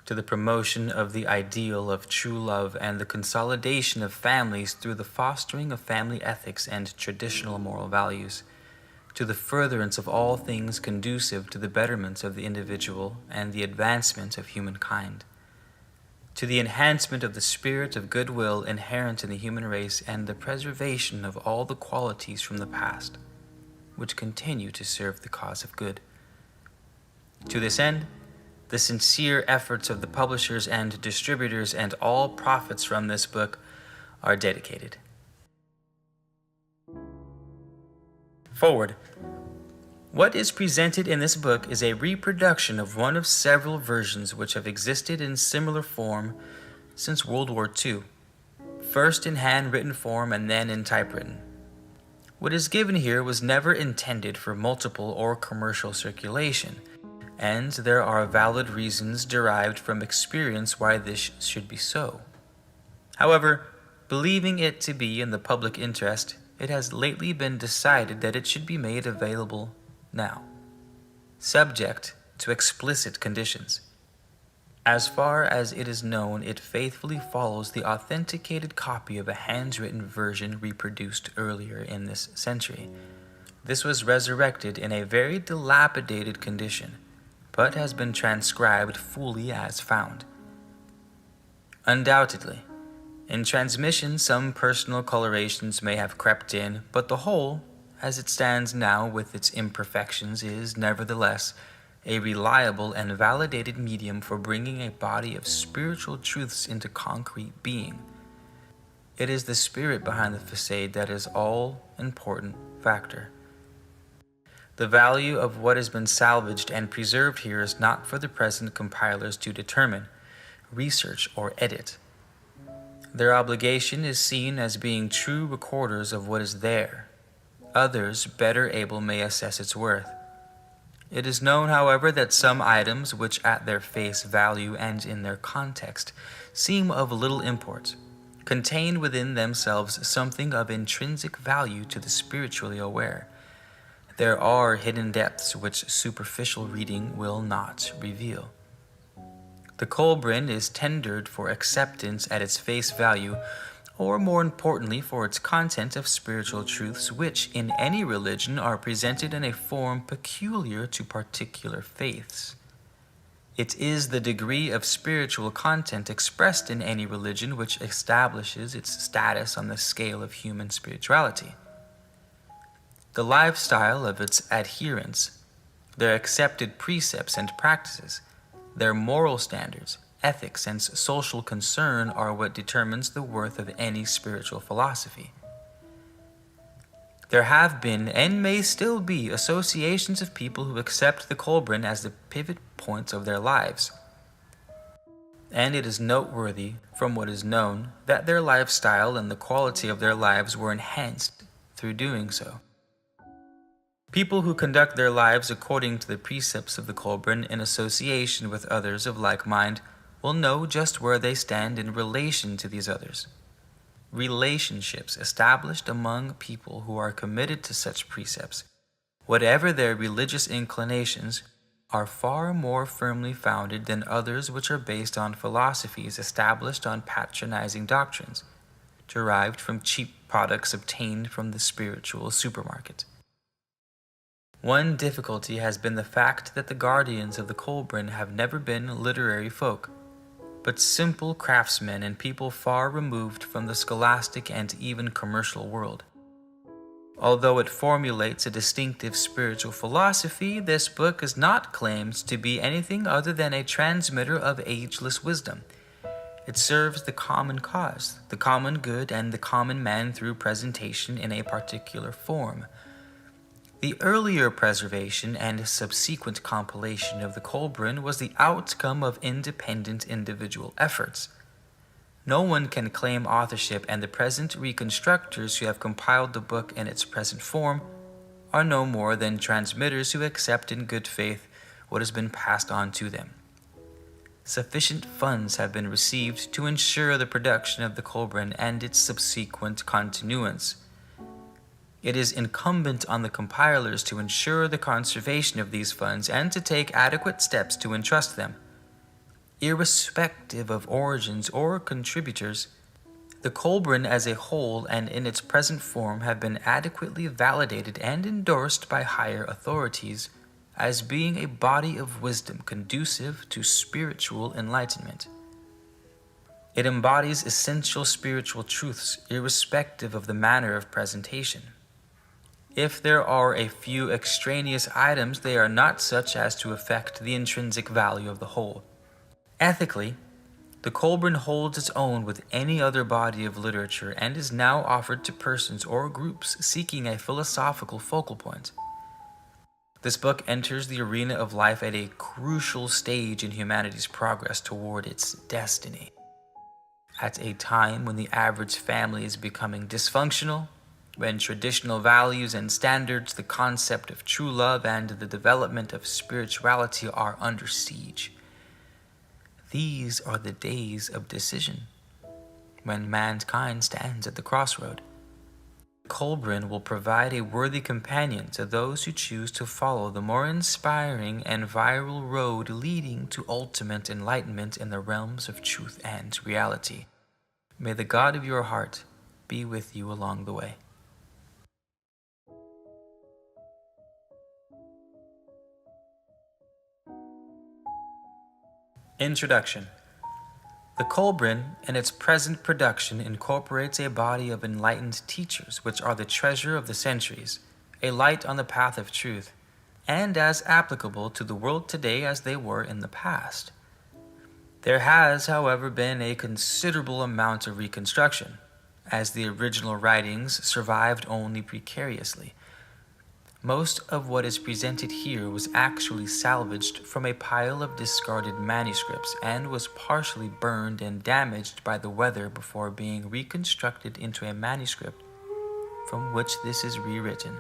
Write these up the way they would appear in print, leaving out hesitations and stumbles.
to the promotion of the ideal of true love and the consolidation of families through the fostering of family ethics and traditional moral values, to the furtherance of all things conducive to the betterment of the individual and the advancement of humankind, to the enhancement of the spirit of goodwill inherent in the human race and the preservation of all the qualities from the past, which continue to serve the cause of good. To this end, the sincere efforts of the publishers and distributors and all profits from this book are dedicated. Forward. What is presented in this book is a reproduction of one of several versions which have existed in similar form since World War II, first in handwritten form and then in typewritten. What is given here was never intended for multiple or commercial circulation, and there are valid reasons derived from experience why this should be so. However, believing it to be in the public interest, it has lately been decided that it should be made available now, subject to explicit conditions. As far as it is known, it faithfully follows the authenticated copy of a handwritten version reproduced earlier in this century. This was resurrected in a very dilapidated condition, but has been transcribed fully as found. Undoubtedly, in transmission some personal colorations may have crept in, but the whole, as it stands now with its imperfections, is nevertheless a reliable and validated medium for bringing a body of spiritual truths into concrete being. It is the spirit behind the facade that is all-important factor. The value of what has been salvaged and preserved here is not for the present compilers to determine, research, or edit. Their obligation is seen as being true recorders of what is there. Others, better able, may assess its worth. It is known, however, that some items which at their face value and in their context seem of little import, contain within themselves something of intrinsic value to the spiritually aware. There are hidden depths which superficial reading will not reveal. The Kolbrin is tendered for acceptance at its face value, or more importantly for its content of spiritual truths which in any religion are presented in a form peculiar to particular faiths. It is the degree of spiritual content expressed in any religion which establishes its status on the scale of human spirituality. The lifestyle of its adherents, their accepted precepts and practices, their moral standards, ethics, and social concern are what determines the worth of any spiritual philosophy. There have been, and may still be, associations of people who accept the Kolbrin as the pivot points of their lives. And it is noteworthy, from what is known, that their lifestyle and the quality of their lives were enhanced through doing so. People who conduct their lives according to the precepts of the Kolbrin in association with others of like mind will know just where they stand in relation to these others. Relationships established among people who are committed to such precepts, whatever their religious inclinations, are far more firmly founded than others which are based on philosophies established on patronizing doctrines, derived from cheap products obtained from the spiritual supermarket. One difficulty has been the fact that the guardians of the Kolbrin have never been literary folk, but simple craftsmen and people far removed from the scholastic and even commercial world. Although it formulates a distinctive spiritual philosophy, this book is not claimed to be anything other than a transmitter of ageless wisdom. It serves the common cause, the common good, and the common man through presentation in a particular form. The earlier preservation and subsequent compilation of the Kolbrin was the outcome of independent individual efforts. No one can claim authorship, and the present reconstructors who have compiled the book in its present form are no more than transmitters who accept in good faith what has been passed on to them. Sufficient funds have been received to ensure the production of the Kolbrin and its subsequent continuance. It is incumbent on the compilers to ensure the conservation of these funds and to take adequate steps to entrust them. Irrespective of origins or contributors, the Kolbrin as a whole and in its present form have been adequately validated and endorsed by higher authorities as being a body of wisdom conducive to spiritual enlightenment. It embodies essential spiritual truths irrespective of the manner of presentation. If there are a few extraneous items, they are not such as to affect the intrinsic value of the whole. Ethically, the Kolbrin holds its own with any other body of literature and is now offered to persons or groups seeking a philosophical focal point. This book enters the arena of life at a crucial stage in humanity's progress toward its destiny. At a time when the average family is becoming dysfunctional, when traditional values and standards, the concept of true love, and the development of spirituality are under siege. These are the days of decision, when mankind stands at the crossroad. Kolbrin will provide a worthy companion to those who choose to follow the more inspiring and viral road leading to ultimate enlightenment in the realms of truth and reality. May the God of your heart be with you along the way. Introduction. The Kolbrin, in its present production, incorporates a body of enlightened teachers, which are the treasure of the centuries, a light on the path of truth, and as applicable to the world today as they were in the past. There has, however, been a considerable amount of reconstruction, as the original writings survived only precariously. Most of what is presented here was actually salvaged from a pile of discarded manuscripts and was partially burned and damaged by the weather before being reconstructed into a manuscript from which this is rewritten.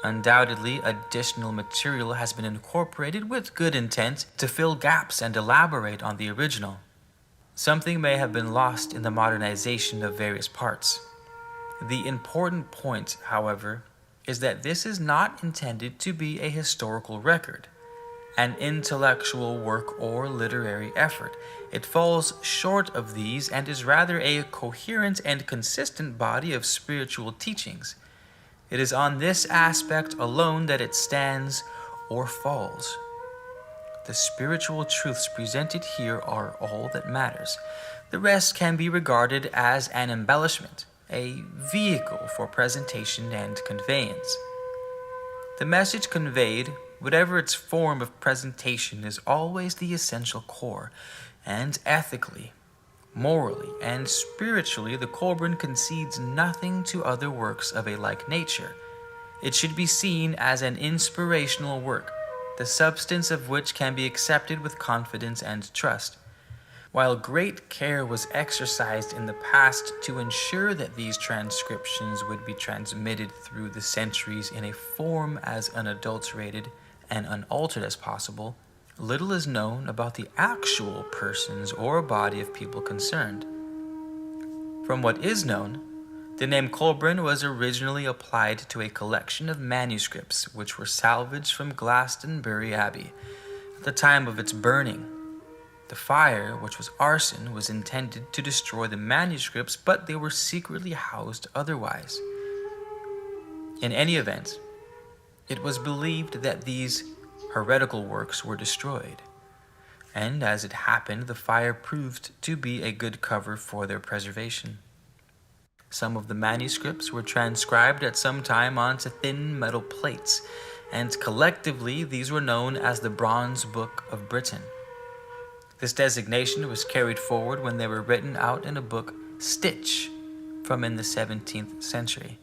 Undoubtedly, additional material has been incorporated with good intent to fill gaps and elaborate on the original. Something may have been lost in the modernization of various parts. The important point, however, is that this is not intended to be a historical record, an intellectual work or literary effort. It falls short of these and is rather a coherent and consistent body of spiritual teachings. It is on this aspect alone that it stands or falls. The spiritual truths presented here are all that matters. The rest can be regarded as an embellishment, a vehicle for presentation and conveyance. The message conveyed, whatever its form of presentation, is always the essential core, and ethically, morally, and spiritually, the Kolbrin concedes nothing to other works of a like nature. It should be seen as an inspirational work, the substance of which can be accepted with confidence and trust. While great care was exercised in the past to ensure that these transcriptions would be transmitted through the centuries in a form as unadulterated and unaltered as possible, little is known about the actual persons or body of people concerned. From what is known, the name Kolbrin was originally applied to a collection of manuscripts which were salvaged from Glastonbury Abbey at the time of its burning. The fire, which was arson, was intended to destroy the manuscripts, but they were secretly housed otherwise. In any event, it was believed that these heretical works were destroyed, and as it happened, the fire proved to be a good cover for their preservation. Some of the manuscripts were transcribed at some time onto thin metal plates, and collectively these were known as the Bronze Book of Britain. This designation was carried forward when they were written out in a book, Stitch, from in the 17th century.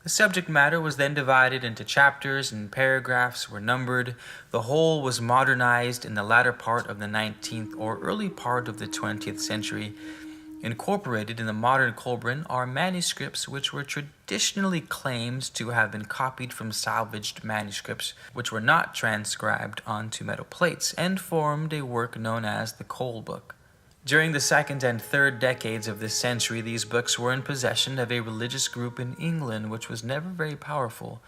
The subject matter was then divided into chapters and paragraphs were numbered. The whole was modernized in the latter part of the 19th or early part of the 20th century. Incorporated in the modern Kolbrin are manuscripts which were traditionally claimed to have been copied from salvaged manuscripts which were not transcribed onto metal plates and formed a work known as the Book. During the second and third decades of this century, these books were in possession of a religious group in England which was never very powerful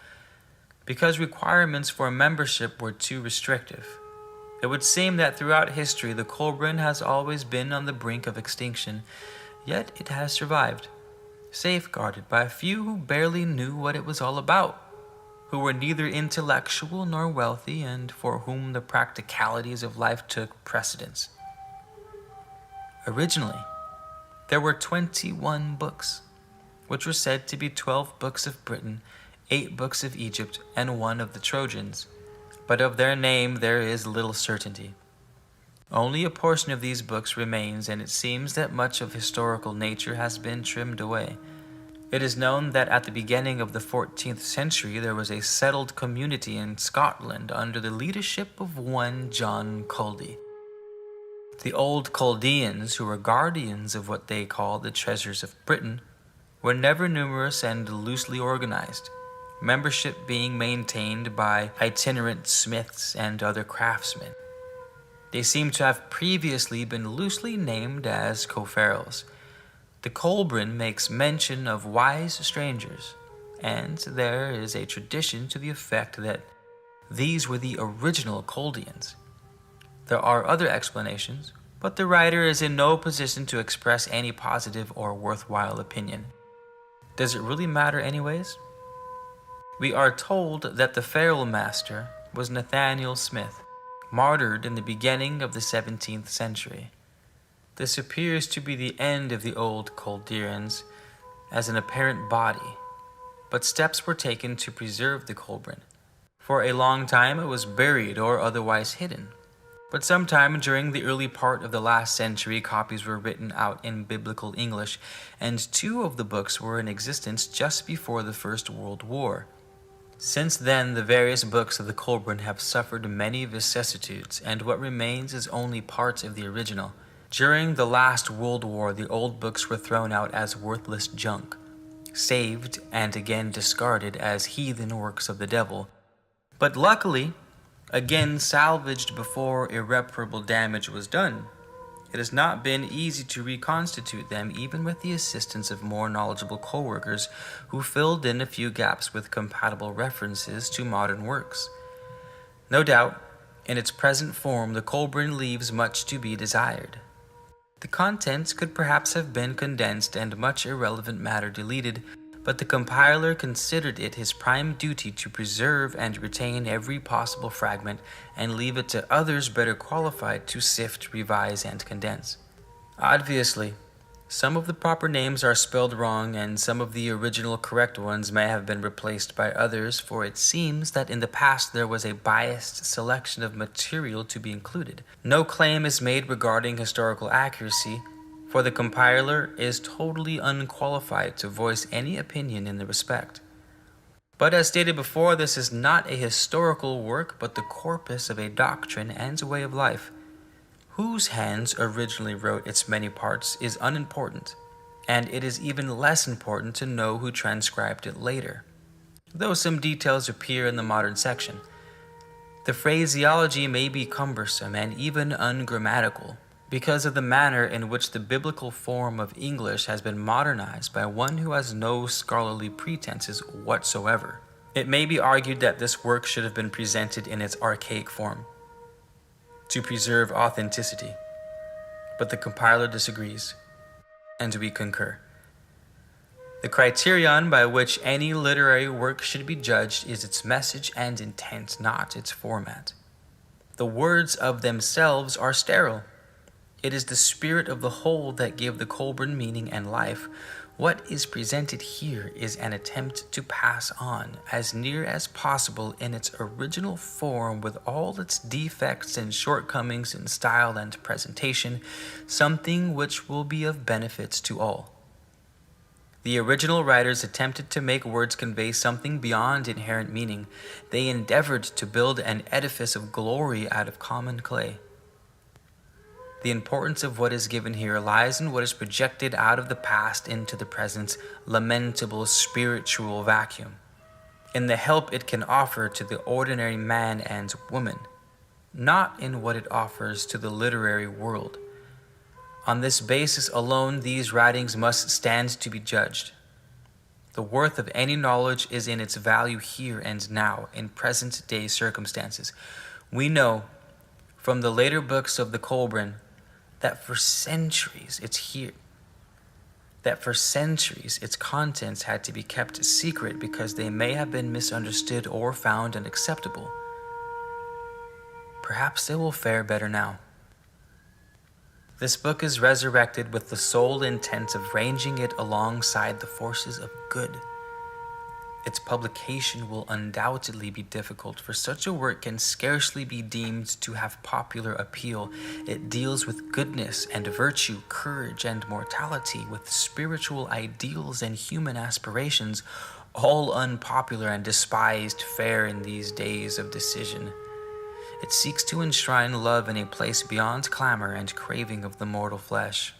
because requirements for membership were too restrictive. It would seem that throughout history the Kolbrin has always been on the brink of extinction, yet it has survived, safeguarded by a few who barely knew what it was all about, who were neither intellectual nor wealthy, and for whom the practicalities of life took precedence. Originally, there were 21 books, which were said to be 12 books of Britain, 8 books of Egypt, and 1 of the Trojans, but of their name there is little certainty. Only a portion of these books remains, and it seems that much of historical nature has been trimmed away. It is known that at the beginning of the 14th century there was a settled community in Scotland under the leadership of one John Culdee. The old Chaldeans, who were guardians of what they called the treasures of Britain, were never numerous and loosely organized, membership being maintained by itinerant smiths and other craftsmen. They seem to have previously been loosely named as co-pharaohs. The Kolbrin makes mention of wise strangers, and there is a tradition to the effect that these were the original Chaldeans. There are other explanations, but the writer is in no position to express any positive or worthwhile opinion. Does it really matter anyways? We are told that the Pharaoh master was Nathaniel Smith, martyred in the beginning of the 17th century. This appears to be the end of the old Chaldeans as an apparent body, but steps were taken to preserve the Kolbrin. For a long time it was buried or otherwise hidden, but sometime during the early part of the last century copies were written out in biblical English, and 2 of the books were in existence just before the First World War. Since then, the various books of the Kolbrin have suffered many vicissitudes, and what remains is only parts of the original. During the last World War, the old books were thrown out as worthless junk, saved and again discarded as heathen works of the devil, but luckily, again salvaged before irreparable damage was done. It has not been easy to reconstitute them, even with the assistance of more knowledgeable co-workers who filled in a few gaps with compatible references to modern works. No doubt, in its present form, the Kolbrin leaves much to be desired. The contents could perhaps have been condensed and much irrelevant matter deleted, but the compiler considered it his prime duty to preserve and retain every possible fragment and leave it to others better qualified to sift, revise, and condense. Obviously, some of the proper names are spelled wrong, and some of the original correct ones may have been replaced by others, for it seems that in the past there was a biased selection of material to be included. No claim is made regarding historical accuracy, for the compiler is totally unqualified to voice any opinion in the respect. But as stated before, this is not a historical work, but the corpus of a doctrine and way of life. Whose hands originally wrote its many parts is unimportant, and it is even less important to know who transcribed it later, though some details appear in the modern section. The phraseology may be cumbersome and even ungrammatical, because of the manner in which the biblical form of English has been modernized by one who has no scholarly pretenses whatsoever. It may be argued that this work should have been presented in its archaic form, to preserve authenticity, but the compiler disagrees, and we concur. The criterion by which any literary work should be judged is its message and intent, not its format. The words of themselves are sterile. It is the spirit of the whole that give the Kolbrin meaning and life. What is presented here is an attempt to pass on, as near as possible in its original form with all its defects and shortcomings in style and presentation, something which will be of benefit to all. The original writers attempted to make words convey something beyond inherent meaning. They endeavored to build an edifice of glory out of common clay. The importance of what is given here lies in what is projected out of the past into the present's lamentable spiritual vacuum, in the help it can offer to the ordinary man and woman, not in what it offers to the literary world. On this basis alone, these writings must stand to be judged. The worth of any knowledge is in its value here and now, in present-day circumstances. We know, from the later books of the Kolbrin that for centuries its contents had to be kept secret because they may have been misunderstood or found unacceptable. Perhaps they will fare better now. This book is resurrected with the sole intent of ranging it alongside the forces of good. Its publication will undoubtedly be difficult, for such a work can scarcely be deemed to have popular appeal. It deals with goodness and virtue, courage and mortality, with spiritual ideals and human aspirations, all unpopular and despised fare in these days of decision. It seeks to enshrine love in a place beyond clamor and craving of the mortal flesh,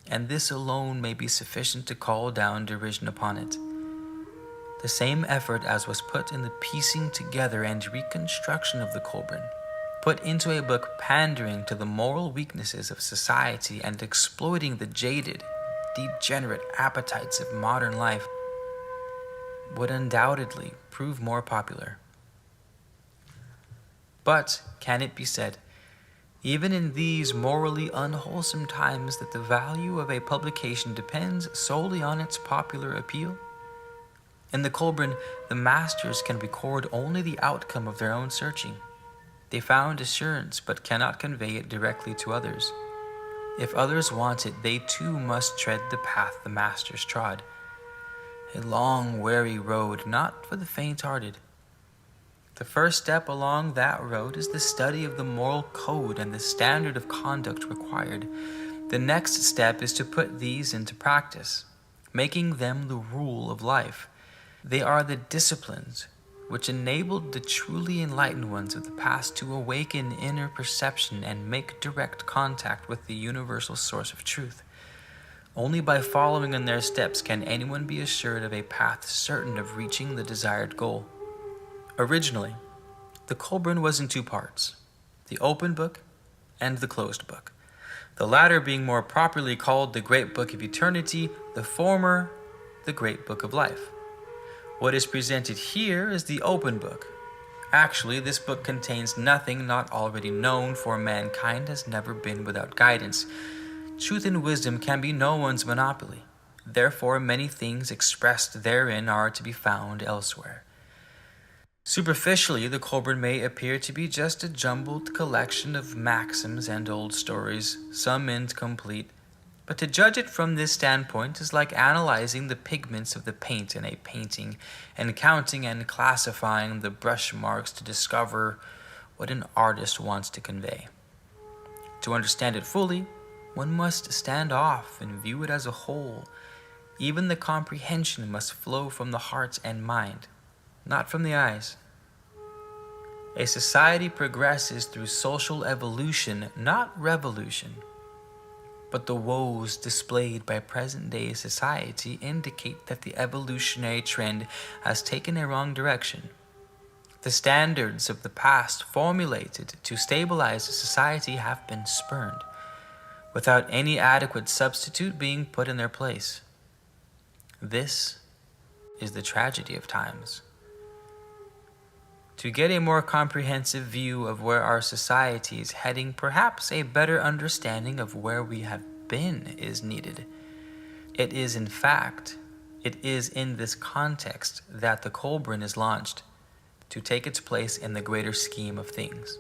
and this alone may be sufficient to call down derision upon it. The same effort as was put in the piecing together and reconstruction of the Kolbrin, put into a book pandering to the moral weaknesses of society and exploiting the jaded, degenerate appetites of modern life, would undoubtedly prove more popular. But can it be said, even in these morally unwholesome times, that the value of a publication depends solely on its popular appeal? In the Kolbrin, the masters can record only the outcome of their own searching. They found assurance, but cannot convey it directly to others. If others want it, they too must tread the path the masters trod. A long, weary road, not for the faint-hearted. The first step along that road is the study of the moral code and the standard of conduct required. The next step is to put these into practice, making them the rule of life. They are the disciplines which enabled the truly enlightened ones of the past to awaken inner perception and make direct contact with the universal source of truth. Only by following in their steps can anyone be assured of a path certain of reaching the desired goal. Originally, the Kolbrin was in two parts, the open book and the closed book, the latter being more properly called the Great Book of Eternity, the former the Great Book of Life. What is presented here is the open book. Actually, this book contains nothing not already known, for mankind has never been without guidance. Truth and wisdom can be no one's monopoly. Therefore, many things expressed therein are to be found elsewhere. Superficially, the Kolbrin may appear to be just a jumbled collection of maxims and old stories, some incomplete, but to judge it from this standpoint is like analyzing the pigments of the paint in a painting and counting and classifying the brush marks to discover what an artist wants to convey. To understand it fully, one must stand off and view it as a whole. Even the comprehension must flow from the heart and mind, not from the eyes. A society progresses through social evolution, not revolution. But the woes displayed by present-day society indicate that the evolutionary trend has taken a wrong direction. The standards of the past formulated to stabilize a society have been spurned, without any adequate substitute being put in their place. This is the tragedy of times. To get a more comprehensive view of where our society is heading, perhaps a better understanding of where we have been is needed. It is in this context that the Kolbrin is launched, to take its place in the greater scheme of things.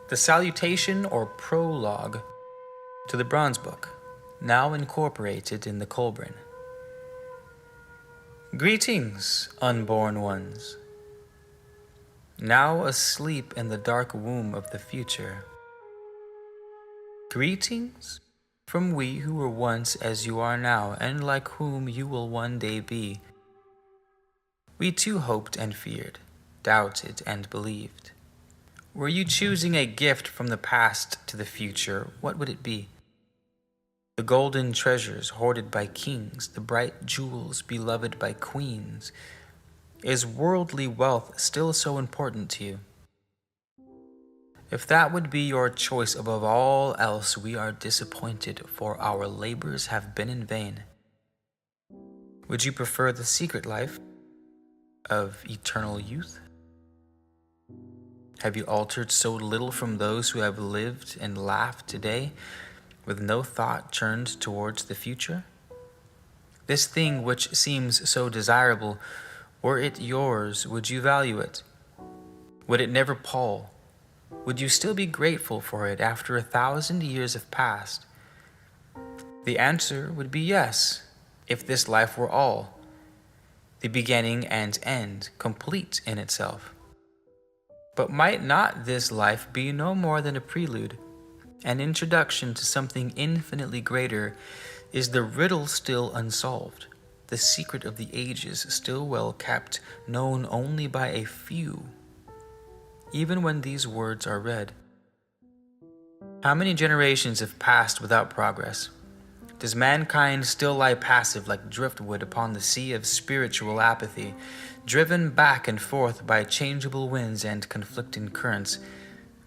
The salutation or prologue to the Bronze Book, now incorporated in the Kolbrin. Greetings, unborn ones, now asleep in the dark womb of the future. Greetings from we who were once as you are now, and like whom you will one day be. We too hoped and feared, doubted and believed. Were you choosing a gift from the past to the future, what would it be? The golden treasures hoarded by kings, the bright jewels beloved by queens. Is worldly wealth still so important to you? If that would be your choice above all else, we are disappointed, for our labors have been in vain. Would you prefer the secret life, of eternal youth? Have you altered so little from those who have lived and laughed today, with no thought turned towards the future? This thing which seems so desirable, were it yours, would you value it? Would it never pall? Would you still be grateful for it after 1,000 years have passed? The answer would be yes, if this life were all, the beginning and end, complete in itself. But might not this life be no more than a prelude, an introduction to something infinitely greater? Is the riddle still unsolved, the secret of the ages still well kept, known only by a few, even when these words are read? How many generations have passed without progress? Does mankind still lie passive like driftwood upon the sea of spiritual apathy, driven back and forth by changeable winds and conflicting currents,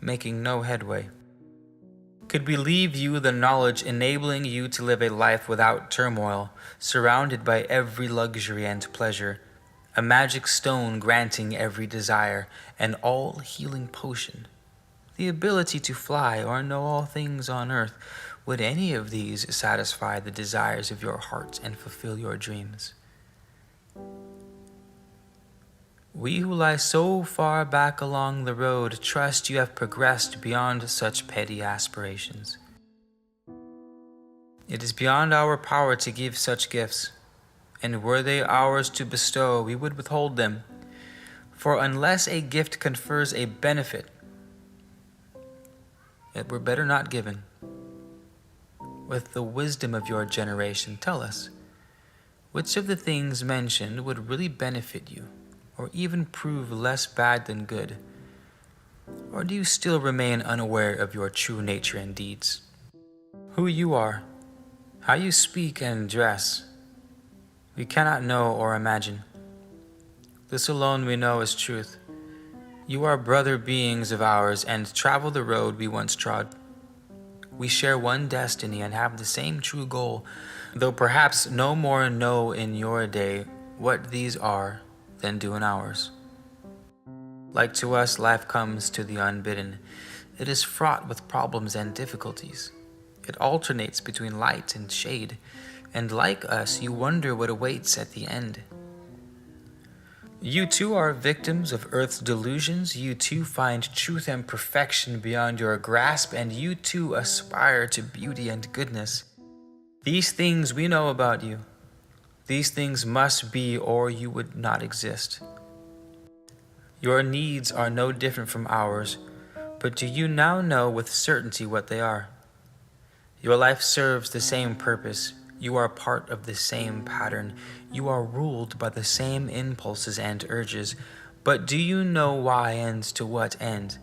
making no headway? Could we leave you the knowledge enabling you to live a life without turmoil, surrounded by every luxury and pleasure, a magic stone granting every desire, an all-healing potion, the ability to fly or know all things on earth? Would any of these satisfy the desires of your heart and fulfill your dreams? We who lie so far back along the road trust you have progressed beyond such petty aspirations. It is beyond our power to give such gifts, and were they ours to bestow, we would withhold them. For unless a gift confers a benefit, it were better not given. With the wisdom of your generation, tell us, which of the things mentioned would really benefit you, or even prove less bad than good? Or do you still remain unaware of your true nature and deeds? Who you are, how you speak and dress, we cannot know or imagine. This alone we know is truth. You are brother beings of ours and travel the road we once trod. We share one destiny and have the same true goal, though perhaps no more know in your day what these are than do in ours. Like to us, life comes to the unbidden. It is fraught with problems and difficulties. It alternates between light and shade, and like us, you wonder what awaits at the end. You too are victims of earth's delusions. You too find truth and perfection beyond your grasp, and you too aspire to beauty and goodness. These things we know about you. These things must be, or you would not exist. Your needs are no different from ours, but do you now know with certainty what they are? Your life serves the same purpose. You are part of the same pattern. You are ruled by the same impulses and urges. But do you know why and to what end?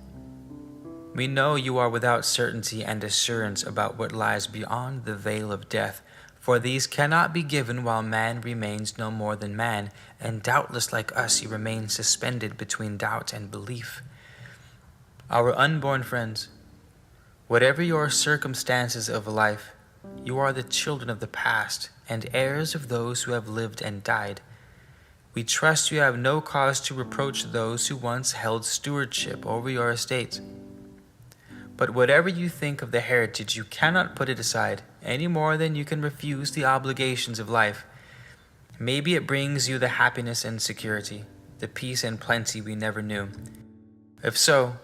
We know you are without certainty and assurance about what lies beyond the veil of death, for these cannot be given while man remains no more than man, and doubtless like us you remain suspended between doubt and belief. Our unborn friends, whatever your circumstances of life, you are the children of the past and heirs of those who have lived and died. We trust you have no cause to reproach those who once held stewardship over your estates. But whatever you think of the heritage, you cannot put it aside, any more than you can refuse the obligations of life. Maybe it brings you the happiness and security, the peace and plenty we never knew. If so,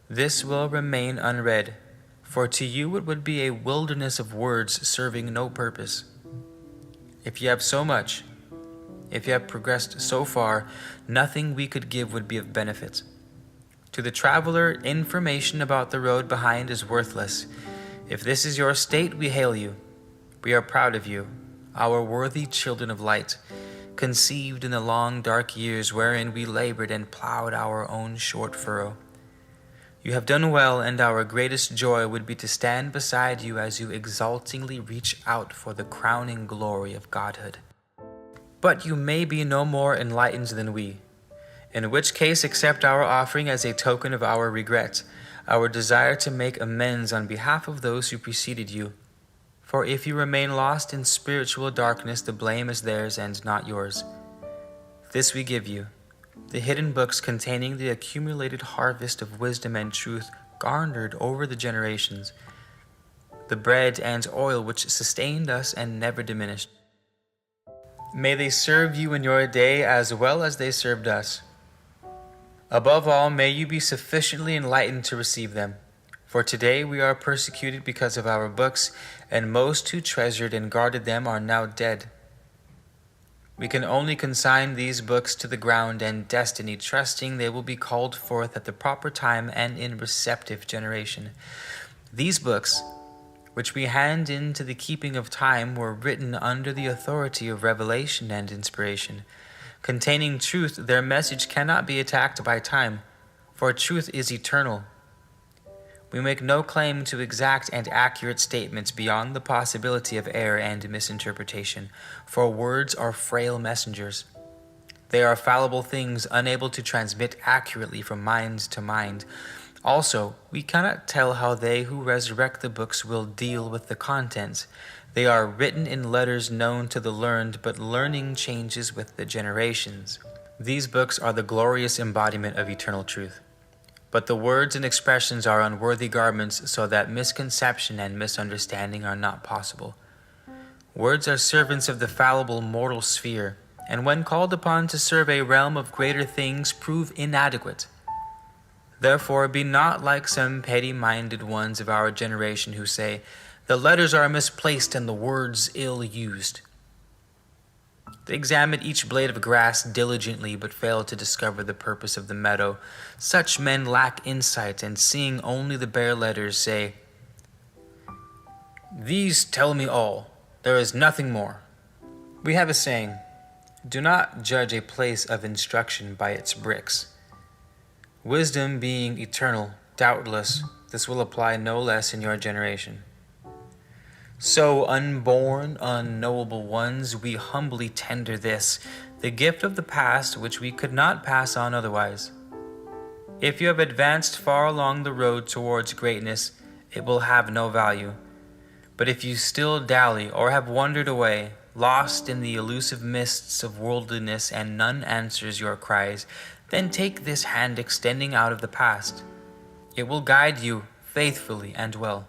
this will remain unread, for to you it would be a wilderness of words serving no purpose. If you have so much, if you have progressed so far, nothing we could give would be of benefit. To the traveler, information about the road behind is worthless. If this is your state, we hail you. We are proud of you, our worthy children of light, conceived in the long dark years wherein we labored and plowed our own short furrow. You have done well, and our greatest joy would be to stand beside you as you exultingly reach out for the crowning glory of godhood. But you may be no more enlightened than we, in which case accept our offering as a token of our regret, our desire to make amends on behalf of those who preceded you. For if you remain lost in spiritual darkness, the blame is theirs and not yours. This we give you, The hidden books containing the accumulated harvest of wisdom and truth garnered over the generations, the bread and oil which sustained us and never diminished. May they serve you in your day as well as they served us. Above all, may you be sufficiently enlightened to receive them. For today we are persecuted because of our books, and most who treasured and guarded them are now dead. We can only consign these books to the ground and destiny, trusting they will be called forth at the proper time and in receptive generation. These books, which we hand into the keeping of time, were written under the authority of revelation and inspiration. Containing truth, their message cannot be attacked by time, for truth is eternal. We make no claim to exact and accurate statements beyond the possibility of error and misinterpretation, for words are frail messengers. They are fallible things, unable to transmit accurately from mind to mind. Also, we cannot tell how they who resurrect the books will deal with the contents. They are written in letters known to the learned, but learning changes with the generations. These books are the glorious embodiment of eternal truth. But the words and expressions are unworthy garments, so that misconception and misunderstanding are not possible. Words are servants of the fallible mortal sphere, and when called upon to serve a realm of greater things, prove inadequate. Therefore, be not like some petty-minded ones of our generation who say, "The letters are misplaced and the words ill-used." They examine each blade of grass diligently, but fail to discover the purpose of the meadow. Such men lack insight, and seeing only the bare letters, say, "These tell me all. There is nothing more." We have a saying, "Do not judge a place of instruction by its bricks." Wisdom being eternal, doubtless, this will apply no less in your generation. So, unborn, unknowable ones, we humbly tender this, the gift of the past which we could not pass on otherwise. If you have advanced far along the road towards greatness, it will have no value. But if you still dally or have wandered away, lost in the elusive mists of worldliness, and none answers your cries, then take this hand extending out of the past. It will guide you faithfully and well.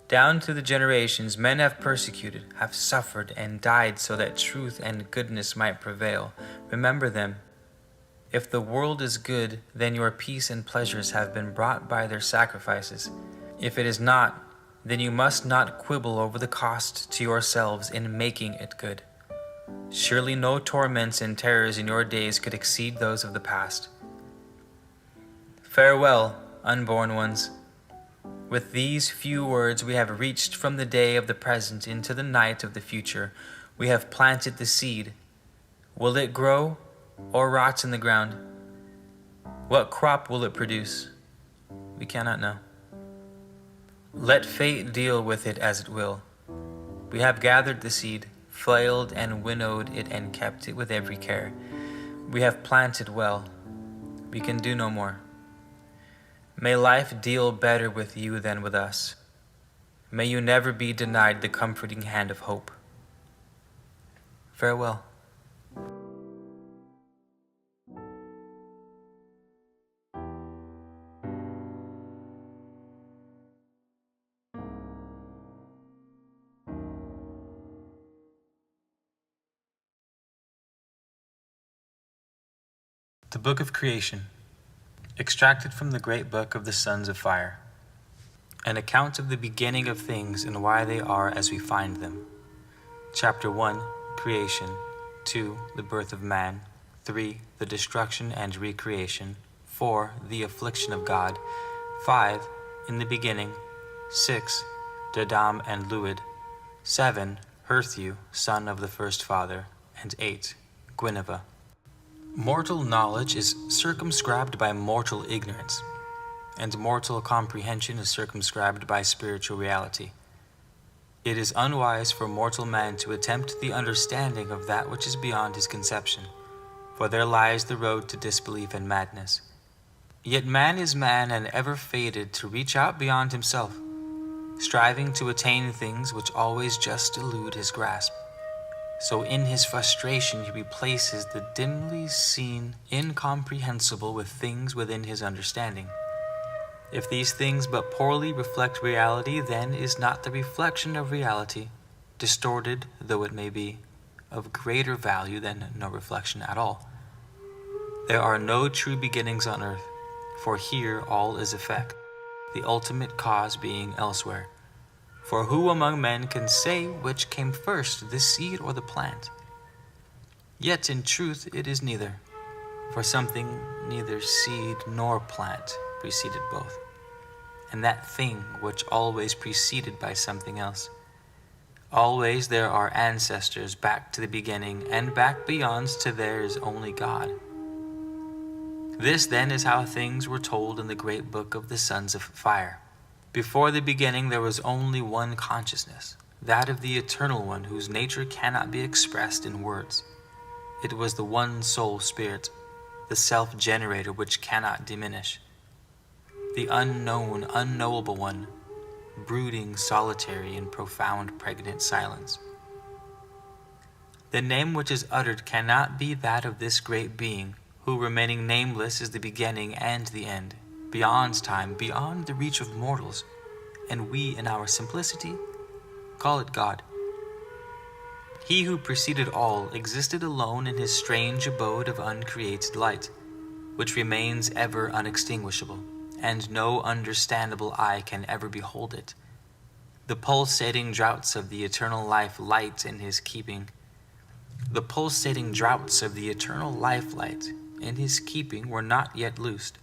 Down through the generations, men have persecuted, have suffered, and died so that truth and goodness might prevail. Remember them. If the world is good, then your peace and pleasures have been brought by their sacrifices. If it is not, then you must not quibble over the cost to yourselves in making it good. Surely no torments and terrors in your days could exceed those of the past. Farewell, unborn ones. With these few words we have reached from the day of the present into the night of the future. We have planted the seed. Will it grow or rot in the ground? What crop will it produce? We cannot know. Let fate deal with it as it will. We have gathered the seed, flailed and winnowed it, and kept it with every care. We have planted well. We can do no more. May life deal better with you than with us. May you never be denied the comforting hand of hope. Farewell. The Book of Creation, extracted from the great book of the Sons of Fire. An account of the beginning of things and why they are as we find them. Chapter 1, Creation. 2, the birth of man. 3, the destruction and recreation. 4, the affliction of God. 5, in the beginning. 6, Dadam and Luid. 7, Herthu, son of the first father. And 8, Guinevere. Mortal knowledge is circumscribed by mortal ignorance, and mortal comprehension is circumscribed by spiritual reality. It is unwise for mortal man to attempt the understanding of that which is beyond his conception, for there lies the road to disbelief and madness. Yet man is man and ever fated to reach out beyond himself, striving to attain things which always just elude his grasp. So in his frustration he replaces the dimly seen incomprehensible with things within his understanding. If these things but poorly reflect reality, then is not the reflection of reality, distorted though it may be, of greater value than no reflection at all? There are no true beginnings on earth, for here all is effect, the ultimate cause being elsewhere. For who among men can say which came first, the seed or the plant? Yet in truth it is neither, for something neither seed nor plant preceded both, and that thing which always preceded by something else. Always there are ancestors back to the beginning, and back beyond to there is only God. This then is how things were told in the great book of the sons of fire. Before the beginning there was only one consciousness, that of the Eternal One, whose nature cannot be expressed in words. It was the one soul spirit, the self-generator which cannot diminish, the unknown, unknowable one, brooding solitary in profound pregnant silence. The name which is uttered cannot be that of this great being, who remaining nameless is the beginning and the end, beyond time, beyond the reach of mortals, and we in our simplicity call it God. He who preceded all existed alone in his strange abode of uncreated light, which remains ever unextinguishable, and no understandable eye can ever behold it. The pulsating droughts of the eternal life light in his keeping. The pulsating droughts of the eternal life light in his keeping were not yet loosed.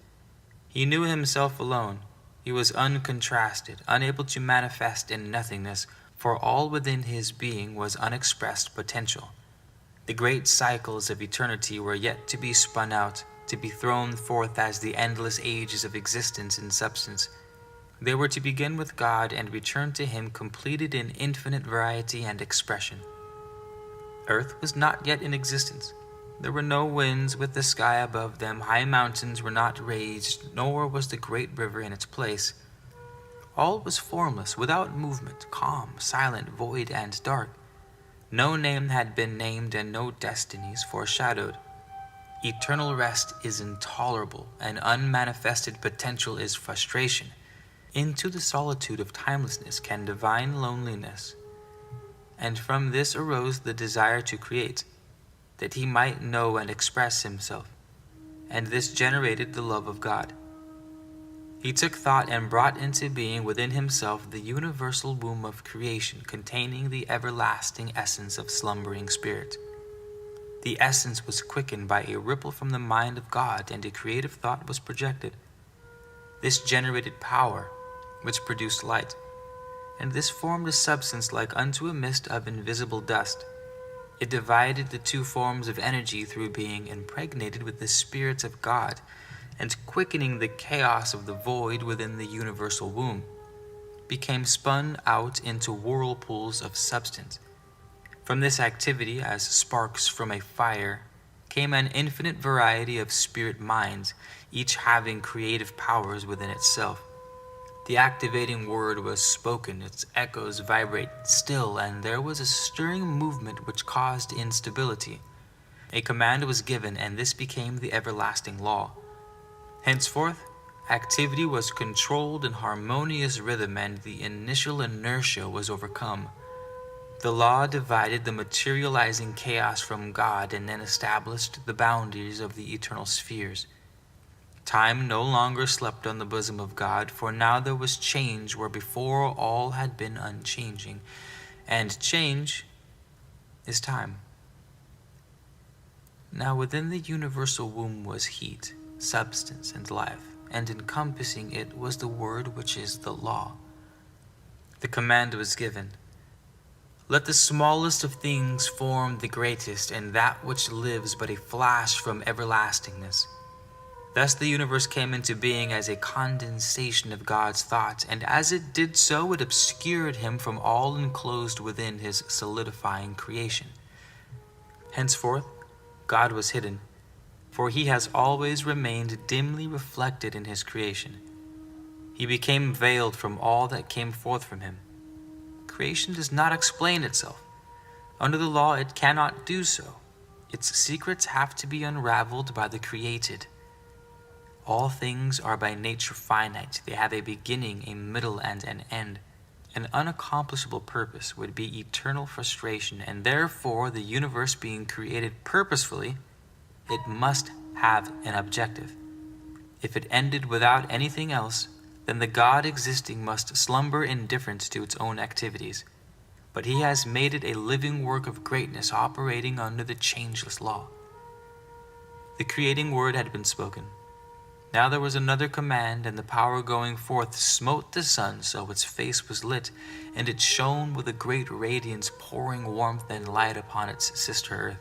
He knew himself alone. He was uncontrasted, unable to manifest in nothingness, for all within his being was unexpressed potential. The great cycles of eternity were yet to be spun out, to be thrown forth as the endless ages of existence in substance. They were to begin with God and return to him completed in infinite variety and expression. Earth was not yet in existence. There were no winds with the sky above them, high mountains were not raised, nor was the great river in its place. All was formless, without movement, calm, silent, void, and dark. No name had been named and no destinies foreshadowed. Eternal rest is intolerable, and unmanifested potential is frustration. Into the solitude of timelessness can divine loneliness. And from this arose the desire to create, that he might know and express himself, and this generated the love of God. He took thought and brought into being within himself the universal womb of creation containing the everlasting essence of slumbering spirit. The essence was quickened by a ripple from the mind of God, and a creative thought was projected. This generated power, which produced light, and this formed a substance like unto a mist of invisible dust. It divided the two forms of energy through being impregnated with the Spirit of God, and quickening the chaos of the void within the universal womb, became spun out into whirlpools of substance. From this activity, as sparks from a fire, came an infinite variety of spirit minds, each having creative powers within itself. The activating word was spoken, its echoes vibrate still, and there was a stirring movement which caused instability. A command was given, and this became the everlasting law. Henceforth, activity was controlled in harmonious rhythm, and the initial inertia was overcome. The law divided the materializing chaos from God and then established the boundaries of the eternal spheres. Time no longer slept on the bosom of God, for now there was change where before all had been unchanging, and change is time. Now within the universal womb was heat, substance, and life, and encompassing it was the word which is the law. The command was given, let the smallest of things form the greatest, and that which lives but a flash from everlastingness. Thus the universe came into being as a condensation of God's thoughts, and as it did so, it obscured him from all enclosed within his solidifying creation. Henceforth, God was hidden, for he has always remained dimly reflected in his creation. He became veiled from all that came forth from him. Creation does not explain itself. Under the law, it cannot do so. Its secrets have to be unraveled by the created. All things are by nature finite. They have a beginning, a middle, and an end. An unaccomplishable purpose would be eternal frustration, and therefore, the universe being created purposefully, it must have an objective. If it ended without anything else, then the God existing must slumber indifferent to its own activities. But he has made it a living work of greatness operating under the changeless law. The creating word had been spoken. Now there was another command, and the power going forth smote the sun so its face was lit, and it shone with a great radiance, pouring warmth and light upon its sister earth.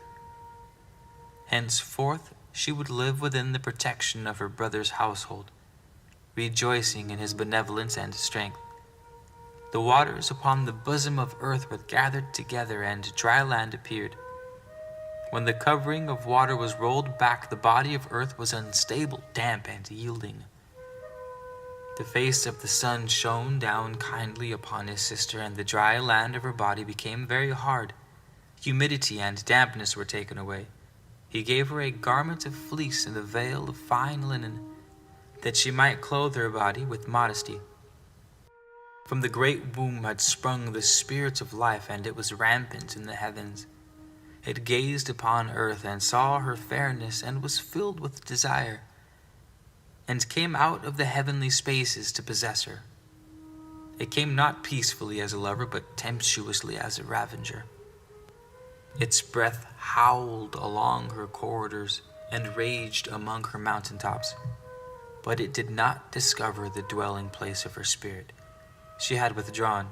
Henceforth she would live within the protection of her brother's household, rejoicing in his benevolence and strength. The waters upon the bosom of earth were gathered together, and dry land appeared. When the covering of water was rolled back, the body of earth was unstable, damp, and yielding. The face of the sun shone down kindly upon his sister, and the dry land of her body became very hard. Humidity and dampness were taken away. He gave her a garment of fleece and a veil of fine linen, that she might clothe her body with modesty. From the great womb had sprung the spirit of life, and it was rampant in the heavens. It gazed upon earth and saw her fairness, and was filled with desire, and came out of the heavenly spaces to possess her. It came not peacefully as a lover, but tempestuously as a ravenger. Its breath howled along her corridors and raged among her mountaintops, but it did not discover the dwelling place of her spirit. She had withdrawn,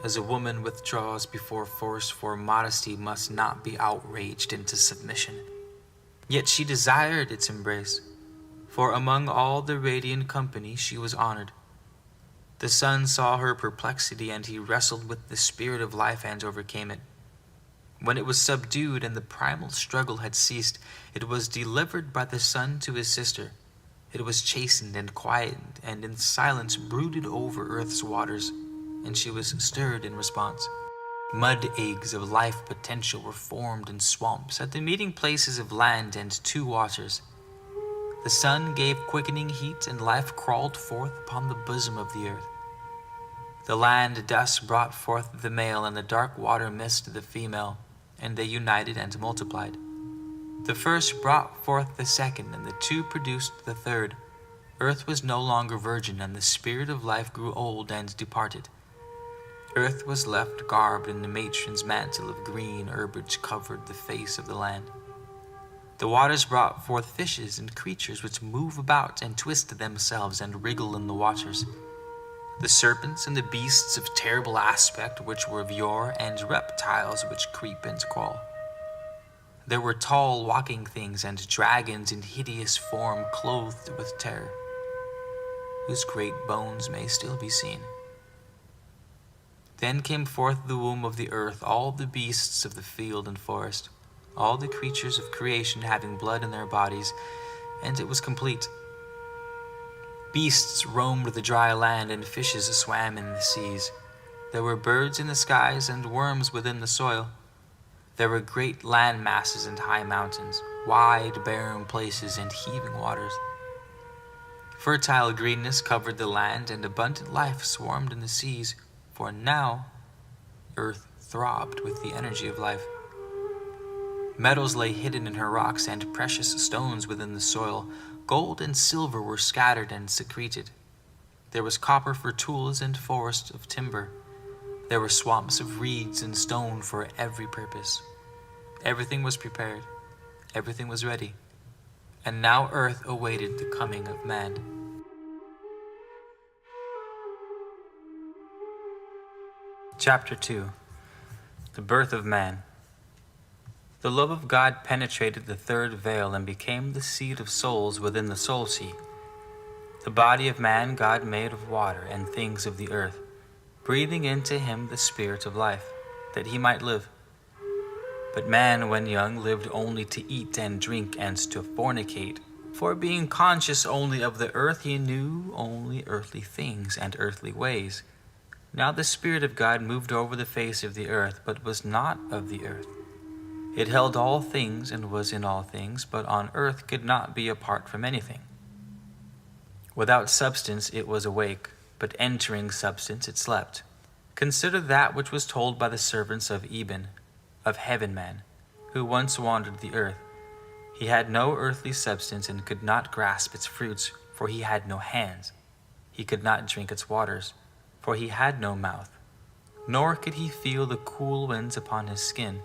as a woman withdraws before force, for modesty must not be outraged into submission. Yet she desired its embrace, for among all the radiant company she was honored. The sun saw her perplexity, and he wrestled with the spirit of life and overcame it. When it was subdued and the primal struggle had ceased, it was delivered by the sun to his sister. It was chastened and quietened, and in silence brooded over earth's waters, and she was stirred in response. Mud eggs of life potential were formed in swamps at the meeting places of land and two waters. The sun gave quickening heat, and life crawled forth upon the bosom of the earth. The land dust brought forth the male, and the dark water mist the female, and they united and multiplied. The first brought forth the second, and the two produced the third. Earth was no longer virgin, and the spirit of life grew old and departed. Earth was left garbed in the matron's mantle of green herbage covered the face of the land. The waters brought forth fishes and creatures which move about and twist themselves and wriggle in the waters. The serpents and the beasts of terrible aspect which were of yore, and reptiles which creep and crawl. There were tall walking things and dragons in hideous form, clothed with terror, whose great bones may still be seen. Then came forth the womb of the earth, all the beasts of the field and forest, all the creatures of creation having blood in their bodies, and it was complete. Beasts roamed the dry land, and fishes swam in the seas. There were birds in the skies, and worms within the soil. There were great land masses and high mountains, wide barren places and heaving waters. Fertile greenness covered the land, and abundant life swarmed in the seas, for now earth throbbed with the energy of life. Metals lay hidden in her rocks, and precious stones within the soil. Gold and silver were scattered and secreted. There was copper for tools and forests of timber. There were swamps of reeds and stone for every purpose. Everything was prepared. Everything was ready. And now earth awaited the coming of man. Chapter 2. The Birth of Man. The love of God penetrated the third veil and became the seed of souls within the soul sea. The body of man God made of water and things of the earth, breathing into him the spirit of life, that he might live. But man, when young, lived only to eat and drink and to fornicate, for being conscious only of the earth, he knew only earthly things and earthly ways. Now the Spirit of God moved over the face of the earth, but was not of the earth. It held all things and was in all things, but on earth could not be apart from anything. Without substance it was awake, but entering substance it slept. Consider that which was told by the servants of Eben, of heaven man, who once wandered the earth. He had no earthly substance and could not grasp its fruits, for he had no hands. He could not drink its waters, for he had no mouth, nor could he feel the cool winds upon his skin.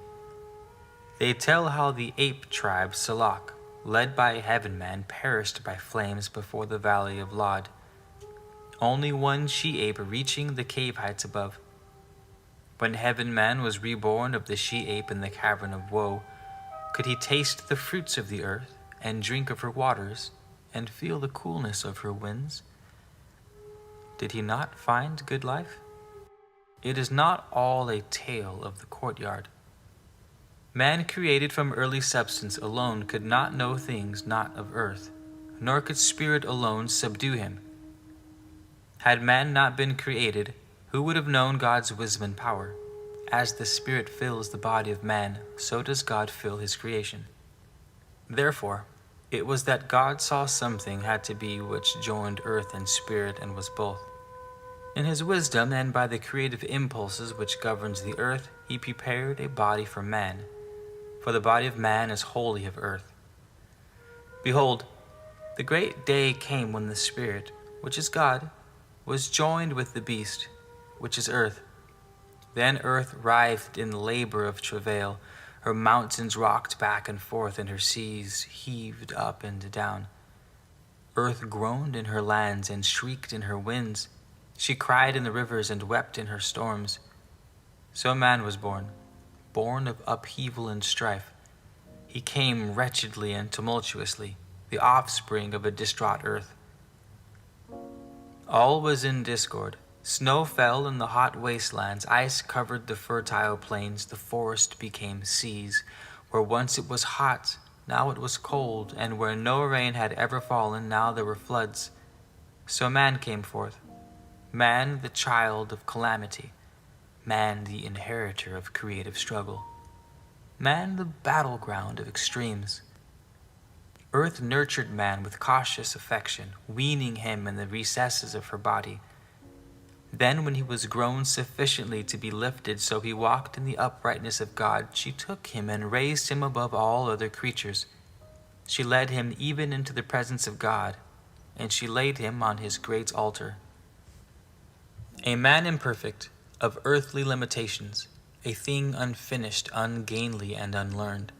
They tell how the ape tribe Salak, led by heaven man, perished by flames before the valley of Lod. Only one she-ape reaching the cave heights above. When heaven man was reborn of the she-ape in the cavern of woe, could he taste the fruits of the earth, and drink of her waters, and feel the coolness of her winds? Did he not find good life? It is not all a tale of the courtyard. Man created from early substance alone could not know things not of earth, nor could spirit alone subdue him. Had man not been created, who would have known God's wisdom and power? As the Spirit fills the body of man, so does God fill his creation. Therefore, it was that God saw something had to be which joined earth and spirit and was both. In his wisdom and by the creative impulses which governs the earth, he prepared a body for man, for the body of man is wholly of earth. Behold, the great day came when the Spirit, which is God, was joined with the beast, which is earth. Then earth writhed in labor of travail, her mountains rocked back and forth, and her seas heaved up and down. Earth groaned in her lands and shrieked in her winds. She cried in the rivers and wept in her storms. So man was born of upheaval and strife. He came wretchedly and tumultuously, the offspring of a distraught earth. All was in discord. Snow fell in the hot wastelands, ice covered the fertile plains, the forest became seas. Where once it was hot, now it was cold, and where no rain had ever fallen, now there were floods. So man came forth, man the child of calamity, man the inheritor of creative struggle, man the battleground of extremes. Earth nurtured man with cautious affection, weaning him in the recesses of her body. Then when he was grown sufficiently to be lifted so he walked in the uprightness of God, she took him and raised him above all other creatures. She led him even into the presence of God, and she laid him on his great altar. A man imperfect, of earthly limitations, a thing unfinished, ungainly, and unlearned.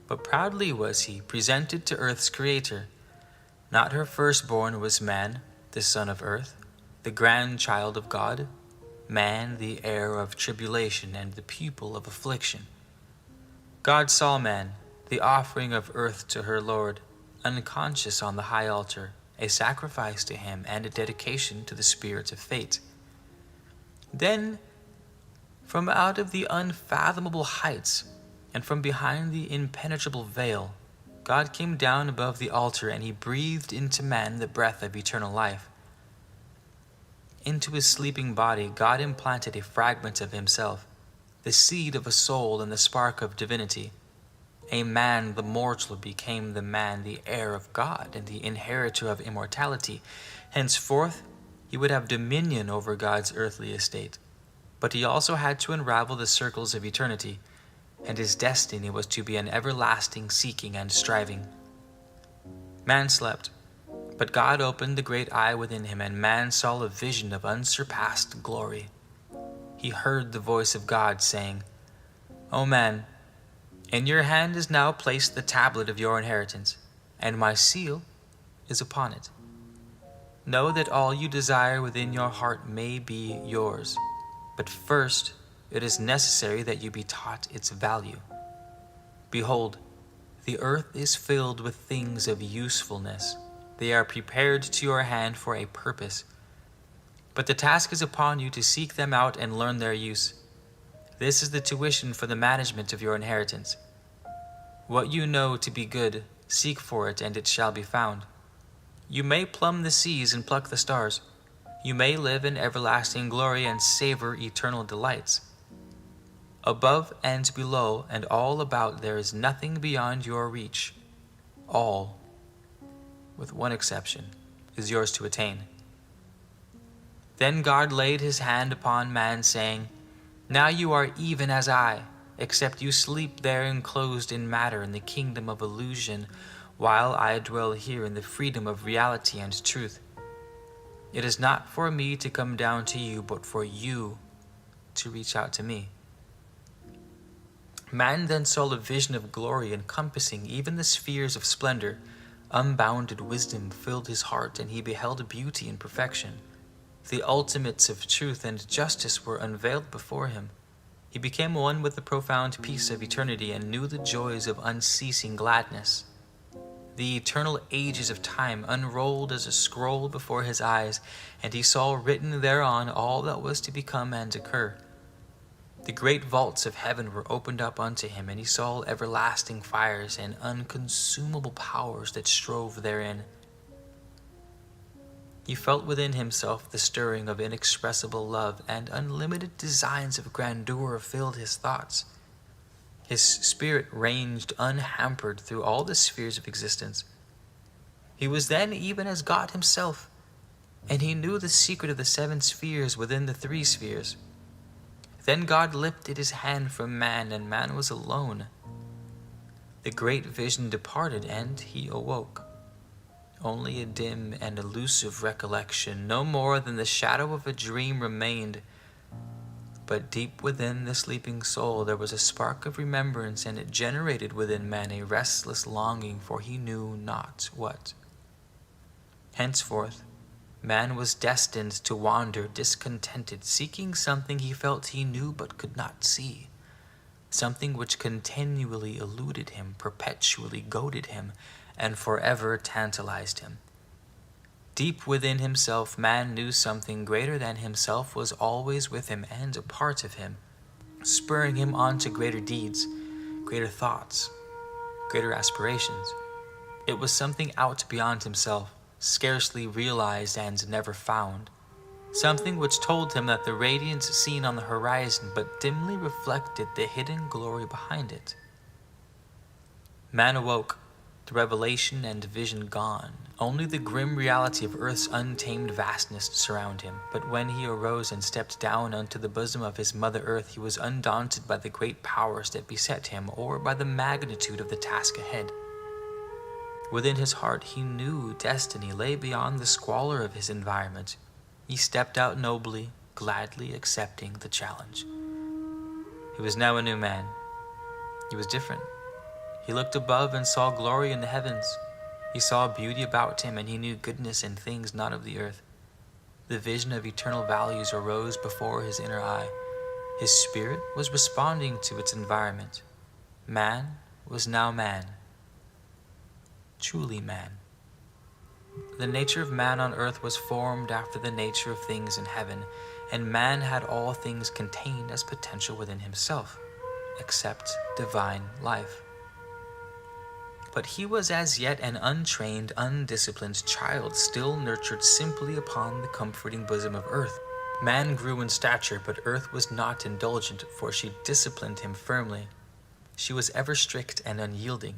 But proudly was he presented to earth's creator. Not her firstborn was man, the son of earth, the grandchild of God, man the heir of tribulation and the pupil of affliction. God saw man, the offering of earth to her Lord, unconscious on the high altar, a sacrifice to him and a dedication to the spirits of fate. Then, from out of the unfathomable heights, and from behind the impenetrable veil, God came down above the altar, and he breathed into man the breath of eternal life. Into his sleeping body, God implanted a fragment of himself, the seed of a soul and the spark of divinity. A man, the mortal, became the man, the heir of God and the inheritor of immortality. Henceforth, he would have dominion over God's earthly estate. But he also had to unravel the circles of eternity, and his destiny was to be an everlasting seeking and striving. Man slept, but God opened the great eye within him, and man saw a vision of unsurpassed glory. He heard the voice of God saying, "O man, in your hand is now placed the tablet of your inheritance, and my seal is upon it. Know that all you desire within your heart may be yours, but first it is necessary that you be taught its value. Behold, the earth is filled with things of usefulness. They are prepared to your hand for a purpose. But the task is upon you to seek them out and learn their use. This is the tuition for the management of your inheritance. What you know to be good, seek for it, and it shall be found. You may plumb the seas and pluck the stars, you may live in everlasting glory and savor eternal delights. Above and below and all about there is nothing beyond your reach. All, with one exception, is yours to attain. Then God laid his hand upon man, saying, Now you are even as I, except you sleep there enclosed in matter in the kingdom of illusion, while I dwell here in the freedom of reality and truth. It is not for me to come down to you, but for you to reach out to me. Man then saw a vision of glory encompassing even the spheres of splendor. Unbounded wisdom filled his heart, and he beheld beauty and perfection. The ultimates of truth and justice were unveiled before him. He became one with the profound peace of eternity and knew the joys of unceasing gladness. The eternal ages of time unrolled as a scroll before his eyes, and he saw written thereon all that was to become and occur. The great vaults of heaven were opened up unto him, and he saw everlasting fires and unconsumable powers that strove therein. He felt within himself the stirring of inexpressible love, and unlimited designs of grandeur filled his thoughts. His spirit ranged unhampered through all the spheres of existence. He was then even as God himself, and he knew the secret of the 7 spheres within the 3 spheres. Then God lifted his hand from man, and man was alone. The great vision departed, and he awoke. Only a dim and elusive recollection, no more than the shadow of a dream, remained. But deep within the sleeping soul there was a spark of remembrance, and it generated within man a restless longing for he knew not what. Henceforth, man was destined to wander discontented, seeking something he felt he knew but could not see, something which continually eluded him, perpetually goaded him, and forever tantalized him. Deep within himself, man knew something greater than himself was always with him and a part of him, spurring him on to greater deeds, greater thoughts, greater aspirations. It was something out beyond himself, scarcely realized and never found, something which told him that the radiance seen on the horizon but dimly reflected the hidden glory behind it. Man awoke, the revelation and vision gone. Only the grim reality of earth's untamed vastness surround him. But when he arose and stepped down unto the bosom of his mother earth, he was undaunted by the great powers that beset him, or by the magnitude of the task ahead. Within his heart he knew destiny lay beyond the squalor of his environment. He stepped out nobly, gladly accepting the challenge. He was now a new man. He was different. He looked above and saw glory in the heavens. He saw beauty about him, and he knew goodness in things not of the earth. The vision of eternal values arose before his inner eye. His spirit was responding to its environment. Man was now man. Truly man. The nature of man on earth was formed after the nature of things in heaven, and man had all things contained as potential within himself, except divine life. But he was as yet an untrained, undisciplined child, still nurtured simply upon the comforting bosom of earth. Man grew in stature, but earth was not indulgent, for she disciplined him firmly. She was ever strict and unyielding,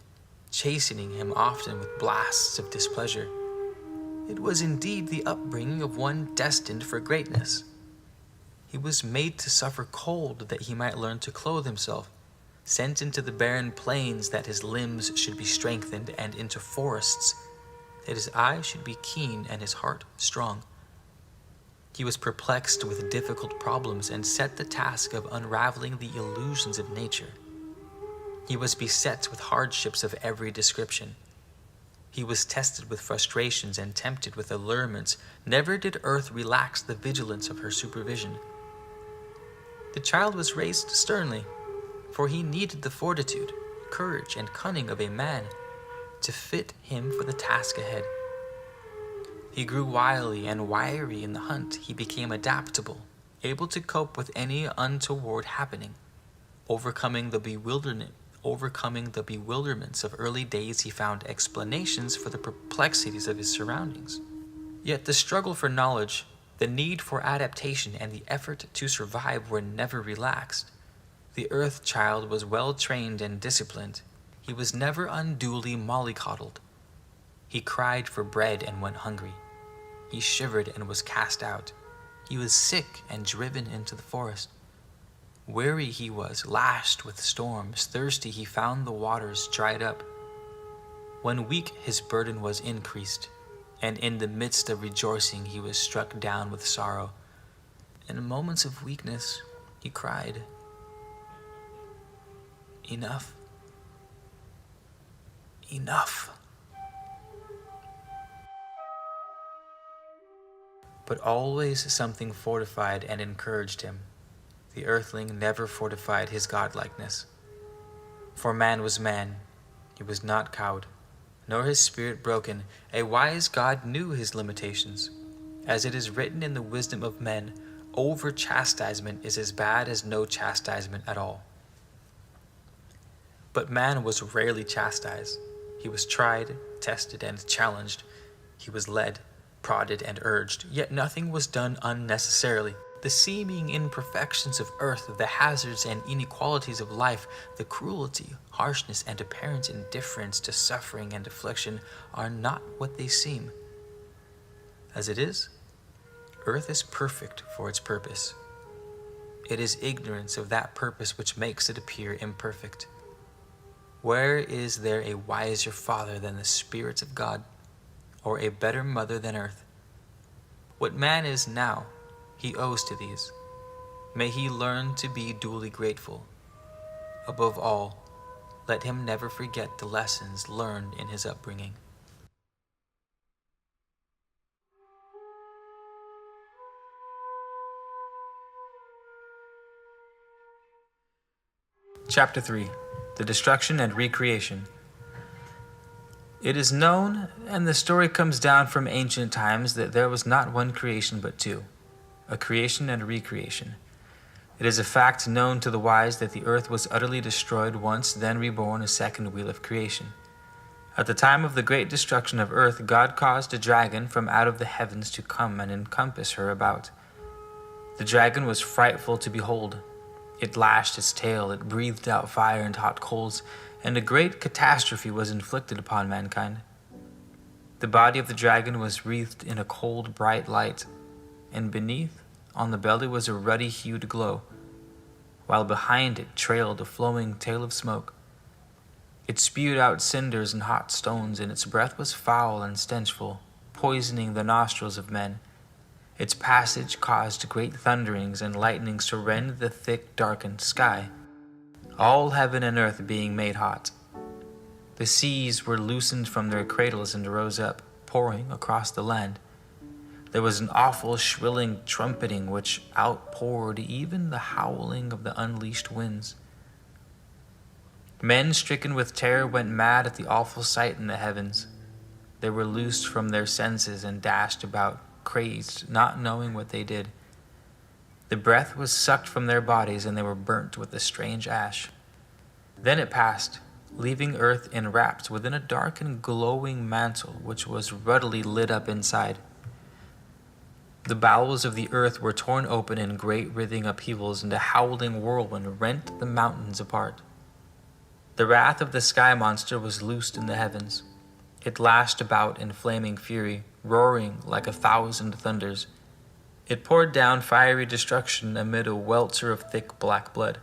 chastening him often with blasts of displeasure. It was indeed the upbringing of one destined for greatness. He was made to suffer cold that he might learn to clothe himself, sent into the barren plains that his limbs should be strengthened, and into forests that his eye should be keen and his heart strong. He was perplexed with difficult problems and set the task of unraveling the illusions of nature. He was beset with hardships of every description. He was tested with frustrations and tempted with allurements. Never did earth relax the vigilance of her supervision. The child was raised sternly, for he needed the fortitude, courage, and cunning of a man to fit him for the task ahead. He grew wily and wiry in the hunt. He became adaptable, able to cope with any untoward happening. Overcoming the bewilderments of early days, he found explanations for the perplexities of his surroundings. Yet the struggle for knowledge, The need for adaptation and the effort to survive were never relaxed. The Earth Child was well trained and disciplined. He was never unduly mollycoddled. He cried for bread and went hungry. He shivered and was cast out. He was sick and driven into the forest. Weary he was, lashed with storms. Thirsty he found the waters dried up. When weak his burden was increased, and in the midst of rejoicing he was struck down with sorrow. In moments of weakness he cried, "Enough, enough." But always something fortified and encouraged him. The earthling never fortified his godlikeness. For man was man, he was not cowed, nor his spirit broken. A wise God knew his limitations. As it is written in the wisdom of men, over-chastisement is as bad as no chastisement at all. But man was rarely chastised. He was tried, tested, and challenged. He was led, prodded, and urged, yet nothing was done unnecessarily. The seeming imperfections of earth, the hazards and inequalities of life, the cruelty, harshness, and apparent indifference to suffering and affliction are not what they seem. As it is, earth is perfect for its purpose. It is ignorance of that purpose which makes it appear imperfect. Where is there a wiser father than the spirits of God, or a better mother than earth? What man is now, he owes to these. May he learn to be duly grateful. Above all, let him never forget the lessons learned in his upbringing. Chapter 3. The Destruction and Recreation. It is known, and the story comes down from ancient times, that there was not one creation but two, a creation and a recreation. It is a fact known to the wise that the earth was utterly destroyed once, then reborn a second wheel of creation. At the time of the great destruction of earth, God caused a dragon from out of the heavens to come and encompass her about. The dragon was frightful to behold. It lashed its tail, it breathed out fire and hot coals, and a great catastrophe was inflicted upon mankind. The body of the dragon was wreathed in a cold, bright light, and beneath, on the belly, was a ruddy-hued glow, while behind it trailed a flowing tail of smoke. It spewed out cinders and hot stones, and its breath was foul and stenchful, poisoning the nostrils of men. Its passage caused great thunderings and lightnings to rend the thick, darkened sky, all heaven and earth being made hot. The seas were loosened from their cradles and rose up, pouring across the land. There was an awful shrilling trumpeting which outpoured even the howling of the unleashed winds. Men stricken with terror went mad at the awful sight in the heavens. They were loosed from their senses and dashed about, crazed, not knowing what they did. The breath was sucked from their bodies, and they were burnt with a strange ash. Then it passed, leaving earth enwrapped within a dark and glowing mantle which was ruddily lit up inside. The bowels of the earth were torn open in great writhing upheavals, and a howling whirlwind rent the mountains apart. The wrath of the sky monster was loosed in the heavens. It lashed about in flaming fury, roaring like 1,000 thunders. It poured down fiery destruction amid a welter of thick black blood.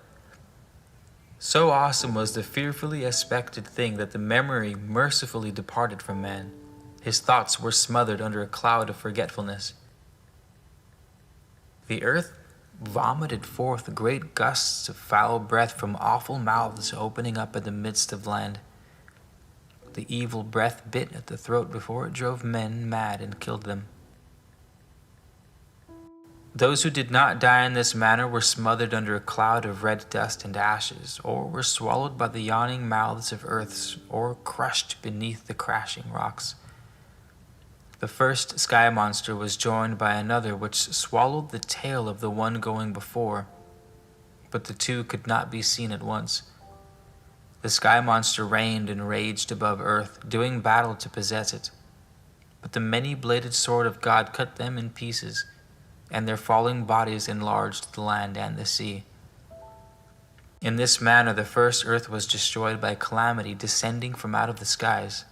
So awesome was the fearfully expected thing that the memory mercifully departed from man. His thoughts were smothered under a cloud of forgetfulness. The earth vomited forth great gusts of foul breath from awful mouths opening up in the midst of land. The evil breath bit at the throat before it drove men mad and killed them. Those who did not die in this manner were smothered under a cloud of red dust and ashes, or were swallowed by the yawning mouths of earths, or crushed beneath the crashing rocks. The first sky monster was joined by another which swallowed the tail of the one going before, but the two could not be seen at once. The sky monster reigned and raged above earth, doing battle to possess it, but the many-bladed sword of God cut them in pieces. and their falling bodies enlarged the land and the sea. In this manner the first earth was destroyed by calamity descending from out of the skies.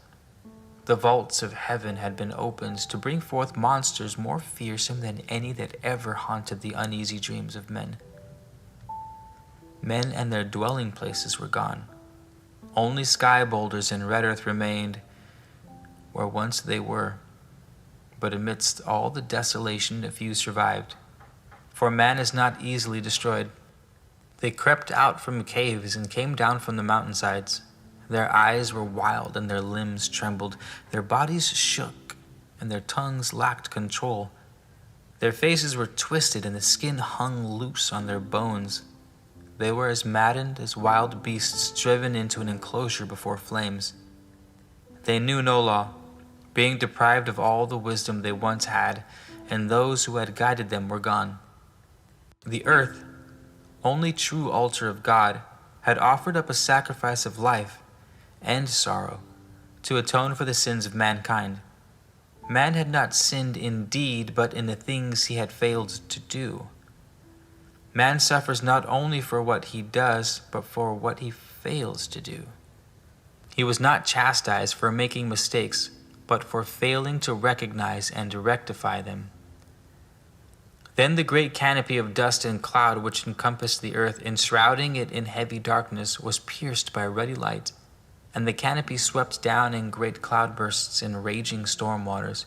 The vaults of heaven had been opened to bring forth monsters more fearsome than any that ever haunted the uneasy dreams of men. Men and their dwelling places were gone. Only sky boulders and red earth remained where once they were. But amidst all the desolation, a few survived. For man is not easily destroyed. They crept out from caves and came down from the mountainsides. Their eyes were wild and their limbs trembled. Their bodies shook and their tongues lacked control. Their faces were twisted and the skin hung loose on their bones. They were as maddened as wild beasts driven into an enclosure before flames. They knew no law, being deprived of all the wisdom they once had, and those who had guided them were gone. The earth, only true altar of God, had offered up a sacrifice of life and sorrow to atone for the sins of mankind. Man had not sinned in deed, but in the things he had failed to do. Man suffers not only for what he does, but for what he fails to do. He was not chastised for making mistakes, but for failing to recognize and rectify them. Then the great canopy of dust and cloud which encompassed the earth, enshrouding it in heavy darkness, was pierced by a ruddy light, and the canopy swept down in great cloudbursts and raging storm waters.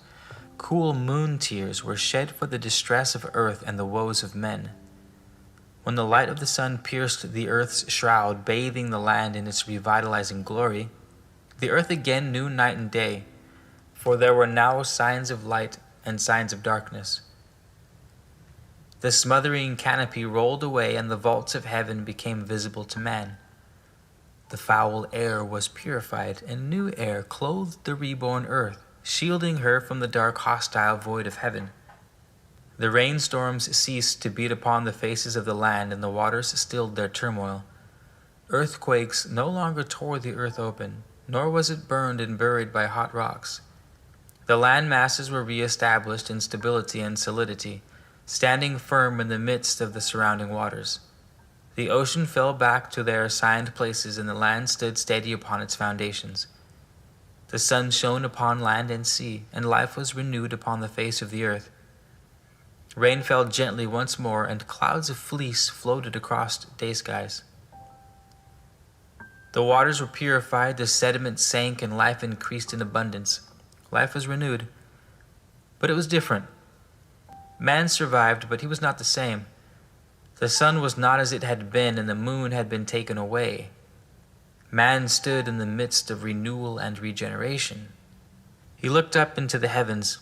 Cool moon tears were shed for the distress of earth and the woes of men. When the light of the sun pierced the earth's shroud, bathing the land in its revitalizing glory, the earth again knew night and day, for there were now signs of light and signs of darkness. The smothering canopy rolled away, and the vaults of heaven became visible to man. The foul air was purified, and new air clothed the reborn earth, shielding her from the dark, hostile void of heaven. The rainstorms ceased to beat upon the faces of the land, and the waters stilled their turmoil. Earthquakes no longer tore the earth open, nor was it burned and buried by hot rocks. The land masses were re-established in stability and solidity, standing firm in the midst of the surrounding waters. The ocean fell back to their assigned places, and the land stood steady upon its foundations. The sun shone upon land and sea, and life was renewed upon the face of the earth. Rain fell gently once more, and clouds of fleece floated across day skies. The waters were purified, the sediment sank, and life increased in abundance. Life was renewed, but it was different. Man survived, but he was not the same. The sun was not as it had been, and the moon had been taken away. Man stood in the midst of renewal and regeneration. He looked up into the heavens,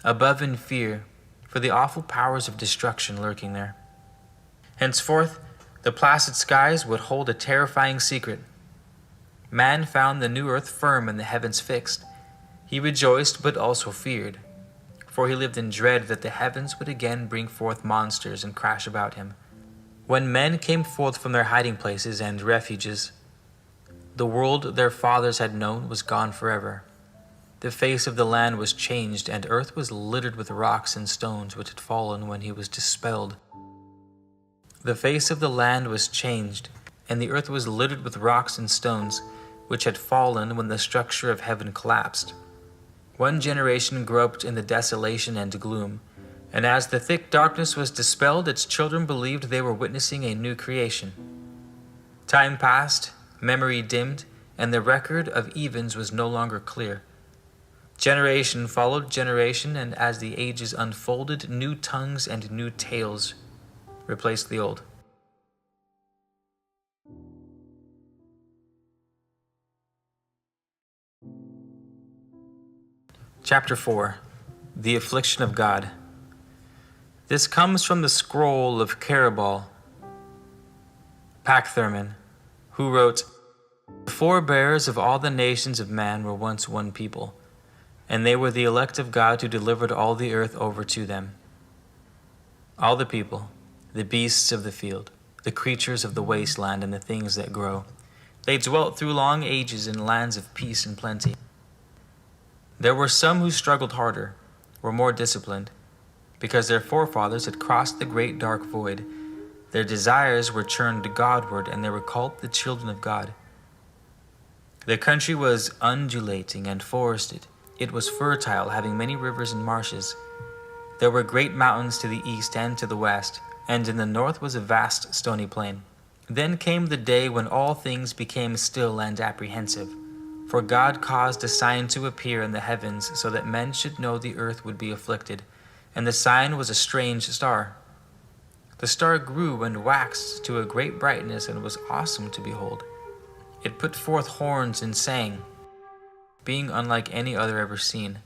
above in fear, for the awful powers of destruction lurking there. Henceforth, the placid skies would hold a terrifying secret. Man found the new earth firm and the heavens fixed. He rejoiced, but also feared, for he lived in dread that the heavens would again bring forth monsters and crash about him. When men came forth from their hiding places and refuges, the world their fathers had known was gone forever. The face of the land was changed, and earth was littered with rocks and stones which had fallen when he was dispelled. The face of the land was changed, and the earth was littered with rocks and stones which had fallen when the structure of heaven collapsed. One generation groped in the desolation and gloom, and as the thick darkness was dispelled, its children believed they were witnessing a new creation. Time passed, memory dimmed, and the record of events was no longer clear. Generation followed generation, and as the ages unfolded, new tongues and new tales replaced the old. Chapter 4. The Affliction of God. This comes from the scroll of Carabal Pactherman, who wrote, "The forebears of all the nations of man were once one people, and they were the elect of God who delivered all the earth over to them. All the people, the beasts of the field, the creatures of the wasteland, and the things that grow, they dwelt through long ages in lands of peace and plenty. There were some who struggled harder, were more disciplined, because their forefathers had crossed the great dark void. Their desires were turned Godward, and they were called the children of God. The country was undulating and forested. It was fertile, having many rivers and marshes. There were great mountains to the east and to the west, and in the north was a vast stony plain. Then came the day when all things became still and apprehensive. For God caused a sign to appear in the heavens, so that men should know the earth would be afflicted. And the sign was a strange star. The star grew and waxed to a great brightness, and was awesome to behold. It put forth horns and sang, being unlike any other ever seen.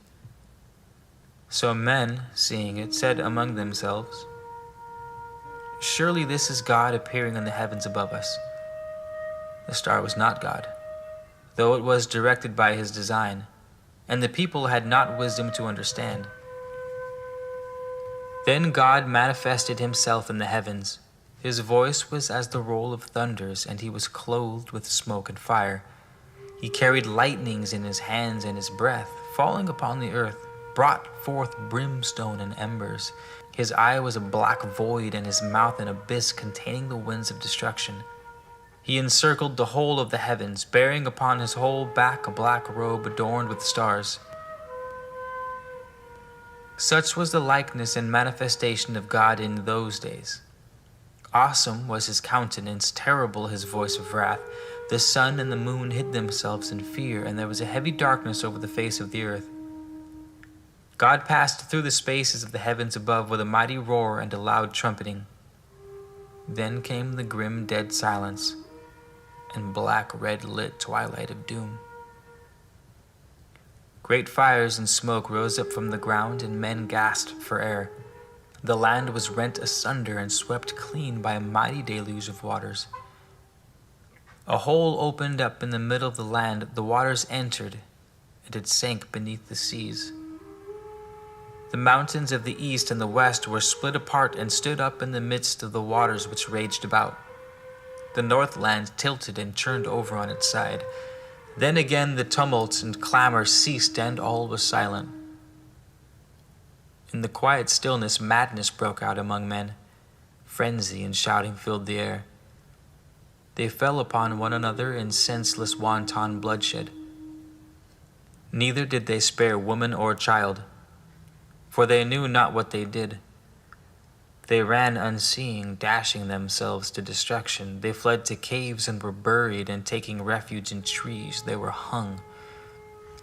So men, seeing it, said among themselves, "Surely this is God appearing in the heavens above us." The star was not God, though it was directed by his design, and the people had not wisdom to understand. Then God manifested himself in the heavens. His voice was as the roll of thunders, and he was clothed with smoke and fire. He carried lightnings in his hands, and his breath, falling upon the earth, brought forth brimstone and embers. His eye was a black void, and his mouth an abyss containing the winds of destruction. He encircled the whole of the heavens, bearing upon his whole back a black robe adorned with stars. Such was the likeness and manifestation of God in those days. Awesome was his countenance, terrible his voice of wrath. The sun and the moon hid themselves in fear, and there was a heavy darkness over the face of the earth. God passed through the spaces of the heavens above with a mighty roar and a loud trumpeting. Then came the grim dead silence and black red-lit twilight of doom. Great fires and smoke rose up from the ground, and men gasped for air. The land was rent asunder and swept clean by a mighty deluge of waters. A hole opened up in the middle of the land, the waters entered, and it sank beneath the seas. The mountains of the east and the west were split apart and stood up in the midst of the waters which raged about. The north land tilted and turned over on its side. Then again the tumult and clamor ceased, and all was silent. In the quiet stillness, madness broke out among men. Frenzy and shouting filled the air. They fell upon one another in senseless wanton bloodshed. Neither did they spare woman or child, for they knew not what they did. They ran unseeing, dashing themselves to destruction. They fled to caves and were buried, and taking refuge in trees, they were hung.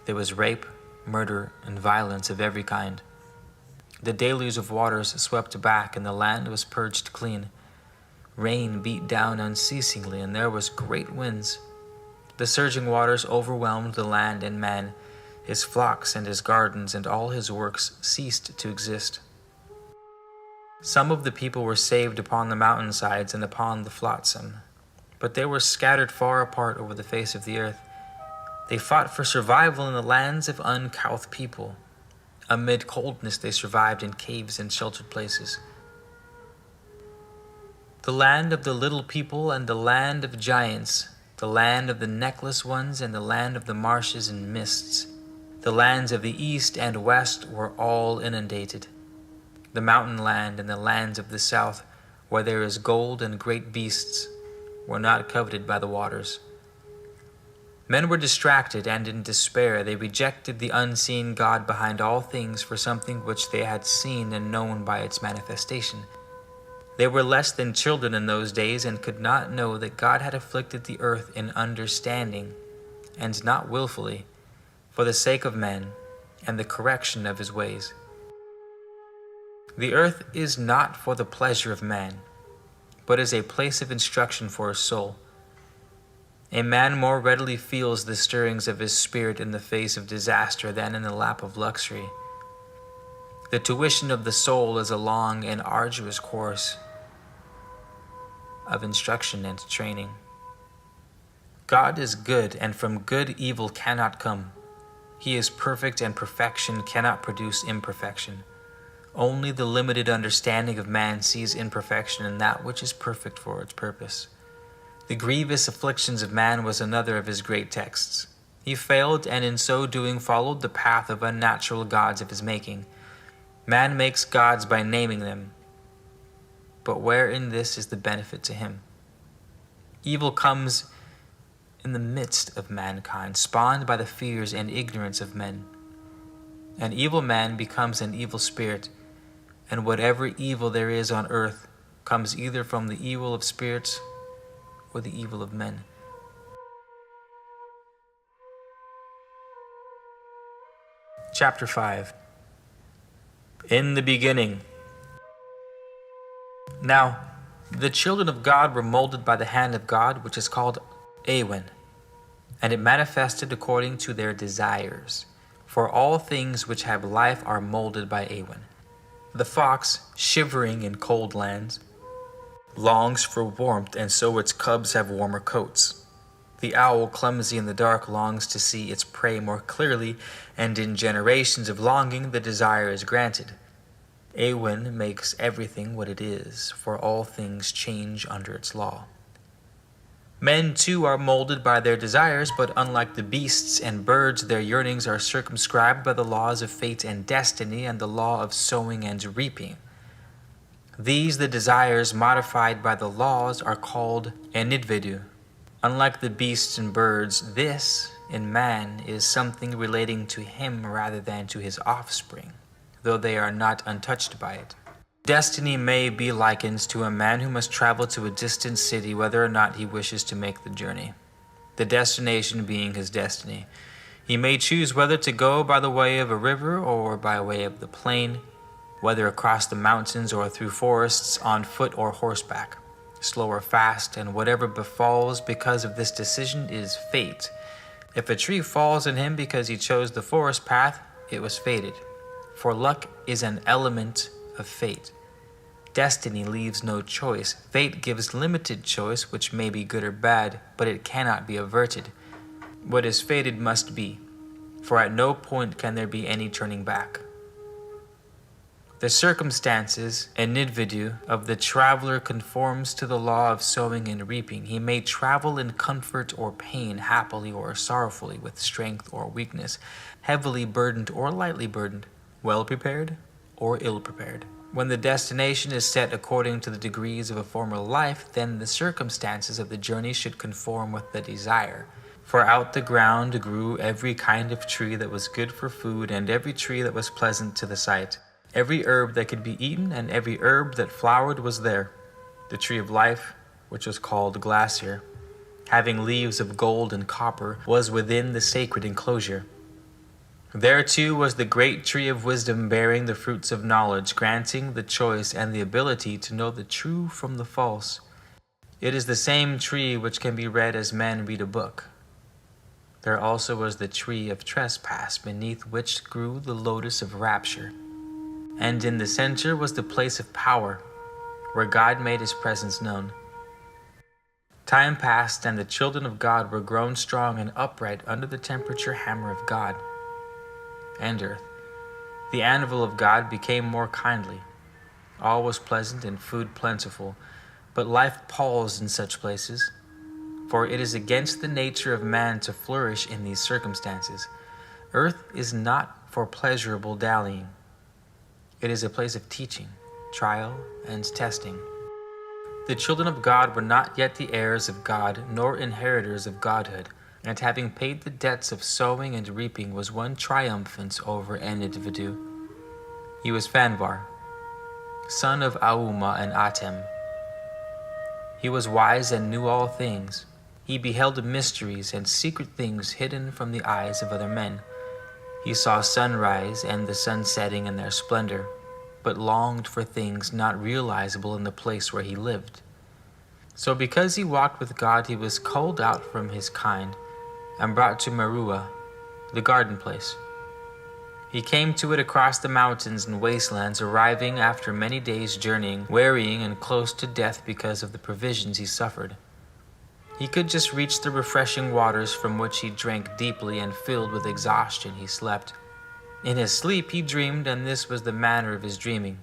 There was rape, murder, and violence of every kind. The deluge of waters swept back, and the land was purged clean. Rain beat down unceasingly, and there was great winds. The surging waters overwhelmed the land and man. His flocks and his gardens and all his works ceased to exist. Some of the people were saved upon the mountainsides and upon the flotsam, but they were scattered far apart over the face of the earth. They fought for survival in the lands of uncouth people. Amid coldness they survived in caves and sheltered places. The land of the little people and the land of giants, the land of the necklace ones and the land of the marshes and mists. The lands of the east and west were all inundated. The mountain land and the lands of the south, where there is gold and great beasts, were not coveted by the waters. Men were distracted, and in despair they rejected the unseen God behind all things for something which they had seen and known by its manifestation. They were less than children in those days, and could not know that God had afflicted the earth in understanding, and not willfully, for the sake of men and the correction of his ways. The earth is not for the pleasure of man, but is a place of instruction for his soul. A man more readily feels the stirrings of his spirit in the face of disaster than in the lap of luxury. The tuition of the soul is a long and arduous course of instruction and training. God is good, and from good evil cannot come. He is perfect, and perfection cannot produce imperfection. Only the limited understanding of man sees imperfection in that which is perfect for its purpose. The grievous afflictions of man was another of his great texts. He failed, and in so doing followed the path of unnatural gods of his making. Man makes gods by naming them, but where in this is the benefit to him? Evil comes in the midst of mankind, spawned by the fears and ignorance of men. An evil man becomes an evil spirit, and whatever evil there is on earth comes either from the evil of spirits or the evil of men. Chapter 5. In the beginning. Now, the children of God were molded by the hand of God, which is called Awen, and it manifested according to their desires. For all things which have life are molded by Awen. The fox, shivering in cold lands, longs for warmth, and so its cubs have warmer coats. The owl, clumsy in the dark, longs to see its prey more clearly, and in generations of longing the desire is granted. Awen makes everything what it is, for all things change under its law. Men too are molded by their desires, but unlike the beasts and birds, their yearnings are circumscribed by the laws of fate and destiny and the law of sowing and reaping. These, the desires modified by the laws, are called anidvedu. Unlike the beasts and birds, this, in man, is something relating to him rather than to his offspring, though they are not untouched by it. Destiny may be likened to a man who must travel to a distant city whether or not he wishes to make the journey, the destination being his destiny. He may choose whether to go by the way of a river or by way of the plain, whether across the mountains or through forests, on foot or horseback, slow or fast, and whatever befalls because of this decision is fate. If a tree falls on him because he chose the forest path, it was fated. For luck is an element of fate. Destiny leaves no choice. Fate gives limited choice, which may be good or bad, but it cannot be averted. What is fated must be, for at no point can there be any turning back. The circumstances and nidvidu of the traveler conforms to the law of sowing and reaping. He may travel in comfort or pain, happily or sorrowfully, with strength or weakness, heavily burdened or lightly burdened, well prepared or ill prepared. When the destination is set according to the degrees of a former life, then the circumstances of the journey should conform with the desire. For out the ground grew every kind of tree that was good for food, and every tree that was pleasant to the sight. Every herb that could be eaten, and every herb that flowered was there. The tree of life, which was called glacier, having leaves of gold and copper, was within the sacred enclosure. There too was the great tree of wisdom, bearing the fruits of knowledge, granting the choice and the ability to know the true from the false. It is the same tree which can be read as men read a book. There also was the tree of trespass, beneath which grew the lotus of rapture. And in the center was the place of power, where God made his presence known. Time passed, and the children of God were grown strong and upright under the temperature hammer of God and earth. The anvil of God became more kindly. All was pleasant and food plentiful, but life palls in such places, for it is against the nature of man to flourish in these circumstances. Earth is not for pleasurable dallying. It is a place of teaching, trial, and testing. The children of God were not yet the heirs of God, nor inheritors of godhood, and having paid the debts of sowing and reaping was one triumphant over Enidvidu. He was Fanvar, son of Auma and Atem. He was wise and knew all things. He beheld mysteries and secret things hidden from the eyes of other men. He saw sunrise and the sun setting in their splendor, but longed for things not realizable in the place where he lived. So because he walked with God, he was culled out from his kind and brought to Meruah, the garden place. He came to it across the mountains and wastelands, arriving after many days' journeying, wearying and close to death because of the provisions he suffered. He could just reach the refreshing waters, from which he drank deeply, and filled with exhaustion he slept. In his sleep he dreamed, and this was the manner of his dreaming.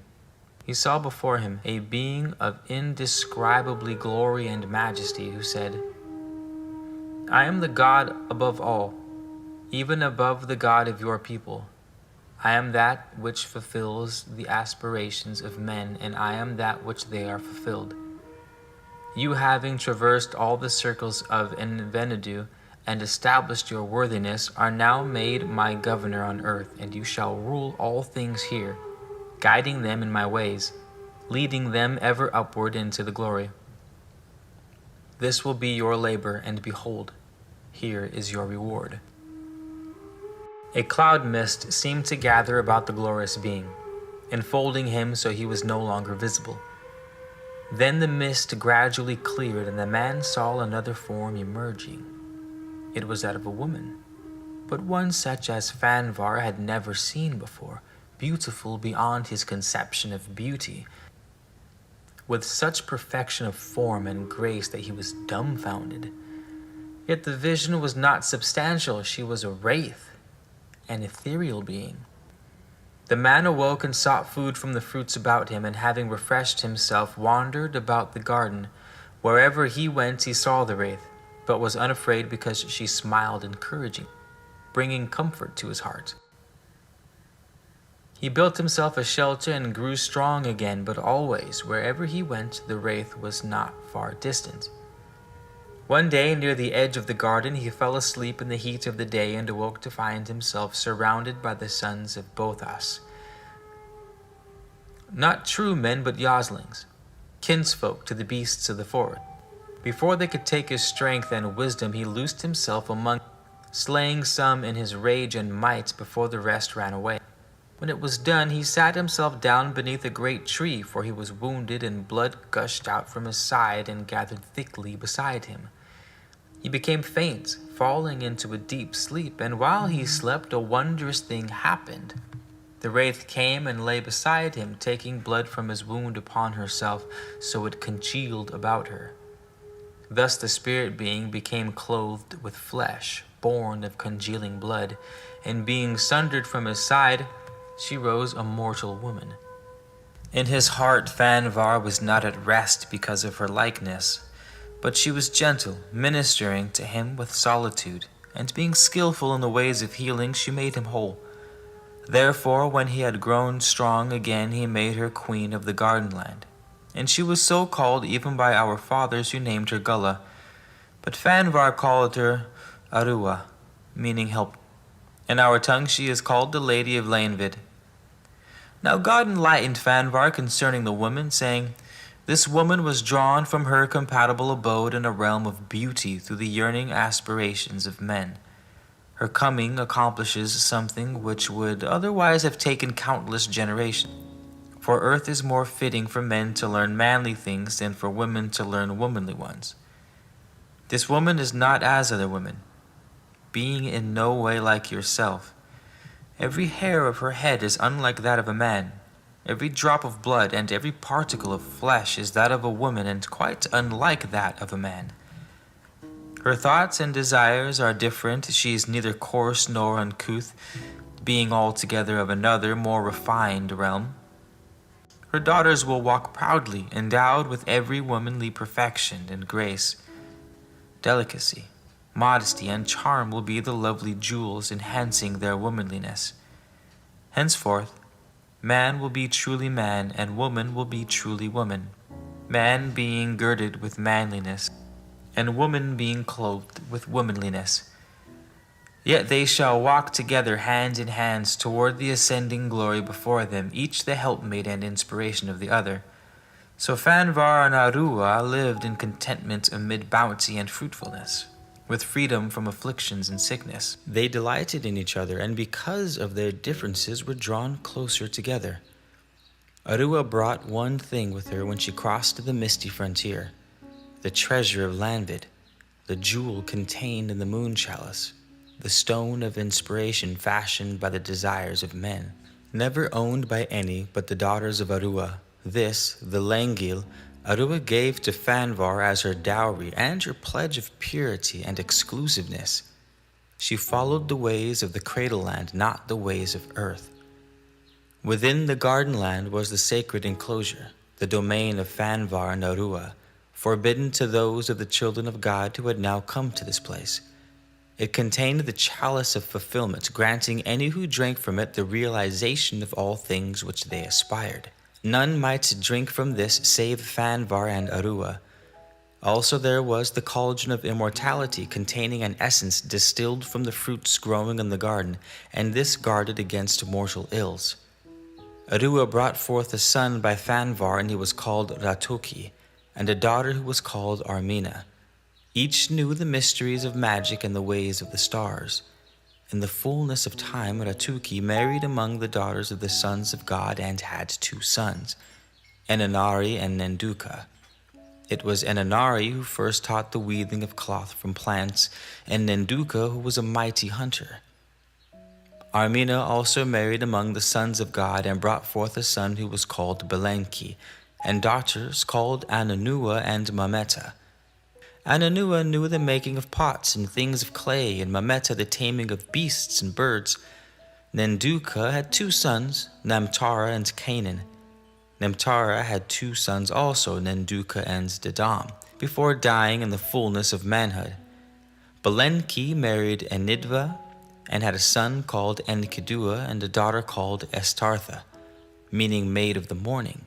He saw before him a being of indescribably glory and majesty, who said, "I am the God above all, even above the God of your people. I am that which fulfills the aspirations of men, and I am that which they are fulfilled. You, having traversed all the circles of Envenenadu and established your worthiness, are now made my governor on earth, and you shall rule all things here, guiding them in my ways, leading them ever upward into the glory. This will be your labor, and behold, here is your reward. A cloud mist seemed to gather about the glorious being, enfolding him so he was no longer visible. Then the mist gradually cleared, and the man saw another form emerging. It was that of a woman, but one such as Fanvar had never seen before, beautiful beyond his conception of beauty, with such perfection of form and grace that he was dumbfounded. Yet the vision was not substantial. She was a wraith, an ethereal being. The man awoke and sought food from the fruits about him, and having refreshed himself, wandered about the garden. Wherever he went, he saw the wraith, but was unafraid because she smiled encouraging, bringing comfort to his heart. He built himself a shelter and grew strong again, but always, wherever he went, the wraith was not far distant. One day, near the edge of the garden, he fell asleep in the heat of the day and awoke to find himself surrounded by the sons of Bothas. Not true men, but yoslings, kinsfolk to the beasts of the forest. Before they could take his strength and wisdom, he loosed himself among, slaying some in his rage and might before the rest ran away. When it was done, he sat himself down beneath a great tree, for he was wounded, and blood gushed out from his side and gathered thickly beside him. He became faint, falling into a deep sleep, and while he slept, a wondrous thing happened. The wraith came and lay beside him, taking blood from his wound upon herself, so it congealed about her. Thus the spirit being became clothed with flesh, born of congealing blood, and being sundered from his side, she rose a mortal woman. In his heart Fanvar was not at rest because of her likeness, but she was gentle, ministering to him with solitude, and being skillful in the ways of healing, she made him whole. Therefore, when he had grown strong again, he made her queen of the gardenland. And she was so called even by our fathers, who named her Gullah. But Fanvar called her Arua, meaning help. In our tongue she is called the Lady of Lainvid. Now God enlightened Fanvar concerning the woman, saying, This woman was drawn from her compatible abode in a realm of beauty through the yearning aspirations of men. Her coming accomplishes something which would otherwise have taken countless generations. For earth is more fitting for men to learn manly things than for women to learn womanly ones. This woman is not as other women, being in no way like yourself. Every hair of her head is unlike that of a man. Every drop of blood and every particle of flesh is that of a woman, and quite unlike that of a man. Her thoughts and desires are different. She is neither coarse nor uncouth, being altogether of another, more refined realm. Her daughters will walk proudly, endowed with every womanly perfection and grace. Delicacy, modesty, and charm will be the lovely jewels enhancing their womanliness. Henceforth, man will be truly man, and woman will be truly woman, man being girded with manliness, and woman being clothed with womanliness. Yet they shall walk together hand in hand toward the ascending glory before them, each the helpmate and inspiration of the other. So Fanvar and Arua lived in contentment amid bounty and fruitfulness, with freedom from afflictions and sickness. They delighted in each other, and because of their differences were drawn closer together. Arua brought one thing with her when she crossed the misty frontier, the treasure of Lanvid, the jewel contained in the moon chalice, the stone of inspiration fashioned by the desires of men, never owned by any but the daughters of Arua. This, the Langil, Arua gave to Fanvar as her dowry and her pledge of purity and exclusiveness. She followed the ways of the cradle land, not the ways of earth. Within the garden land was the sacred enclosure, the domain of Fanvar and Arua, forbidden to those of the children of God who had now come to this place. It contained the chalice of fulfillment, granting any who drank from it the realization of all things which they aspired. None might drink from this save Fanvar and Arua. Also there was the cauldron of immortality, containing an essence distilled from the fruits growing in the garden, and this guarded against mortal ills. Arua brought forth a son by Fanvar, and he was called Ratoki, and a daughter who was called Armina. Each knew the mysteries of magic and the ways of the stars. In the fullness of time, Ratuki married among the daughters of the sons of God and had 2 sons, Enanari and Nenduka. It was Enanari who first taught the weaving of cloth from plants, and Nenduka who was a mighty hunter. Armina also married among the sons of God and brought forth a son who was called Belenki, and daughters called Ananua and Mameta. Ananua knew the making of pots and things of clay, and Mameta the taming of beasts and birds. Nenduka had 2 sons, Namtara and Canaan. Namtara had 2 sons also, Nenduka and Dedam, before dying in the fullness of manhood. Belenki married Enidva and had a son called Enkedua and a daughter called Estartha, meaning maid of the morning.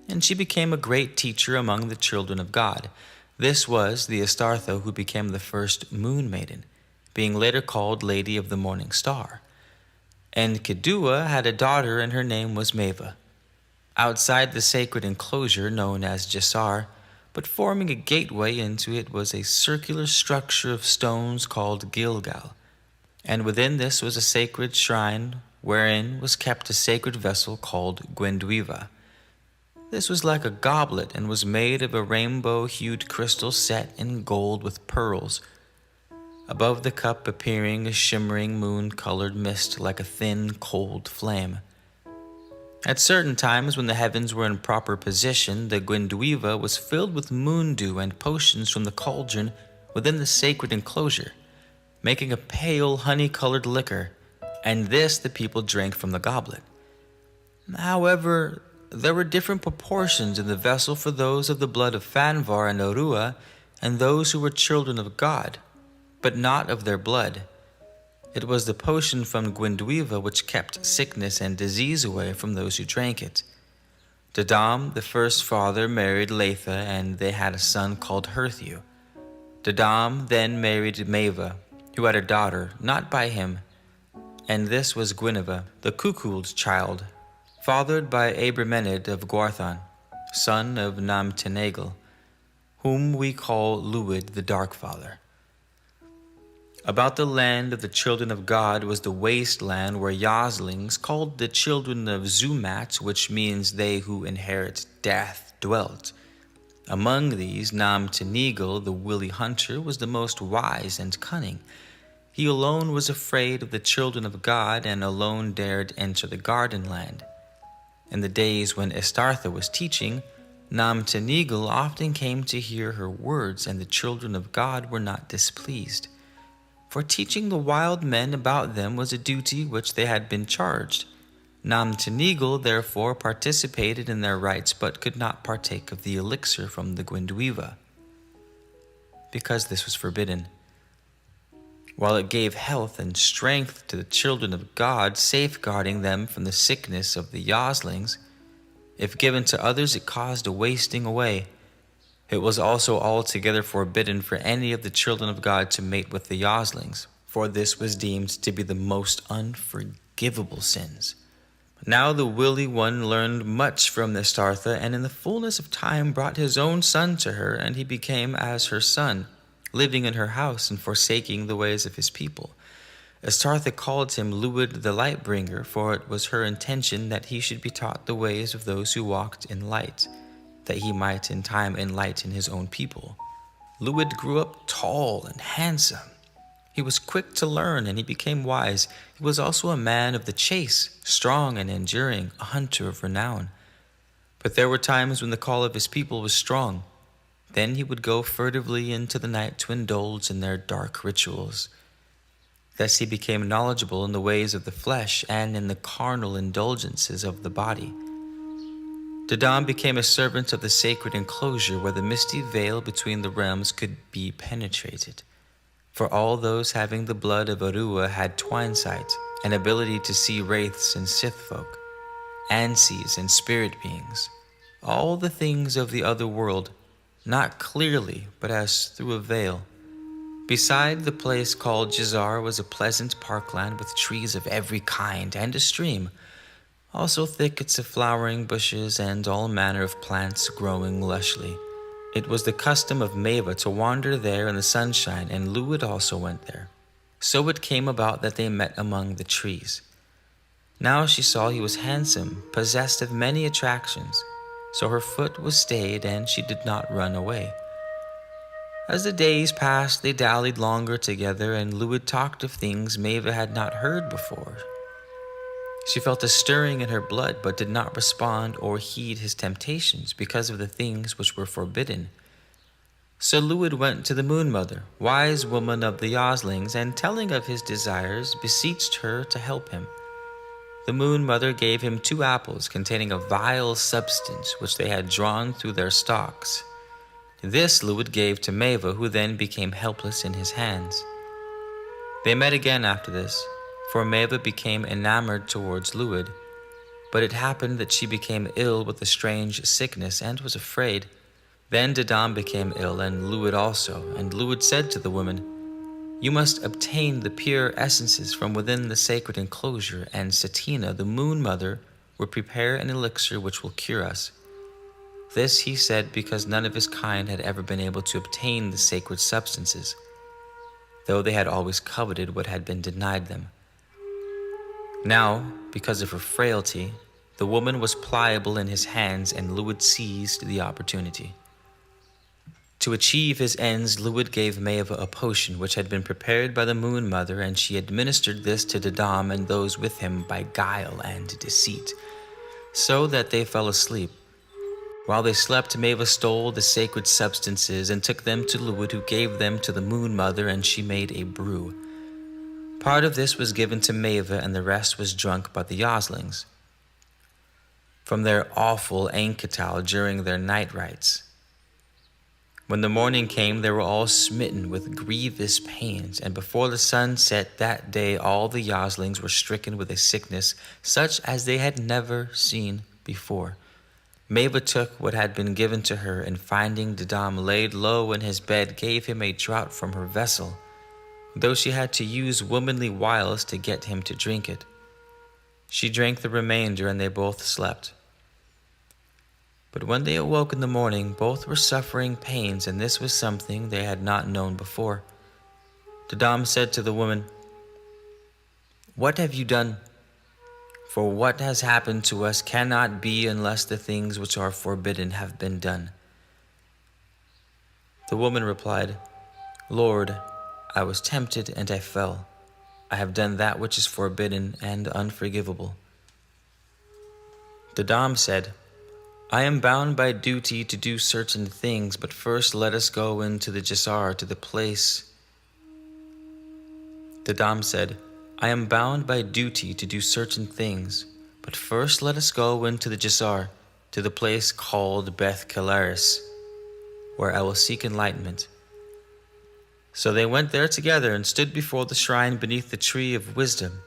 And she became a great teacher among the children of God. This was the Estartha who became the first moon maiden, being later called Lady of the Morning Star. And Kedua had a daughter, and her name was Meva. Outside the sacred enclosure known as Jessar, but forming a gateway into it, was a circular structure of stones called Gilgal. And within this was a sacred shrine, wherein was kept a sacred vessel called Gwenduiva. This was like a goblet and was made of a rainbow-hued crystal set in gold with pearls. Above the cup appearing a shimmering moon-colored mist like a thin, cold flame. At certain times when the heavens were in proper position, the Gwenduiva was filled with moon dew and potions from the cauldron within the sacred enclosure, making a pale, honey-colored liquor, and this the people drank from the goblet. However, there were different proportions in the vessel for those of the blood of Fanvar and Arua, and those who were children of God, but not of their blood. It was the potion from Gwenduiva which kept sickness and disease away from those who drank it. Dedam, the first father, married Latha, and they had a son called Herthiu. Dedam then married Meva, who had a daughter, not by him, and this was Guinevere, the Cuckold's child, fathered by Abramened of Gwarthan, son of Namtenagal, whom we call Luid the Dark Father. About the land of the children of God was the wasteland where Yoslings, called the children of Zumat, which means they who inherit death, dwelt. Among these, Namtenagal, the wily hunter, was the most wise and cunning. He alone was afraid of the children of God and alone dared enter the garden land. In the days when Estartha was teaching, Namtenagal often came to hear her words, and the children of God were not displeased. For teaching the wild men about them was a duty which they had been charged. Namtenagal therefore participated in their rites, but could not partake of the elixir from the Gwenduiva, because this was forbidden. While it gave health and strength to the children of God, safeguarding them from the sickness of the Yoslings, if given to others it caused a wasting away. It was also altogether forbidden for any of the children of God to mate with the Yoslings, for this was deemed to be the most unforgivable sins. Now the willy one learned much from Estartha, and in the fullness of time brought his own son to her, and he became as her son, living in her house and forsaking the ways of his people. Estartha called him Luid the Lightbringer, for it was her intention that he should be taught the ways of those who walked in light, that he might in time enlighten his own people. Luid grew up tall and handsome. He was quick to learn, and he became wise. He was also a man of the chase, strong and enduring, a hunter of renown. But there were times when the call of his people was strong. Then he would go furtively into the night to indulge in their dark rituals. Thus he became knowledgeable in the ways of the flesh and in the carnal indulgences of the body. Dedam became a servant of the sacred enclosure where the misty veil between the realms could be penetrated. For all those having the blood of Arua had twine sight, an ability to see wraiths and Sith folk, Anses and spirit beings, all the things of the other world, not clearly, but as through a veil. Beside the place called Jazar was a pleasant parkland with trees of every kind and a stream, also thickets of flowering bushes and all manner of plants growing lushly. It was the custom of Maeva to wander there in the sunshine, and Luid also went there. So it came about that they met among the trees. Now she saw he was handsome, possessed of many attractions, so her foot was stayed and she did not run away. As the days passed, they dallied longer together, and Luid talked of things Maeva had not heard before. She felt a stirring in her blood, but did not respond or heed his temptations because of the things which were forbidden. So Luid went to the Moon Mother, wise woman of the Yoslings, and telling of his desires, beseeched her to help him. The Moon Mother gave him 2 apples containing a vile substance which they had drawn through their stalks. This Luid gave to Maeva, who then became helpless in his hands. They met again after this, for Maeva became enamored towards Luid, but it happened that she became ill with a strange sickness and was afraid. Then Didam became ill, and Luid also, and Luid said to the woman, "You must obtain the pure essences from within the sacred enclosure, and Satina, the Moon Mother, will prepare an elixir which will cure us." This he said because none of his kind had ever been able to obtain the sacred substances, though they had always coveted what had been denied them. Now, because of her frailty, the woman was pliable in his hands, and Luid seized the opportunity. To achieve his ends, Luid gave Maeva a potion which had been prepared by the Moon Mother, and she administered this to Didam and those with him by guile and deceit, so that they fell asleep. While they slept, Maeva stole the sacred substances and took them to Luid, who gave them to the Moon Mother, and she made a brew. Part of this was given to Maeva, and the rest was drunk by the Yoslings from their awful Anketal during their night rites. When the morning came, they were all smitten with grievous pains, and before the sun set that day, all the Yoslings were stricken with a sickness such as they had never seen before. Maeva took what had been given to her, and finding Didam laid low in his bed, gave him a draught from her vessel, though she had to use womanly wiles to get him to drink it. She drank the remainder, and they both slept. But when they awoke in the morning, both were suffering pains, and this was something they had not known before. Didam said to the woman, "What have you done? For what has happened to us cannot be unless the things which are forbidden have been done." The woman replied, "Lord, I was tempted and I fell. I have done that which is forbidden and unforgivable." Didam said, "I am bound by duty to do certain things, but first let us go into the Jazar, to the place." Didam said, "I am bound by duty to do certain things, but first let us go into the Jazar, to the place called Beth Kelaris, where I will seek enlightenment." So they went there together and stood before the shrine beneath the tree of wisdom.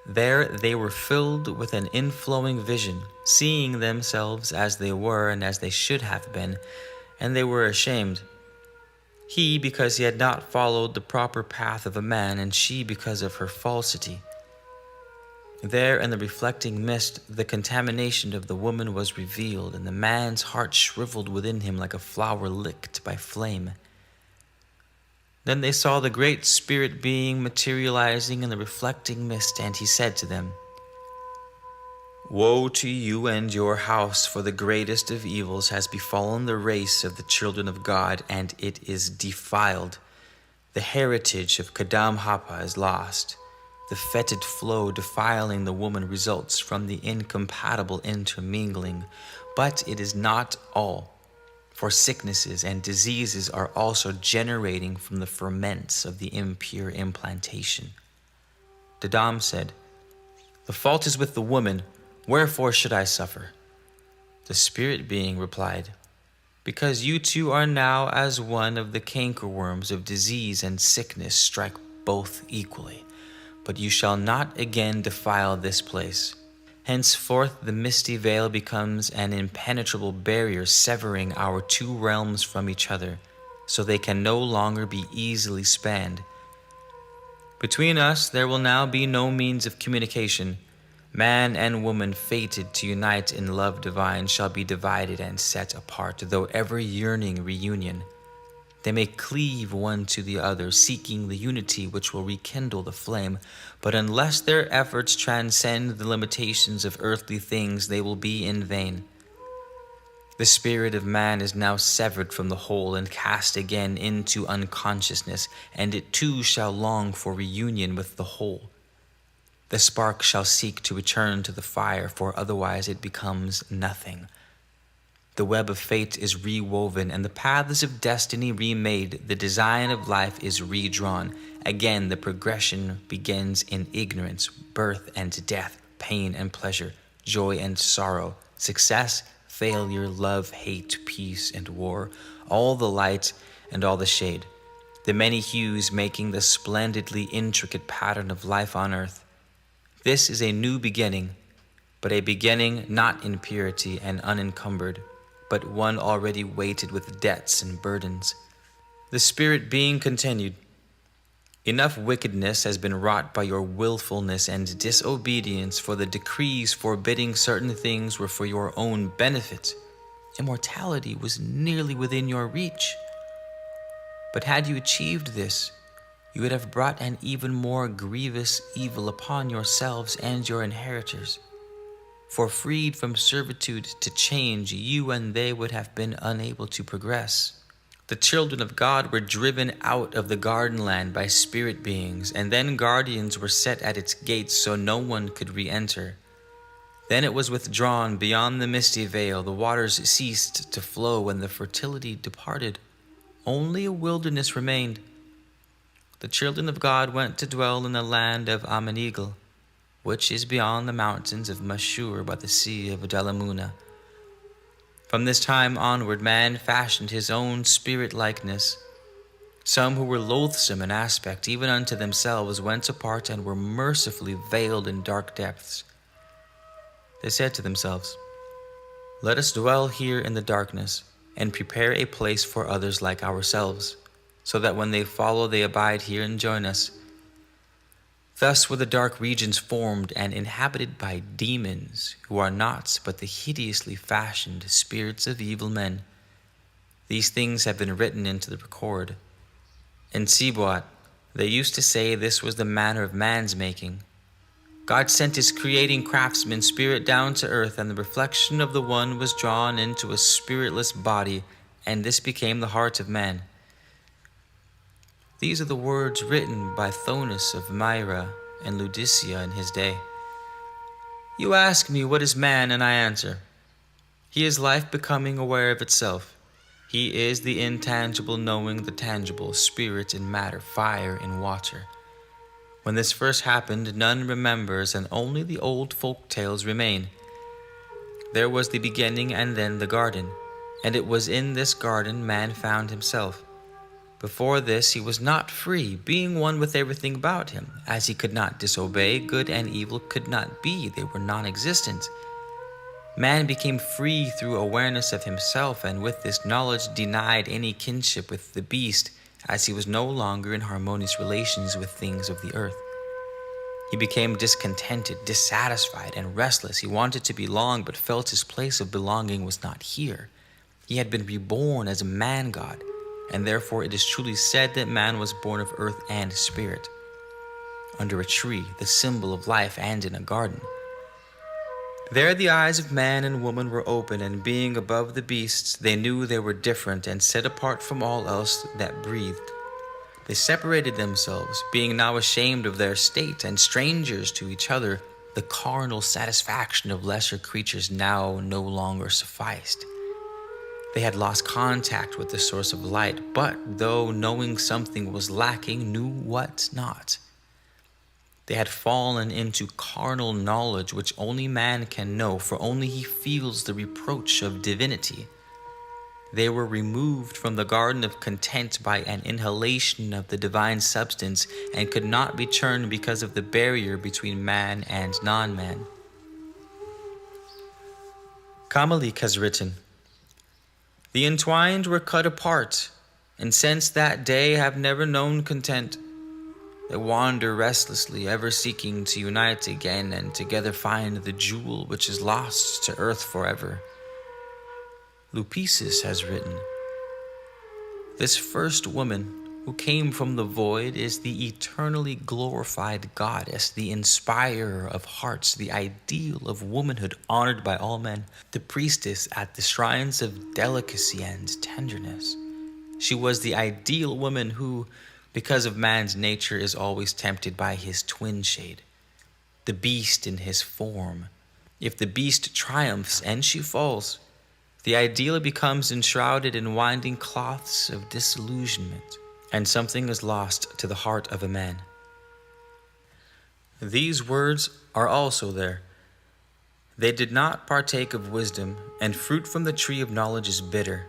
There they were filled with an inflowing vision, seeing themselves as they were and as they should have been, and they were ashamed. He because he had not followed the proper path of a man, and she because of her falsity. There in the reflecting mist, the contamination of the woman was revealed, and the man's heart shriveled within him like a flower licked by flame. Then they saw the great spirit being materializing in the reflecting mist, and he said to them, "Woe to you and your house, for the greatest of evils has befallen the race of the children of God, and it is defiled. The heritage of Kadam Hapa is lost. The fetid flow defiling the woman results from the incompatible intermingling. But it is not all. For sicknesses and diseases are also generating from the ferments of the impure implantation." Didam said, "The fault is with the woman. Wherefore should I suffer?" The spirit being replied, because you two are now as one of the cankerworms of disease and sickness strike both equally. But you shall not again defile this place. Henceforth the misty veil becomes an impenetrable barrier severing our two realms from each other, so they can no longer be easily spanned. Between us there will now be no means of communication. Man and woman fated to unite in love divine shall be divided and set apart, though ever yearning reunion. They may cleave one to the other, seeking the unity which will rekindle the flame, but unless their efforts transcend the limitations of earthly things, they will be in vain. The spirit of man is now severed from the whole and cast again into unconsciousness, and it too shall long for reunion with the whole. The spark shall seek to return to the fire, for otherwise it becomes nothing. The web of fate is rewoven, and the paths of destiny remade. The design of life is redrawn. Again, the progression begins in ignorance, birth and death, pain and pleasure, joy and sorrow, success, failure, love, hate, peace and war, all the light and all the shade, the many hues making the splendidly intricate pattern of life on earth. This is a new beginning, but a beginning not in purity and unencumbered, but one already weighted with debts and burdens. The Spirit being continued, enough wickedness has been wrought by your willfulness and disobedience, for the decrees forbidding certain things were for your own benefit. Immortality was nearly within your reach. But had you achieved this, you would have brought an even more grievous evil upon yourselves and your inheritors. For freed from servitude to change, you and they would have been unable to progress. The children of God were driven out of the garden land by spirit beings, and then guardians were set at its gates so no one could re-enter. Then it was withdrawn beyond the misty veil, the waters ceased to flow, and the fertility departed. Only a wilderness remained. The children of God went to dwell in the land of Ameneagle, which is beyond the mountains of Mashur by the sea of Dalamuna. From this time onward, man fashioned his own spirit likeness. Some who were loathsome in aspect, even unto themselves, went apart and were mercifully veiled in dark depths. They said to themselves, "Let us dwell here in the darkness, and prepare a place for others like ourselves, so that when they follow, they abide here and join us." Thus were the dark regions formed and inhabited by demons, who are naught but the hideously fashioned spirits of evil men. These things have been written into the record. In Sibuat, they used to say this was the manner of man's making. God sent his creating craftsman spirit down to earth, and the reflection of the one was drawn into a spiritless body, and this became the heart of man. These are the words written by Thonis of Myra and Laodicea in his day. You ask me, what is man, and I answer, he is life becoming aware of itself. He is the intangible knowing the tangible, spirit in matter, fire in water. When this first happened, none remembers, and only the old folk tales remain. There was the beginning and then the garden, and it was in this garden man found himself. Before this he was not free, being one with everything about him. As he could not disobey, good and evil could not be, they were non-existent. Man became free through awareness of himself, and with this knowledge denied any kinship with the beast, as he was no longer in harmonious relations with things of the earth. He became discontented, dissatisfied, and restless. He wanted to belong, but felt his place of belonging was not here. He had been reborn as a man-god, and therefore it is truly said that man was born of earth and spirit. Under a tree, the symbol of life, and in a garden. There the eyes of man and woman were open, and being above the beasts, they knew they were different and set apart from all else that breathed. They separated themselves, being now ashamed of their state and strangers to each other. The carnal satisfaction of lesser creatures now no longer sufficed. They had lost contact with the source of light, but though knowing something was lacking, knew what not. They had fallen into carnal knowledge, which only man can know, for only he feels the reproach of divinity. They were removed from the garden of content by an inhalation of the divine substance and could not be turned because of the barrier between man and non-man. Kamalik has written, "The entwined were cut apart, and since that day have never known content. They wander restlessly, ever seeking to unite again and together find the jewel which is lost to earth forever." Lupisis has written, "This first woman who came from the void is the eternally glorified goddess, the inspirer of hearts, the ideal of womanhood honored by all men, the priestess at the shrines of delicacy and tenderness. She was the ideal woman who, because of man's nature, is always tempted by his twin shade, the beast in his form. If the beast triumphs and she falls, the ideal becomes enshrouded in winding cloths of disillusionment, and something is lost to the heart of a man." These words are also there. "They did not partake of wisdom, and fruit from the tree of knowledge is bitter.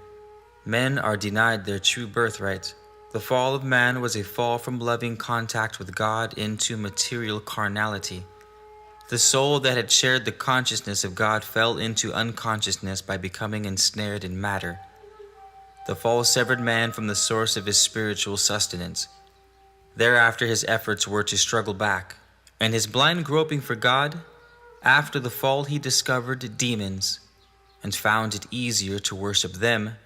Men are denied their true birthright. The fall of man was a fall from loving contact with God into material carnality. The soul that had shared the consciousness of God fell into unconsciousness by becoming ensnared in matter. The fall severed man from the source of his spiritual sustenance. Thereafter his efforts were to struggle back, and his blind groping for God, after the fall he discovered demons, and found it easier to worship them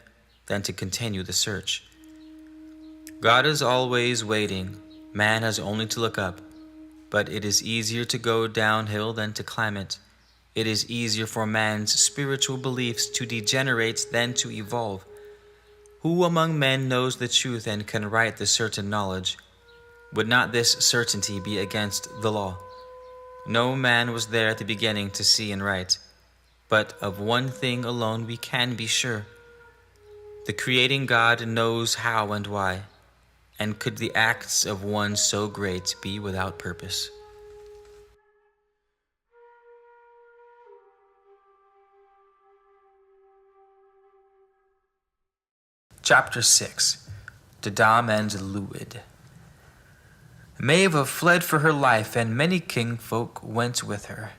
than to continue the search. God is always waiting, man has only to look up. But it is easier to go downhill than to climb it. It is easier for man's spiritual beliefs to degenerate than to evolve. Who among men knows the truth and can write the certain knowledge? Would not this certainty be against the law? No man was there at the beginning to see and write. But of one thing alone we can be sure. The creating God knows how and why. And could the acts of one so great be without purpose?" Chapter 6. Dedam and Luid. Maeva fled for her life, and many kingfolk went with her.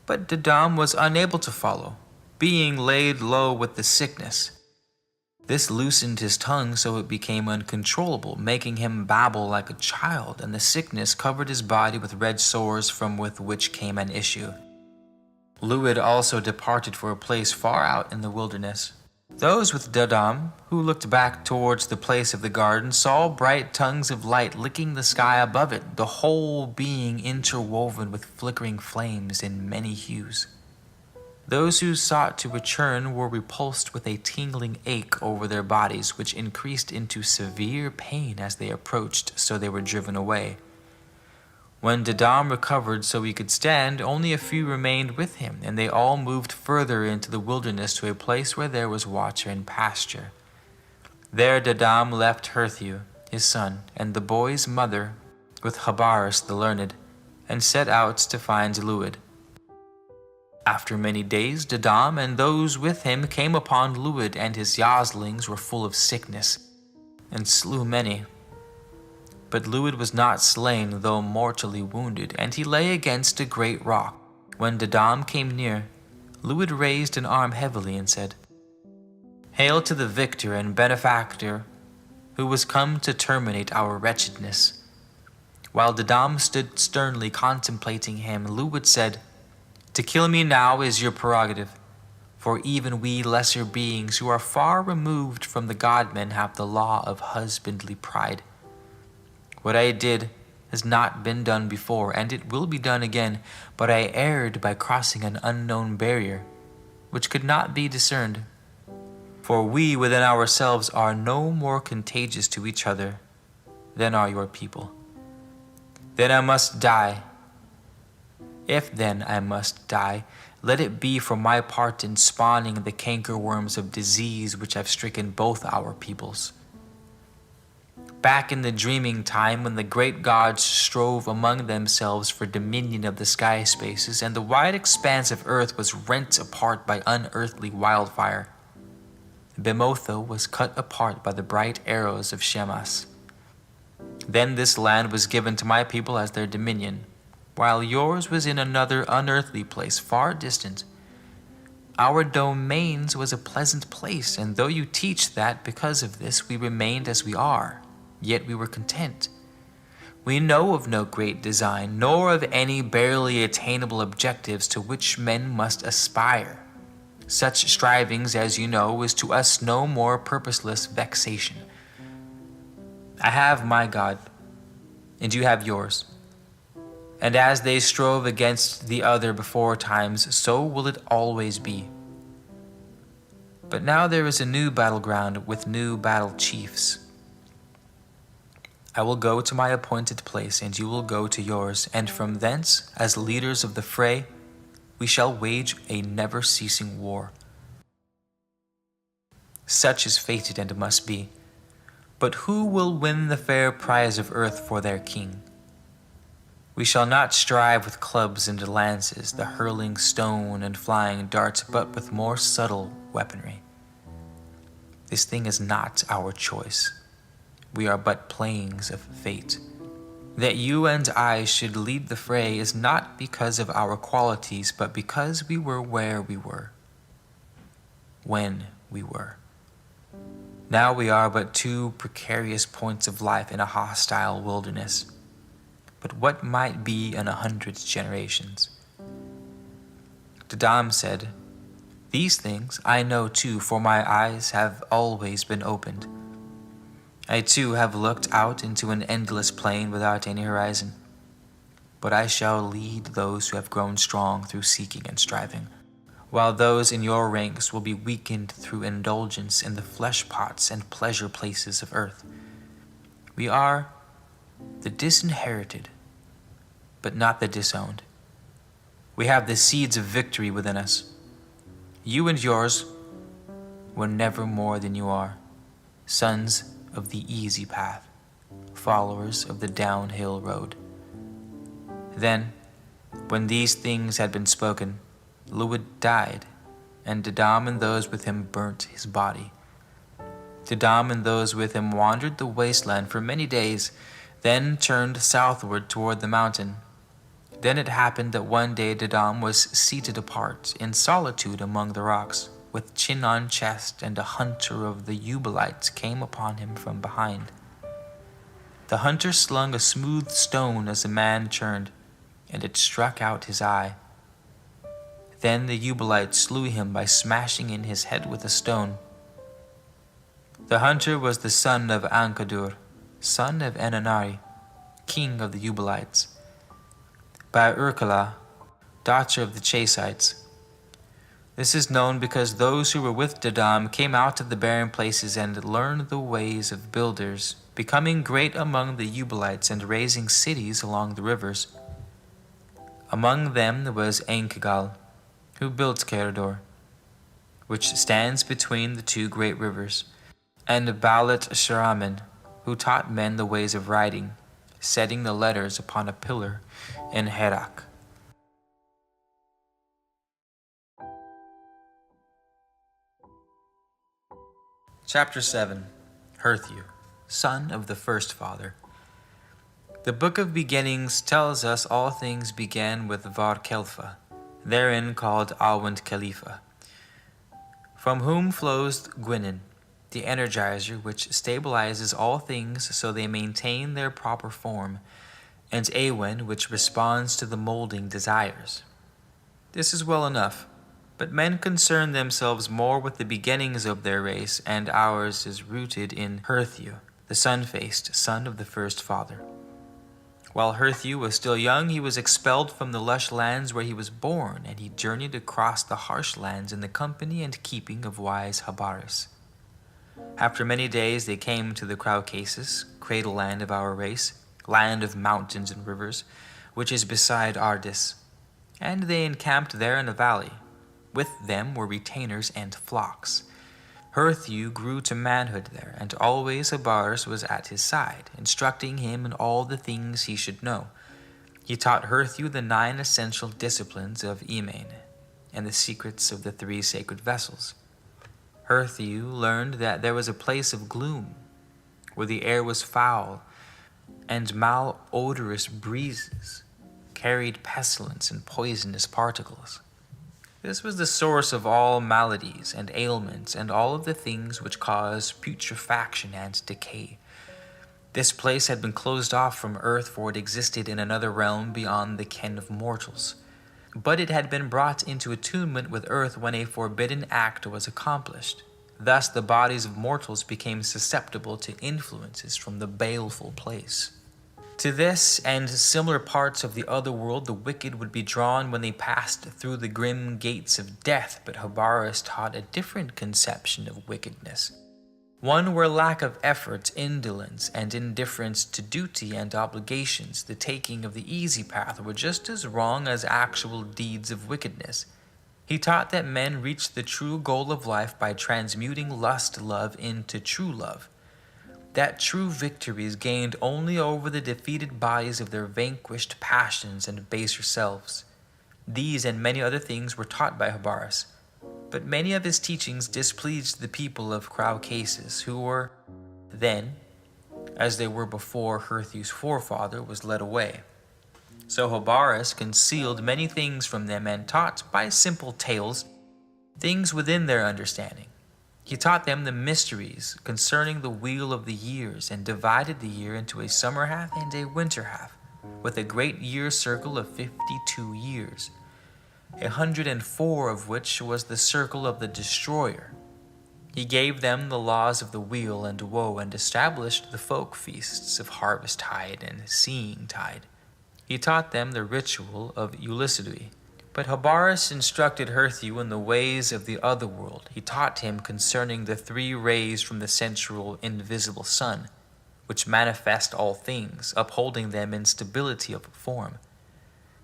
But Dedam was unable to follow, being laid low with the sickness. This loosened his tongue so it became uncontrollable, making him babble like a child, and the sickness covered his body with red sores from with which came an issue. Luid also departed for a place far out in the wilderness. Those with Dedam, who looked back towards the place of the garden, saw bright tongues of light licking the sky above it, the whole being interwoven with flickering flames in many hues. Those who sought to return were repulsed with a tingling ache over their bodies, which increased into severe pain as they approached, so they were driven away. When Dedam recovered so he could stand, only a few remained with him, and they all moved further into the wilderness to a place where there was water and pasture. There Dedam left Herthu, his son, and the boy's mother, with Habaris the learned, and set out to find Luid. After many days, Dedam and those with him came upon Luid, and his yoslings were full of sickness, and slew many. But Luid was not slain, though mortally wounded, and he lay against a great rock. When Dedam came near, Luid raised an arm heavily and said, "Hail to the victor and benefactor, who was come to terminate our wretchedness." While Dedam stood sternly contemplating him, Luid said, "To kill me now is your prerogative, for even we lesser beings who are far removed from the godmen have the law of husbandly pride. What I did has not been done before, and it will be done again, but I erred by crossing an unknown barrier, which could not be discerned. For we within ourselves are no more contagious to each other than are your people. Then I must die. If then I must die, let it be for my part in spawning the cankerworms of disease which have stricken both our peoples. Back in the dreaming time when the great gods strove among themselves for dominion of the sky spaces, and the wide expanse of earth was rent apart by unearthly wildfire, Bemotho was cut apart by the bright arrows of Shemas. Then this land was given to my people as their dominion, while yours was in another unearthly place far distant. Our domains was a pleasant place, and though you teach that because of this we remained as we are, yet we were content. We know of no great design, nor of any barely attainable objectives to which men must aspire. Such strivings, as you know, is to us no more purposeless vexation. I have my God, and you have yours. And as they strove against the other before times, so will it always be. But now there is a new battleground with new battle chiefs. I will go to my appointed place, and you will go to yours, and from thence, as leaders of the fray, we shall wage a never-ceasing war. Such is fated and must be. But who will win the fair prize of earth for their king? We shall not strive with clubs and lances, the hurling stone and flying darts, but with more subtle weaponry. This thing is not our choice. We are but playings of fate. That you and I should lead the fray is not because of our qualities, but because we were where we were, when we were. Now we are but two precarious points of life in a hostile wilderness. But what might be in 100 generations? Dadam said, "These things I know too, for my eyes have always been opened. I too have looked out into an endless plain without any horizon. But I shall lead those who have grown strong through seeking and striving, while those in your ranks will be weakened through indulgence in the flesh pots and pleasure places of earth. We are the disinherited, but not the disowned. We have the seeds of victory within us. You and yours were never more than you are, sons of the easy path, followers of the downhill road." Then, when these things had been spoken, Luid died, and Dadam and those with him burnt his body. Dadam and those with him wandered the wasteland for many days, then turned southward toward the mountain. Then it happened that one day Dadam was seated apart, in solitude among the rocks, with chin on chest, and a hunter of the Eubalites came upon him from behind. The hunter slung a smooth stone as the man turned, and it struck out his eye. Then the Eubalite slew him by smashing in his head with a stone. The hunter was the son of Ankadur, son of Enanari, king of the Eubalites, by Urkala, daughter of the Chasites. This is known because those who were with Dadam came out of the barren places and learned the ways of builders, becoming great among the Eubalites and raising cities along the rivers. Among them was Enkigal, who built Keridor, which stands between the two great rivers, and Balat Sharaman, who taught men the ways of writing, setting the letters upon a pillar in Herak. Chapter 7. Herthu, son of the first father. The Book of Beginnings tells us all things began with Var Kelfa, therein called Awent Khalifa, from whom flows Gwynn, the energizer which stabilizes all things so they maintain their proper form, and Awen, which responds to the molding desires. This is well enough, but men concern themselves more with the beginnings of their race, and ours is rooted in Herthu, the sun-faced son of the first father. While Herthu was still young, he was expelled from the lush lands where he was born, and he journeyed across the harsh lands in the company and keeping of wise Habaris. After many days they came to the Caucasus, cradle land of our race, land of mountains and rivers, which is beside Ardis, and they encamped there in a valley. With them were retainers and flocks. Herthu grew to manhood there, and always Habaris was at his side, instructing him in all the things he should know. He taught Herthu the 9 essential disciplines of Emain, and the secrets of the 3 sacred vessels. Herthew learned that there was a place of gloom, where the air was foul, and malodorous breezes carried pestilence and poisonous particles. This was the source of all maladies and ailments and all of the things which cause putrefaction and decay. This place had been closed off from earth, for it existed in another realm beyond the ken of mortals. But it had been brought into attunement with earth when a forbidden act was accomplished. Thus the bodies of mortals became susceptible to influences from the baleful place. To this and similar parts of the other world the wicked would be drawn when they passed through the grim gates of death, but Hobarus taught a different conception of wickedness. One where lack of effort, indolence, and indifference to duty and obligations, the taking of the easy path, were just as wrong as actual deeds of wickedness. He taught that men reach the true goal of life by transmuting lust love into true love. That true victory is gained only over the defeated bodies of their vanquished passions and baser selves. These and many other things were taught by Hobarus, but many of his teachings displeased the people of Caucasus, who were then, as they were before Herthew's forefather was led away. So Hobarus concealed many things from them and taught by simple tales things within their understanding. He taught them the mysteries concerning the wheel of the years, and divided the year into a summer half and a winter half, with a great year circle of 52 years, 104 of which was the circle of the destroyer. He gave them the laws of the wheel and woe, and established the folk feasts of harvest tide and seeing tide. He taught them the ritual of Eulycidui. But Hobarus instructed Herthew in the ways of the other world. He taught him concerning the 3 rays from the central invisible sun, which manifest all things, upholding them in stability of form.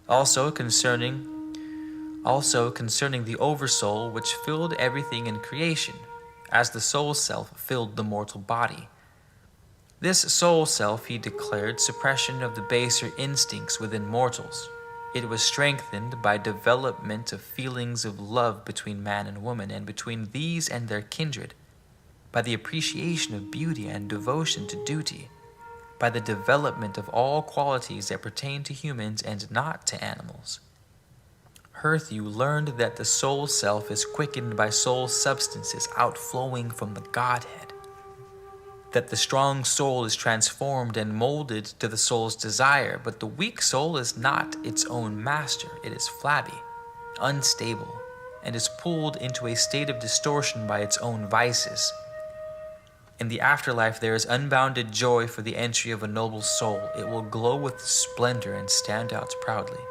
Also concerning the oversoul, which filled everything in creation, as the soul self filled the mortal body. This soul self, he declared, suppression of the baser instincts within mortals. It was strengthened by development of feelings of love between man and woman, and between these and their kindred, by the appreciation of beauty and devotion to duty, by the development of all qualities that pertain to humans and not to animals. Herthew learned that the soul self is quickened by soul substances outflowing from the Godhead, that the strong soul is transformed and molded to the soul's desire, but the weak soul is not its own master. It is flabby, unstable, and is pulled into a state of distortion by its own vices. In the afterlife there is unbounded joy for the entry of a noble soul. It will glow with splendor and stand out proudly.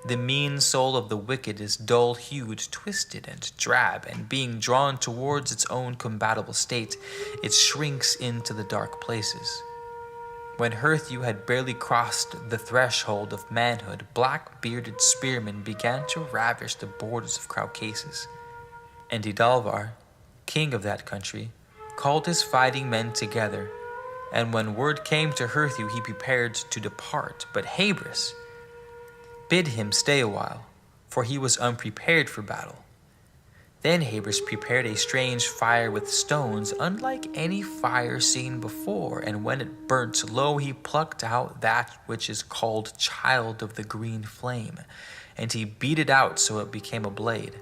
The mean soul of the wicked is dull-hued, twisted, and drab, and being drawn towards its own combatable state, it shrinks into the dark places. When Herthew had barely crossed the threshold of manhood, black-bearded spearmen began to ravish the borders of Caucasus, and Idalvar, king of that country, called his fighting men together, and when word came to Herthew, he prepared to depart, but Habris bid him stay a while, for he was unprepared for battle. Then Habris prepared a strange fire with stones, unlike any fire seen before, and when it burnt low, he plucked out that which is called child of the green flame, and he beat it out so it became a blade.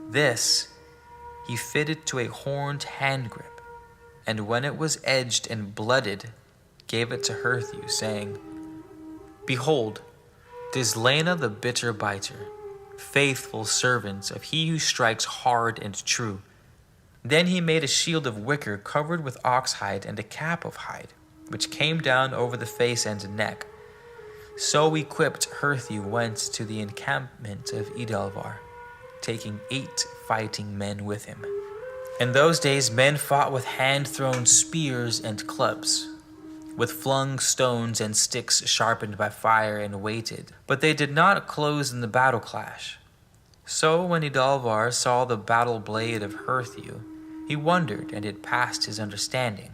This he fitted to a horned hand grip, and when it was edged and blooded, gave it to Herthew, saying, "Behold, 'tis Lena the bitter biter, faithful servant of he who strikes hard and true." Then he made a shield of wicker covered with ox hide and a cap of hide, which came down over the face and neck. So equipped, Herthew went to the encampment of Idalvar, taking 8 fighting men with him. In those days men fought with hand-thrown spears and clubs, with flung stones and sticks sharpened by fire and weighted, but they did not close in the battle clash. So when Idalvar saw the battle blade of Herthew, he wondered, and it passed his understanding.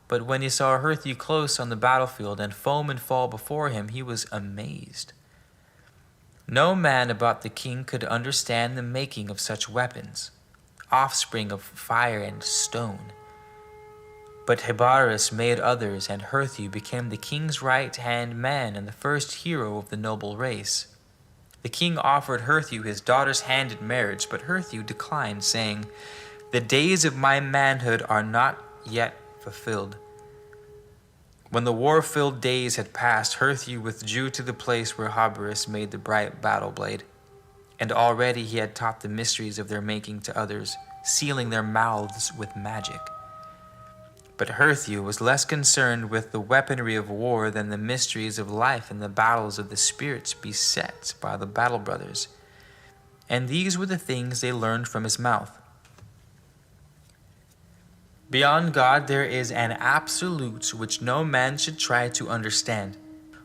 But when he saw Herthew close on the battlefield and foemen fall before him, he was amazed. No man about the king could understand the making of such weapons. offspring of fire and stone. But Hebaris made others, and Herthu became the king's right-hand man and the first hero of the noble race. The king offered Herthu his daughter's hand in marriage, but Herthu declined, saying, "The days of my manhood are not yet fulfilled." When the war-filled days had passed, Herthu withdrew to the place where Hebaris made the bright battle blade, and already he had taught the mysteries of their making to others, sealing their mouths with magic. But Herthu was less concerned with the weaponry of war than the mysteries of life and the battles of the spirits beset by the battle brothers. And these were the things they learned from his mouth. Beyond God there is an absolute which no man should try to understand,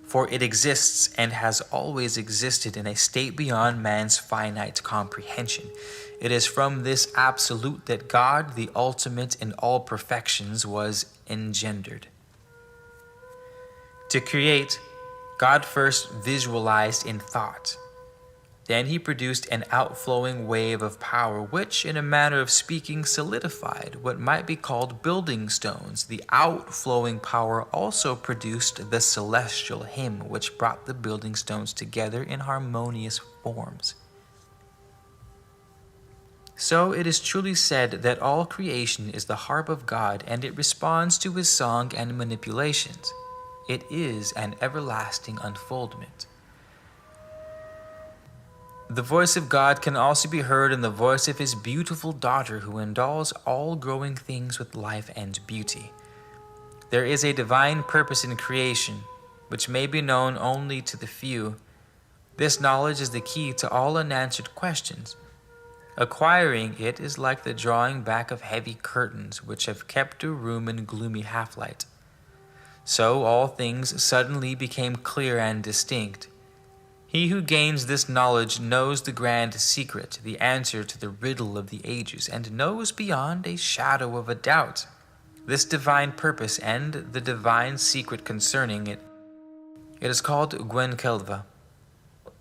for it exists and has always existed in a state beyond man's finite comprehension. It is from this absolute that God, the ultimate in all perfections, was engendered. To create, God first visualized in thought. Then he produced an outflowing wave of power, which, in a manner of speaking, solidified what might be called building stones. The outflowing power also produced the celestial hymn, which brought the building stones together in harmonious forms. So it is truly said that all creation is the harp of God, and it responds to his song and manipulations. It is an everlasting unfoldment. The voice of God can also be heard in the voice of his beautiful daughter, who endows all growing things with life and beauty. There is a divine purpose in creation, which may be known only to the few. This knowledge is the key to all unanswered questions. Acquiring it is like the drawing back of heavy curtains which have kept a room in gloomy half-light. So all things suddenly became clear and distinct. He who gains this knowledge knows the grand secret, the answer to the riddle of the ages, and knows beyond a shadow of a doubt this divine purpose and the divine secret concerning it. It is called Gwenkelva.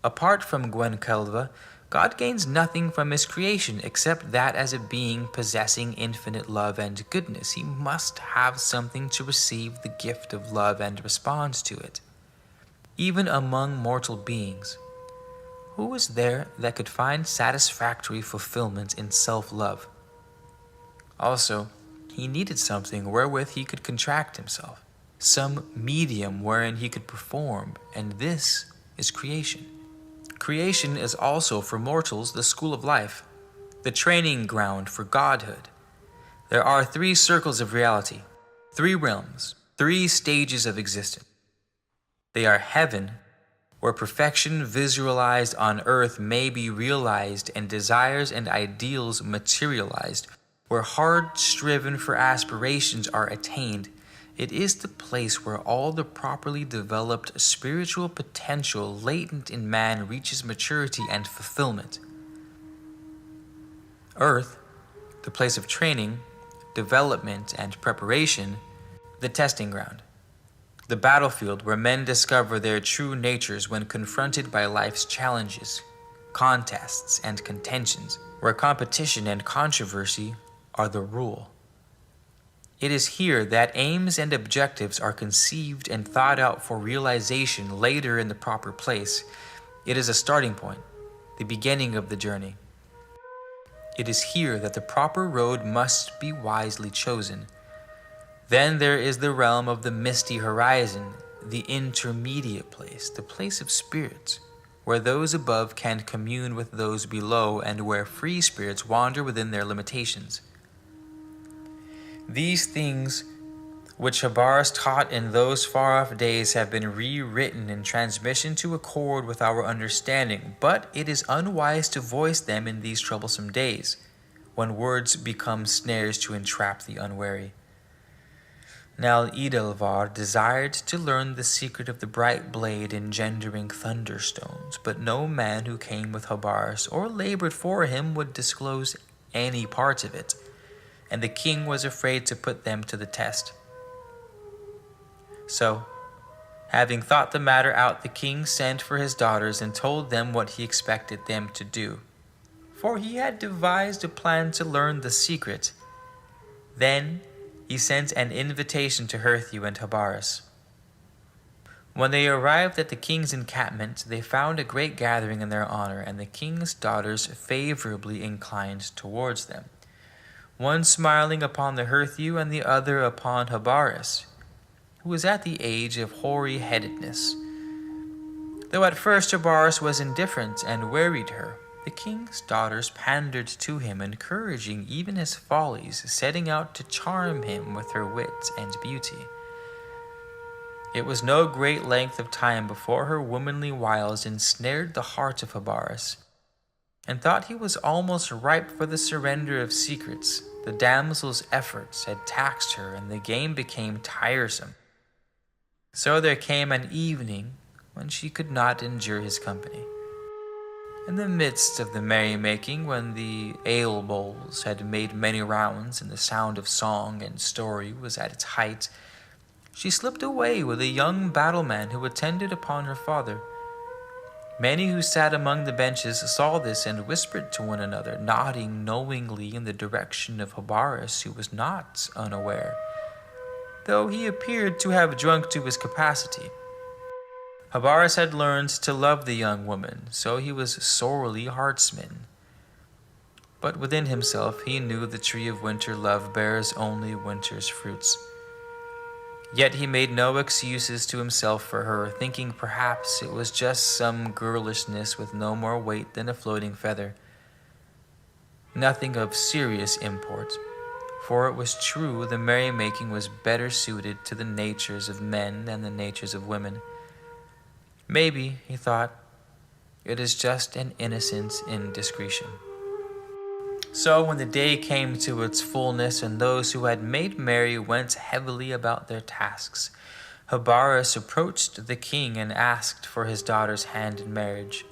Apart from Gwenkelva, God gains nothing from his creation except that as a being possessing infinite love and goodness, he must have something to receive the gift of love and respond to it. Even among mortal beings, who was there that could find satisfactory fulfillment in self-love? Also, he needed something wherewith he could contract himself, some medium wherein he could perform, and this is creation. Creation is also for mortals the school of life, the training ground for godhood. There are 3 circles of reality, 3 realms, 3 stages of existence. They are heaven, where perfection visualized on earth may be realized and desires and ideals materialized, where hard-striven for aspirations are attained. It is the place where all the properly developed spiritual potential latent in man reaches maturity and fulfillment. Earth, the place of training, development, and preparation, the testing ground. The battlefield where men discover their true natures when confronted by life's challenges, contests, and contentions, where competition and controversy are the rule. It is here that aims and objectives are conceived and thought out for realization later in the proper place. It is a starting point, the beginning of the journey. It is here that the proper road must be wisely chosen. Then there is the realm of the misty horizon, the intermediate place, the place of spirits, where those above can commune with those below and where free spirits wander within their limitations. These things which Hebaris taught in those far-off days have been rewritten in transmission to accord with our understanding, but it is unwise to voice them in these troublesome days, when words become snares to entrap the unwary. Now Edelvar desired to learn the secret of the bright blade engendering thunderstones, but no man who came with Hebaris or labored for him would disclose any part of it, and the king was afraid to put them to the test. So, having thought the matter out, the king sent for his daughters and told them what he expected them to do. for he had devised a plan to learn the secret. Then he sent an invitation to Herthu and Habaris. When they arrived at the king's encampment, they found a great gathering in their honor, and the king's daughters favorably inclined towards them, one smiling upon the Herthu and the other upon Habaris, who was at the age of hoary-headedness. Though at first Habaris was indifferent and wearied her, the king's daughters pandered to him, encouraging even his follies, setting out to charm him with her wit and beauty. It was no great length of time before her womanly wiles ensnared the heart of Habaris, and thought he was almost ripe for the surrender of secrets. The damsel's efforts had taxed her, and the game became tiresome. So there came an evening when she could not endure his company. In the midst of the merrymaking, when the ale bowls had made many rounds and the sound of song and story was at its height, she slipped away with a young battleman who attended upon her father. Many who sat among the benches saw this and whispered to one another, nodding knowingly in the direction of Habaris, who was not unaware, though he appeared to have drunk to his capacity. Habaris had learned to love the young woman, so he was sorely heart-smitten. But within himself he knew the tree of winter love bears only winter's fruits. Yet he made no excuses to himself for her, thinking perhaps it was just some girlishness with no more weight than a floating feather. Nothing of serious import, for it was true the merrymaking was better suited to the natures of men than the natures of women. Maybe, he thought, it is just an innocent indiscretion. So when the day came to its fullness, and those who had made merry went heavily about their tasks, Habaris approached the king and asked for his daughter's hand in marriage.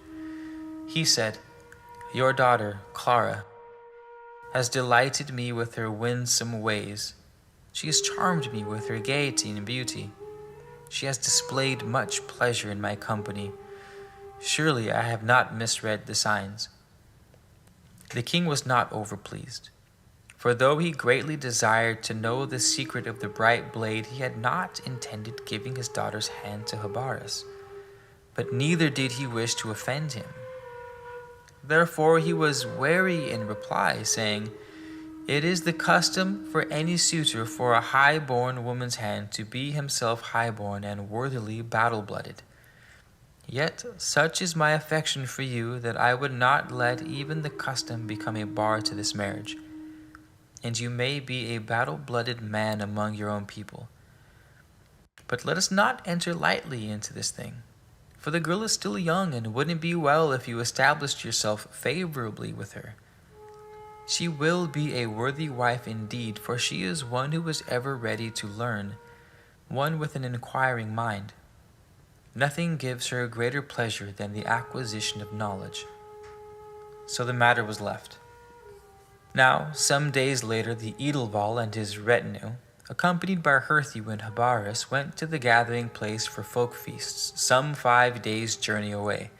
He said, "Your daughter, Clara, has delighted me with her winsome ways. She has charmed me with her gaiety and beauty. She has displayed much pleasure in my company. Surely I have not misread the signs." The king was not overpleased, for though he greatly desired to know the secret of the bright blade, he had not intended giving his daughter's hand to Habaris, but neither did he wish to offend him. Therefore he was wary in reply, saying, "It is the custom for any suitor for a high-born woman's hand to be himself high-born and worthily battle-blooded. Yet such is my affection for you that I would not let even the custom become a bar to this marriage. And you may be a battle-blooded man among your own people. But let us not enter lightly into this thing, for the girl is still young, and wouldn't it be well if you established yourself favorably with her? She will be a worthy wife indeed, for she is one who is ever ready to learn, one with an inquiring mind. Nothing gives her greater pleasure than the acquisition of knowledge." So the matter was left. Now, some days later, the Edelval and his retinue, accompanied by Herthu and Habaris, went to the gathering place for folk feasts, some 5 days' journey away.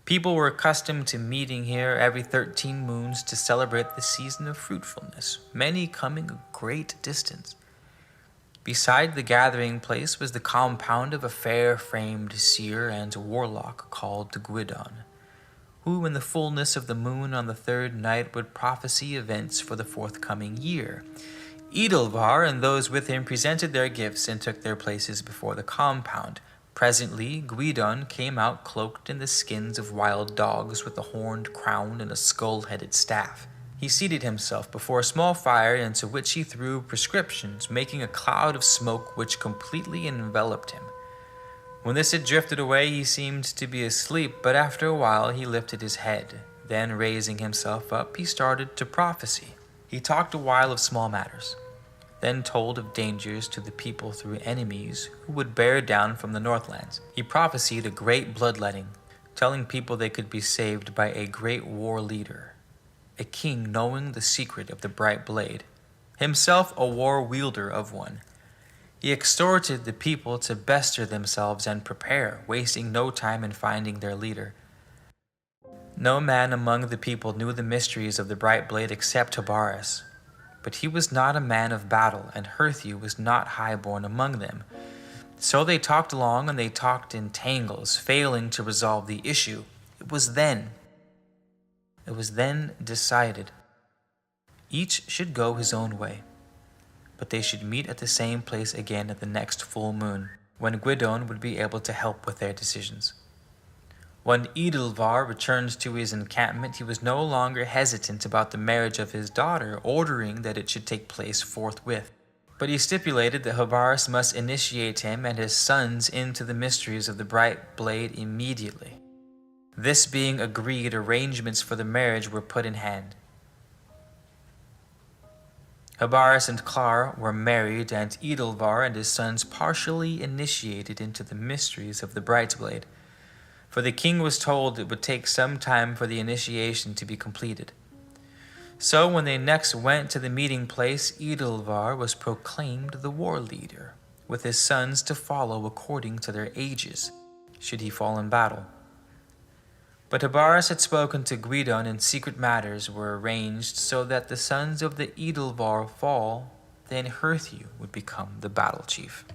People were accustomed to meeting here every 13 moons to celebrate the season of fruitfulness, many coming a great distance. Beside the gathering place was the compound of a fair-framed seer and warlock called Guidon, who in the fullness of the moon on the 3rd night would prophesy events for the forthcoming year. Edelvar and those with him presented their gifts and took their places before the compound. Presently Guidon came out cloaked in the skins of wild dogs, with a horned crown and a skull-headed staff. He seated himself before a small fire into which he threw prescriptions, making a cloud of smoke which completely enveloped him. When this had drifted away, he seemed to be asleep, but after a while he lifted his head. Then, raising himself up, he started to prophesy. He talked a while of small matters, then told of dangers to the people through enemies who would bear down from the Northlands. He prophesied a great bloodletting, telling people they could be saved by a great war leader, a king knowing the secret of the bright blade, himself a war wielder of one. He exhorted the people to bestir themselves and prepare, wasting no time in finding their leader. No man among the people knew the mysteries of the bright blade except Habaras. But he was not a man of battle, and Herthu was not highborn among them. So they talked long, and they talked in tangles, failing to resolve the issue. It was then decided. Each should go his own way, but they should meet at the same place again at the next full moon, when Gwydion would be able to help with their decisions. When Edelvar returned to his encampment, he was no longer hesitant about the marriage of his daughter, ordering that it should take place forthwith. But he stipulated that Habaras must initiate him and his sons into the mysteries of the bright blade immediately. This being agreed, arrangements for the marriage were put in hand. Habaras and Clara were married, and Edelvar and his sons partially initiated into the mysteries of the bright blade. For the king was told it would take some time for the initiation to be completed. So when they next went to the meeting place, Edelvar was proclaimed the war leader, with his sons to follow according to their ages, should he fall in battle. But Habaras had spoken to Gwydion, and secret matters were arranged so that the sons of the Edelvar fall, then Herthu would become the battle chief.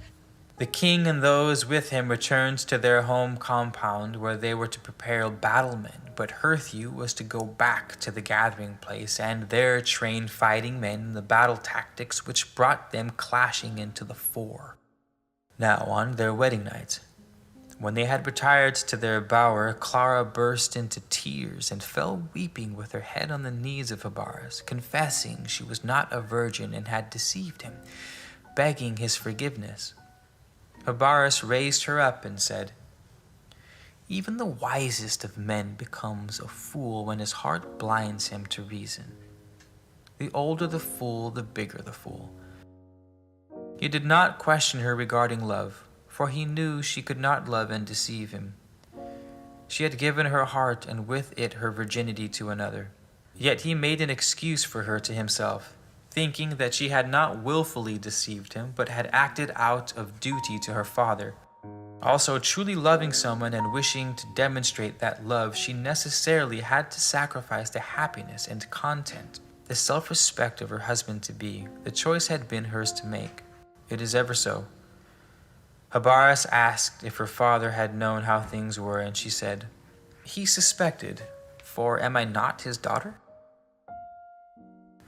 The king and those with him returned to their home compound, where they were to prepare battlemen, but Herthu was to go back to the gathering place and there train fighting men in the battle tactics which brought them clashing into the fore. Now on their wedding night, when they had retired to their bower, Clara burst into tears and fell weeping with her head on the knees of Habaras, confessing she was not a virgin and had deceived him, begging his forgiveness. Habaras raised her up and said, "Even the wisest of men becomes a fool when his heart blinds him to reason. The older the fool, the bigger the fool." He did not question her regarding love, for he knew she could not love and deceive him. She had given her heart and with it her virginity to another. Yet he made an excuse for her to himself, thinking that she had not willfully deceived him, but had acted out of duty to her father. Also, truly loving someone and wishing to demonstrate that love, she necessarily had to sacrifice the happiness and content, the self-respect of her husband-to-be. The choice had been hers to make. It is ever so. Habaras asked if her father had known how things were, and she said, "He suspected, for am I not his daughter?"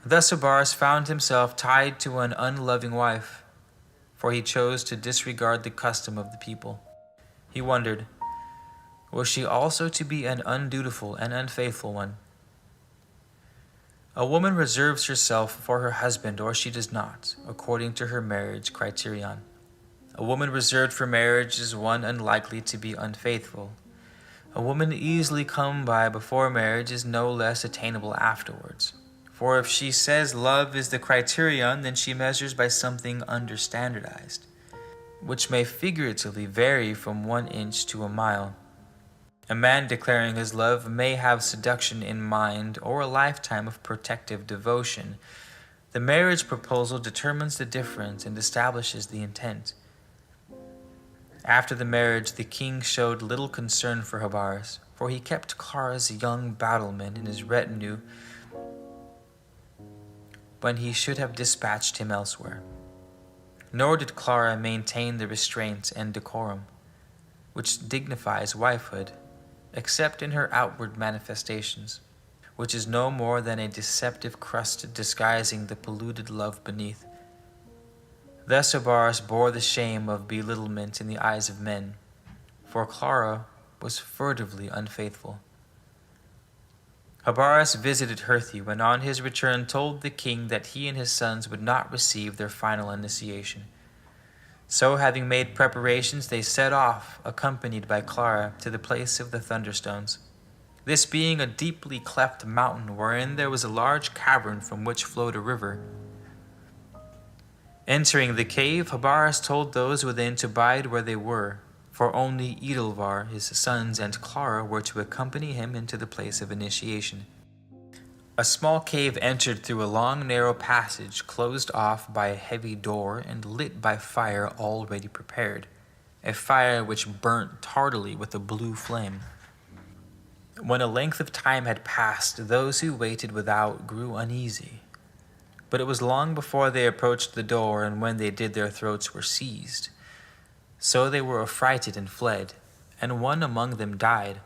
Thus Habaras found himself tied to an unloving wife, for he chose to disregard the custom of the people. He wondered, was she also to be an undutiful and unfaithful one? A woman reserves herself for her husband, or she does not, according to her marriage criterion. A woman reserved for marriage is one unlikely to be unfaithful. A woman easily come by before marriage is no less attainable afterwards. For if she says love is the criterion, then she measures by something understandardized, which may figuratively vary from 1 inch to a mile. A man declaring his love may have seduction in mind or a lifetime of protective devotion. The marriage proposal determines the difference and establishes the intent. After the marriage, the king showed little concern for Habaras, for he kept Clara's young battlemen in his retinue when he should have dispatched him elsewhere. Nor did Clara maintain the restraint and decorum which dignifies wifehood, except in her outward manifestations, which is no more than a deceptive crust disguising the polluted love beneath. Thus Habaras bore the shame of belittlement in the eyes of men, for Clara was furtively unfaithful. Habaras visited Herthu, and on his return told the king that he and his sons would not receive their final initiation. So, having made preparations, they set off, accompanied by Clara, to the place of the thunderstones. This being a deeply cleft mountain, wherein there was a large cavern from which flowed a river. Entering the cave, Habaras told those within to bide where they were, for only Edelvar, his sons, and Clara were to accompany him into the place of initiation. A small cave entered through a long narrow passage closed off by a heavy door and lit by fire already prepared, a fire which burnt tardily with a blue flame. When a length of time had passed, those who waited without grew uneasy. But it was long before they approached the door, and when they did, their throats were seized. So they were affrighted and fled, and one among them died.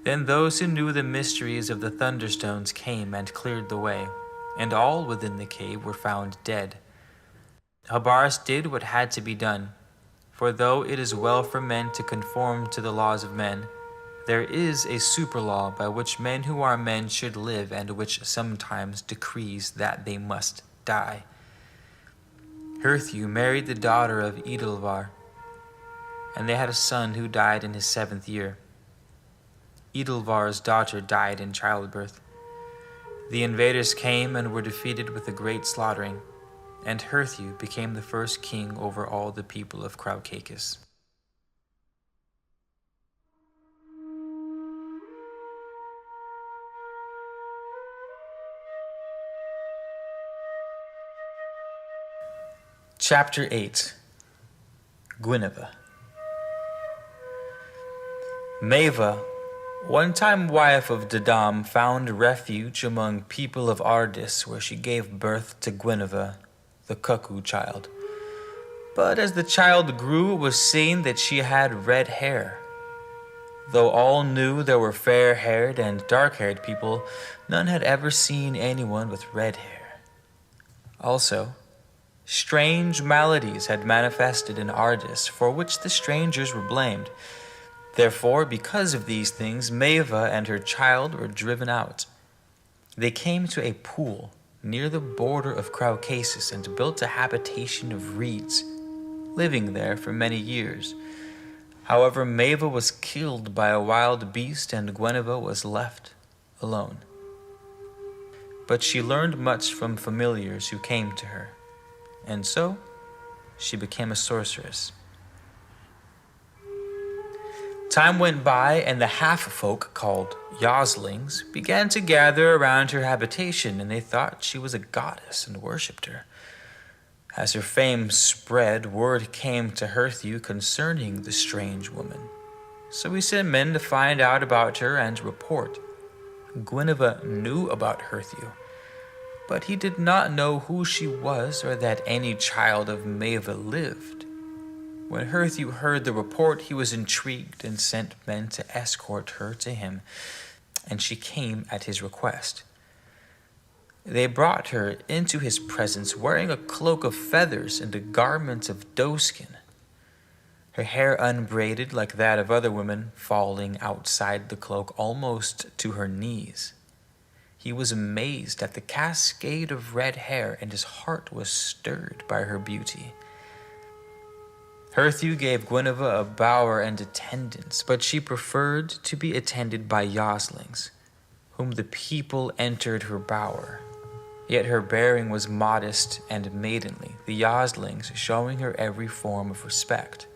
Then those who knew the mysteries of the thunderstones came and cleared the way, and all within the cave were found dead. Habaris did what had to be done, for though it is well for men to conform to the laws of men, there is a super-law by which men who are men should live, and which sometimes decrees that they must die. Herthu married the daughter of Edelvar, and they had a son who died in his 7th year. Edelvar's daughter died in childbirth. The invaders came and were defeated with a great slaughtering, and Herthu became the first king over all the people of Kraukakis. Chapter 8. Guinevere. Maeva, one time wife of Dedam, found refuge among people of Ardis, where she gave birth to Guinevere, the cuckoo child. But as the child grew, it was seen that she had red hair. Though all knew there were fair-haired and dark-haired people, none had ever seen anyone with red hair. Also, strange maladies had manifested in Ardis, for which the strangers were blamed. Therefore, because of these things, Maeva and her child were driven out. They came to a pool near the border of Kraukakis and built a habitation of reeds, living there for many years. However, Maeva was killed by a wild beast, and Guinevere was left alone. But she learned much from familiars who came to her, and so she became a sorceress. Time went by, and the half-folk, called Yoslings, began to gather around her habitation, and they thought she was a goddess and worshipped her. As her fame spread, word came to Herthu concerning the strange woman. So he sent men to find out about her and report. Guinevere knew about Herthu, but he did not know who she was or that any child of Maeva lived. When Herthu heard the report, he was intrigued and sent men to escort her to him, and she came at his request. They brought her into his presence wearing a cloak of feathers and a garment of doeskin, her hair unbraided like that of other women, falling outside the cloak almost to her knees. He was amazed at the cascade of red hair, and his heart was stirred by her beauty. Herthu gave Guinevere a bower and attendants, but she preferred to be attended by Yoslings, whom the people entered her bower. Yet her bearing was modest and maidenly, the Yoslings showing her every form of respect.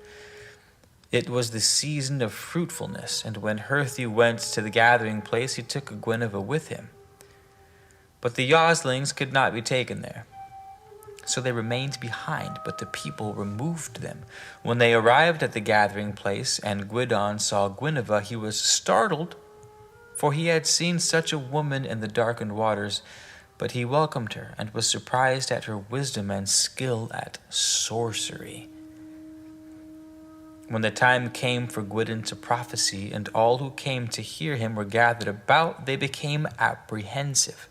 It was the season of fruitfulness, and when Herthu went to the gathering place, he took Guinevere with him. But the Yoslings could not be taken there, so they remained behind, but the people removed them. When they arrived at the gathering place, and Gwydion saw Guinevere, he was startled, for he had seen such a woman in the darkened waters, but he welcomed her, and was surprised at her wisdom and skill at sorcery. When the time came for Gwydion to prophesy, and all who came to hear him were gathered about, they became apprehensive.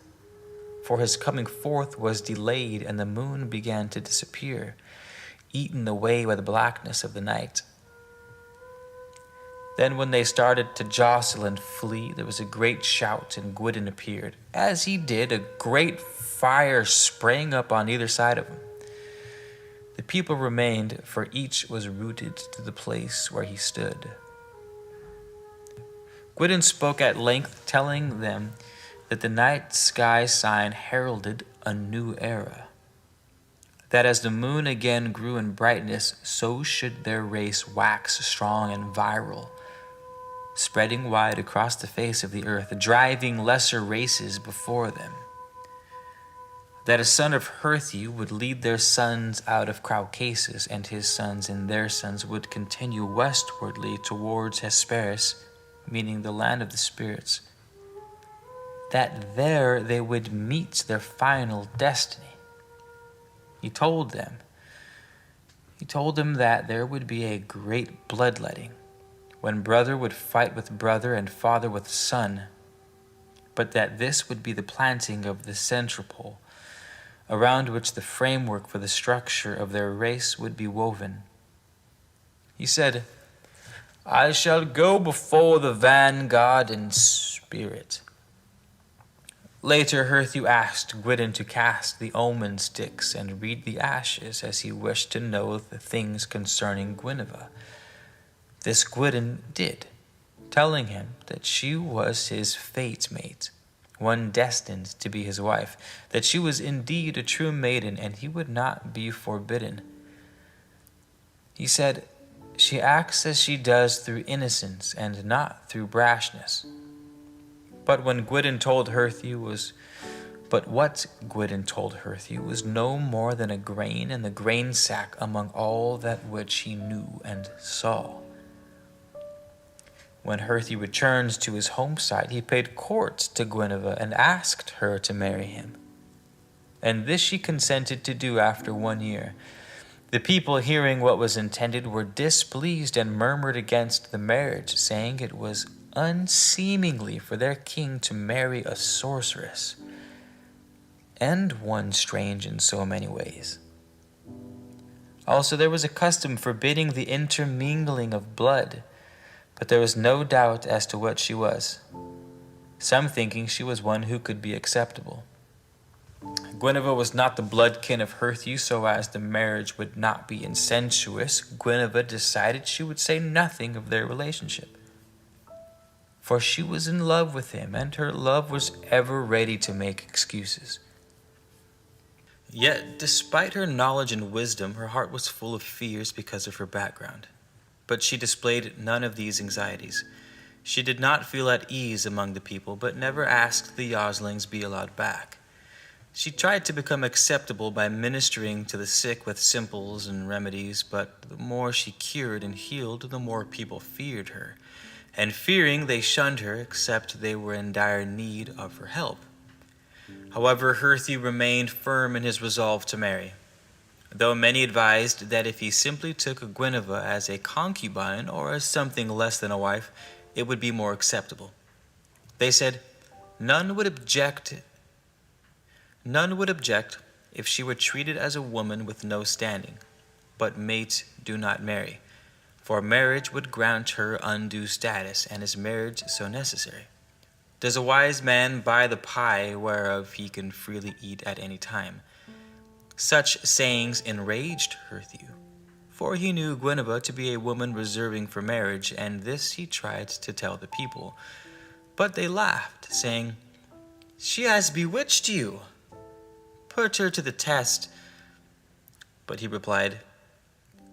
For his coming forth was delayed, and the moon began to disappear, eaten away by the blackness of the night. Then when they started to jostle and flee, there was a great shout, and Gwydion appeared. As he did, a great fire sprang up on either side of him. The people remained, for each was rooted to the place where he stood. Gwydion spoke at length, telling them that the night sky sign heralded a new era. That as the moon again grew in brightness, so should their race wax strong and viral, spreading wide across the face of the earth, driving lesser races before them. That a son of Herthu would lead their sons out of Kraukakis, and his sons and their sons would continue westwardly towards Hesperus meaning the land of the spirits, that there they would meet their final destiny. He told them that there would be a great bloodletting, when brother would fight with brother and father with son, but that this would be the planting of the central pole, around which the framework for the structure of their race would be woven. He said, "I shall go before the vanguard in spirit." Later, Herthew asked Gwydden to cast the omen sticks and read the ashes, as he wished to know the things concerning Guinevere. This Gwydden did, telling him that she was his fate mate, one destined to be his wife, that she was indeed a true maiden, and he would not be forbidden. He said, "She acts as she does through innocence and not through brashness." But what Gwydden told Herthew was no more than a grain in the grain sack among all that which he knew and saw. When Herthew returned to his homeside, he paid court to Guinevere and asked her to marry him. And this she consented to do after 1 year. The people, hearing what was intended, were displeased and murmured against the marriage, saying it was unseemly for their king to marry a sorceress, and one strange in so many ways. Also, there was a custom forbidding the intermingling of blood, but there was no doubt as to what she was, some thinking she was one who could be acceptable. Guinevere was not the bloodkin of Herthew, so as the marriage would not be incestuous, Guinevere decided she would say nothing of their relationship. For she was in love with him, and her love was ever ready to make excuses. Yet, despite her knowledge and wisdom, her heart was full of fears because of her background. But she displayed none of these anxieties. She did not feel at ease among the people, but never asked the yoslings be allowed back. She tried to become acceptable by ministering to the sick with simples and remedies, but the more she cured and healed, the more people feared her. And fearing, they shunned her, except they were in dire need of her help. However, Herthew remained firm in his resolve to marry, though many advised that if he simply took Guinevere as a concubine or as something less than a wife, it would be more acceptable. They said none would object if she were treated as a woman with no standing, but mates do not marry, for marriage would grant her undue status, and is marriage so necessary? Does a wise man buy the pie whereof he can freely eat at any time? Such sayings enraged Herthew, for he knew Guinevere to be a woman reserving for marriage, and this he tried to tell the people. But they laughed, saying, "She has bewitched you. Put her to the test." But he replied,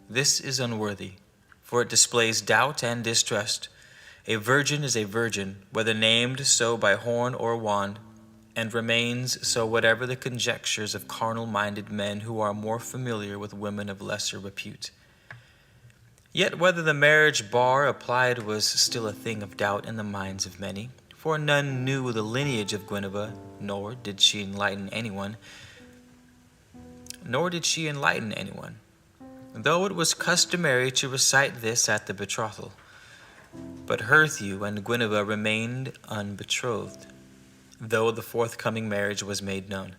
"This is unworthy, for it displays doubt and distrust. A virgin is a virgin, whether named so by horn or wand, and remains so whatever the conjectures of carnal-minded men who are more familiar with women of lesser repute." Yet whether the marriage bar applied was still a thing of doubt in the minds of many, for none knew the lineage of Guinevere, nor did she enlighten anyone, though it was customary to recite this at the betrothal. But Herthew and Guinevere remained unbetrothed, though the forthcoming marriage was made known.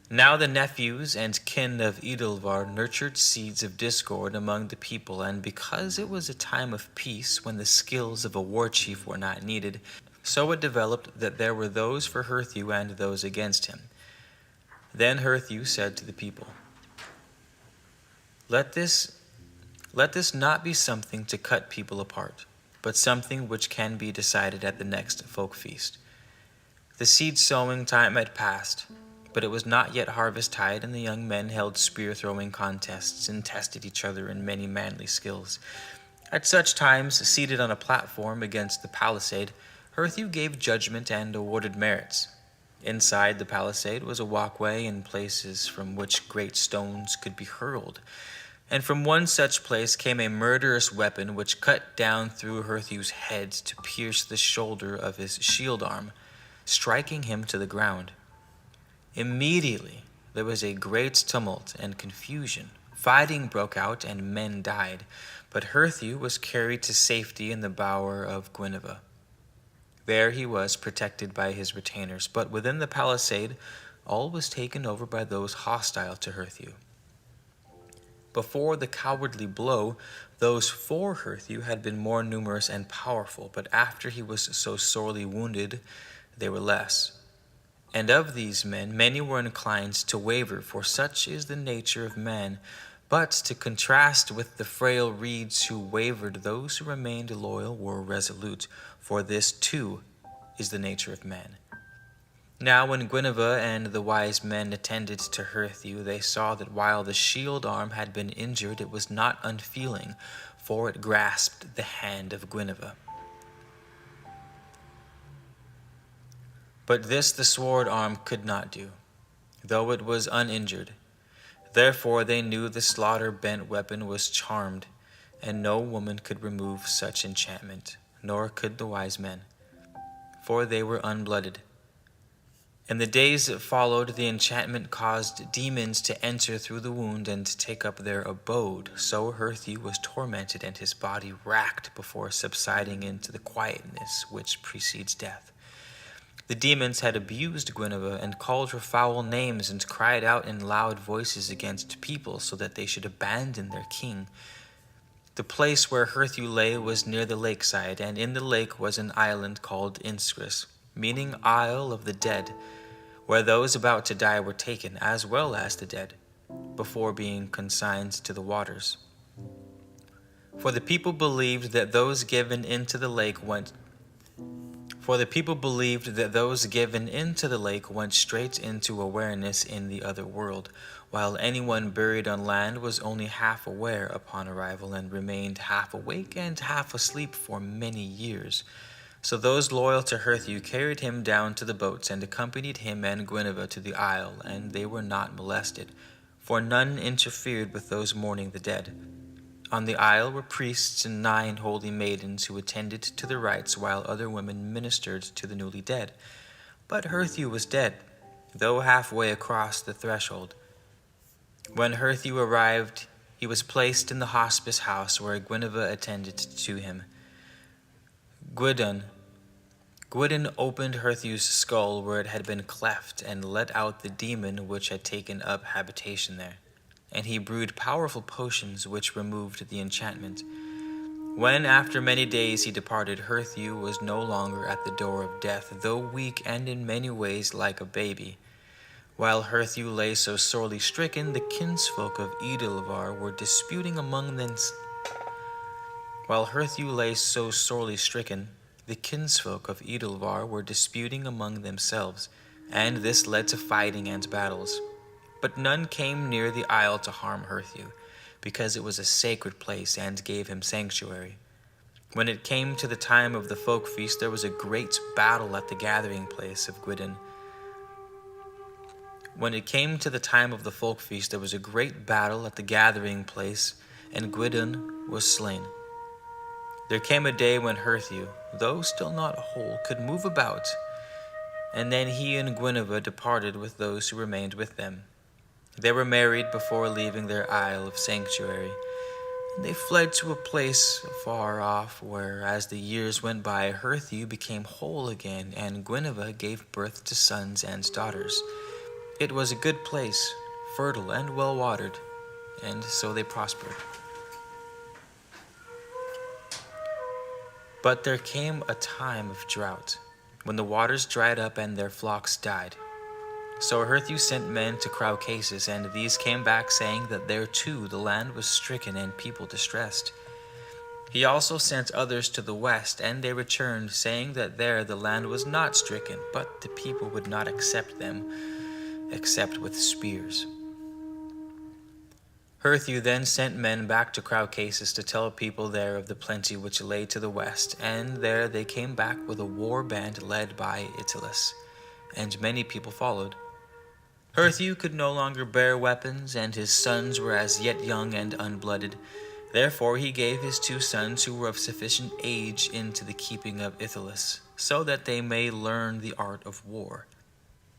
Now the nephews and kin of Edelvar nurtured seeds of discord among the people, and because it was a time of peace when the skills of a war chief were not needed, so it developed that there were those for Herthew and those against him. Then Herthew said to the people, Let this not be something to cut people apart, but something which can be decided at the next folk feast. The seed sowing time had passed, but it was not yet harvest tide, and the young men held spear-throwing contests and tested each other in many manly skills. At such times, seated on a platform against the palisade, Herthew gave judgment and awarded merits. Inside the palisade was a walkway in places from which great stones could be hurled, And from one such place came a murderous weapon which cut down through Herthew's head to pierce the shoulder of his shield arm, striking him to the ground. Immediately there was a great tumult and confusion. Fighting broke out, and men died. But Herthew was carried to safety in the bower of Guinevere. There he was protected by his retainers, but within the palisade all was taken over by those hostile to Herthew. Before the cowardly blow, those for Herthew had been more numerous and powerful, but after he was so sorely wounded, they were less. And of these men many were inclined to waver, for such is the nature of man. But to contrast with the frail reeds who wavered, those who remained loyal were resolute, for this too is the nature of man. Now when Guinevere and the wise men attended to Herthew, they saw that while the shield arm had been injured, it was not unfeeling, for it grasped the hand of Guinevere. But this the sword arm could not do, though it was uninjured. Therefore they knew the slaughter-bent weapon was charmed, and no woman could remove such enchantment, nor could the wise men, for they were unblooded. In the days that followed, the enchantment caused demons to enter through the wound and to take up their abode. So Herthew was tormented and his body racked before subsiding into the quietness which precedes death. The demons had abused Guinevere and called her foul names and cried out in loud voices against people so that they should abandon their king. The place where Herthew lay was near the lakeside, and in the lake was an island called Inscris, meaning Isle of the Dead, where those about to die were taken, as well as the dead, before being consigned to the waters. For the people believed that those given into the lake went straight into awareness in the other world, while anyone buried on land was only half aware upon arrival and remained half awake and half asleep for many years. So those loyal to Herthew carried him down to the boats and accompanied him and Guinevere to the isle, and they were not molested, for none interfered with those mourning the dead. On the isle were priests and 9 holy maidens who attended to the rites, while other women ministered to the newly dead. But Herthew was dead, though halfway across the threshold. When Herthew arrived, he was placed in the hospice house where Guinevere attended to him. Gwydion opened Herthew's skull where it had been cleft and let out the demon which had taken up habitation there. And he brewed powerful potions which removed the enchantment. When after many days he departed, Herthew was no longer at the door of death, though weak and in many ways like a baby. While Herthew lay so sorely stricken, the kinsfolk of Edelvar were disputing among themselves. And this led to fighting and battles. But none came near the isle to harm Herthew, because it was a sacred place and gave him sanctuary. When it came to the time of the folk feast, there was a great battle at the gathering place of Gwydion. And Gwydion was slain. There came a day when Herthew, though still not whole, could move about, and then he and Guinevere departed with those who remained with them. They were married before leaving their isle of sanctuary, and they fled to a place far off where, as the years went by, Herthew became whole again, and Guinevere gave birth to sons and daughters. It was a good place, fertile and well watered, and so they prospered. But there came a time of drought, when the waters dried up and their flocks died. So Herthew sent men to Caucasus, and these came back saying that there too the land was stricken and people distressed. He also sent others to the west, and they returned, saying that there the land was not stricken, but the people would not accept them, except with spears. Herthew then sent men back to Caucasus to tell people there of the plenty which lay to the west, and there they came back with a war band led by Itylus, and many people followed. Herthew could no longer bear weapons, and his sons were as yet young and unblooded. Therefore he gave his 2 sons who were of sufficient age into the keeping of Ithelus, so that they may learn the art of war.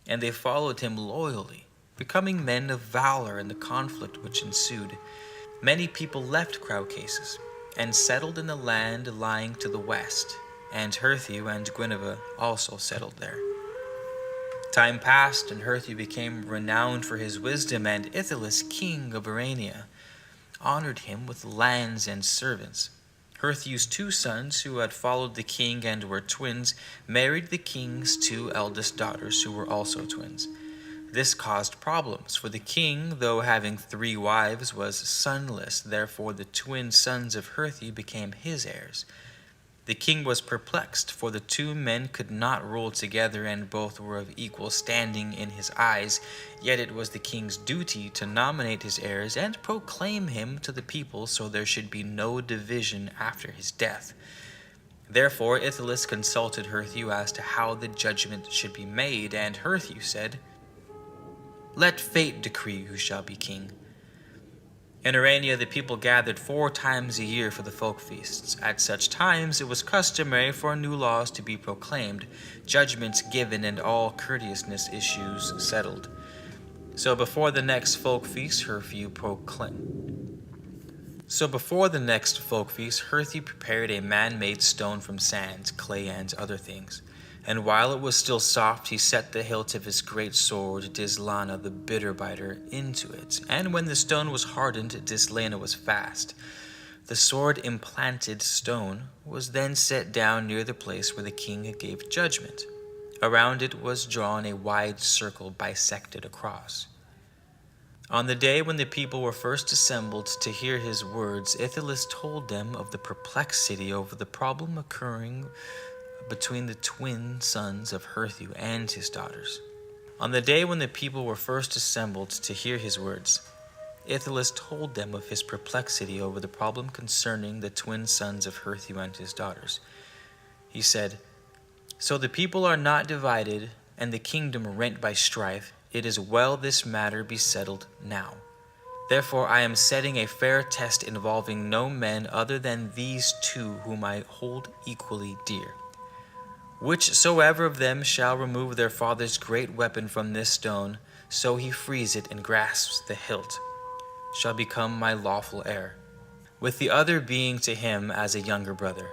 And they followed him loyally, becoming men of valor in the conflict which ensued. Many people left Caucasus and settled in the land lying to the west, and Herthew and Guinevere also settled there. Time passed, and Herthew became renowned for his wisdom, and Ithelus, king of Urania, honored him with lands and servants. Herthew's 2 sons, who had followed the king and were twins, married the king's 2 eldest daughters, who were also twins. This caused problems, for the king, though having 3 wives, was sonless. Therefore the twin sons of Herthew became his heirs. The king was perplexed, for the 2 men could not rule together, and both were of equal standing in his eyes. Yet it was the king's duty to nominate his heirs and proclaim him to the people, so there should be no division after his death. Therefore Ithelus consulted Herthew as to how the judgment should be made, and Herthew said, "Let fate decree who shall be king." In Urania, the people gathered 4 times a year for the folk feasts. At such times, it was customary for new laws to be proclaimed, judgments given, and all courteousness issues settled. So before the next folk feast, Herthew prepared a man-made stone from sand, clay, and other things. And while it was still soft, he set the hilt of his great sword, Dislana the bitter biter, into it. And when the stone was hardened, Dislana was fast. The sword-implanted stone was then set down near the place where the king gave judgment. Around it was drawn a wide circle bisected across. On the day when the people were first assembled to hear his words, Ithelus told them of the perplexity over the problem occurring between the twin sons of Herthew and his daughters. On the day when the people were first assembled to hear his words, Ithelus told them of his perplexity over the problem concerning the twin sons of Herthew and his daughters. He said, "So the people are not divided, and the kingdom rent by strife. It is well this matter be settled now. Therefore I am setting a fair test involving no men other than these 2 whom I hold equally dear. Whichsoever of them shall remove their father's great weapon from this stone, so he frees it and grasps the hilt, shall become my lawful heir, with the other being to him as a younger brother.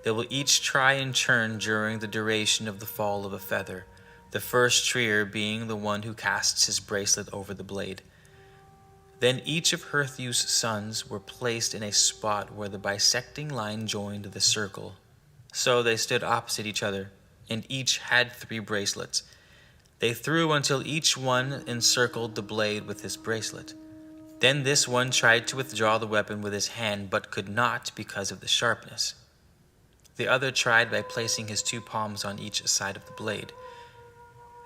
They will each try in turn during the duration of the fall of a feather, the first trier being the one who casts his bracelet over the blade. Then each of Herthew's sons were placed in a spot where the bisecting line joined the circle. So they stood opposite each other, and each had 3 bracelets. They threw until each one encircled the blade with his bracelet. Then this one tried to withdraw the weapon with his hand, but could not because of the sharpness. The other tried by placing his 2 palms on each side of the blade,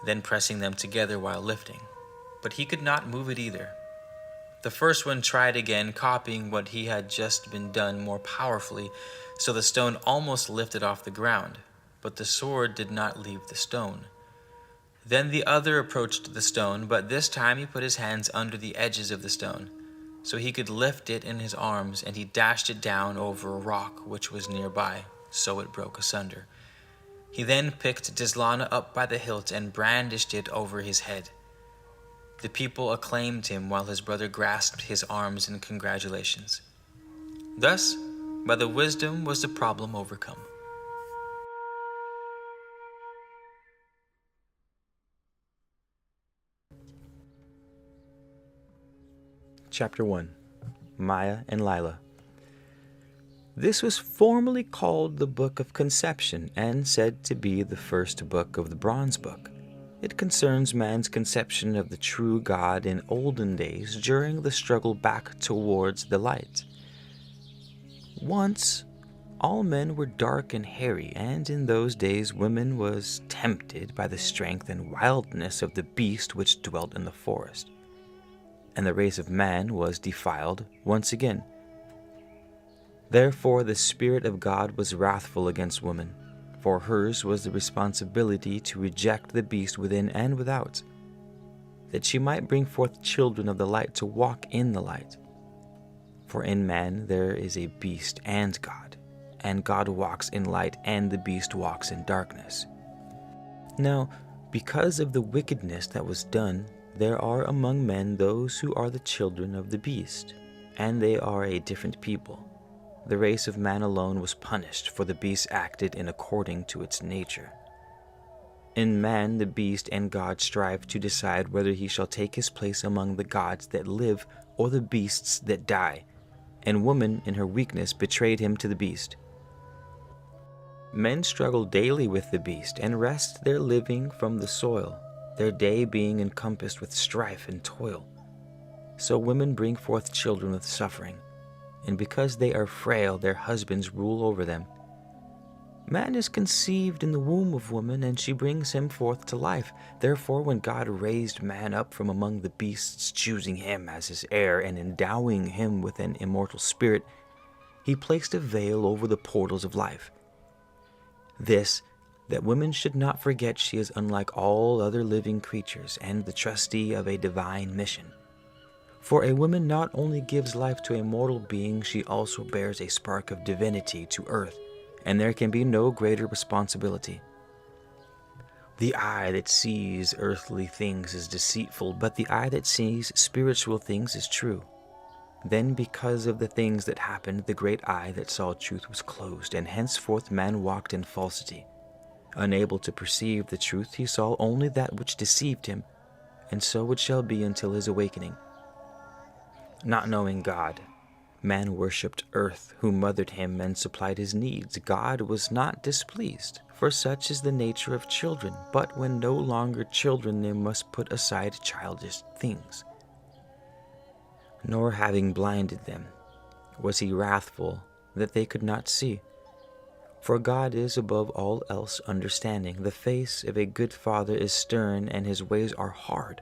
then pressing them together while lifting, but he could not move it either. The first one tried again, copying what he had just been done more powerfully, so the stone almost lifted off the ground, but the sword did not leave the stone. Then the other approached the stone, but this time he put his hands under the edges of the stone, so he could lift it in his arms, and he dashed it down over a rock which was nearby, so it broke asunder. He then picked Dislana up by the hilt and brandished it over his head. The people acclaimed him while his brother grasped his arms in congratulations. Thus, by the wisdom was the problem overcome. Chapter 1. Maya and Lila. This was formerly called the Book of Conception and said to be the first book of the Bronze Book. It concerns man's conception of the true God in olden days during the struggle back towards the light. Once, all men were dark and hairy, and in those days woman was tempted by the strength and wildness of the beast which dwelt in the forest. And the race of man was defiled once again. Therefore the Spirit of God was wrathful against woman, for hers was the responsibility to reject the beast within and without. that she might bring forth children of the light to walk in the light. For in man there is a beast and God walks in light, and the beast walks in darkness. Now, because of the wickedness that was done, there are among men those who are the children of the beast, and they are a different people. The race of man alone was punished, for the beast acted in according to its nature. In man the beast and God strive to decide whether he shall take his place among the gods that live or the beasts that die, and woman in her weakness betrayed him to the beast. Men struggle daily with the beast and wrest their living from the soil, their day being encompassed with strife and toil. So women bring forth children with suffering, and because they are frail, their husbands rule over them. Man is conceived in the womb of woman, and she brings him forth to life. Therefore, when God raised man up from among the beasts, choosing him as his heir and endowing him with an immortal spirit, he placed a veil over the portals of life. This, that women should not forget she is unlike all other living creatures and the trustee of a divine mission. For a woman not only gives life to a mortal being, she also bears a spark of divinity to earth, and there can be no greater responsibility. The eye that sees earthly things is deceitful, but the eye that sees spiritual things is true. Then because of the things that happened, the great eye that saw truth was closed, and henceforth man walked in falsity. Unable to perceive the truth, he saw only that which deceived him, and so it shall be until his awakening. Not knowing God, man worshipped earth, who mothered him and supplied his needs. God was not displeased, for such is the nature of children, but when no longer children, they must put aside childish things. Nor having blinded them, was he wrathful that they could not see. For God is above all else understanding. The face of a good father is stern, and his ways are hard.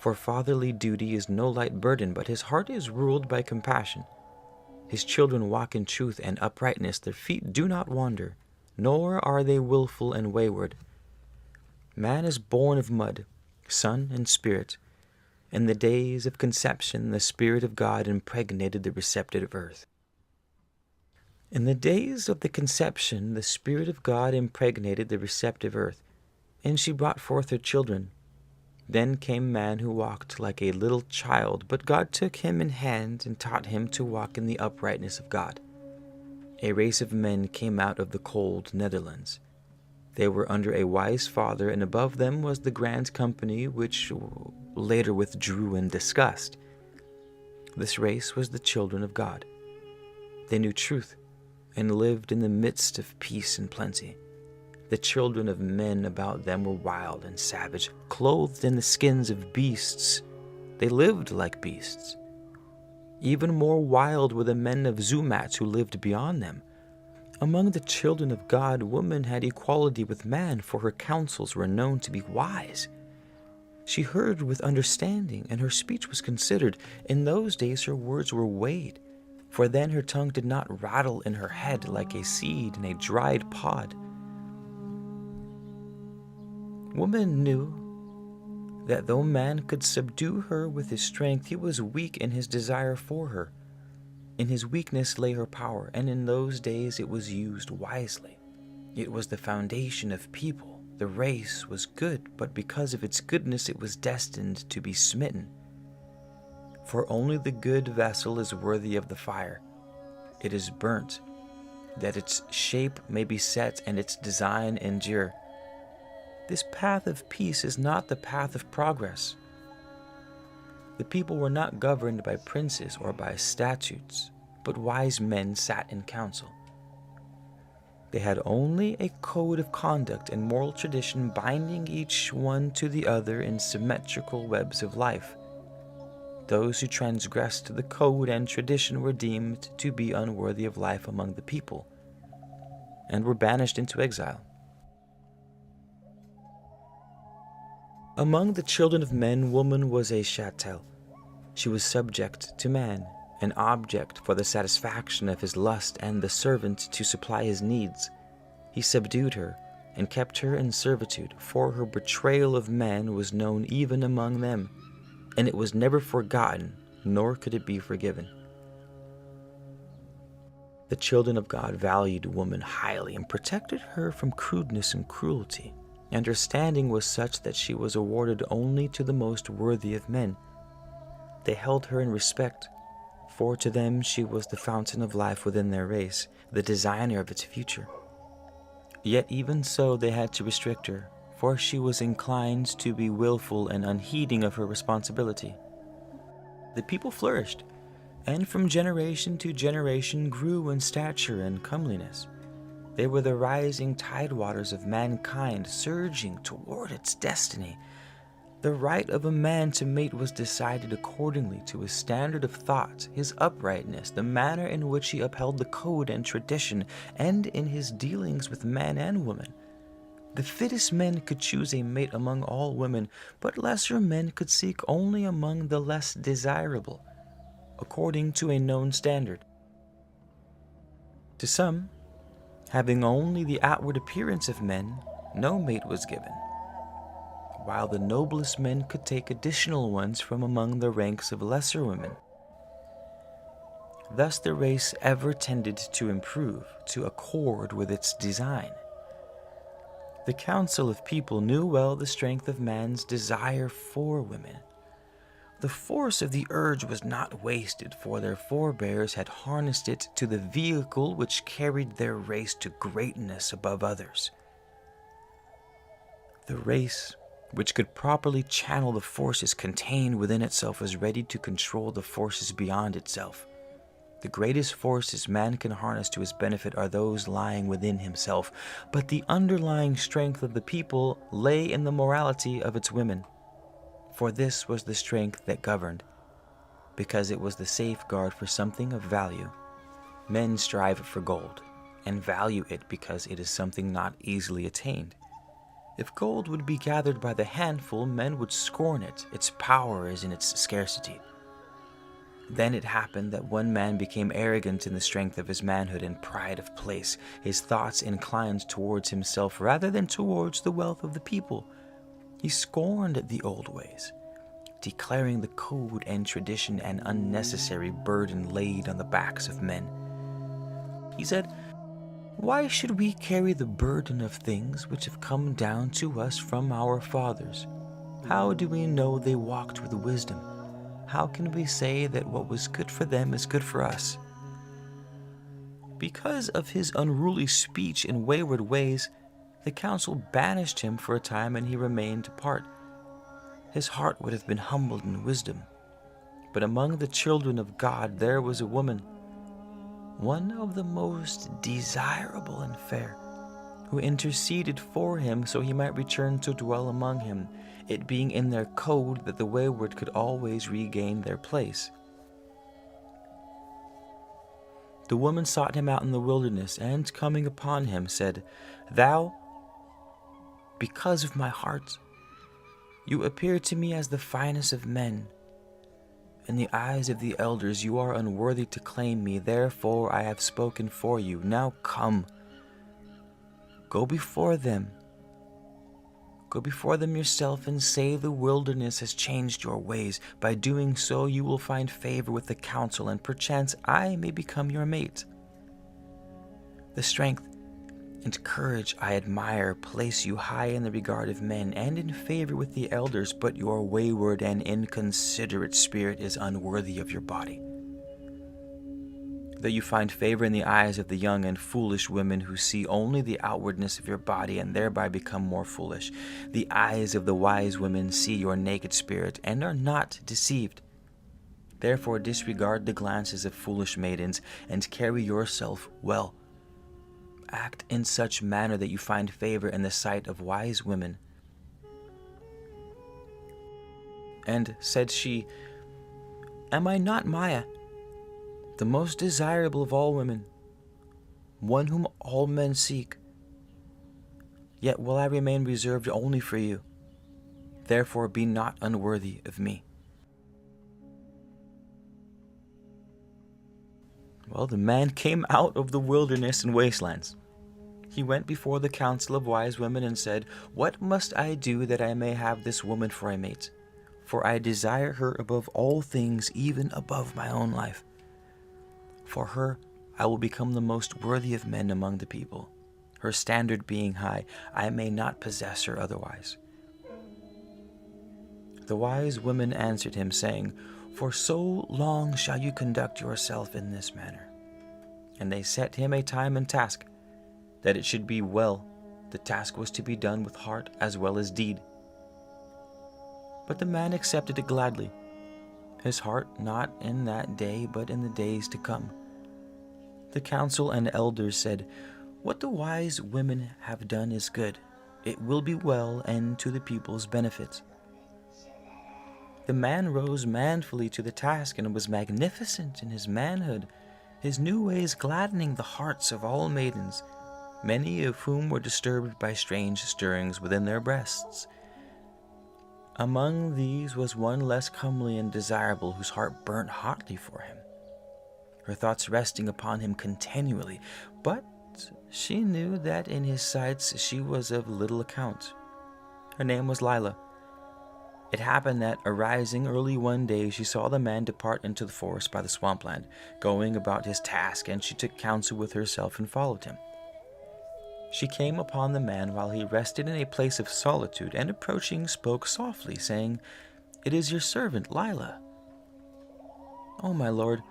For fatherly duty is no light burden, but his heart is ruled by compassion. His children walk in truth and uprightness, their feet do not wander, nor are they wilful and wayward. Man is born of mud, son and spirit. In the days of conception, the Spirit of God impregnated the receptive earth. In the days of the conception, the Spirit of God impregnated the receptive earth, and she brought forth her children. Then came man who walked like a little child, but God took him in hand and taught him to walk in the uprightness of God. A race of men came out of the cold Netherlands. They were under a wise father, and above them was the grand company, which later withdrew in disgust. This race was the children of God. They knew truth and lived in the midst of peace and plenty. The children of men about them were wild and savage, clothed in the skins of beasts. They lived like beasts. Even more wild were the men of Zumat who lived beyond them. Among the children of God, woman had equality with man, for her counsels were known to be wise. She heard with understanding, and her speech was considered. In those days her words were weighed, for then her tongue did not rattle in her head like a seed in a dried pod. Woman knew that though man could subdue her with his strength, he was weak in his desire for her. In his weakness lay her power, and in those days it was used wisely. It was the foundation of people. The race was good, but because of its goodness it was destined to be smitten. For only the good vessel is worthy of the fire. It is burnt, that its shape may be set and its design endure. This path of peace is not the path of progress. The people were not governed by princes or by statutes, but wise men sat in council. They had only a code of conduct and moral tradition binding each one to the other in symmetrical webs of life. Those who transgressed the code and tradition were deemed to be unworthy of life among the people, and were banished into exile. Among the children of men, woman was a chattel. She was subject to man, an object for the satisfaction of his lust and the servant to supply his needs. He subdued her, and kept her in servitude, for her betrayal of man was known even among them, and it was never forgotten, nor could it be forgiven. The children of God valued woman highly and protected her from crudeness and cruelty, and her standing was such that she was awarded only to the most worthy of men. They held her in respect, for to them she was the fountain of life within their race, the designer of its future. Yet even so they had to restrict her, for she was inclined to be willful and unheeding of her responsibility. The people flourished, and from generation to generation grew in stature and comeliness. They were the rising tidewaters of mankind, surging toward its destiny. The right of a man to mate was decided accordingly to his standard of thought, his uprightness, the manner in which he upheld the code and tradition, and in his dealings with man and woman. The fittest men could choose a mate among all women, but lesser men could seek only among the less desirable, according to a known standard. To some, having only the outward appearance of men, no mate was given, while the noblest men could take additional ones from among the ranks of lesser women. Thus the race ever tended to improve, to accord with its design. The council of people knew well the strength of man's desire for women. The force of the urge was not wasted, for their forebears had harnessed it to the vehicle which carried their race to greatness above others. The race which could properly channel the forces contained within itself was ready to control the forces beyond itself. The greatest forces man can harness to his benefit are those lying within himself, but the underlying strength of the people lay in the morality of its women. For this was the strength that governed, because it was the safeguard for something of value. Men strive for gold, and value it because it is something not easily attained. If gold would be gathered by the handful, men would scorn it. Its power is in its scarcity. Then it happened that one man became arrogant in the strength of his manhood and pride of place, his thoughts inclined towards himself rather than towards the wealth of the people. He scorned the old ways, declaring the code and tradition an unnecessary burden laid on the backs of men. He said, "Why should we carry the burden of things which have come down to us from our fathers? How do we know they walked with wisdom? How can we say that what was good for them is good for us?" Because of his unruly speech and wayward ways, the council banished him for a time, and he remained apart. His heart would have been humbled in wisdom. But among the children of God there was a woman, one of the most desirable and fair, who interceded for him so he might return to dwell among him, it being in their code that the wayward could always regain their place. The woman sought him out in the wilderness, and coming upon him said, "Thou, because of my heart, you appear to me as the finest of men. In the eyes of the elders you are unworthy to claim me, therefore I have spoken for you. Now come, go before them. Go before them yourself and say the wilderness has changed your ways. By doing so you will find favor with the council, and perchance I may become your mate. The strength and courage I admire place you high in the regard of men and in favor with the elders, but your wayward and inconsiderate spirit is unworthy of your body. Though you find favor in the eyes of the young and foolish women who see only the outwardness of your body and thereby become more foolish, the eyes of the wise women see your naked spirit and are not deceived. Therefore disregard the glances of foolish maidens and carry yourself well. Act in such manner that you find favor in the sight of wise women." And said she, "Am I not Maya, the most desirable of all women, one whom all men seek? Yet will I remain reserved only for you. Therefore be not unworthy of me." Well, the man came out of the wilderness and wastelands. He went before the council of wise women and said, "What must I do that I may have this woman for a mate? For I desire her above all things, even above my own life. For her I will become the most worthy of men among the people. Her standard being high, I may not possess her otherwise." The wise women answered him, saying, "For so long shall you conduct yourself in this manner." And they set him a time and task, that it should be well. The task was to be done with heart as well as deed. But the man accepted it gladly, his heart not in that day, but in the days to come. The council and elders said, "What the wise women have done is good. It will be well and to the people's benefit." The man rose manfully to the task and was magnificent in his manhood, his new ways gladdening the hearts of all maidens, many of whom were disturbed by strange stirrings within their breasts. Among these was one less comely and desirable, whose heart burnt hotly for him, her thoughts resting upon him continually, but she knew that in his sights she was of little account. Her name was Lila. It happened that, arising early one day, she saw the man depart into the forest by the swampland, going about his task, and she took counsel with herself and followed him. She came upon the man while he rested in a place of solitude, and approaching spoke softly, saying, "It is your servant Lila." "Oh, my lord,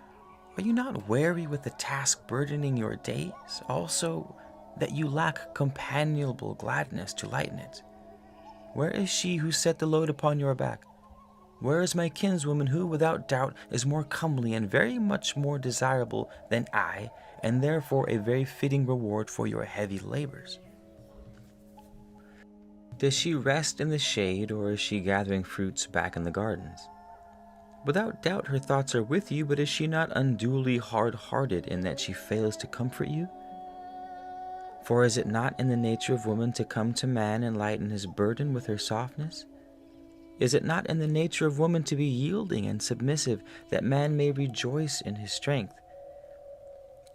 are you not weary with the task burdening your days, also that you lack companionable gladness to lighten it? Where is she who set the load upon your back? Where is my kinswoman who, without doubt, is more comely and very much more desirable than I, and therefore a very fitting reward for your heavy labors? Does she rest in the shade, or is she gathering fruits back in the gardens? Without doubt her thoughts are with you, but is she not unduly hard-hearted in that she fails to comfort you? For is it not in the nature of woman to come to man and lighten his burden with her softness? Is it not in the nature of woman to be yielding and submissive, that man may rejoice in his strength?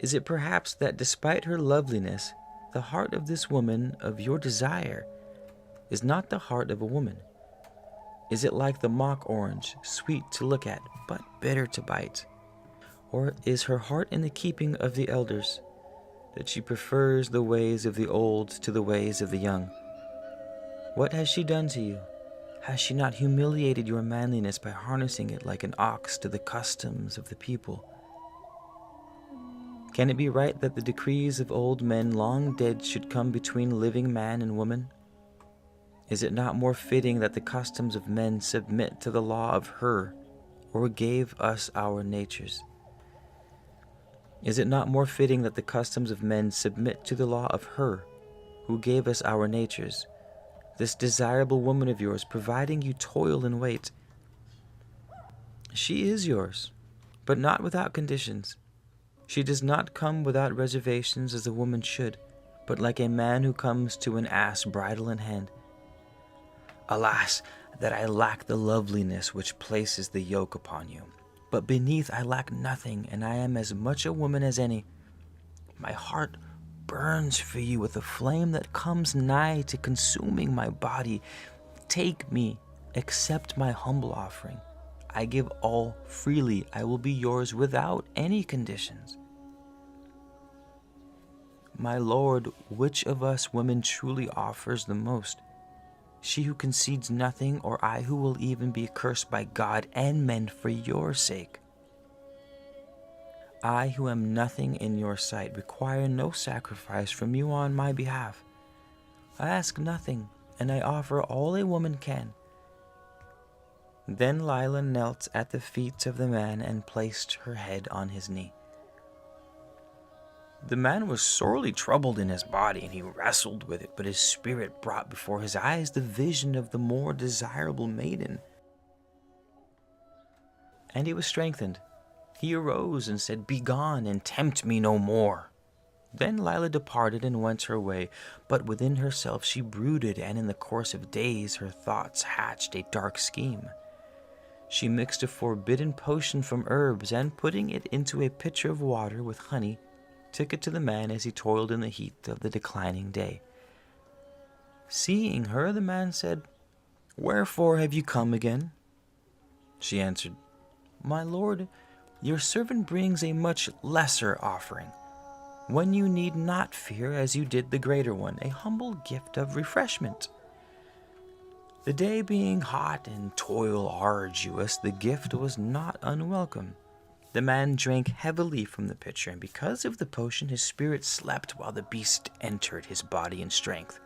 Is it perhaps that despite her loveliness, the heart of this woman of your desire is not the heart of a woman? Is it like the mock orange, sweet to look at, but bitter to bite? Or is her heart in the keeping of the elders, that she prefers the ways of the old to the ways of the young? What has she done to you? Has she not humiliated your manliness by harnessing it like an ox to the customs of the people? Can it be right that the decrees of old men long dead should come between living man and woman? Is it not more fitting that the customs of men submit to the law of her, or gave us our natures? Is it not more fitting that the customs of men submit to the law of her, who gave us our natures, this desirable woman of yours, providing you toil and wait? She is yours, but not without conditions. She does not come without reservations as a woman should, but like a man who comes to an ass bridle in hand. Alas, that I lack the loveliness which places the yoke upon you. But beneath I lack nothing, and I am as much a woman as any. My heart burns for you with a flame that comes nigh to consuming my body. Take me, accept my humble offering. I give all freely. I will be yours without any conditions. My lord, which of us women truly offers the most? She who concedes nothing, or I who will even be cursed by God and men for your sake? I who am nothing in your sight require no sacrifice from you on my behalf. I ask nothing, and I offer all a woman can. Then Lila knelt at the feet of the man and placed her head on his knee. The man was sorely troubled in his body, and he wrestled with it, but his spirit brought before his eyes the vision of the more desirable maiden. And he was strengthened. He arose and said, "Begone, and tempt me no more." Then Lila departed and went her way, but within herself she brooded, and in the course of days her thoughts hatched a dark scheme. She mixed a forbidden potion from herbs, and putting it into a pitcher of water with honey, took it to the man as he toiled in the heat of the declining day. Seeing her, the man said, "Wherefore have you come again?" She answered, "My lord, your servant brings a much lesser offering, one you need not fear as you did the greater one, a humble gift of refreshment." The day being hot and toil arduous, the gift was not unwelcome. The man drank heavily from the pitcher, and because of the potion his spirit slept while the beast entered his body in strength.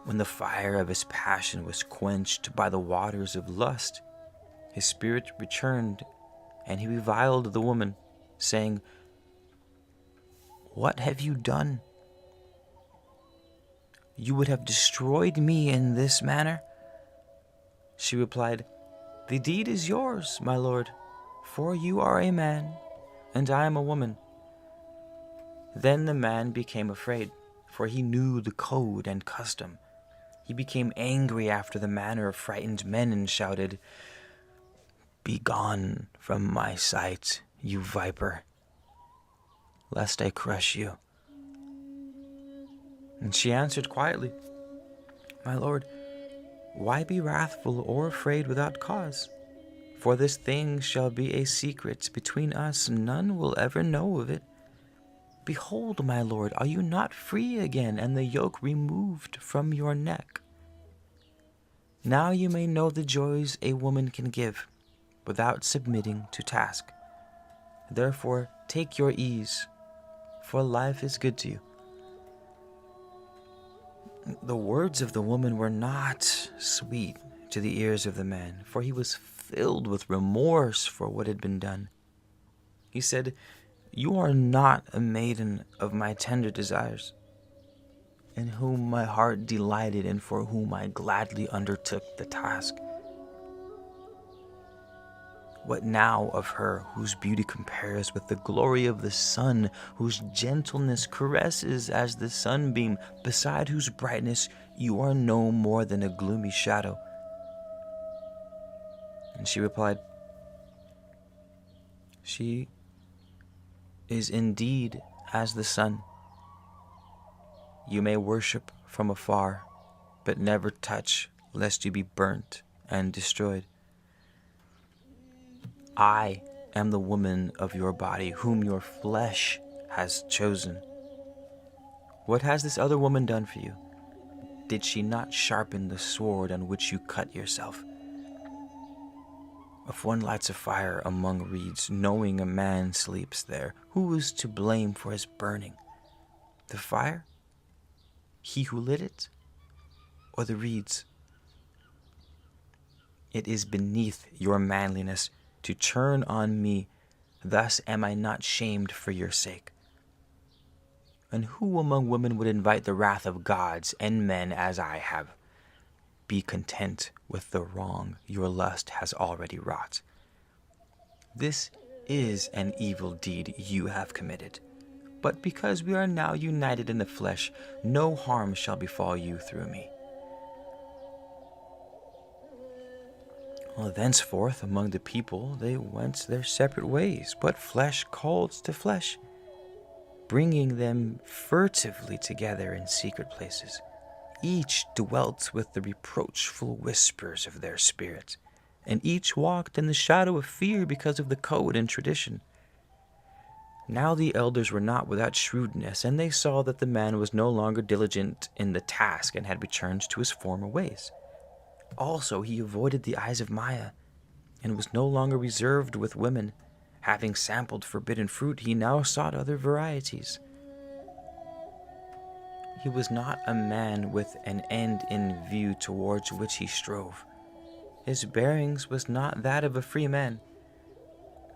When the fire of his passion was quenched by the waters of lust, his spirit returned, and he reviled the woman, saying, "What have you done? You would have destroyed me in this manner?" She replied, "The deed is yours, my lord, for you are a man, and I am a woman." Then the man became afraid, for he knew the code and custom. He became angry after the manner of frightened men and shouted, "Begone from my sight, you viper, lest I crush you." And she answered quietly, "My lord, why be wrathful or afraid without cause? For this thing shall be a secret between us, none will ever know of it. Behold, my lord, are you not free again, and the yoke removed from your neck? Now you may know the joys a woman can give, without submitting to task. Therefore take your ease, for life is good to you." The words of the woman were not sweet to the ears of the man, for he was filled with remorse for what had been done. He said, "You are not a maiden of my tender desires, in whom my heart delighted and for whom I gladly undertook the task. What now of her whose beauty compares with the glory of the sun, whose gentleness caresses as the sunbeam, beside whose brightness you are no more than a gloomy shadow?" And she replied, "She is indeed as the sun. You may worship from afar, but never touch, lest you be burnt and destroyed. I am the woman of your body, whom your flesh has chosen. What has this other woman done for you? Did she not sharpen the sword on which you cut yourself? If one lights a fire among reeds, knowing a man sleeps there, who is to blame for his burning? The fire? He who lit it? Or the reeds? It is beneath your manliness to turn on me, thus am I not shamed for your sake. And who among women would invite the wrath of gods and men as I have? Be content with the wrong your lust has already wrought. This is an evil deed you have committed, but because we are now united in the flesh, no harm shall befall you through me. Well, thenceforth among the people they went their separate ways, but flesh called to flesh, bringing them furtively together in secret places. Each dwelt with the reproachful whispers of their spirits, and each walked in the shadow of fear because of the code and tradition. Now the elders were not without shrewdness, and they saw that the man was no longer diligent in the task and had returned to his former ways. Also, he avoided the eyes of Maya, and was no longer reserved with women. Having sampled forbidden fruit, he now sought other varieties. He was not a man with an end in view towards which he strove. His bearings was not that of a free man.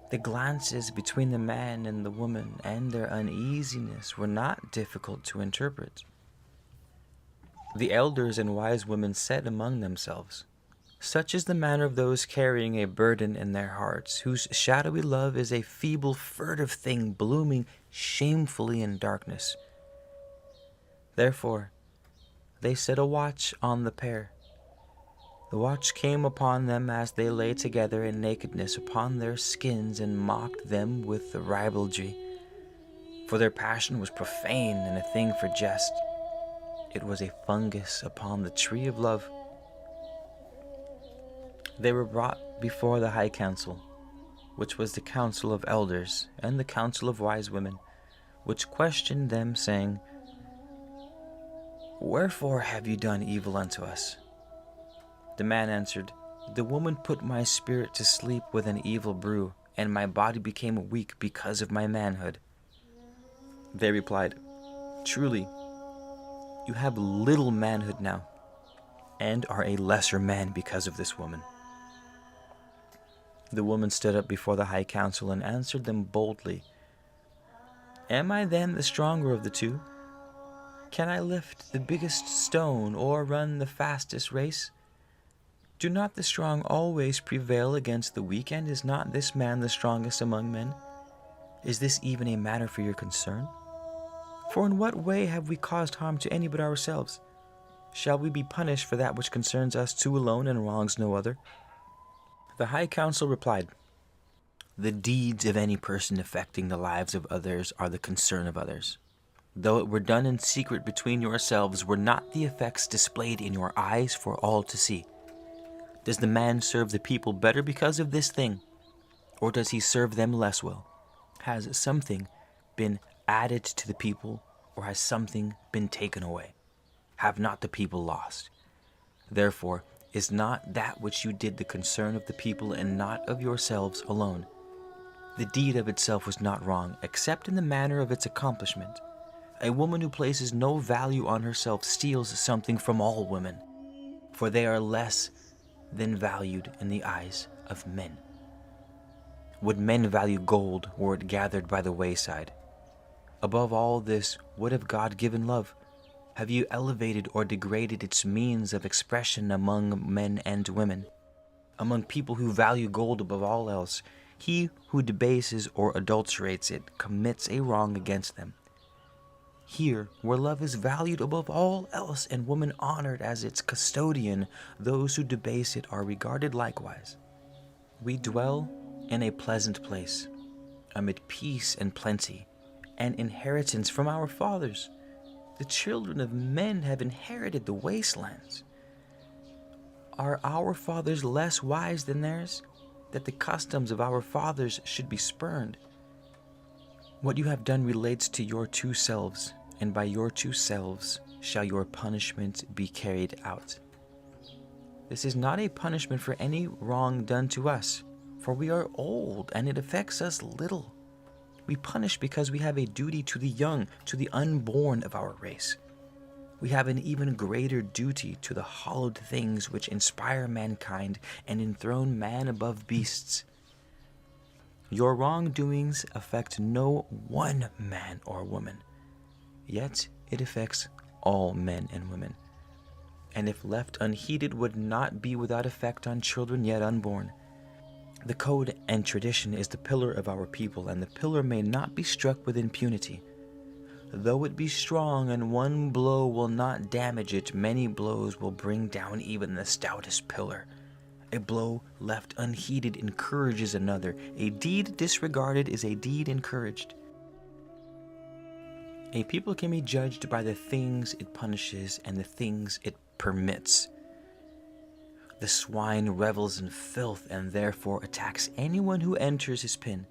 The glances between the man and the woman and their uneasiness were not difficult to interpret. The elders and wise women said among themselves, "Such is the manner of those carrying a burden in their hearts, whose shadowy love is a feeble, furtive thing blooming shamefully in darkness." Therefore, they set a watch on the pair. The watch came upon them as they lay together in nakedness upon their skins and mocked them with the ribaldry. for their passion was profane and a thing for jest. It was a fungus upon the tree of love. They were brought before the high council, which was the council of elders and the council of wise women, which questioned them, saying, Wherefore have you done evil unto us? The man answered, The woman put my spirit to sleep with an evil brew, and my body became weak because of my manhood. They replied, Truly, you have little manhood now, and are a lesser man because of this woman. The woman stood up before the high council and answered them boldly, Am I then the stronger of the two? Can I lift the biggest stone or run the fastest race? Do not the strong always prevail against the weak, and is not this man the strongest among men? Is this even a matter for your concern? For in what way have we caused harm to any but ourselves? Shall we be punished for that which concerns us two alone and wrongs no other? The high council replied, The deeds of any person affecting the lives of others are the concern of others. Though it were done in secret between yourselves, were not the effects displayed in your eyes for all to see? Does the man serve the people better because of this thing, or does he serve them less well? Has something been added to the people, or has something been taken away? Have not the people lost? Therefore, is not that which you did the concern of the people and not of yourselves alone? The deed of itself was not wrong, except in the manner of its accomplishment. A woman who places no value on herself steals something from all women, for they are less than valued in the eyes of men. Would men value gold were it gathered by the wayside? Above all this, what have God given love? Have you elevated or degraded its means of expression among men and women? Among people who value gold above all else, he who debases or adulterates it commits a wrong against them. Here, where love is valued above all else and woman honored as its custodian, those who debase it are regarded likewise. We dwell in a pleasant place, amid peace and plenty, an inheritance from our fathers. The children of men have inherited the wastelands. Are our fathers less wise than theirs, that the customs of our fathers should be spurned? What you have done relates to your two selves, and by your two selves shall your punishment be carried out. This is not a punishment for any wrong done to us, for we are old, and it affects us little. We punish because we have a duty to the young, to the unborn of our race. We have an even greater duty to the hallowed things which inspire mankind and enthrone man above beasts. Your wrongdoings affect no one man or woman, yet it affects all men and women, and if left unheeded would not be without effect on children yet unborn. The code and tradition is the pillar of our people, and the pillar may not be struck with impunity. Though it be strong and one blow will not damage it, many blows will bring down even the stoutest pillar. A blow left unheeded encourages another. A deed disregarded is a deed encouraged. A people can be judged by the things it punishes and the things it permits. The swine revels in filth and therefore attacks anyone who enters his pen.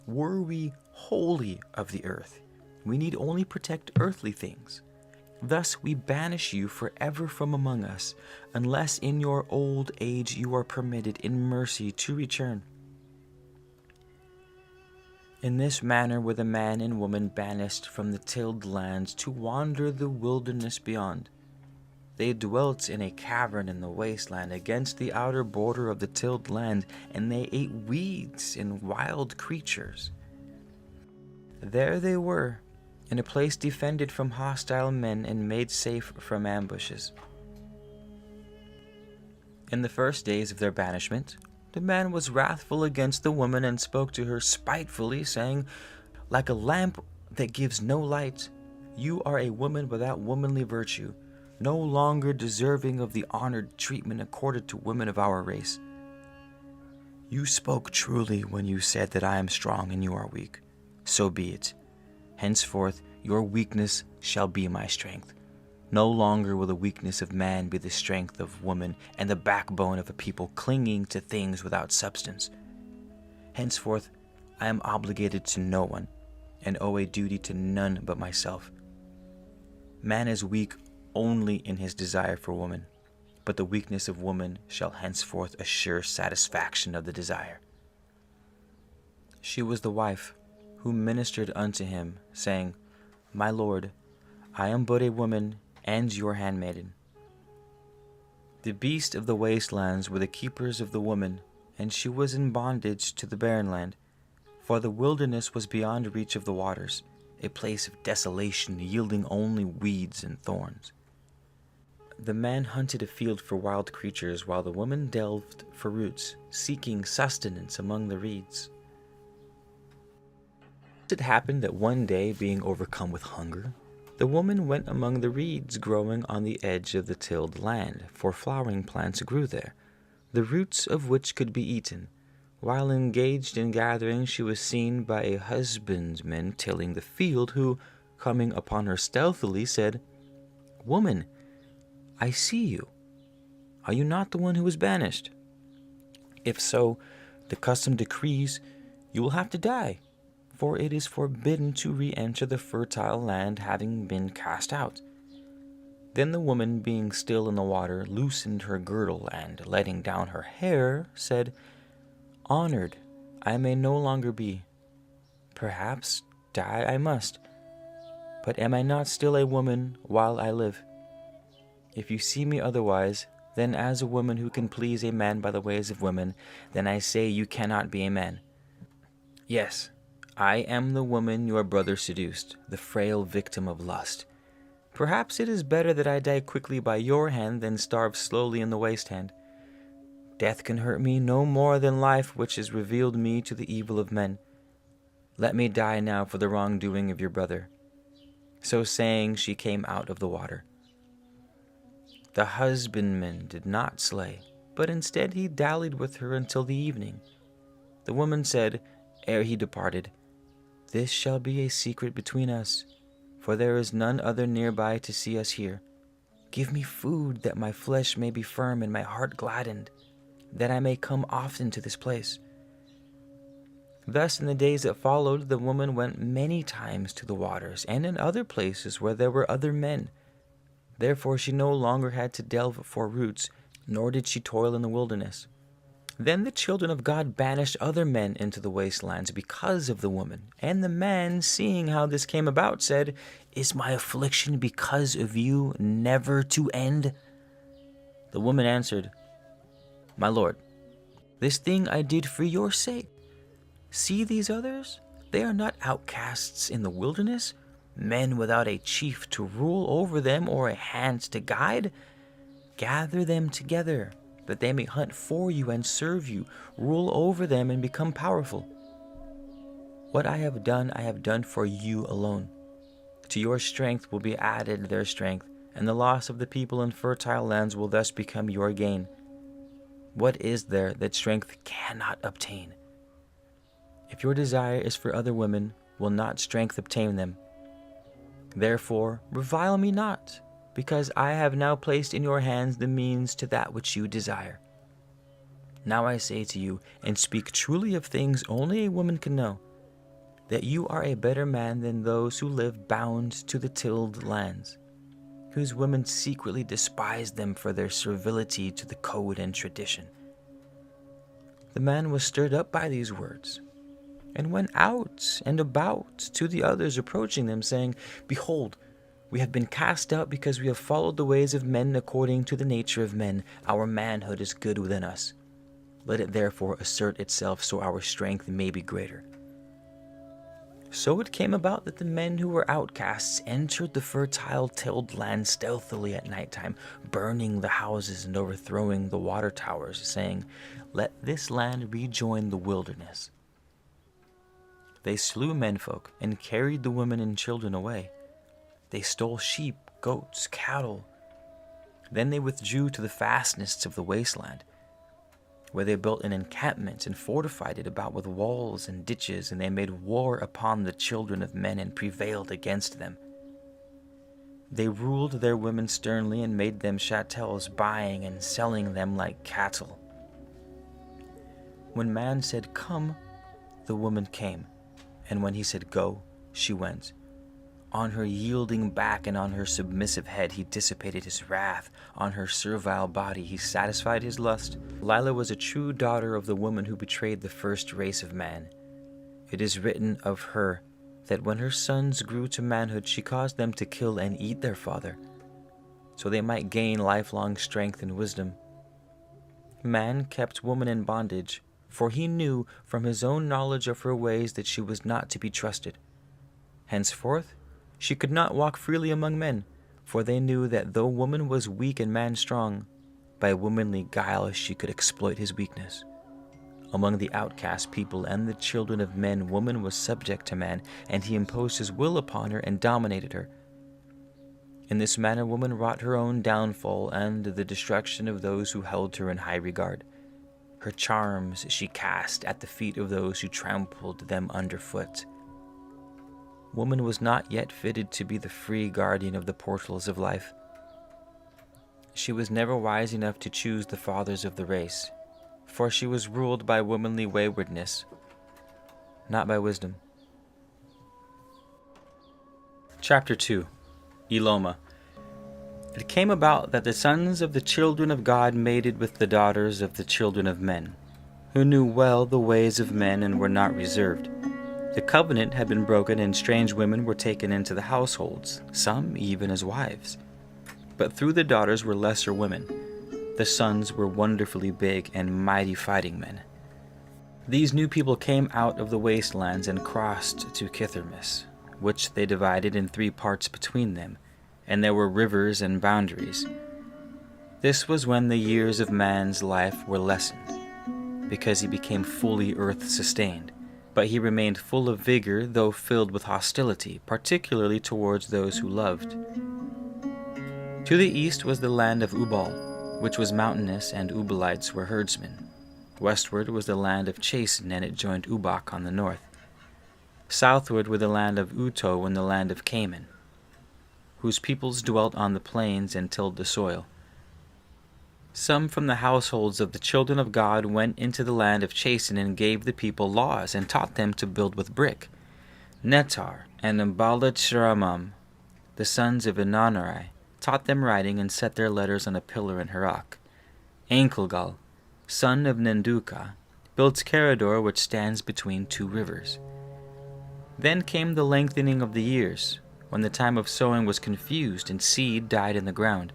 Were we wholly of the earth, we need only protect earthly things. Thus we banish you forever from among us, unless in your old age you are permitted in mercy to return. In this manner were the man and woman banished from the tilled lands to wander the wilderness beyond. They dwelt in a cavern in the wasteland against the outer border of the tilled land, and they ate weeds and wild creatures. There they were, in a place defended from hostile men and made safe from ambushes. In the first days of their banishment, the man was wrathful against the woman and spoke to her spitefully, saying, Like a lamp that gives no light, you are a woman without womanly virtue, no longer deserving of the honored treatment accorded to women of our race. You spoke truly when you said that I am strong and you are weak. So be it. Henceforth your weakness shall be my strength. No longer will the weakness of man be the strength of woman, and the backbone of a people clinging to things without substance. Henceforth I am obligated to no one, and owe a duty to none but myself. Man is weak only in his desire for woman, but the weakness of woman shall henceforth assure satisfaction of the desire. She was the wife who ministered unto him, saying, My Lord, I am but a woman, and your handmaiden. The beasts of the wastelands were the keepers of the woman, and she was in bondage to the barren land, for the wilderness was beyond reach of the waters, a place of desolation yielding only weeds and thorns. The man hunted a field for wild creatures, while the woman delved for roots, seeking sustenance among the reeds. It happened that one day, being overcome with hunger, the woman went among the reeds growing on the edge of the tilled land, for flowering plants grew there, the roots of which could be eaten. While engaged in gathering, she was seen by a husbandman tilling the field, who, coming upon her stealthily, said, Woman, I see you. Are you not the one who was banished? If so, the custom decrees you will have to die, for it is forbidden to re-enter the fertile land having been cast out. Then the woman, being still in the water, loosened her girdle, and, letting down her hair, said, Honored I may no longer be. Perhaps die I must. But am I not still a woman while I live? If you see me otherwise, then as a woman who can please a man by the ways of women, then I say you cannot be a man. Yes, I am the woman your brother seduced, the frail victim of lust. Perhaps it is better that I die quickly by your hand than starve slowly in the waste hand. Death can hurt me no more than life, which has revealed me to the evil of men. Let me die now for the wrongdoing of your brother. So saying, she came out of the water. The husbandman did not slay, but instead he dallied with her until the evening. The woman said, ere he departed, This shall be a secret between us, for there is none other nearby to see us here. Give me food, that my flesh may be firm and my heart gladdened, that I may come often to this place. Thus in the days that followed, the woman went many times to the waters, and in other places where there were other men. Therefore she no longer had to delve for roots, nor did she toil in the wilderness. Then the children of God banished other men into the wastelands because of the woman. And the man, seeing how this came about, said, Is my affliction because of you never to end? The woman answered, My Lord, this thing I did for your sake. See these others? They are not outcasts in the wilderness, men without a chief to rule over them or a hand to guide. Gather them together, that they may hunt for you and serve you, rule over them and become powerful. What I have done for you alone. To your strength will be added their strength, and the loss of the people in fertile lands will thus become your gain. What is there that strength cannot obtain? If your desire is for other women, will not strength obtain them? Therefore, revile me not, because I have now placed in your hands the means to that which you desire. Now I say to you, and speak truly of things only a woman can know, that you are a better man than those who live bound to the tilled lands, whose women secretly despise them for their servility to the code and tradition. The man was stirred up by these words, and went out and about to the others, approaching them, saying, Behold, we have been cast out because we have followed the ways of men according to the nature of men. Our manhood is good within us. Let it therefore assert itself, so our strength may be greater. So it came about that the men who were outcasts entered the fertile tilled land stealthily at nighttime, burning the houses and overthrowing the water towers, saying, Let this land rejoin the wilderness. They slew menfolk and carried the women and children away. They stole sheep, goats, cattle. Then they withdrew to the fastnesses of the wasteland. where they built an encampment and fortified it about with walls and ditches, and they made war upon the children of men and prevailed against them. They ruled their women sternly and made them chattels, buying and selling them like cattle. When man said, "Come," the woman came, and when he said, "Go," she went. On her yielding back and on her submissive head he dissipated his wrath. On her servile body he satisfied his lust. Lila was a true daughter of the woman who betrayed the first race of man. It is written of her that when her sons grew to manhood, she caused them to kill and eat their father, so they might gain lifelong strength and wisdom. Man kept woman in bondage, for he knew from his own knowledge of her ways that she was not to be trusted. Henceforth, she could not walk freely among men, for they knew that though woman was weak and man strong, by womanly guile she could exploit his weakness. Among the outcast people and the children of men, woman was subject to man, and he imposed his will upon her and dominated her. In this manner woman wrought her own downfall and the destruction of those who held her in high regard. Her charms she cast at the feet of those who trampled them underfoot. Woman was not yet fitted to be the free guardian of the portals of life. She was never wise enough to choose the fathers of the race, for she was ruled by womanly waywardness, not by wisdom. Chapter 2. Eloma. It came about that the sons of the children of God mated with the daughters of the children of men, who knew well the ways of men and were not reserved. The covenant had been broken, and strange women were taken into the households, some even as wives. But through the daughters were lesser women. The sons were wonderfully big and mighty fighting men. These new people came out of the wastelands and crossed to Kitharmus, which they divided in 3 parts between them, and there were rivers and boundaries. This was when the years of man's life were lessened, because he became fully earth-sustained. But he remained full of vigor, though filled with hostility, particularly towards those who loved. To the east was the land of Ubal, which was mountainous, and Ubalites were herdsmen. Westward was the land of Chasen, and it joined Ubak on the north. Southward were the land of Uto and the land of Canaan, whose peoples dwelt on the plains and tilled the soil. Some from the households of the children of God went into the land of Chasen and gave the people laws and taught them to build with brick. Netar and Baalath-shramam, the sons of Inanari, taught them writing and set their letters on a pillar in Harak. Enkelgal, son of Nenduka, built Carador, which stands between 2 rivers. Then came the lengthening of the years, when the time of sowing was confused and seed died in the ground.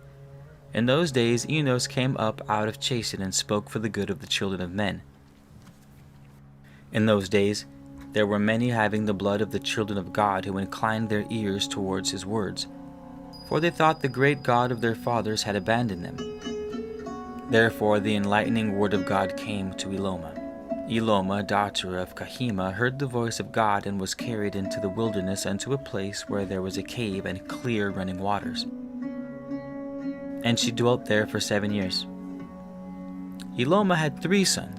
In those days Enos came up out of Chasen and spoke for the good of the children of men. In those days there were many having the blood of the children of God who inclined their ears towards his words, for they thought the great God of their fathers had abandoned them. Therefore the enlightening word of God came to Eloma. Eloma, daughter of Kahima, heard the voice of God and was carried into the wilderness unto a place where there was a cave and clear running waters. And she dwelt there for 7 years. Eloma had 3 sons,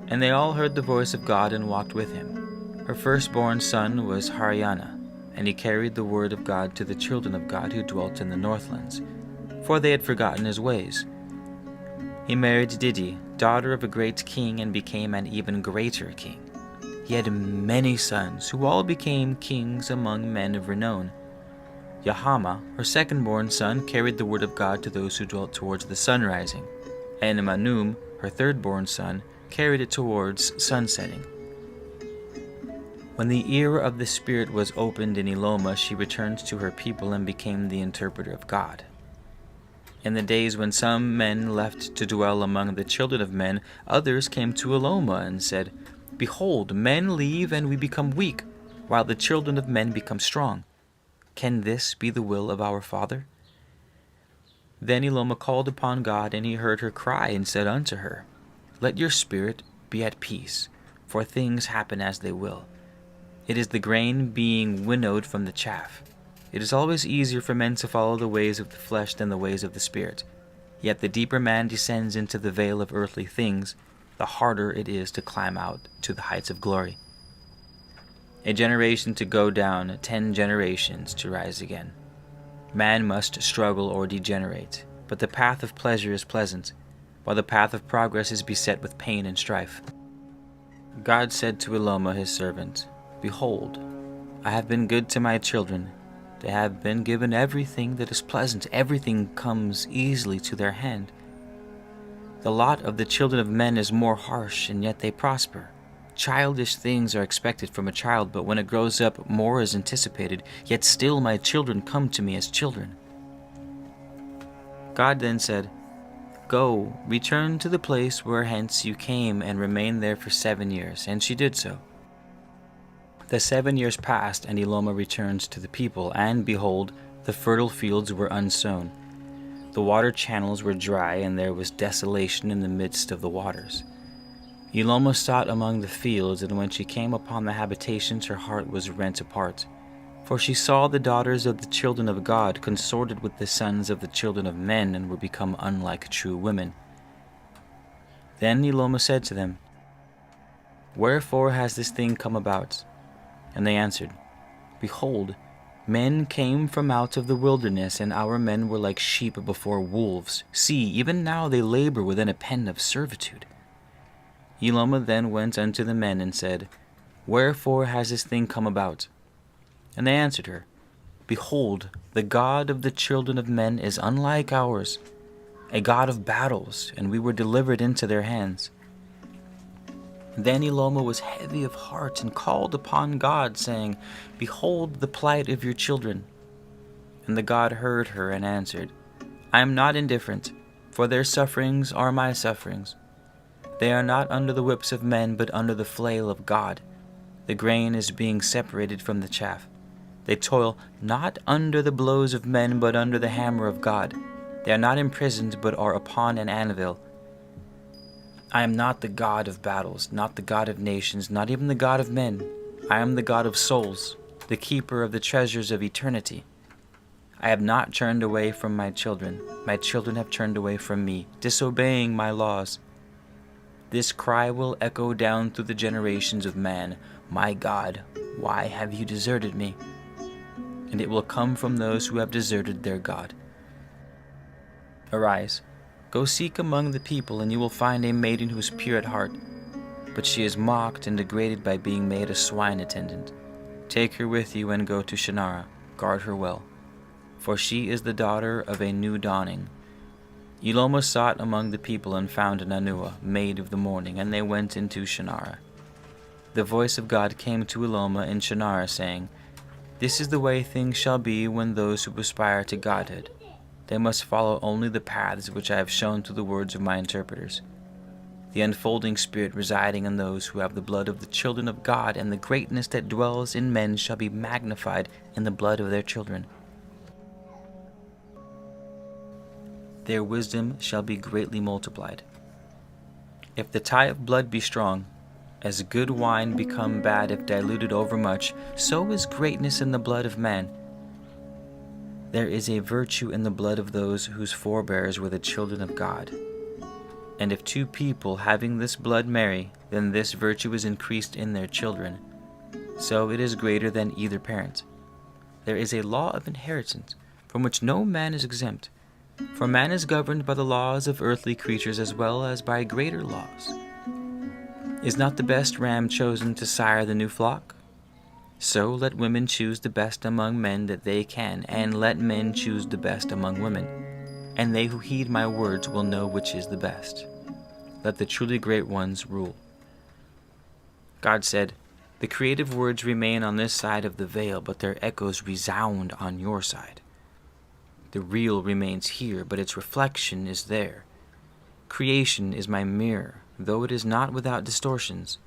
and they all heard the voice of God and walked with him. Her firstborn son was Haryana, and he carried the word of God to the children of God who dwelt in the northlands, for they had forgotten his ways. He married Didi, daughter of a great king, and became an even greater king. He had many sons, who all became kings among men of renown. Yahama, her second-born son, carried the word of God to those who dwelt towards the sun rising, and Manum, her third-born son, carried it towards sunsetting. When the ear of the Spirit was opened in Eloma, she returned to her people and became the interpreter of God. In the days when some men left to dwell among the children of men, others came to Eloma and said, "Behold, men leave and we become weak, while the children of men become strong. Can this be the will of our Father?" Then Eloma called upon God, and he heard her cry and said unto her, "Let your spirit be at peace, for things happen as they will. It is the grain being winnowed from the chaff. It is always easier for men to follow the ways of the flesh than the ways of the Spirit. Yet the deeper man descends into the veil of earthly things, the harder it is to climb out to the heights of glory. A generation to go down, 10 generations to rise again. Man must struggle or degenerate, but the path of pleasure is pleasant, while the path of progress is beset with pain and strife. God said to Eloma his servant, "Behold, I have been good to my children. They have been given everything that is pleasant. Everything comes easily to their hand. The lot of the children of men is more harsh, and yet they prosper. Childish things are expected from a child, but when it grows up, more is anticipated. Yet still my children come to me as children." God then said, "Go, return to the place where hence you came, and remain there for 7 years." And she did so. The 7 years passed, and Eloma returned to the people, and behold, the fertile fields were unsown. The water channels were dry, and there was desolation in the midst of the waters. Eloma sought among the fields, and when she came upon the habitations, her heart was rent apart. For she saw the daughters of the children of God consorted with the sons of the children of men, and were become unlike true women. Then Eloma said to them, "Wherefore has this thing come about?" And they answered, "Behold, men came from out of the wilderness, and our men were like sheep before wolves. See, even now they labor within a pen of servitude." Eloma then went unto the men and said, "Wherefore has this thing come about?" And they answered her, "Behold, the God of the children of men is unlike ours, a God of battles, and we were delivered into their hands." Then Eloma was heavy of heart and called upon God, saying, "Behold the plight of your children." And the God heard her and answered, "I am not indifferent, for their sufferings are my sufferings. They are not under the whips of men, but under the flail of God. The grain is being separated from the chaff. They toil not under the blows of men, but under the hammer of God. They are not imprisoned, but are upon an anvil. I am not the God of battles, not the God of nations, not even the God of men. I am the God of souls, the keeper of the treasures of eternity. I have not turned away from my children. My children have turned away from me, disobeying my laws. This cry will echo down through the generations of man, 'My God, why have you deserted me?' And it will come from those who have deserted their God. Arise, go seek among the people, and you will find a maiden who is pure at heart. But she is mocked and degraded by being made a swine attendant. Take her with you and go to Shannara. Guard her well, for she is the daughter of a new dawning." Eloma sought among the people and found Nanua, maid of the morning, and they went into Shannara. The voice of God came to Eloma in Shannara, saying, "This is the way things shall be when those who aspire to godhood. They must follow only the paths which I have shown through the words of my interpreters. The unfolding spirit residing in those who have the blood of the children of God, and the greatness that dwells in men shall be magnified in the blood of their children. Their wisdom shall be greatly multiplied. If the tie of blood be strong, as good wine become bad if diluted overmuch, so is greatness in the blood of man. There is a virtue in the blood of those whose forebears were the children of God. And if two people having this blood marry, then this virtue is increased in their children. So it is greater than either parent. There is a law of inheritance, from which no man is exempt. For man is governed by the laws of earthly creatures as well as by greater laws. Is not the best ram chosen to sire the new flock? So let women choose the best among men that they can, and let men choose the best among women. And they who heed my words will know which is the best. Let the truly great ones rule." God said, "The creative words remain on this side of the veil, but their echoes resound on your side. The real remains here, but its reflection is there. Creation is my mirror, though it is not without distortions.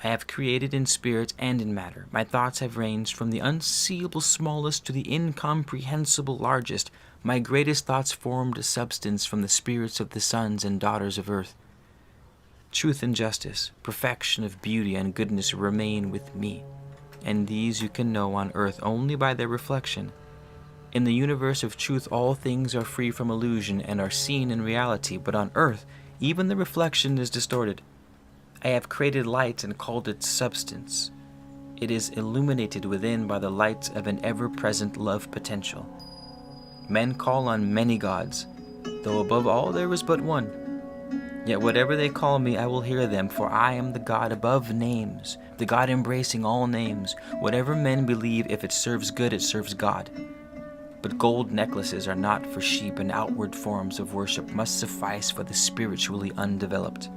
I have created in spirit and in matter. My thoughts have ranged from the unseeable smallest to the incomprehensible largest. My greatest thoughts formed a substance from the spirits of the sons and daughters of earth. Truth and justice, perfection of beauty and goodness remain with me, and these you can know on earth only by their reflection. In the universe of truth, all things are free from illusion and are seen in reality, but on earth, even the reflection is distorted. I have created light and called it substance. It is illuminated within by the light of an ever-present love potential. Men call on many gods, though above all there is but one. Yet whatever they call me, I will hear them, for I am the God above names, the God embracing all names. Whatever men believe, if it serves good, it serves God. But gold necklaces are not for sheep, and outward forms of worship must suffice for the spiritually undeveloped.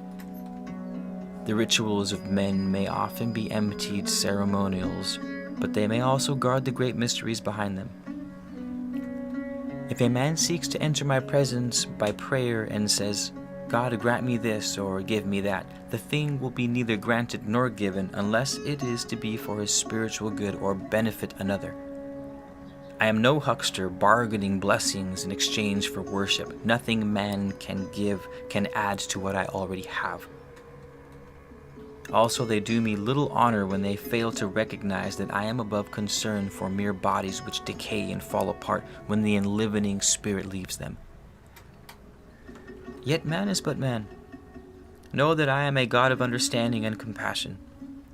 The rituals of men may often be emptied ceremonials, but they may also guard the great mysteries behind them. If a man seeks to enter my presence by prayer and says, "God, grant me this," or "give me that," the thing will be neither granted nor given unless it is to be for his spiritual good or benefit another. I am no huckster bargaining blessings in exchange for worship. Nothing man can give can add to what I already have. Also, they do me little honor when they fail to recognize that I am above concern for mere bodies which decay and fall apart when the enlivening spirit leaves them. Yet man is but man. Know that I am a God of understanding and compassion.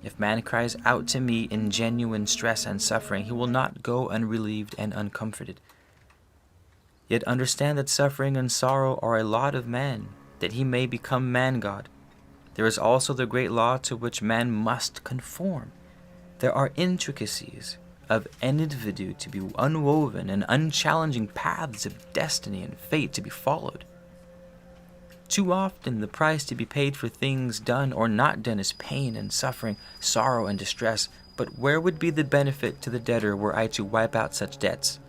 If man cries out to me in genuine stress and suffering, he will not go unrelieved and uncomforted. Yet understand that suffering and sorrow are a lot of man, that he may become man-God. There is also the great law to which man must conform. There are intricacies of an individual to be unwoven and unchallenging paths of destiny and fate to be followed. Too often the price to be paid for things done or not done is pain and suffering, sorrow and distress, but where would be the benefit to the debtor were I to wipe out such debts?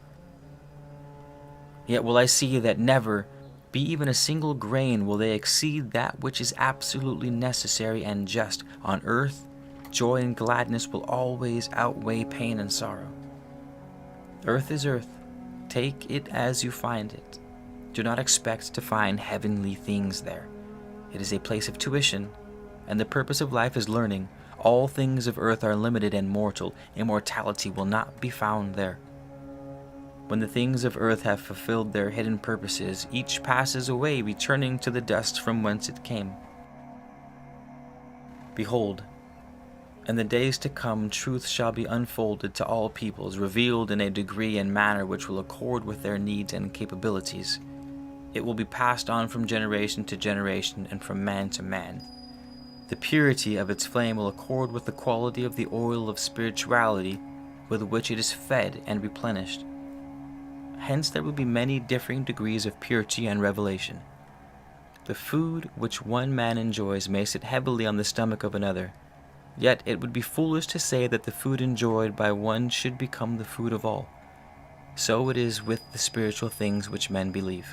Yet will I see that never, be even a single grain, will they exceed that which is absolutely necessary and just. On earth, joy and gladness will always outweigh pain and sorrow. Earth is earth. Take it as you find it. Do not expect to find heavenly things there. It is a place of tuition, and the purpose of life is learning. All things of earth are limited and mortal. Immortality will not be found there. When the things of earth have fulfilled their hidden purposes, each passes away, returning to the dust from whence it came. Behold, in the days to come, truth shall be unfolded to all peoples, revealed in a degree and manner which will accord with their needs and capabilities. It will be passed on from generation to generation and from man to man. The purity of its flame will accord with the quality of the oil of spirituality with which it is fed and replenished. Hence there will be many differing degrees of purity and revelation. The food which one man enjoys may sit heavily on the stomach of another, yet it would be foolish to say that the food enjoyed by one should become the food of all. So it is with the spiritual things which men believe.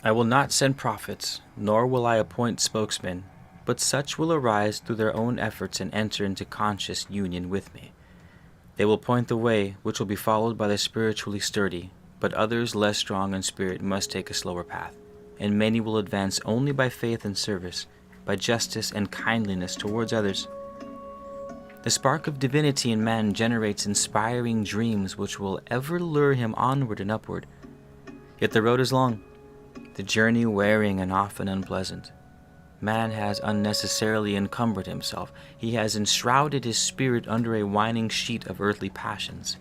I will not send prophets, nor will I appoint spokesmen, but such will arise through their own efforts and enter into conscious union with me. They will point the way, which will be followed by the spiritually sturdy, but others less strong in spirit must take a slower path, and many will advance only by faith and service, by justice and kindliness towards others. The spark of divinity in man generates inspiring dreams which will ever lure him onward and upward. Yet the road is long, the journey wearing and often unpleasant. Man has unnecessarily encumbered himself. He has enshrouded his spirit under a winding sheet of earthly passions.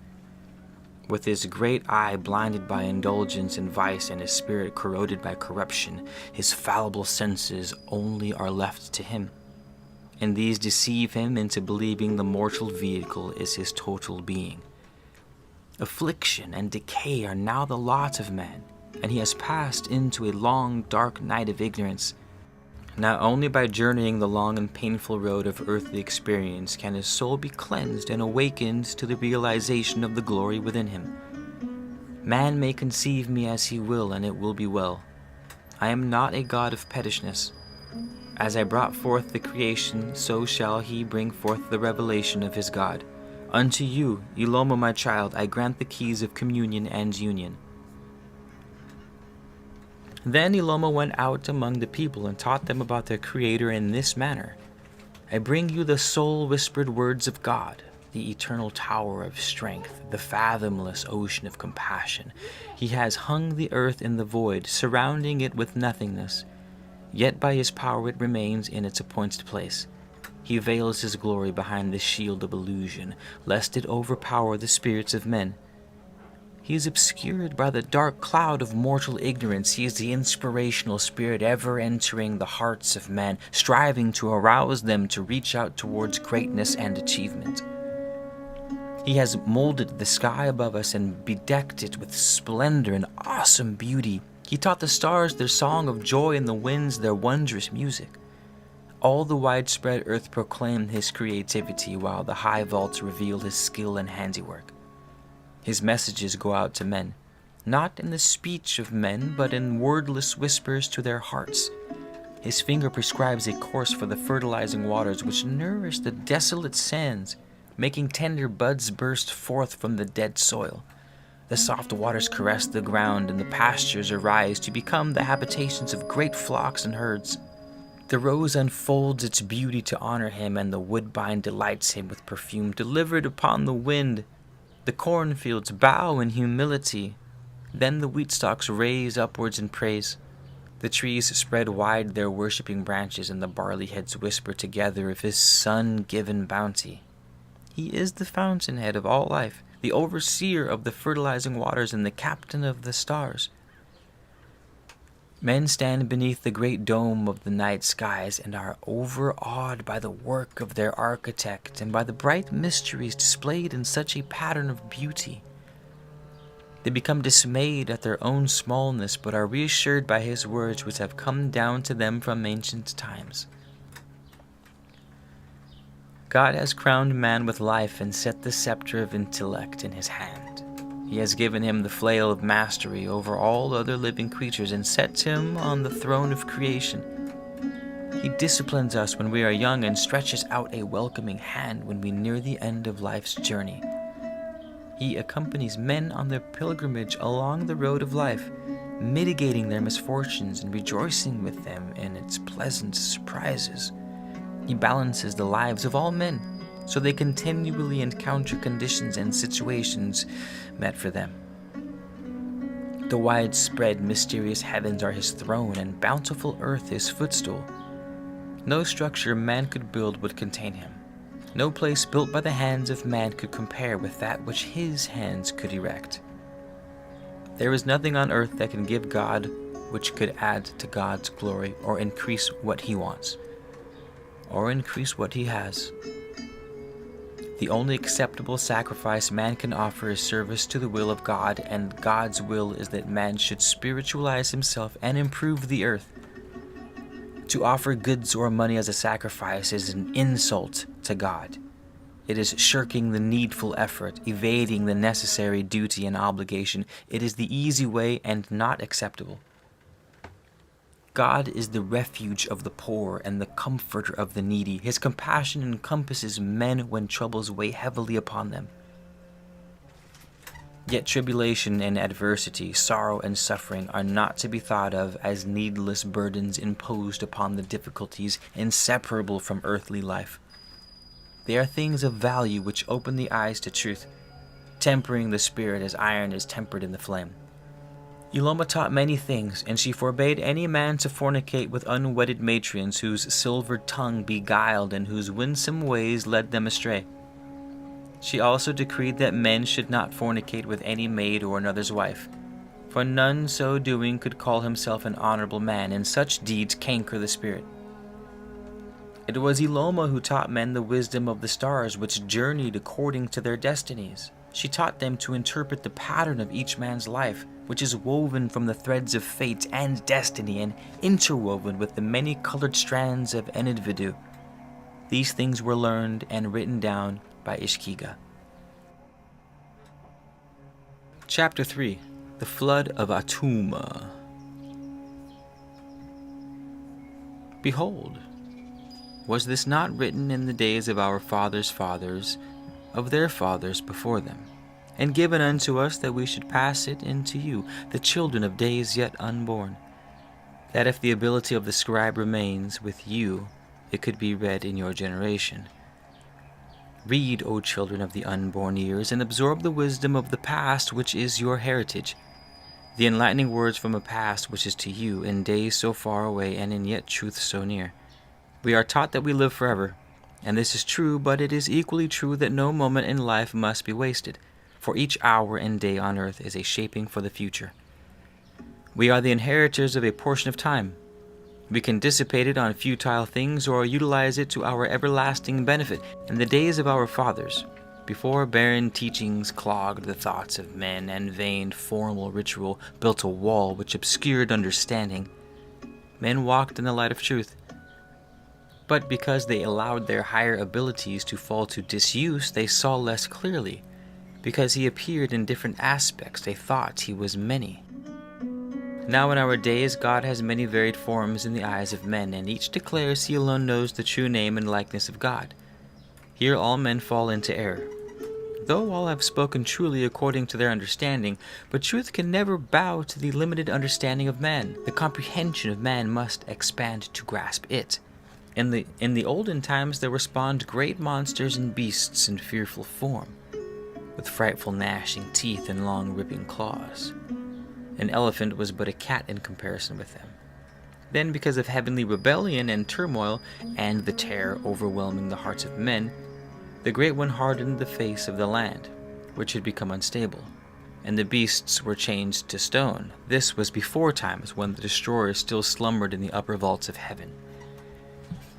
With his great eye blinded by indulgence and vice, and his spirit corroded by corruption, his fallible senses only are left to him, and these deceive him into believing the mortal vehicle is his total being. Affliction and decay are now the lot of man, and he has passed into a long, dark night of ignorance. Not only by journeying the long and painful road of earthly experience can his soul be cleansed and awakened to the realization of the glory within him. Man may conceive me as he will, and it will be well. I am not a God of pettishness. As I brought forth the creation, so shall he bring forth the revelation of his God. Unto you, Eloma my child, I grant the keys of communion and union. Then Eloma went out among the people and taught them about their Creator in this manner. I bring you the soul-whispered words of God. the eternal tower of strength, the fathomless ocean of compassion. He has hung the earth in the void, surrounding it with nothingness. Yet by his power it remains in its appointed place. He veils his glory behind the shield of illusion, lest it overpower the spirits of men. He is obscured by the dark cloud of mortal ignorance. He is the inspirational spirit ever entering the hearts of men, striving to arouse them to reach out towards greatness and achievement. He has molded the sky above us and bedecked it with splendor and awesome beauty. He taught the stars their song of joy and the winds their wondrous music. All the widespread earth proclaimed his creativity, while the high vaults reveal his skill and handiwork. His messages go out to men, not in the speech of men, but in wordless whispers to their hearts. His finger prescribes a course for the fertilizing waters which nourish the desolate sands, making tender buds burst forth from the dead soil. The soft waters caress the ground, and the pastures arise to become the habitations of great flocks and herds. The rose unfolds its beauty to honor him, and the woodbine delights him with perfume delivered upon the wind. The cornfields bow in humility. Then the wheat stalks raise upwards in praise. The trees spread wide their worshipping branches, and the barley heads whisper together of his sun-given bounty. He is the fountainhead of all life, the overseer of the fertilizing waters, and the captain of the stars. Men stand beneath the great dome of the night skies and are overawed by the work of their architect and by the bright mysteries displayed in such a pattern of beauty. They become dismayed at their own smallness, but are reassured by his words which have come down to them from ancient times. God has crowned man with life and set the scepter of intellect in his hand. He has given him the flail of mastery over all other living creatures and sets him on the throne of creation. He disciplines us when we are young and stretches out a welcoming hand when we near the end of life's journey. He accompanies men on their pilgrimage along the road of life, mitigating their misfortunes and rejoicing with them in its pleasant surprises. He balances the lives of all men, so they continually encounter conditions and situations meant for them. The widespread, mysterious heavens are his throne, and bountiful earth his footstool. No structure man could build would contain him. No place built by the hands of man could compare with that which his hands could erect. There is nothing on earth that can give God which could add to God's glory or increase what he wants, or increase what he has. The only acceptable sacrifice man can offer is service to the will of God, and God's will is that man should spiritualize himself and improve the earth. To offer goods or money as a sacrifice is an insult to God. It is shirking the needful effort, evading the necessary duty and obligation. It is the easy way and not acceptable. God is the refuge of the poor and the comforter of the needy. His compassion encompasses men when troubles weigh heavily upon them. Yet tribulation and adversity, sorrow and suffering are not to be thought of as needless burdens imposed upon the difficulties inseparable from earthly life. They are things of value which open the eyes to truth, tempering the spirit as iron is tempered in the flame. Eloma taught many things, and she forbade any man to fornicate with unwedded matrons whose silvered tongue beguiled and whose winsome ways led them astray. She also decreed that men should not fornicate with any maid or another's wife, for none so doing could call himself an honorable man, and such deeds canker the spirit. It was Eloma who taught men the wisdom of the stars which journeyed according to their destinies. She taught them to interpret the pattern of each man's life, which is woven from the threads of fate and destiny and interwoven with the many-colored strands of Enidvidu. These things were learned and written down by Ishkiga. Chapter 3. The Flood of Atuma. Behold, was this not written in the days of our fathers' fathers, of their fathers before them, and given unto us that we should pass it into you, the children of days yet unborn, that if the ability of the scribe remains with you, it could be read in your generation. Read, O children of the unborn years, and absorb the wisdom of the past, which is your heritage, the enlightening words from a past which is to you in days so far away and in yet truth so near. We are taught that we live forever, and this is true, but it is equally true that no moment in life must be wasted, for each hour and day on earth is a shaping for the future. We are the inheritors of a portion of time. We can dissipate it on futile things or utilize it to our everlasting benefit. In the days of our fathers, before barren teachings clogged the thoughts of men and vain formal ritual built a wall which obscured understanding, men walked in the light of truth. But because they allowed their higher abilities to fall to disuse, they saw less clearly. Because he appeared in different aspects, they thought he was many. Now in our days, God has many varied forms in the eyes of men, and each declares he alone knows the true name and likeness of God. Here all men fall into error. Though all have spoken truly according to their understanding, but truth can never bow to the limited understanding of man. The comprehension of man must expand to grasp it. In the olden times there were spawned great monsters and beasts in fearful form, with frightful gnashing teeth and long ripping claws. An elephant was but a cat in comparison with them. Then, because of heavenly rebellion and turmoil, and the terror overwhelming the hearts of men, the Great One hardened the face of the land, which had become unstable, and the beasts were changed to stone. This was before times when the destroyer still slumbered in the upper vaults of heaven.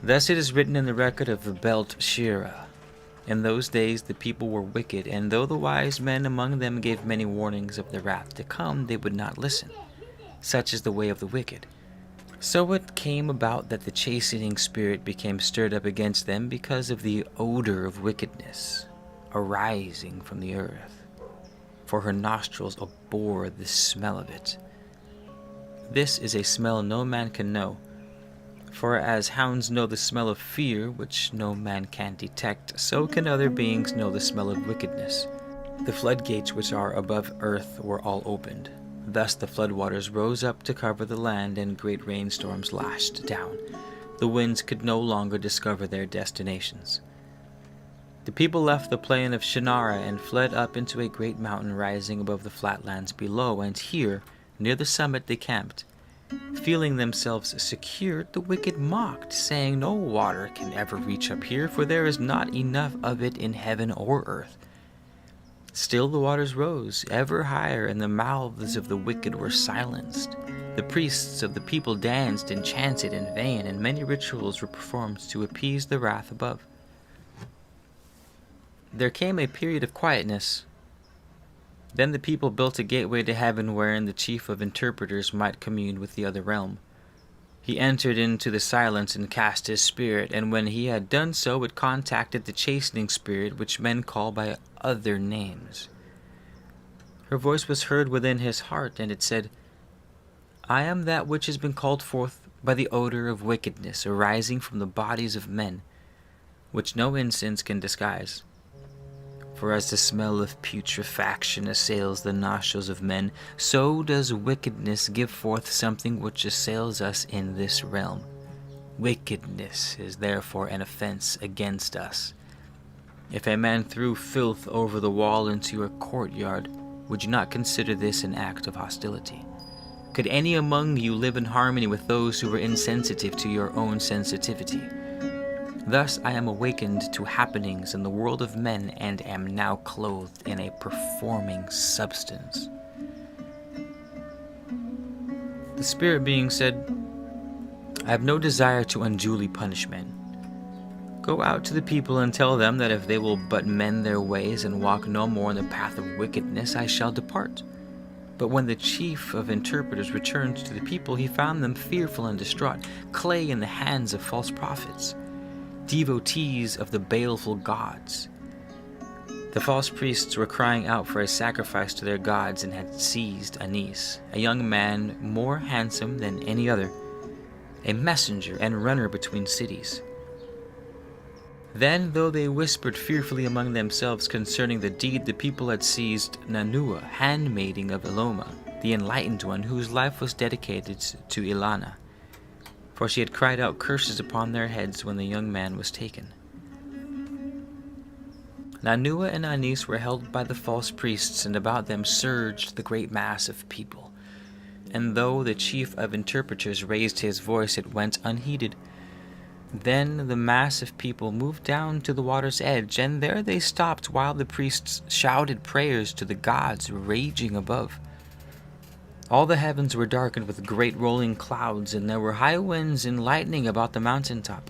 Thus it is written in the record of Belteshazzar. In those days the people were wicked, and though the wise men among them gave many warnings of the wrath to come, they would not listen. Such is the way of the wicked. So it came about that the chastening spirit became stirred up against them because of the odor of wickedness arising from the earth, for her nostrils abhor the smell of it. This is a smell no man can know, for as hounds know the smell of fear, which no man can detect, so can other beings know the smell of wickedness. The floodgates which are above earth were all opened. Thus the floodwaters rose up to cover the land, and great rainstorms lashed down. The winds could no longer discover their destinations. The people left the plain of Shinar and fled up into a great mountain rising above the flatlands below, and here, near the summit, they camped. Feeling themselves secure, the wicked mocked, saying, "No water can ever reach up here, for there is not enough of it in heaven or earth." Still the waters rose ever higher, and the mouths of the wicked were silenced. The priests of the people danced and chanted in vain, and many rituals were performed to appease the wrath above. There came a period of quietness. Then the people built a gateway to heaven wherein the chief of interpreters might commune with the other realm. He entered into the silence and cast his spirit, and when he had done so, it contacted the chastening spirit, which men call by other names. Her voice was heard within his heart, and it said, "I am that which has been called forth by the odor of wickedness arising from the bodies of men, which no incense can disguise. For as the smell of putrefaction assails the nostrils of men, so does wickedness give forth something which assails us in this realm. Wickedness is therefore an offense against us. If a man threw filth over the wall into your courtyard, would you not consider this an act of hostility? Could any among you live in harmony with those who were insensitive to your own sensitivity? Thus I am awakened to happenings in the world of men, and am now clothed in a performing substance." The spirit being said, "I have no desire to unduly punish men. Go out to the people and tell them that if they will but mend their ways and walk no more in the path of wickedness, I shall depart." But when the chief of interpreters returned to the people, he found them fearful and distraught, clay in the hands of false prophets, devotees of the baleful gods. The false priests were crying out for a sacrifice to their gods, and had seized Anis, a young man more handsome than any other, a messenger and runner between cities. Then, though they whispered fearfully among themselves concerning the deed, the people had seized Nanua, handmaiden of Eloma, the enlightened one, whose life was dedicated to Ilana, for she had cried out curses upon their heads when the young man was taken. Nanua and Anis were held by the false priests, and about them surged the great mass of people. And though the chief of interpreters raised his voice, it went unheeded. Then the mass of people moved down to the water's edge, and there they stopped while the priests shouted prayers to the gods raging above. All the heavens were darkened with great rolling clouds, and there were high winds and lightning about the mountaintop.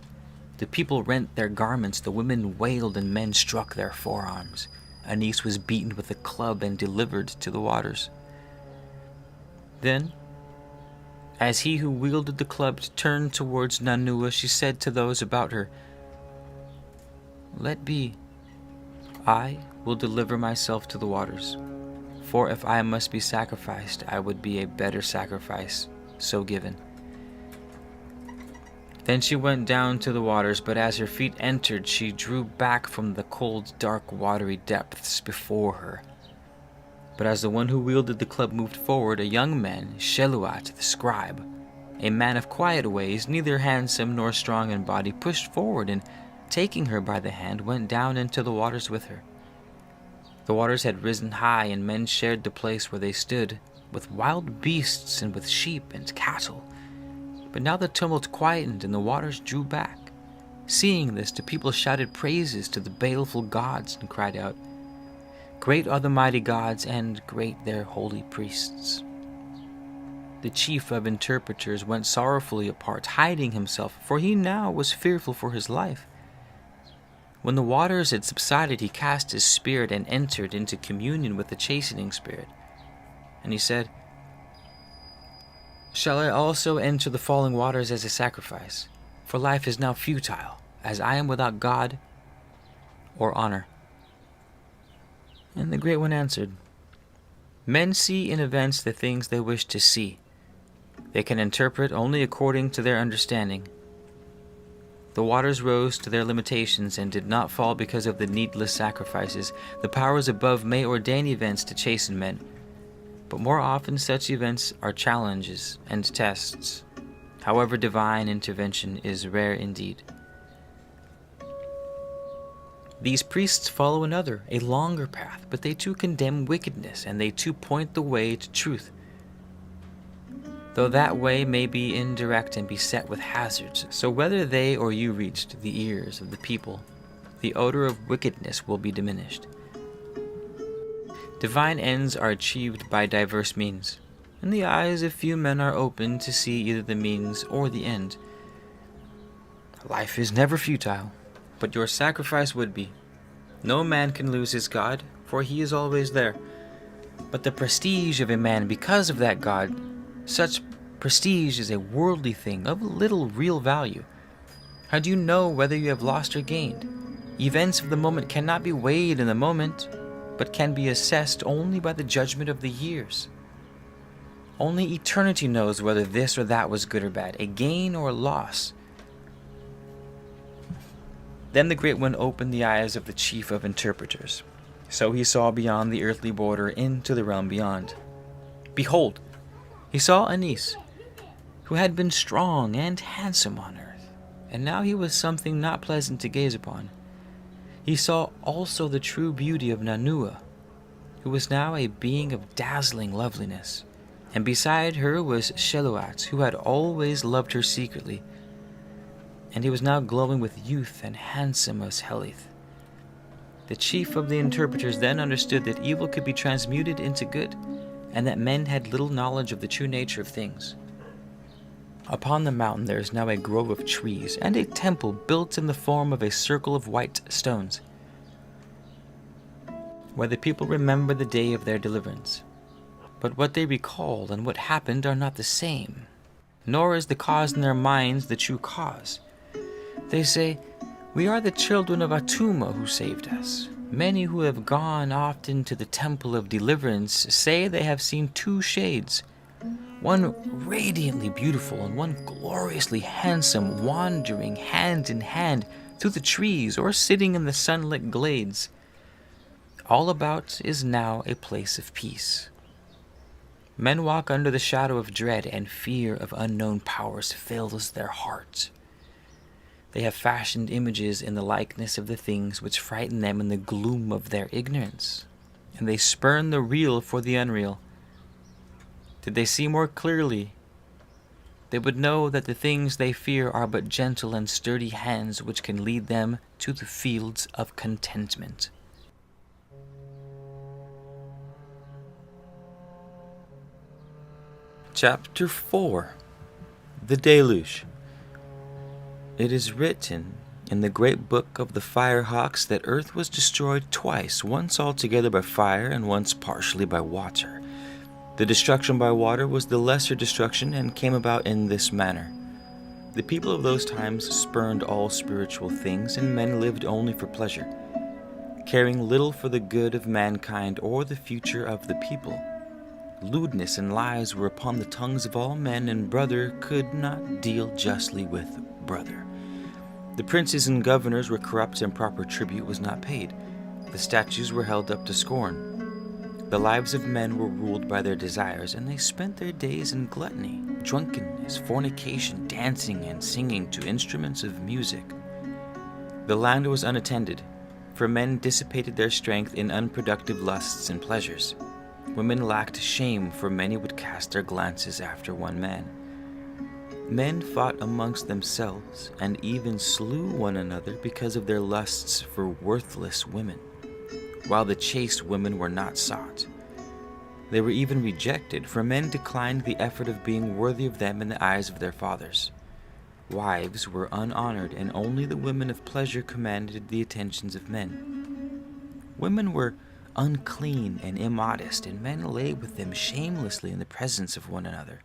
The people rent their garments, the women wailed, and men struck their forearms. Anis was beaten with a club and delivered to the waters. Then, as he who wielded the club turned towards Nanua, she said to those about her, "Let be. I will deliver myself to the waters. For if I must be sacrificed, I would be a better sacrifice so given." Then she went down to the waters, but as her feet entered, she drew back from the cold, dark, watery depths before her. But as the one who wielded the club moved forward, a young man, Sheluat the scribe, a man of quiet ways, neither handsome nor strong in body, pushed forward and, taking her by the hand, went down into the waters with her. The waters had risen high, and men shared the place where they stood, with wild beasts and with sheep and cattle. But now the tumult quietened, and the waters drew back. Seeing this, the people shouted praises to the baleful gods and cried out, "Great are the mighty gods, and great their holy priests." The chief of interpreters went sorrowfully apart, hiding himself, for he now was fearful for his life. When the waters had subsided, he cast his spirit and entered into communion with the chastening spirit. And he said, "Shall I also enter the falling waters as a sacrifice? For life is now futile, as I am without God or honor." And the Great One answered, "Men see in events the things they wish to see. They can interpret only according to their understanding. The waters rose to their limitations and did not fall because of the needless sacrifices. The powers above may ordain events to chasten men, but more often such events are challenges and tests. However, divine intervention is rare indeed. These priests follow another, a longer path, but they too condemn wickedness, and they too point the way to truth. Though that way may be indirect and beset with hazards, so whether they or you reached the ears of the people, the odor of wickedness will be diminished. Divine ends are achieved by diverse means, and the eyes of few men are open to see either the means or the end. Life is never futile, but your sacrifice would be. No man can lose his God, for he is always there. But the prestige of a man because of that God, such prestige is a worldly thing of little real value. How do you know whether you have lost or gained? Events of the moment cannot be weighed in the moment, but can be assessed only by the judgment of the years. Only eternity knows whether this or that was good or bad, a gain or a loss. Then the Great One opened the eyes of the chief of interpreters. So he saw beyond the earthly border into the realm beyond. Behold, he saw Anis, who had been strong and handsome on earth, and now he was something not pleasant to gaze upon. He saw also the true beauty of Nanua, who was now a being of dazzling loveliness, and beside her was Sheluat, who had always loved her secretly, and he was now glowing with youth and handsome as Helith. The chief of the interpreters then understood that evil could be transmuted into good, and that men had little knowledge of the true nature of things. Upon the mountain there is now a grove of trees, and a temple built in the form of a circle of white stones, where the people remember the day of their deliverance. But what they recall and what happened are not the same, nor is the cause in their minds the true cause. They say, "We are the children of Atuma who saved us." Many who have gone often to the temple of deliverance say they have seen two shades, one radiantly beautiful and one gloriously handsome, wandering hand in hand through the trees or sitting in the sunlit glades. All about is now a place of peace. Men walk under the shadow of dread, and fear of unknown powers fills their hearts. They have fashioned images in the likeness of the things which frighten them in the gloom of their ignorance, and they spurn the real for the unreal. Did they see more clearly, they would know that the things they fear are but gentle and sturdy hands which can lead them to the fields of contentment. Chapter 4. The Deluge. It is written in the great book of the Firehawks that earth was destroyed twice, once altogether by fire and once partially by water. The destruction by water was the lesser destruction and came about in this manner. The people of those times spurned all spiritual things, and men lived only for pleasure, caring little for the good of mankind or the future of the people. Lewdness and lies were upon the tongues of all men, and brother could not deal justly with brother. The princes and governors were corrupt, and proper tribute was not paid. The statues were held up to scorn. The lives of men were ruled by their desires, and they spent their days in gluttony, drunkenness, fornication, dancing, and singing to instruments of music. The land was unattended, for men dissipated their strength in unproductive lusts and pleasures. Women lacked shame, for many would cast their glances after one man. Men fought amongst themselves, and even slew one another because of their lusts for worthless women, while the chaste women were not sought. They were even rejected, for men declined the effort of being worthy of them in the eyes of their fathers. Wives were unhonored, and only the women of pleasure commanded the attentions of men. Women were unclean and immodest, and men lay with them shamelessly in the presence of one another.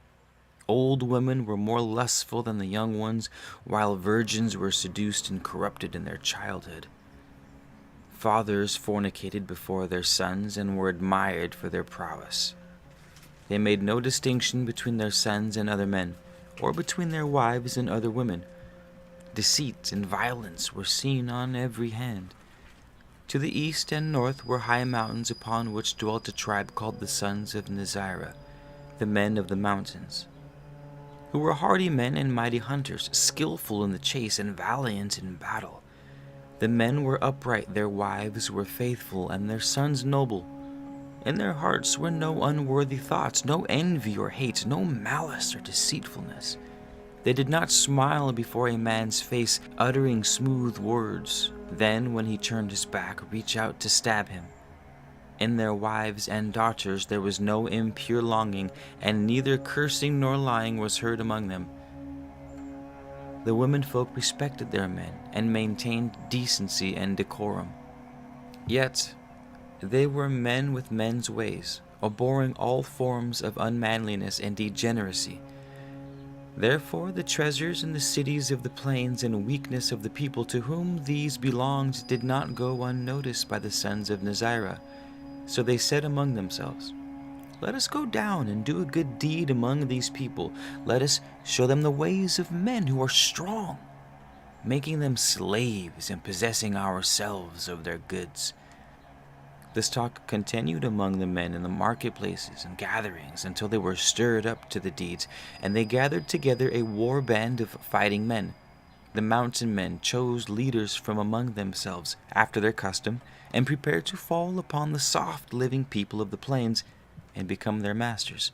Old women were more lustful than the young ones, while virgins were seduced and corrupted in their childhood. Fathers fornicated before their sons and were admired for their prowess. They made no distinction between their sons and other men, or between their wives and other women. Deceit and violence were seen on every hand. To the east and north were high mountains upon which dwelt a tribe called the sons of Nazirah, the men of the mountains, who were hardy men and mighty hunters, skillful in the chase and valiant in battle. The men were upright, their wives were faithful, and their sons noble. In their hearts were no unworthy thoughts, no envy or hate, no malice or deceitfulness. They did not smile before a man's face, uttering smooth words, then, when he turned his back, reach out to stab him. In their wives and daughters there was no impure longing, and neither cursing nor lying was heard among them. The womenfolk respected their men, and maintained decency and decorum. Yet they were men with men's ways, abhorring all forms of unmanliness and degeneracy. Therefore the treasures in the cities of the plains and weakness of the people to whom these belonged did not go unnoticed by the sons of Nazirah. So they said among themselves, "Let us go down and do a good deed among these people. Let us show them the ways of men who are strong, making them slaves and possessing ourselves of their goods." This talk continued among the men in the marketplaces and gatherings until they were stirred up to the deeds, and they gathered together a war band of fighting men. The mountain men chose leaders from among themselves after their custom, and prepared to fall upon the soft living people of the plains and become their masters.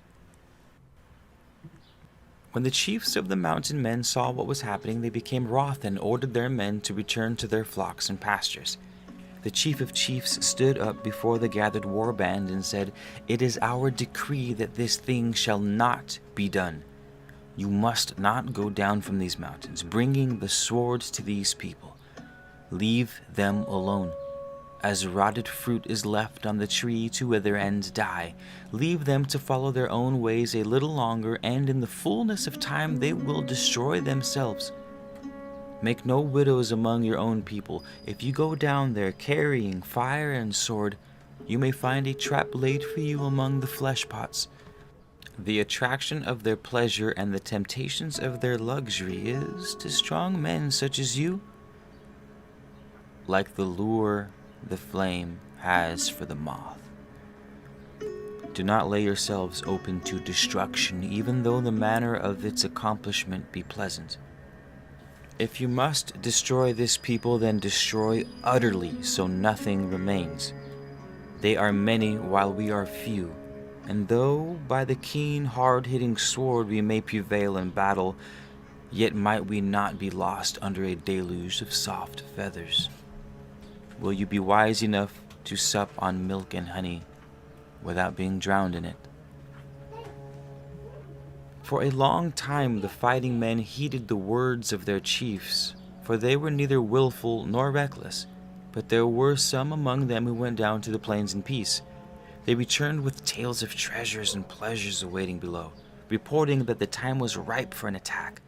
When the chiefs of the mountain men saw what was happening, they became wroth and ordered their men to return to their flocks and pastures. The chief of chiefs stood up before the gathered war band and said, "It is our decree that this thing shall not be done. You must not go down from these mountains, bringing the swords to these people. Leave them alone. As rotted fruit is left on the tree to wither and die, leave them to follow their own ways a little longer, and in the fullness of time they will destroy themselves. Make no widows among your own people. If you go down there carrying fire and sword, you may find a trap laid for you among the flesh pots. The attraction of their pleasure and the temptations of their luxury is to strong men such as you, like the lure the flame has for the moth. Do not lay yourselves open to destruction, even though the manner of its accomplishment be pleasant. If you must destroy this people, then destroy utterly, so nothing remains. They are many while we are few, and though by the keen, hard-hitting sword we may prevail in battle, yet might we not be lost under a deluge of soft feathers. Will you be wise enough to sup on milk and honey without being drowned in it? For a long time the fighting men heeded the words of their chiefs, for they were neither willful nor reckless, but there were some among them who went down to the plains in peace. They returned with tales of treasures and pleasures awaiting below, reporting that the time was ripe for an attack,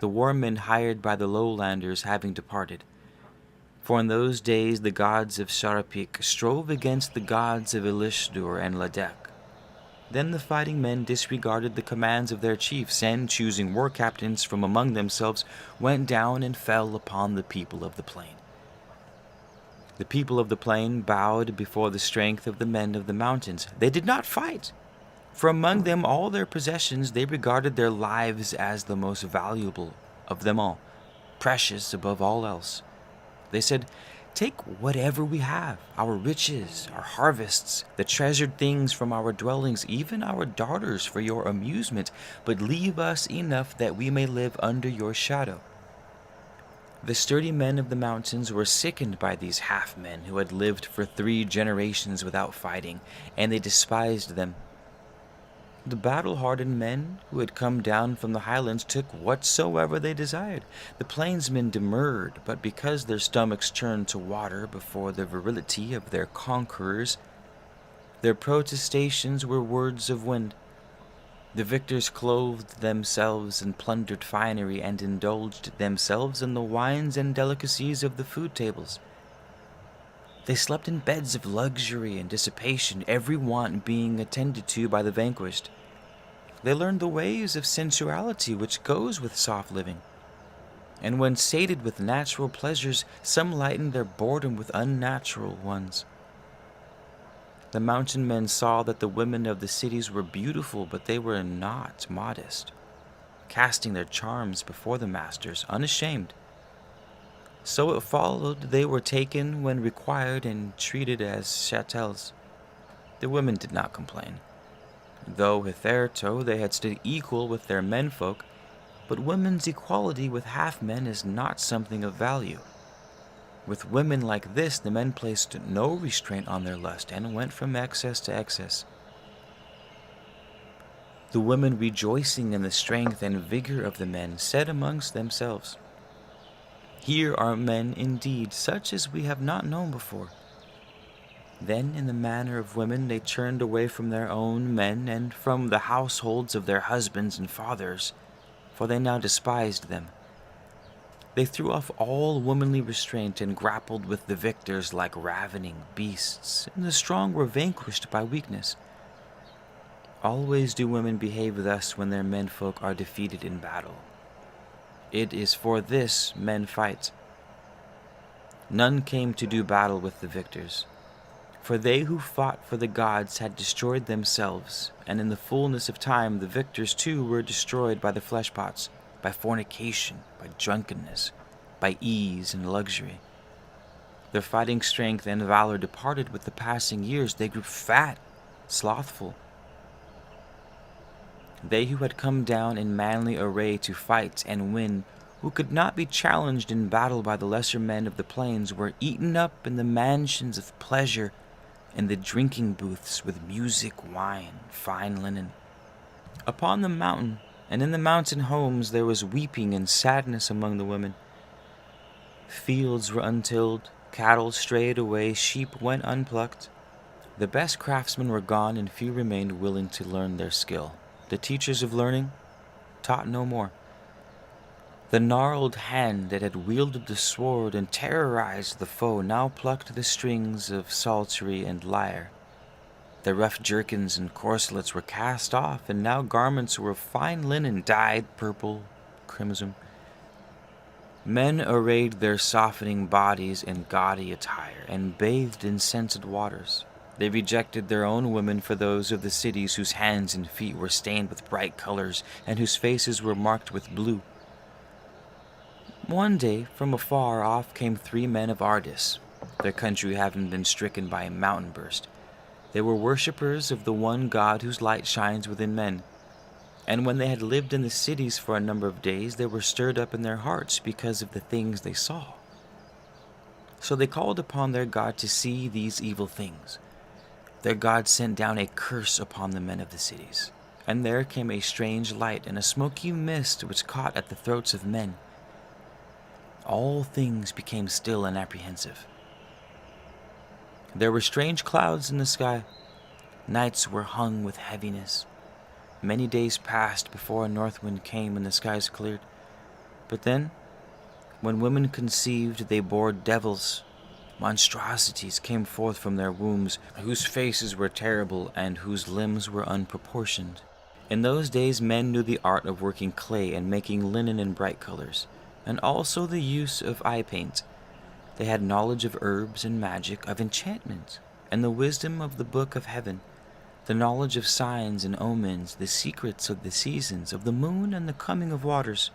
the warmen hired by the lowlanders having departed. For in those days the gods of Sarapik strove against the gods of Elishdur and Ladek. Then the fighting men disregarded the commands of their chiefs, and, choosing war captains from among themselves, went down and fell upon the people of the plain. The people of the plain bowed before the strength of the men of the mountains. They did not fight, for among them all their possessions they regarded their lives as the most valuable of them all, precious above all else. They said, "Take whatever we have, our riches, our harvests, the treasured things from our dwellings, even our daughters for your amusement, but leave us enough that we may live under your shadow." The sturdy men of the mountains were sickened by these half-men who had lived for 3 generations without fighting, and they despised them. The battle-hardened men who had come down from the highlands took whatsoever they desired. The plainsmen demurred, but because their stomachs turned to water before the virility of their conquerors, their protestations were words of wind. The victors clothed themselves in plundered finery and indulged themselves in the wines and delicacies of the food tables. They slept in beds of luxury and dissipation, every want being attended to by the vanquished. They learned the ways of sensuality which goes with soft living. And when sated with natural pleasures, some lightened their boredom with unnatural ones. The mountain men saw that the women of the cities were beautiful, but they were not modest, casting their charms before the masters, unashamed. So it followed they were taken when required and treated as chatels. The women did not complain. Though hitherto they had stood equal with their menfolk, but women's equality with half-men is not something of value. With women like this, the men placed no restraint on their lust and went from excess to excess. The women, rejoicing in the strength and vigor of the men, said amongst themselves, "Here are men indeed, such as we have not known before." Then, in the manner of women, they turned away from their own men and from the households of their husbands and fathers, for they now despised them. They threw off all womanly restraint and grappled with the victors like ravening beasts, and the strong were vanquished by weakness. Always do women behave thus when their menfolk are defeated in battle. It is for this men fight. None came to do battle with the victors, for they who fought for the gods had destroyed themselves, and in the fullness of time the victors too were destroyed by the fleshpots, by fornication, by drunkenness, by ease and luxury. Their fighting strength and valor departed with the passing years. They grew fat, slothful. They who had come down in manly array to fight and win, who could not be challenged in battle by the lesser men of the plains, were eaten up in the mansions of pleasure, in the drinking booths with music, wine, fine linen. Upon the mountain and in the mountain homes there was weeping and sadness among the women. Fields were untilled, cattle strayed away, sheep went unplucked. The best craftsmen were gone, and few remained willing to learn their skill. The teachers of learning taught no more. The gnarled hand that had wielded the sword and terrorized the foe now plucked the strings of psaltery and lyre. The rough jerkins and corselets were cast off, and now garments were of fine linen dyed purple, crimson. Men arrayed their softening bodies in gaudy attire and bathed in scented waters. They rejected their own women for those of the cities whose hands and feet were stained with bright colors and whose faces were marked with blue. One day, from afar off came 3 men of Ardis, their country having been stricken by a mountain burst. They were worshippers of the one God whose light shines within men. And when they had lived in the cities for a number of days, they were stirred up in their hearts because of the things they saw. So they called upon their God to see these evil things. Their God sent down a curse upon the men of the cities, and there came a strange light and a smoky mist which caught at the throats of men. All things became still and apprehensive. There were strange clouds in the sky. Nights were hung with heaviness. Many days passed before a north wind came and the skies cleared. But then, when women conceived, they bore devils. Monstrosities came forth from their wombs, whose faces were terrible and whose limbs were unproportioned. In those days men knew the art of working clay and making linen in bright colors, and also the use of eye paint. They had knowledge of herbs and magic, of enchantment, and the wisdom of the book of heaven, the knowledge of signs and omens, the secrets of the seasons, of the moon and the coming of waters.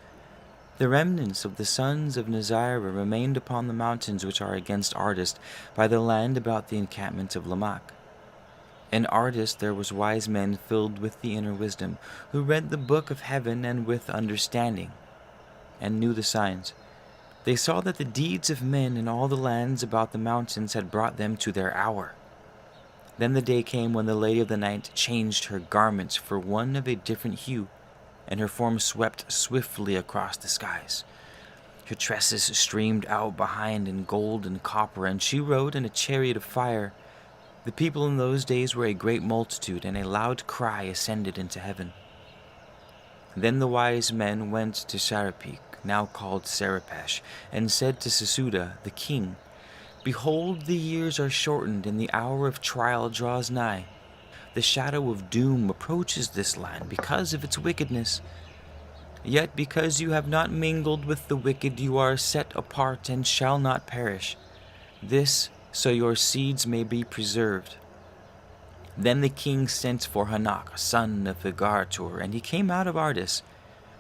The remnants of the sons of Nazirah remained upon the mountains which are against Ardis, by the land about the encampment of Lamach. In Ardis there was wise men filled with the inner wisdom, who read the book of heaven and with understanding, and knew the signs. They saw that the deeds of men in all the lands about the mountains had brought them to their hour. Then the day came when the Lady of the Night changed her garments for one of a different hue, and her form swept swiftly across the skies. Her tresses streamed out behind in gold and copper, and she rode in a chariot of fire. The people in those days were a great multitude, and a loud cry ascended into heaven. Then the wise men went to Sarapik, now called Sarapesh, and said to Sesuda, the king, "Behold, the years are shortened, and the hour of trial draws nigh. The shadow of doom approaches this land because of its wickedness. Yet because you have not mingled with the wicked, you are set apart and shall not perish. This so your seeds may be preserved." Then the king sent for Hanok, son of Vigarator, and he came out of Ardis.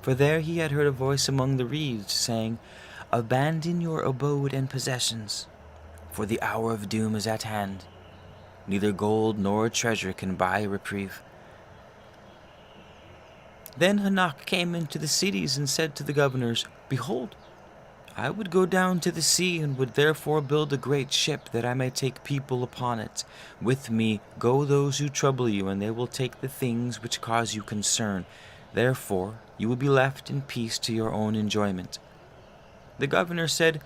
For there he had heard a voice among the reeds, saying, "Abandon your abode and possessions, for the hour of doom is at hand. Neither gold nor treasure can buy reprieve." Then Hanok came into the cities and said to the governors, "Behold, I would go down to the sea, and would therefore build a great ship, that I may take people upon it. With me go those who trouble you, and they will take the things which cause you concern. Therefore you will be left in peace to your own enjoyment." The governor said,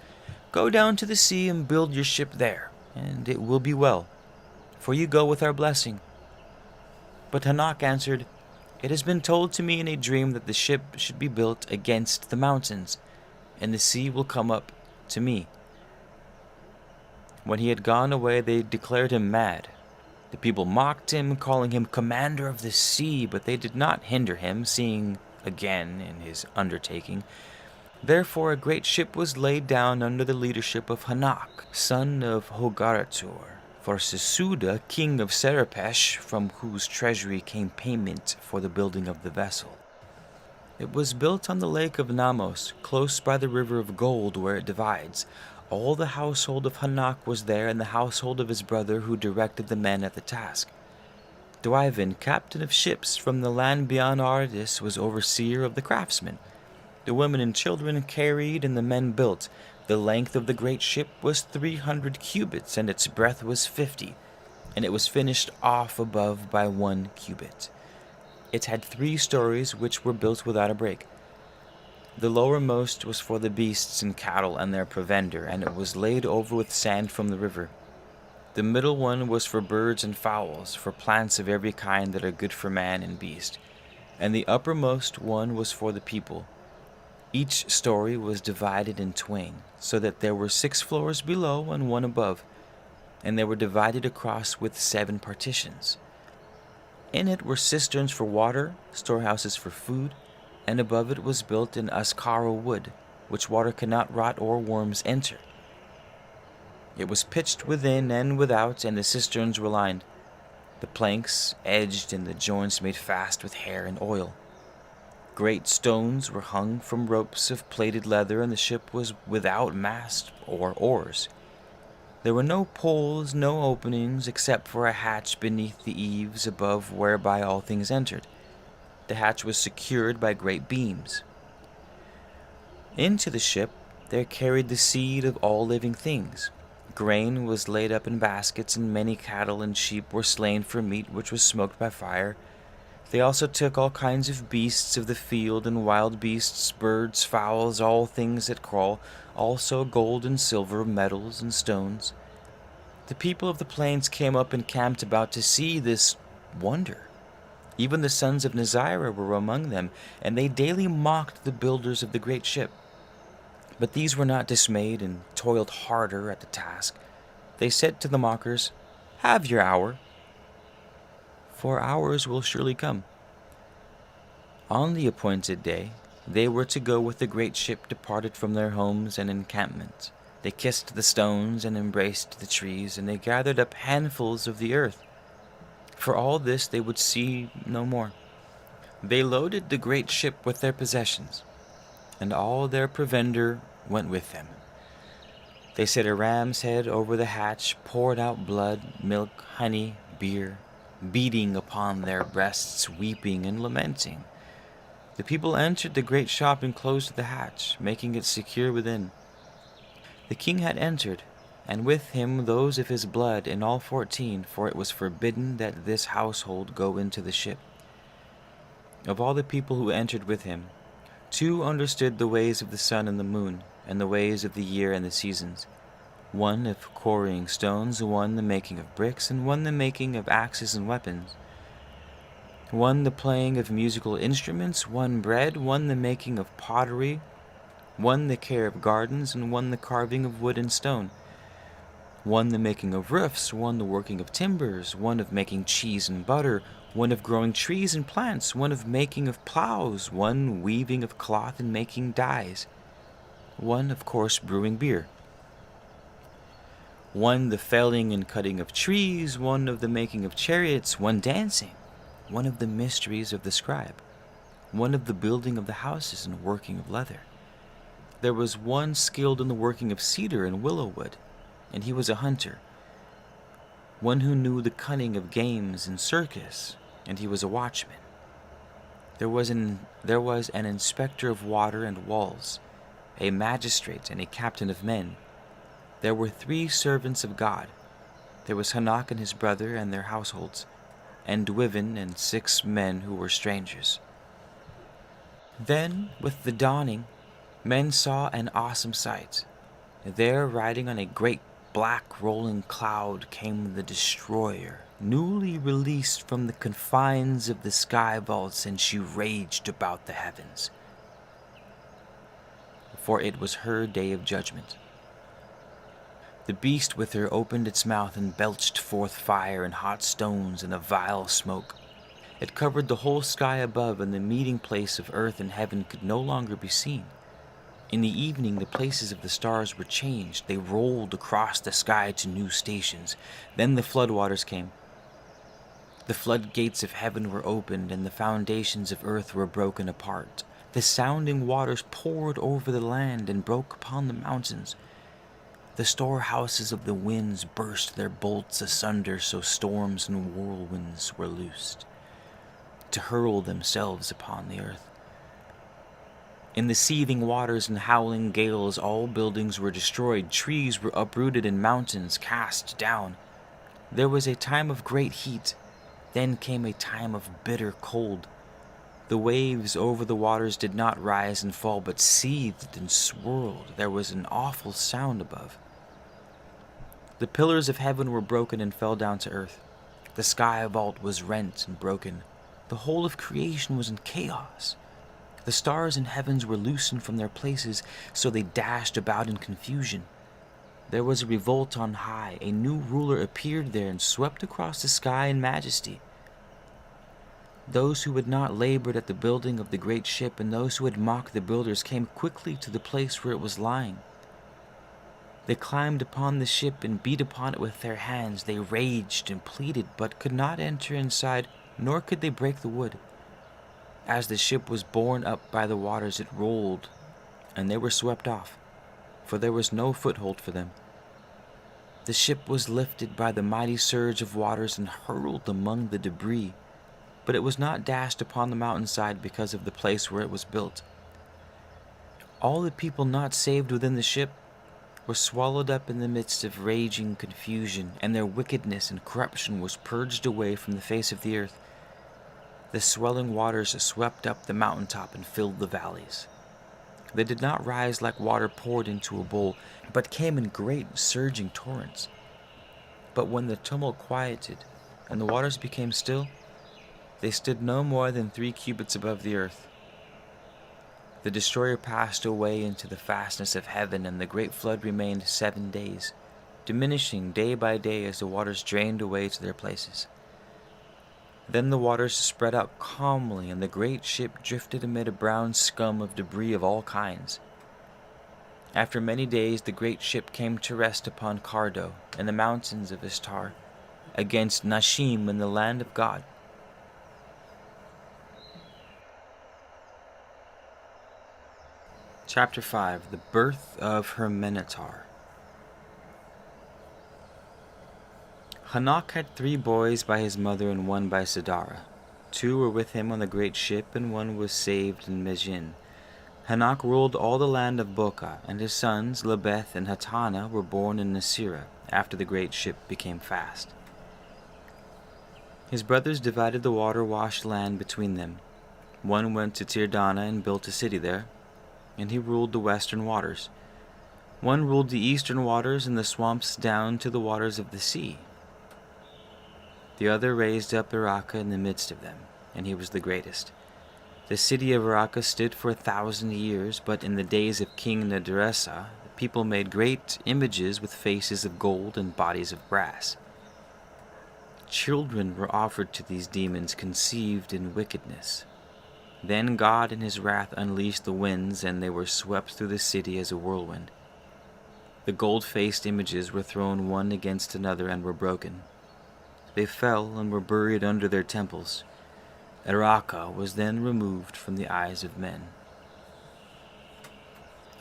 "Go down to the sea and build your ship there, and it will be well, for you go with our blessing." But Hanok answered, "It has been told to me in a dream that the ship should be built against the mountains, and the sea will come up to me." When he had gone away, they declared him mad. The people mocked him, calling him commander of the sea, but they did not hinder him, seeing again in his undertaking. Therefore a great ship was laid down under the leadership of Hanok, son of Hogarator, for Sesuda, king of Sarapesh, from whose treasury came payment for the building of the vessel. It was built on the lake of Namos, close by the river of gold where it divides. All the household of Hanok was there, and the household of his brother who directed the men at the task. Dwyvin, captain of ships from the land beyond Ardis, was overseer of the craftsmen. The women and children carried, and the men built. The length of the great ship was 300 cubits, and its breadth was 50, and it was finished off above by 1 cubit. It had 3 stories, which were built without a break. The lowermost was for the beasts and cattle and their provender, and it was laid over with sand from the river. The middle one was for birds and fowls, for plants of every kind that are good for man and beast. And the uppermost one was for the people. Each story was divided in twain, so that there were 6 floors below and 1 above, and they were divided across with 7 partitions. In it were cisterns for water, storehouses for food, and above it was built in Ascaro wood, which water cannot rot or worms enter. It was pitched within and without, and the cisterns were lined, the planks edged and the joints made fast with hair and oil. Great stones were hung from ropes of plaited leather, and the ship was without mast or oars. There were no poles, no openings, except for a hatch beneath the eaves above whereby all things entered. The hatch was secured by great beams. Into the ship there carried the seed of all living things. Grain was laid up in baskets, and many cattle and sheep were slain for meat which was smoked by fire. They also took all kinds of beasts of the field, and wild beasts, birds, fowls, all things that crawl, also gold and silver, metals and stones. The people of the plains came up and camped about to see this wonder. Even the sons of Nazirah were among them, and they daily mocked the builders of the great ship. But these were not dismayed, and toiled harder at the task. They said to the mockers, "Have your hour, for ours will surely come." On the appointed day, they were to go with the great ship departed from their homes and encampments. They kissed the stones and embraced the trees, and they gathered up handfuls of the earth. For all this they would see no more. They loaded the great ship with their possessions, and all their provender went with them. They set a ram's head over the hatch, poured out blood, milk, honey, beer, beating upon their breasts, weeping and lamenting. The people entered the great shop and closed the hatch, making it secure within. The king had entered, and with him those of his blood, in all 14, for it was forbidden that this household go into the ship. Of all the people who entered with him, 2 understood the ways of the sun and the moon, and the ways of the year and the seasons. 1 of quarrying stones, 1 the making of bricks, and 1 the making of axes and weapons. 1 the playing of musical instruments, 1 bread, 1 the making of pottery, 1 the care of gardens, and 1 the carving of wood and stone. 1 the making of roofs, 1 the working of timbers, 1 of making cheese and butter, 1 of growing trees and plants, 1 of making of plows, 1 weaving of cloth and making dyes, 1 of course brewing beer. 1 the felling and cutting of trees, 1 of the making of chariots, 1 dancing, 1 of the mysteries of the scribe, 1 of the building of the houses and working of leather. There was 1 skilled in the working of cedar and willow wood, and he was a hunter. 1 who knew the cunning of games and circus, and he was a watchman. There was an inspector of water and walls, a magistrate and a captain of men. There were 3 servants of God. There was Hanok and his brother and their households, and Dwiven and 6 men who were strangers. Then, with the dawning, men saw an awesome sight. There, riding on a great black rolling cloud, came the destroyer, newly released from the confines of the sky vaults, and she raged about the heavens. For it was her day of judgment. The beast with her opened its mouth and belched forth fire and hot stones and a vile smoke. It covered the whole sky above, and the meeting place of earth and heaven could no longer be seen. In the evening the places of the stars were changed. They rolled across the sky to new stations. Then the floodwaters came. The floodgates of heaven were opened, and the foundations of earth were broken apart. The sounding waters poured over the land and broke upon the mountains. The storehouses of the winds burst their bolts asunder, so storms and whirlwinds were loosed, to hurl themselves upon the earth. In the seething waters and howling gales, all buildings were destroyed, trees were uprooted, and mountains cast down. There was a time of great heat, then came a time of bitter cold. The waves over the waters did not rise and fall, but seethed and swirled. There was an awful sound above. The pillars of heaven were broken and fell down to earth. The sky vault was rent and broken. The whole of creation was in chaos. The stars in heavens were loosened from their places, so they dashed about in confusion. There was a revolt on high. A new ruler appeared there and swept across the sky in majesty. Those who had not labored at the building of the great ship and those who had mocked the builders came quickly to the place where it was lying. They climbed upon the ship and beat upon it with their hands. They raged and pleaded, but could not enter inside, nor could they break the wood. As the ship was borne up by the waters, it rolled, and they were swept off, for there was no foothold for them. The ship was lifted by the mighty surge of waters and hurled among the debris, but it was not dashed upon the mountainside because of the place where it was built. All the people not saved within the ship were swallowed up in the midst of raging confusion, and their wickedness and corruption was purged away from the face of the earth. The swelling waters swept up the mountaintop and filled the valleys. They did not rise like water poured into a bowl, but came in great surging torrents. But when the tumult quieted and the waters became still, they stood no more than 3 cubits above the earth. The destroyer passed away into the fastness of heaven, and the great flood remained 7 days, diminishing day by day as the waters drained away to their places. Then the waters spread out calmly, and the great ship drifted amid a brown scum of debris of all kinds. After many days, the great ship came to rest upon Cardo and the mountains of Istar, against Nashim in the land of God. Chapter 5. The Birth of Hermenetar. Hanok had 3 boys by his mother and 1 by Sidara. 2 were with him on the great ship, and 1 was saved in Mejin. Hanok ruled all the land of Boka, and his sons, Lebeth and Hatana, were born in Nasira, after the great ship became fast. His brothers divided the water-washed land between them. 1 went to Tirdana and built a city there, and he ruled the western waters. 1 ruled the eastern waters and the swamps down to the waters of the sea. The other raised up Iraka in the midst of them, and he was the greatest. The city of Iraka stood for 1,000 years, but in the days of King Nadiresa, the people made great images with faces of gold and bodies of brass. Children were offered to these demons conceived in wickedness. Then God in his wrath unleashed the winds, and they were swept through the city as a whirlwind. The gold-faced images were thrown one against another and were broken. They fell and were buried under their temples. Iraka was then removed from the eyes of men.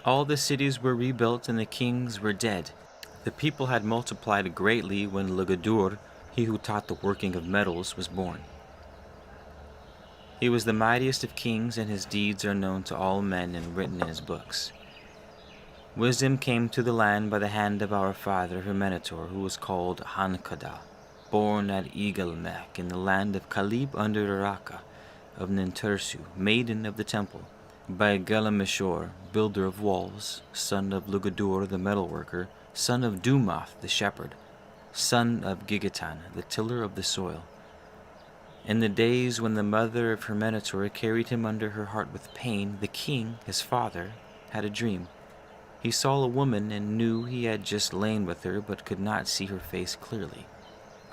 All the cities were rebuilt and the kings were dead. The people had multiplied greatly when Lugadur, he who taught the working of metals, was born. He was the mightiest of kings, and his deeds are known to all men and written in his books. Wisdom came to the land by the hand of our father Hermenetor, who was called Hankada, born at Igalmek in the land of Kalib under Iraka, of Nintursu, maiden of the temple, by Galameshor, builder of walls, son of Lugadur the metalworker, son of Dumath the shepherd, son of Gigatan the tiller of the soil. In the days when the mother of Hermenetor carried him under her heart with pain, the king, his father, had a dream. He saw a woman and knew he had just lain with her, but could not see her face clearly.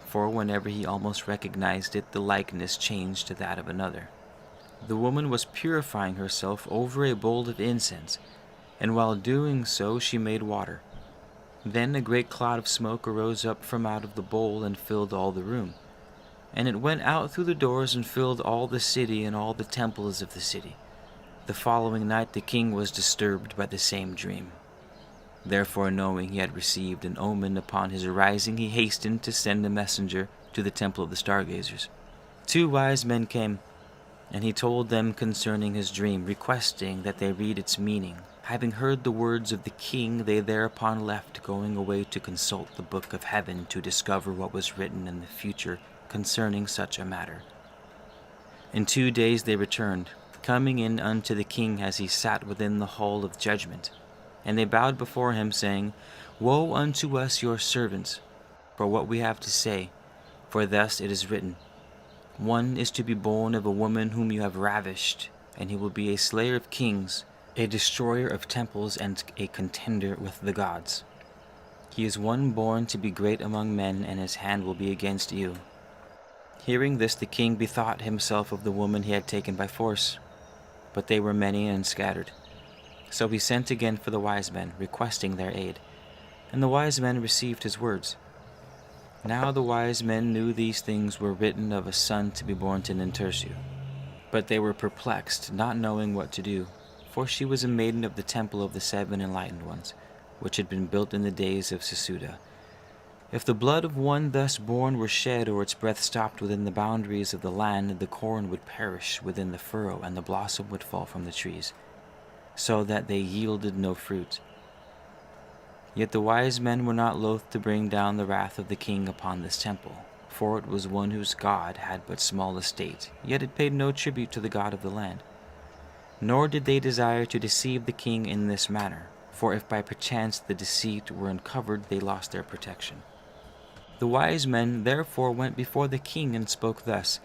For whenever he almost recognized it, the likeness changed to that of another. The woman was purifying herself over a bowl of incense, and while doing so she made water. Then a great cloud of smoke arose up from out of the bowl and filled all the room. And it went out through the doors and filled all the city and all the temples of the city. The following night the king was disturbed by the same dream. Therefore, knowing he had received an omen upon his arising, he hastened to send a messenger to the temple of the stargazers. 2 wise men came, and he told them concerning his dream, requesting that they read its meaning. Having heard the words of the king, they thereupon left, going away to consult the book of heaven to discover what was written in the future concerning such a matter. In 2 days they returned, coming in unto the king as he sat within the hall of judgment. And they bowed before him, saying, Woe unto us your servants, for what we have to say, for thus it is written, 1 is to be born of a woman whom you have ravished, and he will be a slayer of kings, a destroyer of temples, and a contender with the gods. He is 1 born to be great among men, and his hand will be against you. Hearing this, the king bethought himself of the woman he had taken by force, but they were many and scattered. So he sent again for the wise men, requesting their aid, and the wise men received his words. Now the wise men knew these things were written of a son to be born to Nintursu. But they were perplexed, not knowing what to do, for she was a maiden of the temple of the 7 enlightened ones, which had been built in the days of Sesuda. If the blood of one thus born were shed, or its breath stopped within the boundaries of the land, the corn would perish within the furrow, and the blossom would fall from the trees, so that they yielded no fruit. Yet the wise men were not loath to bring down the wrath of the king upon this temple, for it was one whose god had but small estate, yet it paid no tribute to the god of the land. Nor did they desire to deceive the king in this manner, for if by perchance the deceit were uncovered, they lost their protection. The wise men therefore went before the king and spoke thus: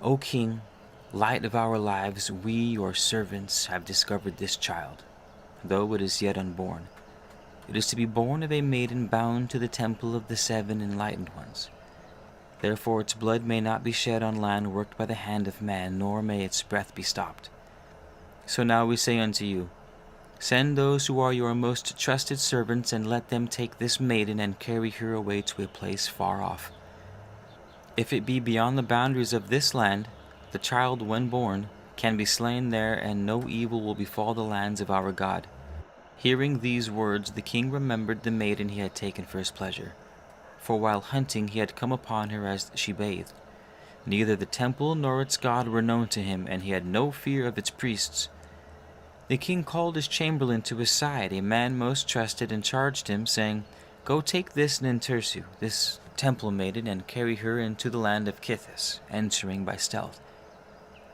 "O king, light of our lives, we, your servants, have discovered this child, though it is yet unborn. It is to be born of a maiden bound to the temple of the 7 enlightened ones. Therefore its blood may not be shed on land worked by the hand of man, nor may its breath be stopped. So now we say unto you, send those who are your most trusted servants, and let them take this maiden and carry her away to a place far off. If it be beyond the boundaries of this land, the child, when born, can be slain there, and no evil will befall the lands of our God." Hearing these words, the king remembered the maiden he had taken for his pleasure, for while hunting he had come upon her as she bathed. Neither the temple nor its god were known to him, and he had no fear of its priests. The king called his chamberlain to his side, a man most trusted, and charged him, saying, "Go take this Nintursu, this temple maiden, and carry her into the land of Kithis, entering by stealth.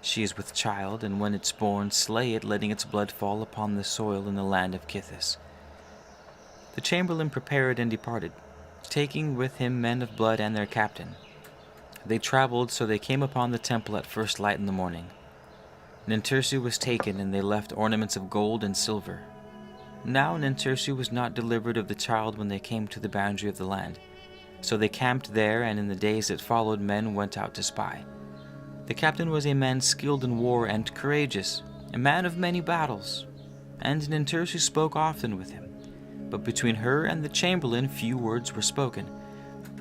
She is with child, and when it's born, slay it, letting its blood fall upon the soil in the land of Kithis." The chamberlain prepared and departed, taking with him men of blood and their captain. They traveled so they came upon the temple at first light in the morning. Nintursu was taken, and they left ornaments of gold and silver. Now Nintursu was not delivered of the child when they came to the boundary of the land. So they camped there, and in the days that followed men went out to spy. The captain was a man skilled in war and courageous, a man of many battles, and Nintursu spoke often with him. But between her and the chamberlain few words were spoken.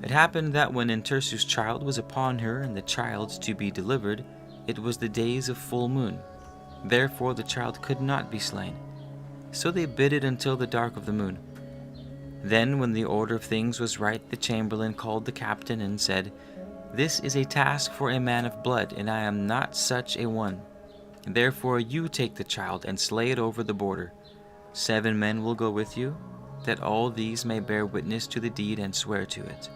It happened that when Nintursu's child was upon her, and the child to be delivered, it was the days of full moon. Therefore the child could not be slain. So they bided until the dark of the moon. Then, when the order of things was right, the chamberlain called the captain and said, "This is a task for a man of blood, and I am not such a one. Therefore you take the child and slay it over the border. 7 men will go with you, that all these may bear witness to the deed and swear to it."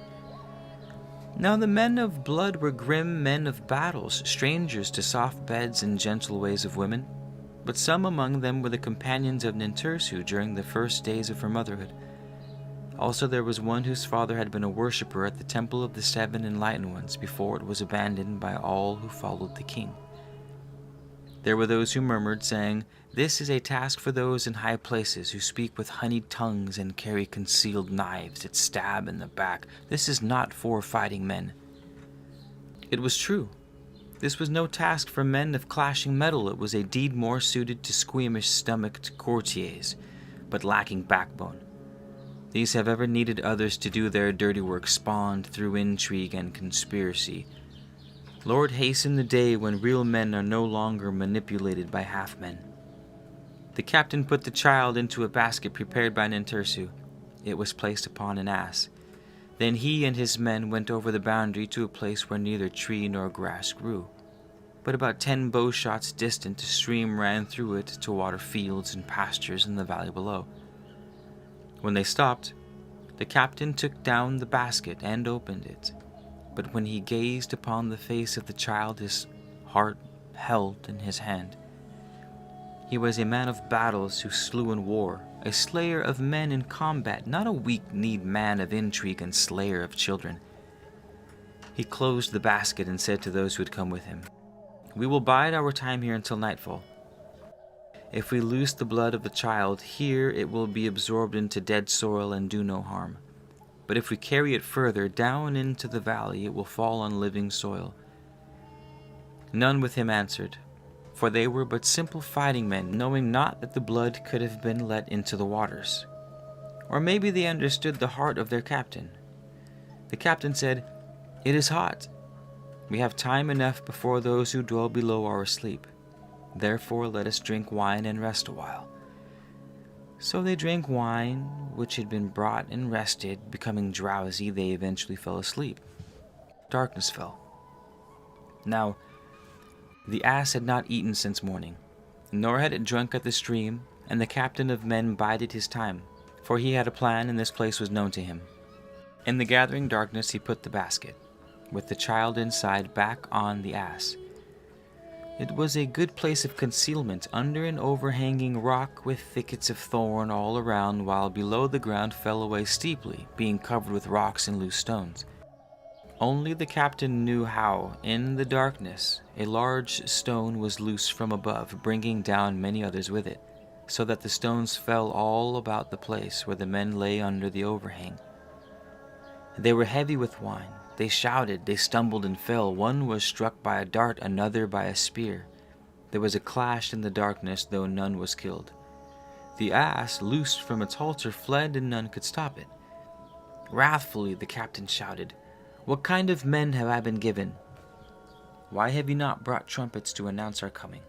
Now the men of blood were grim men of battles, strangers to soft beds and gentle ways of women. But some among them were the companions of Nintursu during the first days of her motherhood. Also there was one whose father had been a worshipper at the temple of the 7 enlightened ones before it was abandoned by all who followed the king. There were those who murmured, saying, "This is a task for those in high places who speak with honeyed tongues and carry concealed knives that stab in the back. This is not for fighting men." It was true. This was no task for men of clashing metal. It was a deed more suited to squeamish-stomached courtiers, but lacking backbone. These have ever needed others to do their dirty work, spawned through intrigue and conspiracy. Lord, hasten the day when real men are no longer manipulated by half-men. The captain put the child into a basket prepared by Nintursu. It was placed upon an ass. Then he and his men went over the boundary to a place where neither tree nor grass grew. But about 10 bow shots distant, a stream ran through it to water fields and pastures in the valley below. When they stopped, the captain took down the basket and opened it. But when he gazed upon the face of the child, his heart held in his hand. He was a man of battles who slew in war, a slayer of men in combat, not a weak-kneed man of intrigue and slayer of children. He closed the basket and said to those who had come with him, "We will bide our time here until nightfall. If we loose the blood of the child here, it will be absorbed into dead soil and do no harm. But if we carry it further down into the valley, it will fall on living soil." None with him answered, for they were but simple fighting men, knowing not that the blood could have been let into the waters. Or maybe they understood the heart of their captain. The captain said, "It is hot. We have time enough before those who dwell below are asleep. Therefore let us drink wine and rest a while." So they drank wine which had been brought and rested. Becoming drowsy, they eventually fell asleep. Darkness fell. Now, the ass had not eaten since morning, nor had it drunk at the stream, and the captain of men bided his time, for he had a plan, and this place was known to him. In the gathering darkness he put the basket, with the child inside, back on the ass. It was a good place of concealment under an overhanging rock with thickets of thorn all around, while below the ground fell away steeply, being covered with rocks and loose stones. Only the captain knew how, in the darkness, a large stone was loose from above, bringing down many others with it, so that the stones fell all about the place where the men lay under the overhang. They were heavy with wine. They shouted, they stumbled and fell. One was struck by a dart, another by a spear. There was a clash in the darkness, though none was killed. The ass, loosed from its halter, fled, and none could stop it. Wrathfully the captain shouted, "What kind of men have I been given? Why have you not brought trumpets to announce our coming?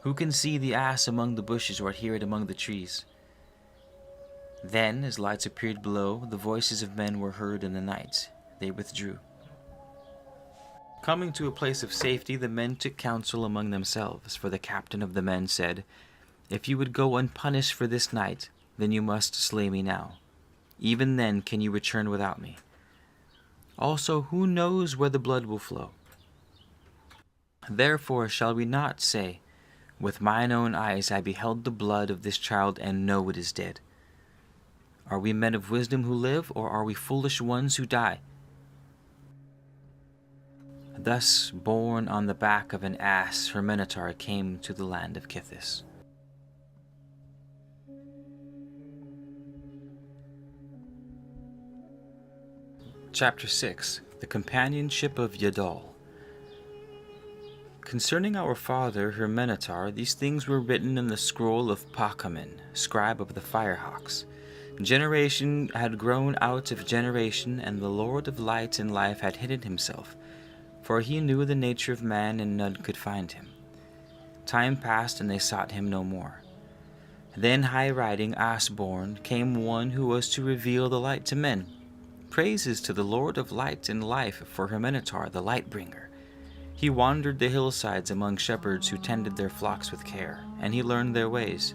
Who can see the ass among the bushes or hear it among the trees?" Then, as lights appeared below, the voices of men were heard in the night. They withdrew. Coming to a place of safety, the men took counsel among themselves, for the captain of the men said, "If you would go unpunished for this night, then you must slay me now. Even then can you return without me. Also, who knows where the blood will flow? Therefore shall we not say, 'With mine own eyes I beheld the blood of this child, and know it is dead'? Are we men of wisdom who live, or are we foolish ones who die?" Thus, borne on the back of an ass, her Minotaur came to the land of Kithis. Chapter 6. The Companionship of Yadal. Concerning our father, her Minotaur, these things were written in the scroll of Pakamin, scribe of the Firehawks. Generation had grown out of generation, and the Lord of Light and Life had hidden himself, for he knew the nature of man, and none could find him. Time passed, and they sought him no more. Then, high-riding, ass-born, came one who was to reveal the light to men. Praises to the Lord of Light and Life for her Minotaur, the Light-bringer. He wandered the hillsides among shepherds who tended their flocks with care, and he learned their ways.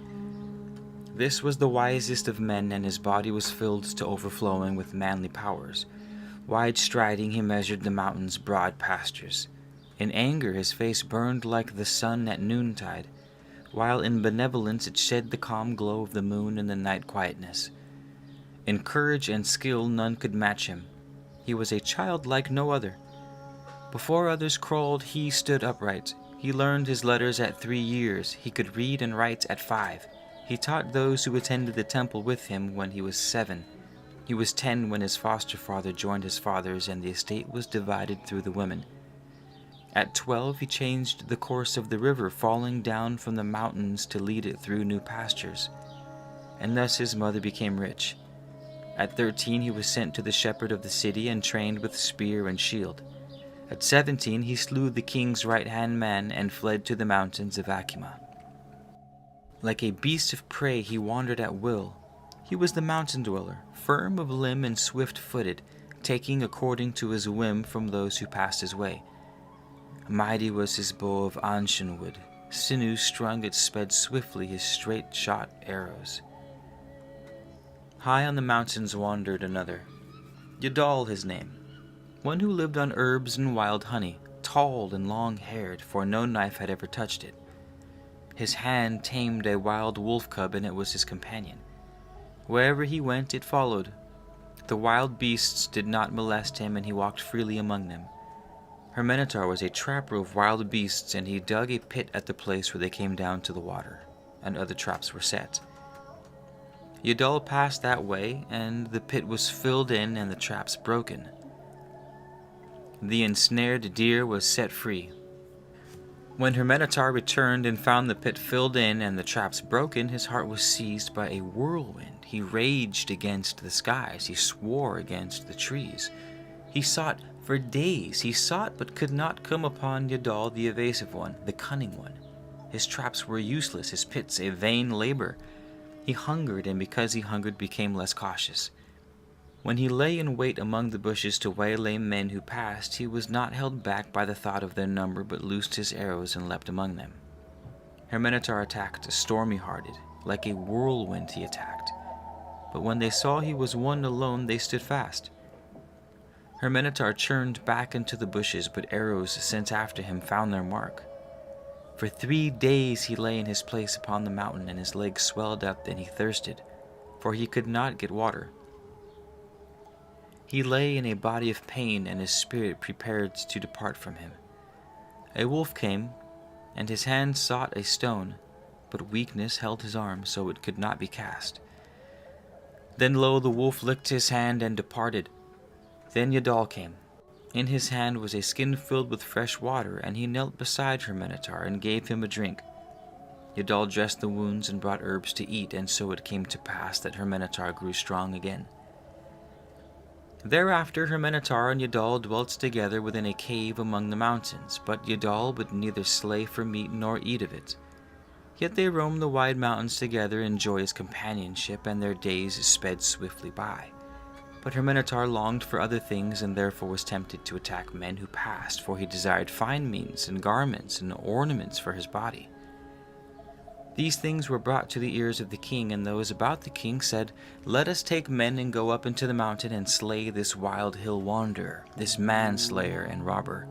This was the wisest of men, and his body was filled to overflowing with manly powers. Wide-striding, he measured the mountains' broad pastures. In anger his face burned like the sun at noontide, while in benevolence it shed the calm glow of the moon in the night quietness. In courage and skill none could match him. He was a child like no other. Before others crawled, he stood upright. He learned his letters at 3 years. He could read and write at 5. He taught those who attended the temple with him when he was 7. He was 10 when his foster father joined his father's, and the estate was divided through the women. At 12 he changed the course of the river, falling down from the mountains to lead it through new pastures. And thus his mother became rich. At 13 he was sent to the shepherd of the city and trained with spear and shield. At 17 he slew the king's right-hand man and fled to the mountains of Akima. Like a beast of prey he wandered at will. He was the mountain dweller, firm of limb and swift-footed, taking according to his whim from those who passed his way. Mighty was his bow of Anshan wood. Sinew strung it sped swiftly his straight-shot arrows. High on the mountains wandered another, Yadal his name, one who lived on herbs and wild honey, tall and long-haired, for no knife had ever touched it. His hand tamed a wild wolf cub, and it was his companion. Wherever he went, it followed. The wild beasts did not molest him, and he walked freely among them. Her Minotaur was a trapper of wild beasts, and he dug a pit at the place where they came down to the water, and other traps were set. Yadal passed that way, and the pit was filled in and the traps broken. The ensnared deer was set free. When her Minotaur returned and found the pit filled in and the traps broken, his heart was seized by a whirlwind. He raged against the skies. He swore against the trees. He sought For days he sought but could not come upon Yadal the evasive one, the cunning one. His traps were useless, his pits a vain labor. He hungered, and because he hungered became less cautious. When he lay in wait among the bushes to waylay men who passed, he was not held back by the thought of their number, but loosed his arrows and leapt among them. Hermenetar attacked, stormy-hearted, like a whirlwind he attacked. But when they saw he was one alone, they stood fast. Hermenetar churned back into the bushes, but arrows sent after him found their mark. For 3 days he lay in his place upon the mountain, and his legs swelled up, and he thirsted, for he could not get water. He lay in a body of pain, and his spirit prepared to depart from him. A wolf came, and his hand sought a stone, but weakness held his arm, so it could not be cast. Then lo, the wolf licked his hand and departed. Then Yadal came. In his hand was a skin filled with fresh water, and he knelt beside Hermenetar and gave him a drink. Yadal dressed the wounds and brought herbs to eat, and so it came to pass that Hermenetar grew strong again. Thereafter Hermenetar and Yadal dwelt together within a cave among the mountains, but Yadal would neither slay for meat nor eat of it. Yet they roamed the wide mountains together in joyous companionship, and their days sped swiftly by. But Hermenetar longed for other things, and therefore was tempted to attack men who passed, for he desired fine means and garments and ornaments for his body. These things were brought to the ears of the king, and those about the king said, "Let us take men and go up into the mountain and slay this wild hill wanderer, this manslayer and robber."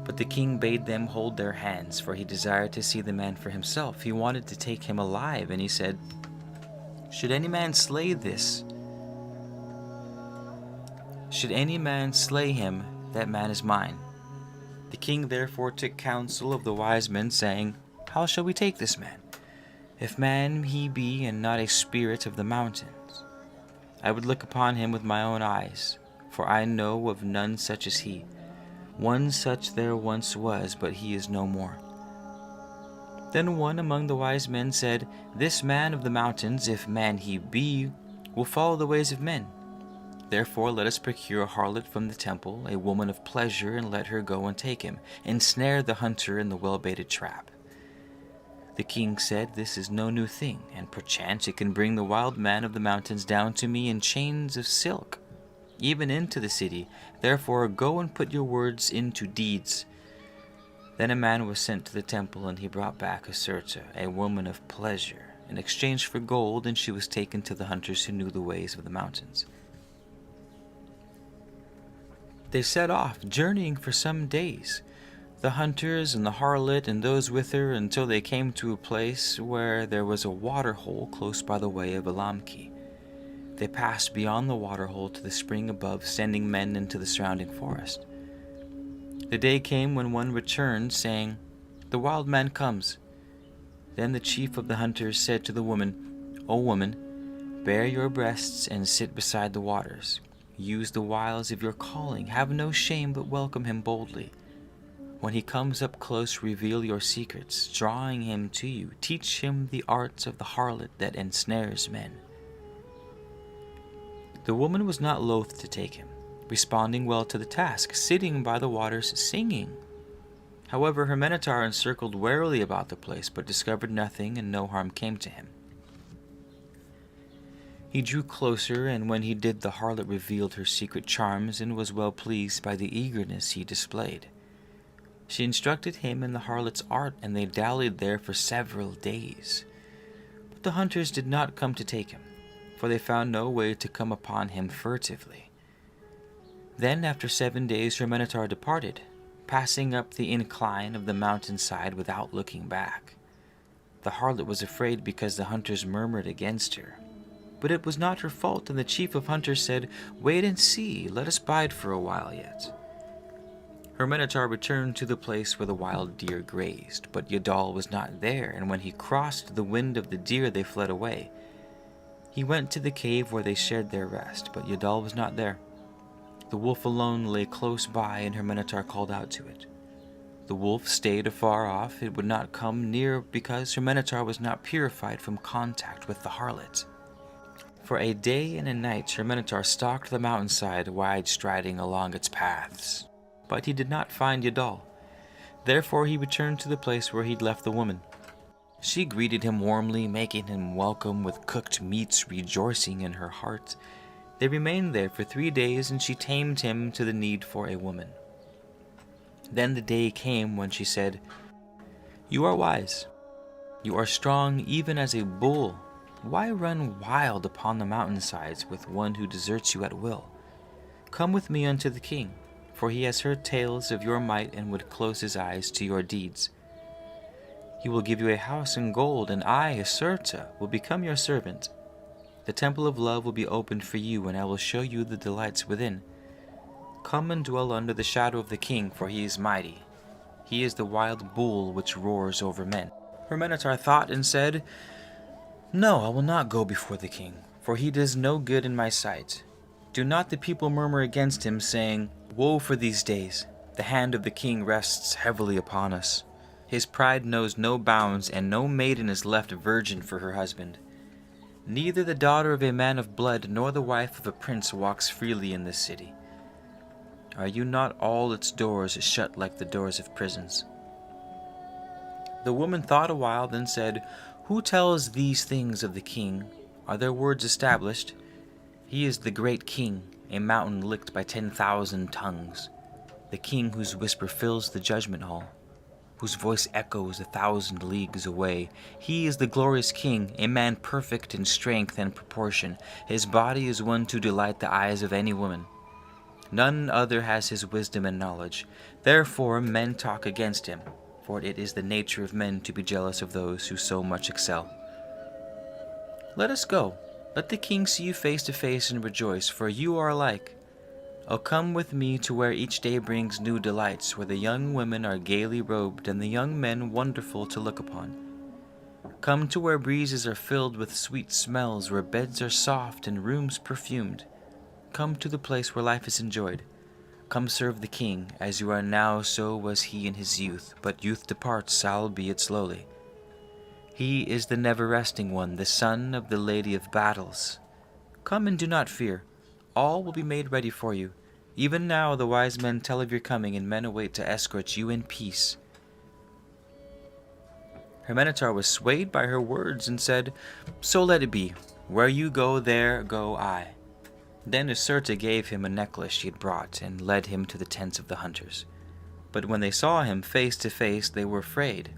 But the king bade them hold their hands, for he desired to see the man for himself. He wanted to take him alive, and he said, Should any man slay him, that man is mine." The king therefore took counsel of the wise men, saying, "How shall we take this man? If man he be, and not a spirit of the mountains, I would look upon him with my own eyes, for I know of none such as he. One such there once was, but he is no more." Then one among the wise men said, "This man of the mountains, if man he be, will follow the ways of men. Therefore let us procure a harlot from the temple, a woman of pleasure, and let her go and take him, ensnare the hunter in the well-baited trap." The king said, "This is no new thing, and perchance it can bring the wild man of the mountains down to me in chains of silk, even into the city. Therefore go and put your words into deeds." Then a man was sent to the temple, and he brought back Acerta, a woman of pleasure, in exchange for gold, and she was taken to the hunters who knew the ways of the mountains. They set off, journeying for some days, the hunters and the harlot and those with her, until they came to a place where there was a water hole close by the way of Elamki. They passed beyond the water hole to the spring above, sending men into the surrounding forest. The day came when one returned, saying, "The wild man comes." Then the chief of the hunters said to the woman, "O woman, bare your breasts and sit beside the waters. Use the wiles of your calling. Have no shame, but welcome him boldly. When he comes up close, reveal your secrets, drawing him to you. Teach him the arts of the harlot that ensnares men." The woman was not loath to take him, responding well to the task, sitting by the waters singing. However, Hermenetar encircled warily about the place, but discovered nothing, and no harm came to him. He drew closer, and when he did, the harlot revealed her secret charms, and was well pleased by the eagerness he displayed. She instructed him in the harlot's art, and they dallied there for several days. But the hunters did not come to take him, for they found no way to come upon him furtively. Then, after 7 days, Hermenetar departed, passing up the incline of the mountainside without looking back. The harlot was afraid because the hunters murmured against her. But it was not her fault, and the chief of hunters said, "Wait and see, let us bide for a while yet." Hermenetar returned to the place where the wild deer grazed, but Yadal was not there, and when he crossed the wind of the deer, they fled away. He went to the cave where they shared their rest, but Yadal was not there. The wolf alone lay close by, and Hermenetar called out to it. The wolf stayed afar off. It would not come near because Hermenetar was not purified from contact with the harlot. For a day and a night Sir Minotaur stalked the mountainside, wide-striding along its paths. But he did not find Yadal. Therefore he returned to the place where he'd left the woman. She greeted him warmly, making him welcome with cooked meats, rejoicing in her heart. They remained there for 3 days, and she tamed him to the need for a woman. Then the day came when she said, "You are wise. You are strong even as a bull. Why run wild upon the mountainsides with one who deserts you at will? Come with me unto the king, for he has heard tales of your might and would close his eyes to your deeds. He will give you a house and gold, and I, Acerta, will become your servant. The temple of love will be opened for you, and I will show you the delights within. Come and dwell under the shadow of the king, for he is mighty. He is the wild bull which roars over men." Her Minotaur thought and said, "No, I will not go before the king, for he does no good in my sight. Do not the people murmur against him, saying, 'Woe for these days! The hand of the king rests heavily upon us. His pride knows no bounds, and no maiden is left virgin for her husband. Neither the daughter of a man of blood nor the wife of a prince walks freely in this city. Are you not all its doors shut like the doors of prisons?'" The woman thought a while, then said, "Who tells these things of the king? Are their words established? He is the great king, a mountain licked by 10,000 tongues, the king whose whisper fills the judgment hall, whose voice echoes 1,000 leagues away. He is the glorious king, a man perfect in strength and proportion. His body is one to delight the eyes of any woman. None other has his wisdom and knowledge. Therefore men talk against him, for it is the nature of men to be jealous of those who so much excel. Let us go. Let the king see you face to face and rejoice, for you are alike. Oh, come with me to where each day brings new delights, where the young women are gaily robed and the young men wonderful to look upon. Come to where breezes are filled with sweet smells, where beds are soft and rooms perfumed. Come to the place where life is enjoyed. Come serve the king. As you are now, so was he in his youth, but youth departs, albeit slowly. He is the never-resting one, the son of the Lady of Battles. Come and do not fear. All will be made ready for you. Even now the wise men tell of your coming, and men await to escort you in peace." Her Minotaur was swayed by her words and said, "So let it be. Where you go, there go I." Then Acerta gave him a necklace she had brought, and led him to the tents of the hunters. But when they saw him face to face, they were afraid.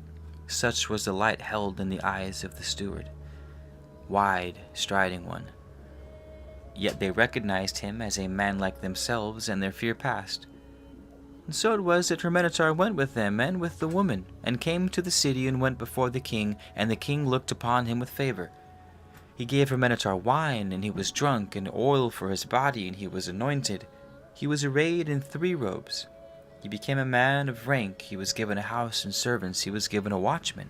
Such was the light held in the eyes of the steward, wide, striding one. Yet they recognized him as a man like themselves, and their fear passed. And so it was that her Minotaur went with them and with the woman, and came to the city and went before the king, and the king looked upon him with favor. He gave her Minotaur wine, and he was drunk, and oil for his body, and he was anointed. He was arrayed in 3 robes. He became a man of rank. He was given a house and servants. He was given a watchman.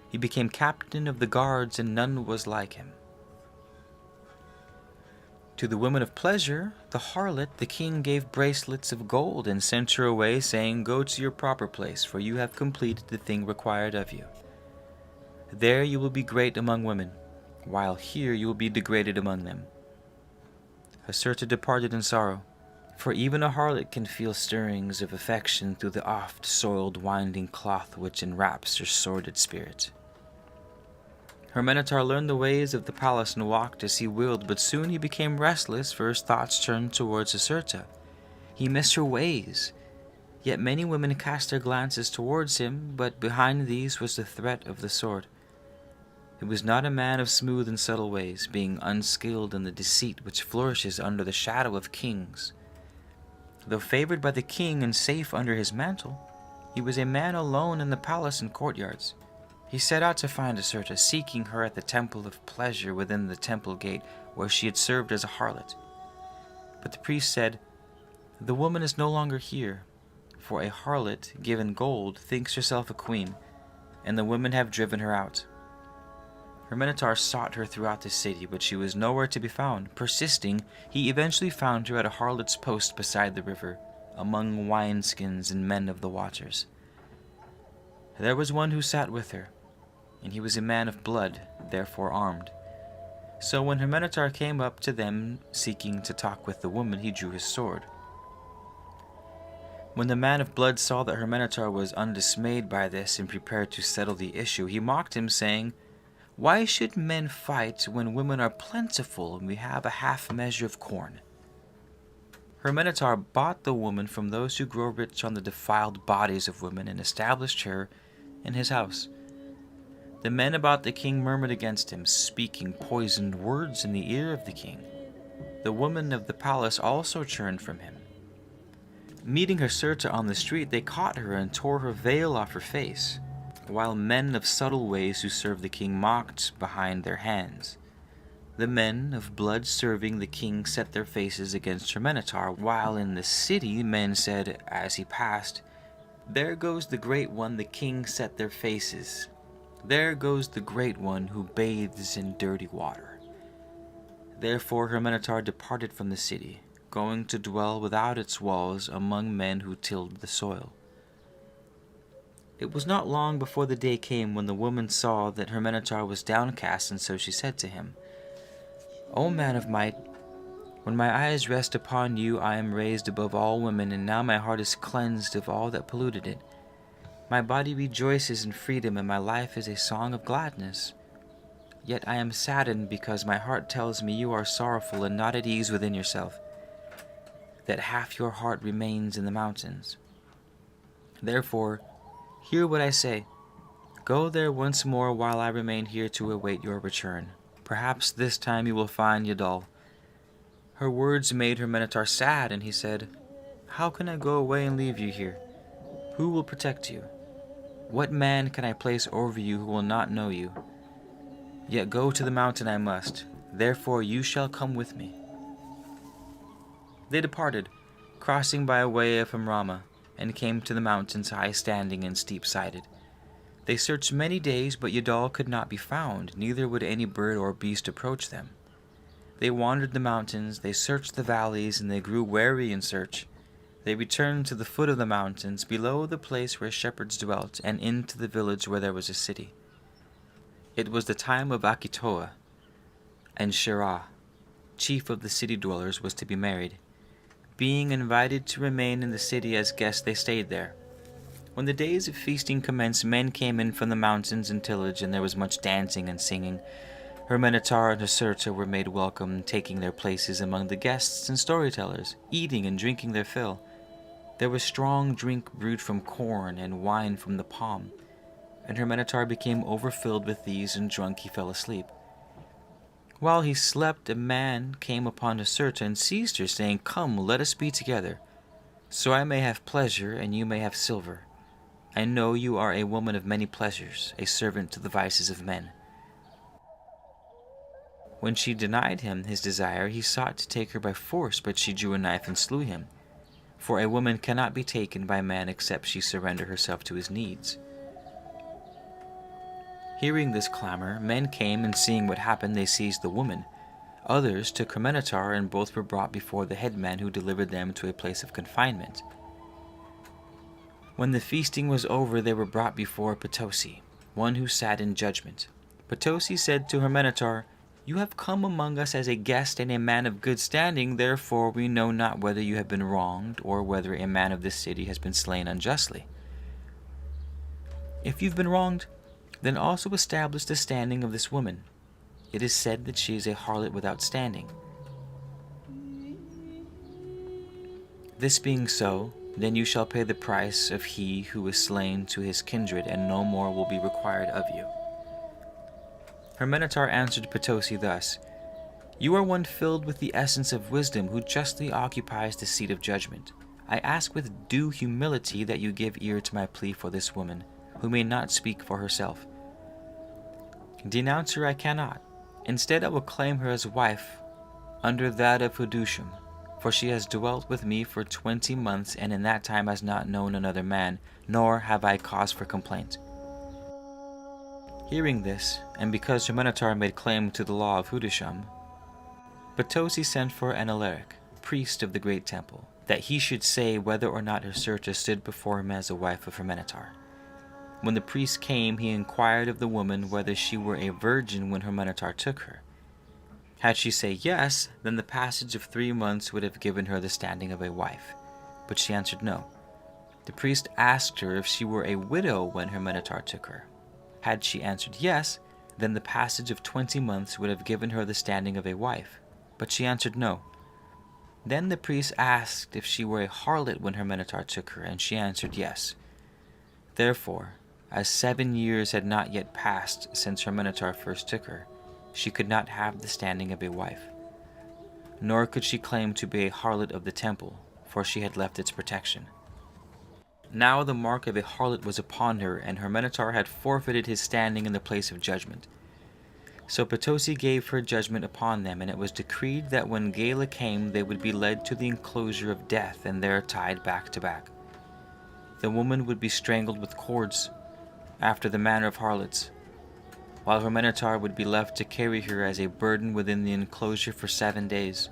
He became captain of the guards, and none was like him. To the woman of pleasure, the harlot, the king gave bracelets of gold and sent her away, saying, "Go to your proper place, for you have completed the thing required of you. There you will be great among women, while here you will be degraded among them." Acerta departed in sorrow, for even a harlot can feel stirrings of affection through the oft-soiled winding cloth which enwraps her sordid spirit. Her Minotaur learned the ways of the palace and walked as he willed, but soon he became restless, for his thoughts turned towards Acerta. He missed her ways. Yet many women cast their glances towards him, but behind these was the threat of the sword. He was not a man of smooth and subtle ways, being unskilled in the deceit which flourishes under the shadow of kings. Though favored by the king and safe under his mantle, he was a man alone in the palace and courtyards. He set out to find Acerta, seeking her at the temple of pleasure within the temple gate, where she had served as a harlot. But the priest said, "The woman is no longer here, for a harlot, given gold, thinks herself a queen, and the women have driven her out." Her Minotaur sought her throughout the city, but she was nowhere to be found. Persisting, he eventually found her at a harlot's post beside the river, among wineskins and men of the waters. There was one who sat with her, and he was a man of blood, therefore armed. So when Hermenetar came up to them seeking to talk with the woman, he drew his sword. When the man of blood saw that Hermenetar was undismayed by this and prepared to settle the issue, he mocked him, saying, "Why should men fight when women are plentiful and we have a half measure of corn?" Hermenetar bought the woman from those who grow rich on the defiled bodies of women and established her in his house. The men about the king murmured against him, speaking poisoned words in the ear of the king. The women of the palace also turned from him. Meeting Hasurta on the street, they caught her and tore her veil off her face, while men of subtle ways who served the king mocked behind their hands. The men of blood serving the king set their faces against Hermenetar, while in the city men said as he passed, "There goes the great one the king set their faces. There goes the great one who bathes in dirty water." Therefore Hermenetar departed from the city, going to dwell without its walls among men who tilled the soil. It was not long before the day came when the woman saw that Hermenetar was downcast, and so she said to him, "O man of might, when my eyes rest upon you, I am raised above all women, and now my heart is cleansed of all that polluted it. My body rejoices in freedom, and my life is a song of gladness. Yet I am saddened because my heart tells me you are sorrowful and not at ease within yourself, that half your heart remains in the mountains. Therefore, hear what I say. Go there once more while I remain here to await your return. Perhaps this time you will find Yadal." Her words made Hermenetar sad, and he said, "How can I go away and leave you here? Who will protect you? What man can I place over you who will not know you? Yet go to the mountain I must, therefore you shall come with me." They departed, crossing by way of Hamrama, and came to the mountains high-standing and steep-sided. They searched many days, but Yadal could not be found, neither would any bird or beast approach them. They wandered the mountains, they searched the valleys, and they grew weary in search. They returned to the foot of the mountains, below the place where shepherds dwelt, and into the village where there was a city. It was the time of Akitoa, and Shirah, chief of the city dwellers, was to be married. Being invited to remain in the city as guests, they stayed there. When the days of feasting commenced, men came in from the mountains and tillage, and there was much dancing and singing. Hermenetar and Hasurta were made welcome, taking their places among the guests and storytellers, eating and drinking their fill. There was strong drink brewed from corn and wine from the palm, and Hermenetar became overfilled with these, and drunk he fell asleep. While he slept, a man came upon Hasurta and seized her, saying, "Come, let us be together, so I may have pleasure and you may have silver. I know you are a woman of many pleasures, a servant to the vices of men." When she denied him his desire, he sought to take her by force, but she drew a knife and slew him. For a woman cannot be taken by man except she surrender herself to his needs. Hearing this clamor, men came, and seeing what happened, they seized the woman. Others took Hermenetar, and both were brought before the headman, who delivered them to a place of confinement. When the feasting was over, they were brought before Potosi, one who sat in judgment. Potosi said to Hermenetar, "You have come among us as a guest and a man of good standing, therefore we know not whether you have been wronged, or whether a man of this city has been slain unjustly. If you've been wronged, then also establish the standing of this woman. It is said that she is a harlot without standing. This being so, then you shall pay the price of he who was slain to his kindred, and no more will be required of you." Hermenetar answered Potosi thus, "You are one filled with the essence of wisdom, who justly occupies the seat of judgment. I ask with due humility that you give ear to my plea for this woman, who may not speak for herself. Denounce her I cannot. Instead I will claim her as wife under that of Hudushim, for she has dwelt with me for 20 months, and in that time has not known another man, nor have I cause for complaint." Hearing this, and because Hermenetar made claim to the law of Hudushim, Potosi sent for Analeric, priest of the great temple, that he should say whether or not Hasurta stood before him as a wife of Hermenetar. When the priest came, he inquired of the woman whether she were a virgin when Hermenetar took her. Had she say yes, then the passage of 3 months would have given her the standing of a wife. But she answered no. The priest asked her if she were a widow when her minotaur took her. Had she answered yes, then the passage of 20 months would have given her the standing of a wife. But she answered no. Then the priest asked if she were a harlot when her minotaur took her, and she answered yes. Therefore, as 7 years had not yet passed since her minotaur first took her, she could not have the standing of a wife. Nor could she claim to be a harlot of the temple, for she had left its protection. Now the mark of a harlot was upon her, and her minotaur had forfeited his standing in the place of judgment. So Potosi gave her judgment upon them, and it was decreed that when Gala came they would be led to the enclosure of death and there tied back to back. The woman would be strangled with cords, after the manner of harlots, while her minotaur would be left to carry her as a burden within the enclosure for 7 days.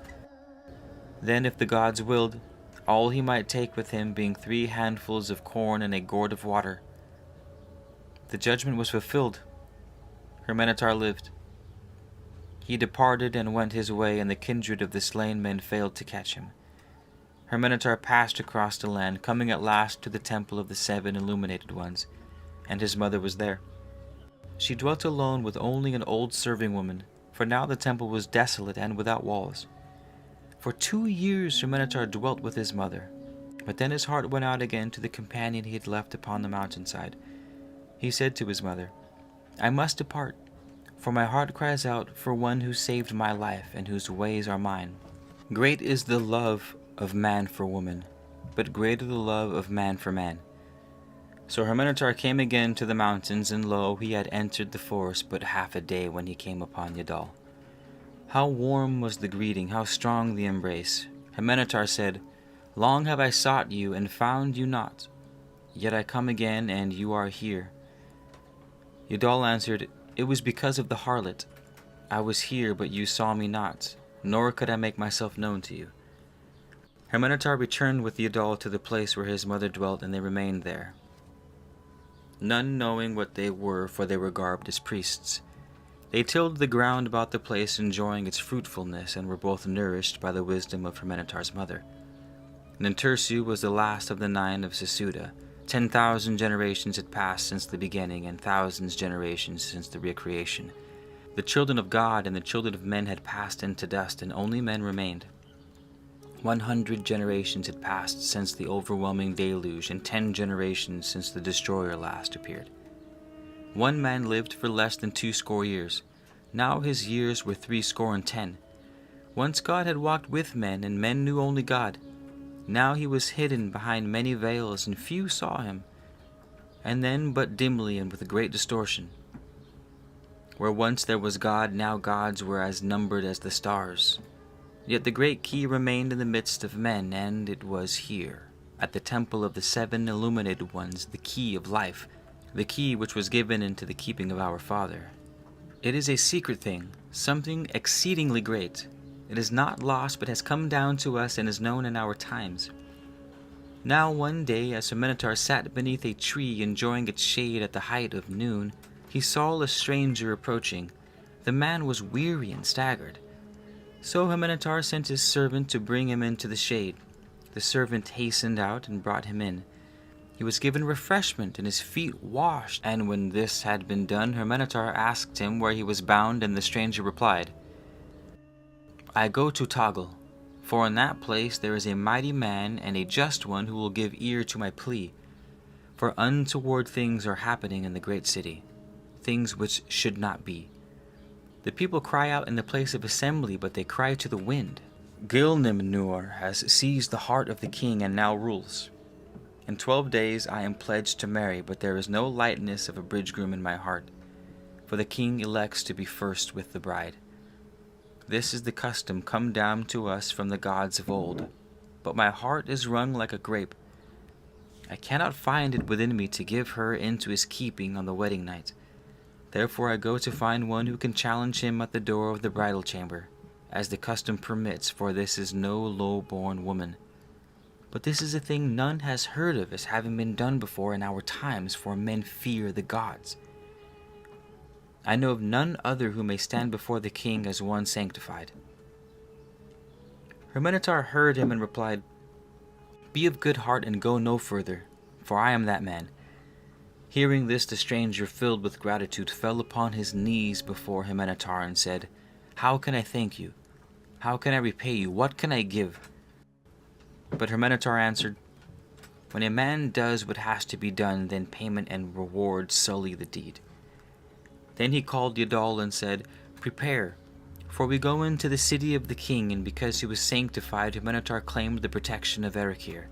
Then, if the gods willed, all he might take with him being 3 handfuls of corn and a gourd of water. The judgment was fulfilled. Her minotaur lived. He departed and went his way, and the kindred of the slain men failed to catch him. Her minotaur passed across the land, coming at last to the temple of the 7 illuminated ones, and his mother was there. She dwelt alone with only an old serving woman, for now the temple was desolate and without walls. For 2 years her minotaur dwelt with his mother, but then his heart went out again to the companion he had left upon the mountainside. He said to his mother, "I must depart, for my heart cries out for one who saved my life and whose ways are mine. Great is the love of man for woman, but greater the love of man for man." So her minotaur came again to the mountains, and lo, he had entered the forest but half a day when he came upon Yadal. How warm was the greeting, how strong the embrace! Her minotaur said, "Long have I sought you and found you not, yet I come again and you are here." Yadal answered, "It was because of the harlot. I was here, but you saw me not, nor could I make myself known to you." Her minotaur returned with Yadal to the place where his mother dwelt, and they remained there, none knowing what they were, for they were garbed as priests. They tilled the ground about the place, enjoying its fruitfulness, and were both nourished by the wisdom of her minotaur's mother. Nintursu was the last of the 9 of Sesuda. 10,000 generations had passed since the beginning, and thousands generations since the recreation. The children of God and the children of men had passed into dust, and only men remained. 100 generations had passed since the overwhelming deluge, and 10 generations since the destroyer last appeared. 1 man lived for less than 80 years. Now his years were 70. Once God had walked with men, and men knew only God. Now he was hidden behind many veils, and few saw him, and then but dimly and with a great distortion. Where once there was God, now gods were as numbered as the stars. Yet the great key remained in the midst of men, and it was here, at the temple of the 7 illuminated ones, the key of life, the key which was given into the keeping of our Father. It is a secret thing, something exceedingly great. It is not lost, but has come down to us and is known in our times. Now one day, as her minotaur sat beneath a tree enjoying its shade at the height of noon, he saw a stranger approaching. The man was weary and staggered. So her minotaur sent his servant to bring him into the shade. The servant hastened out and brought him in. He was given refreshment and his feet washed, and when this had been done, her minotaur asked him where he was bound, and the stranger replied, "I go to Toggle, for in that place there is a mighty man and a just one who will give ear to my plea. For untoward things are happening in the great city, things which should not be. The people cry out in the place of assembly, but they cry to the wind. Gilnimnur has seized the heart of the king and now rules. In 12 days I am pledged to marry, but there is no lightness of a bridegroom in my heart, for the king elects to be first with the bride. This is the custom come down to us from the gods of old, but my heart is wrung like a grape. I cannot find it within me to give her into his keeping on the wedding night. Therefore I go to find one who can challenge him at the door of the bridal chamber, as the custom permits, for this is no low-born woman. But this is a thing none has heard of as having been done before in our times, for men fear the gods." I know of none other who may stand before the king as one sanctified." Hermenetar heard him and replied, "Be of good heart and go no further, for I am that man." Hearing this, the stranger, filled with gratitude, fell upon his knees before Hermenetar and said, "How can I thank you? How can I repay you? What can I give?" But Hermenetar answered, "When a man does what has to be done, then payment and reward sully the deed." Then he called Yadal and said, "Prepare, for we go into the city of the king," and because he was sanctified, Hermenetar claimed the protection of Erekir.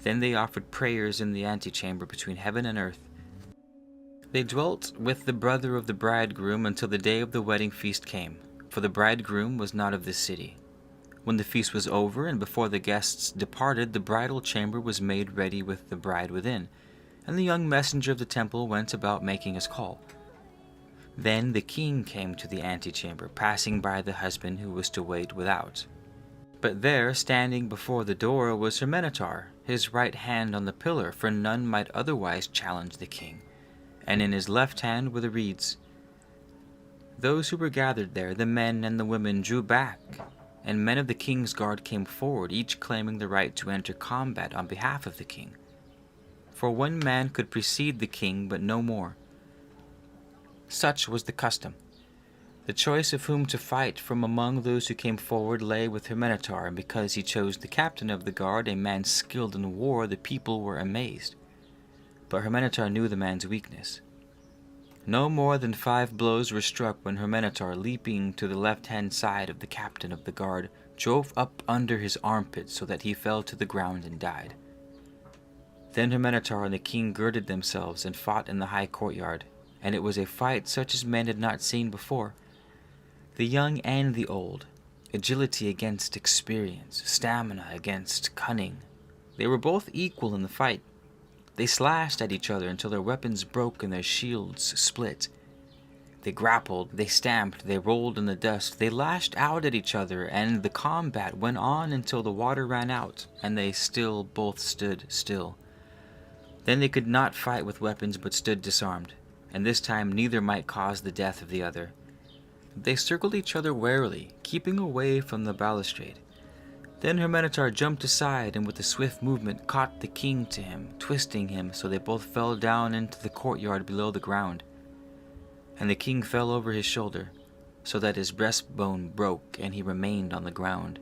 Then they offered prayers in the antechamber between heaven and earth. They dwelt with the brother of the bridegroom until the day of the wedding feast came, for the bridegroom was not of this city. When the feast was over, and before the guests departed, the bridal chamber was made ready with the bride within, and the young messenger of the temple went about making his call. Then the king came to the antechamber, passing by the husband who was to wait without. But there, standing before the door, was Hermenetar, his right hand on the pillar, for none might otherwise challenge the king, and in his left hand were the reeds. Those who were gathered there, the men and the women, drew back, and men of the king's guard came forward, each claiming the right to enter combat on behalf of the king. For one man could precede the king, but no more. Such was the custom. The choice of whom to fight from among those who came forward lay with Hermenetar, and because he chose the captain of the guard, a man skilled in war, the people were amazed. But Hermenetar knew the man's weakness. No more than 5 blows were struck when Hermenetar, leaping to the left-hand side of the captain of the guard, drove up under his armpit so that he fell to the ground and died. Then Hermenetar and the king girded themselves and fought in the high courtyard, and it was a fight such as men had not seen before. The young and the old, agility against experience, stamina against cunning. They were both equal in the fight. They slashed at each other until their weapons broke and their shields split. They grappled, they stamped, they rolled in the dust, they lashed out at each other, and the combat went on until the water ran out, and they still both stood still. Then they could not fight with weapons but stood disarmed, and this time neither might cause the death of the other. They circled each other warily, keeping away from the balustrade. Then Hermenetar jumped aside and with a swift movement caught the king to him, twisting him so they both fell down into the courtyard below the ground. And the king fell over his shoulder, so that his breastbone broke and he remained on the ground.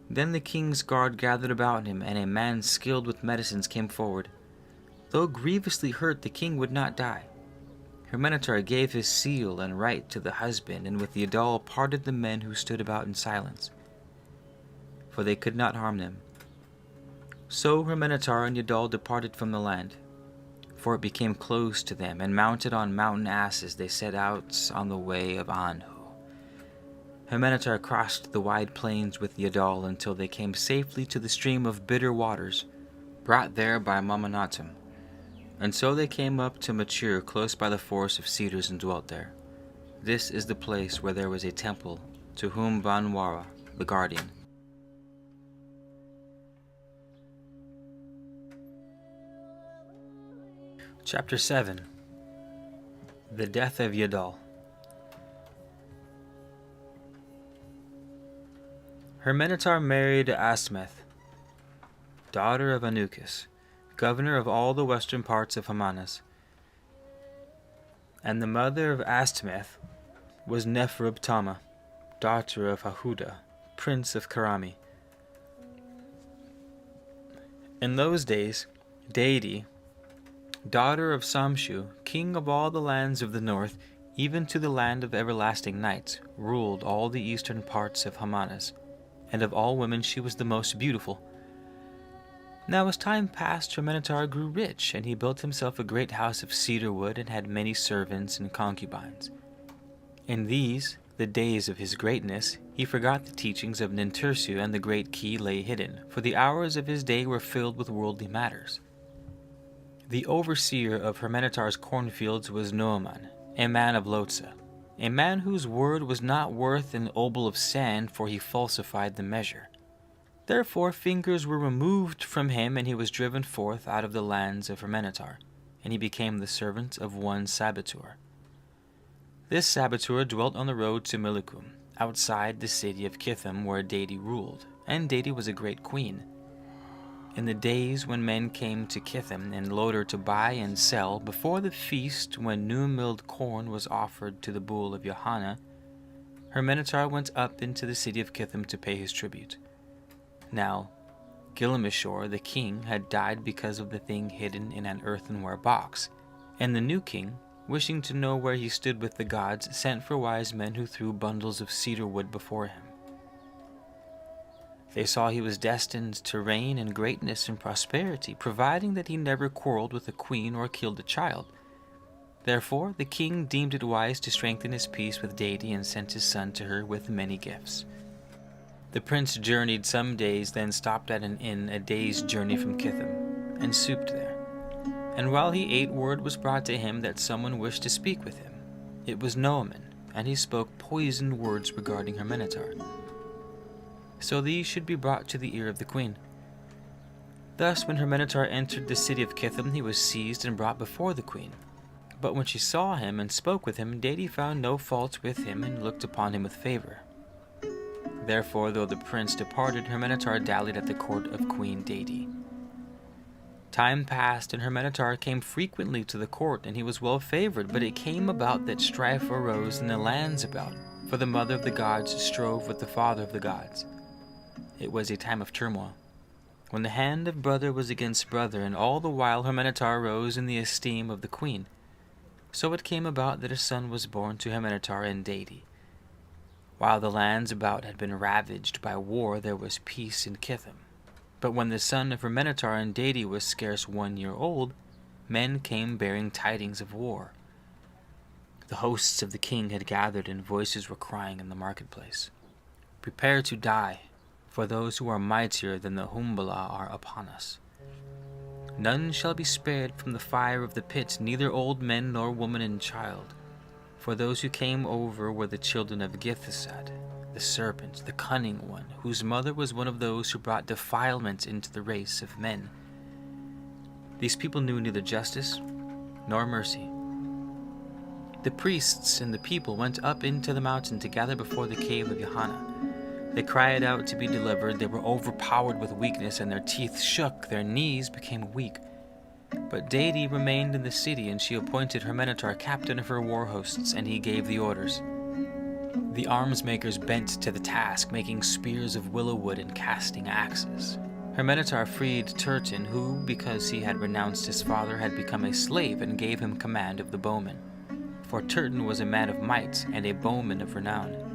Then the king's guard gathered about him, and a man skilled with medicines came forward. Though grievously hurt, the king would not die. Hermenetar gave his seal and right to the husband, and with Yadal parted the men who stood about in silence, for they could not harm them. So Hermenetar and Yadal departed from the land, for it became close to them, and mounted on mountain asses they set out on the way of Anhu. Hermenetar crossed the wide plains with Yadal until they came safely to the stream of bitter waters, brought there by Mamanatum. And so they came up to Mature, close by the forest of cedars, and dwelt there. This is the place where there was a temple to whom Banwara, the guardian. Chapter 7. The Death of Yadal. Hermenetar married Astmeth, daughter of Anukis, governor of all the western parts of Hamanas. And the mother of Astmeth was Neferuptama, daughter of Hahuda, prince of Karami. In those days, Deity, daughter of Samshu, king of all the lands of the north, even to the land of everlasting nights, ruled all the eastern parts of Hamanas, and of all women she was the most beautiful. Now as time passed, Hermenetar grew rich, and he built himself a great house of cedar wood, and had many servants and concubines. In these, the days of his greatness, he forgot the teachings of Nintursu, and the great key lay hidden, for the hours of his day were filled with worldly matters. The overseer of Hermenetar's cornfields was Noaman, a man of Lotsa, a man whose word was not worth an obol of sand, for he falsified the measure. Therefore fingers were removed from him, and he was driven forth out of the lands of Hermenetar, and he became the servant of one Sabatur. This saboteur dwelt on the road to Milikum, outside the city of Kithim, where Deity ruled, and Deity was a great queen. In the days when men came to Kithim and Loder to buy and sell, before the feast when new-milled corn was offered to the bull of Johanna, her Minotaur went up into the city of Kithim to pay his tribute. Now, Gilgameshor, the king, had died because of the thing hidden in an earthenware box, and the new king, wishing to know where he stood with the gods, sent for wise men who threw bundles of cedar wood before him. They saw he was destined to reign in greatness and prosperity, providing that he never quarreled with a queen or killed a child. Therefore, the king deemed it wise to strengthen his peace with Deity and sent his son to her with many gifts. The prince journeyed some days, then stopped at an inn a day's journey from Kithim, and supped there. And while he ate, word was brought to him that someone wished to speak with him. It was Noaman, and he spoke poisoned words regarding her Minotaur. So these should be brought to the ear of the queen. Thus, when her Minotaur entered the city of Kithim, he was seized and brought before the queen. But when she saw him and spoke with him, Deity found no fault with him and looked upon him with favor. Therefore, though the prince departed, her Minotaur dallied at the court of Queen Deity. Time passed, and her Minotaur came frequently to the court, and he was well favored. But it came about that strife arose in the lands about, for the mother of the gods strove with the father of the gods. It was a time of turmoil, when the hand of brother was against brother, and all the while her Minotaur rose in the esteem of the queen. So it came about that a son was born to her Minotaur and Deity. While the lands about had been ravaged by war, there was peace in Kithim. But when the son of her Minotaur and Deity was scarce 1 year old, men came bearing tidings of war. The hosts of the king had gathered, and voices were crying in the marketplace, "Prepare to die, for those who are mightier than the Humbala are upon us. None shall be spared from the fire of the pit, neither old men nor woman and child. For those who came over were the children of Githesad, the serpent, the cunning one, whose mother was one of those who brought defilement into the race of men. These people knew neither justice nor mercy. The priests and the people went up into the mountain to gather before the cave of Johanna. They cried out to be delivered. They were overpowered with weakness, and their teeth shook, their knees became weak. But Deity remained in the city, and she appointed her Minotaur captain of her war hosts, and he gave the orders. The arms makers bent to the task, making spears of willow wood and casting axes. Her Minotaur freed Turton, who, because he had renounced his father, had become a slave, and gave him command of the bowmen. For Turton was a man of might, and a bowman of renown.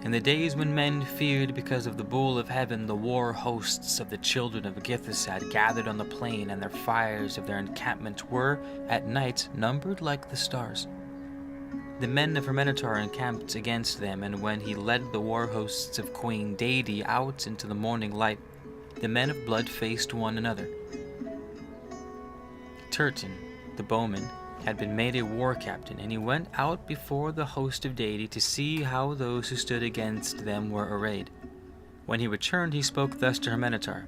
In the days when men feared because of the bull of heaven, the war hosts of the children of Githesad gathered on the plain, and their fires of their encampment were, at night, numbered like the stars. The men of her Minotaur encamped against them, and when he led the war hosts of Queen Deity out into the morning light, the men of blood faced one another. Turton, the bowman, had been made a war captain, and he went out before the host of Deity to see how those who stood against them were arrayed. When he returned, he spoke thus to her Minotaur: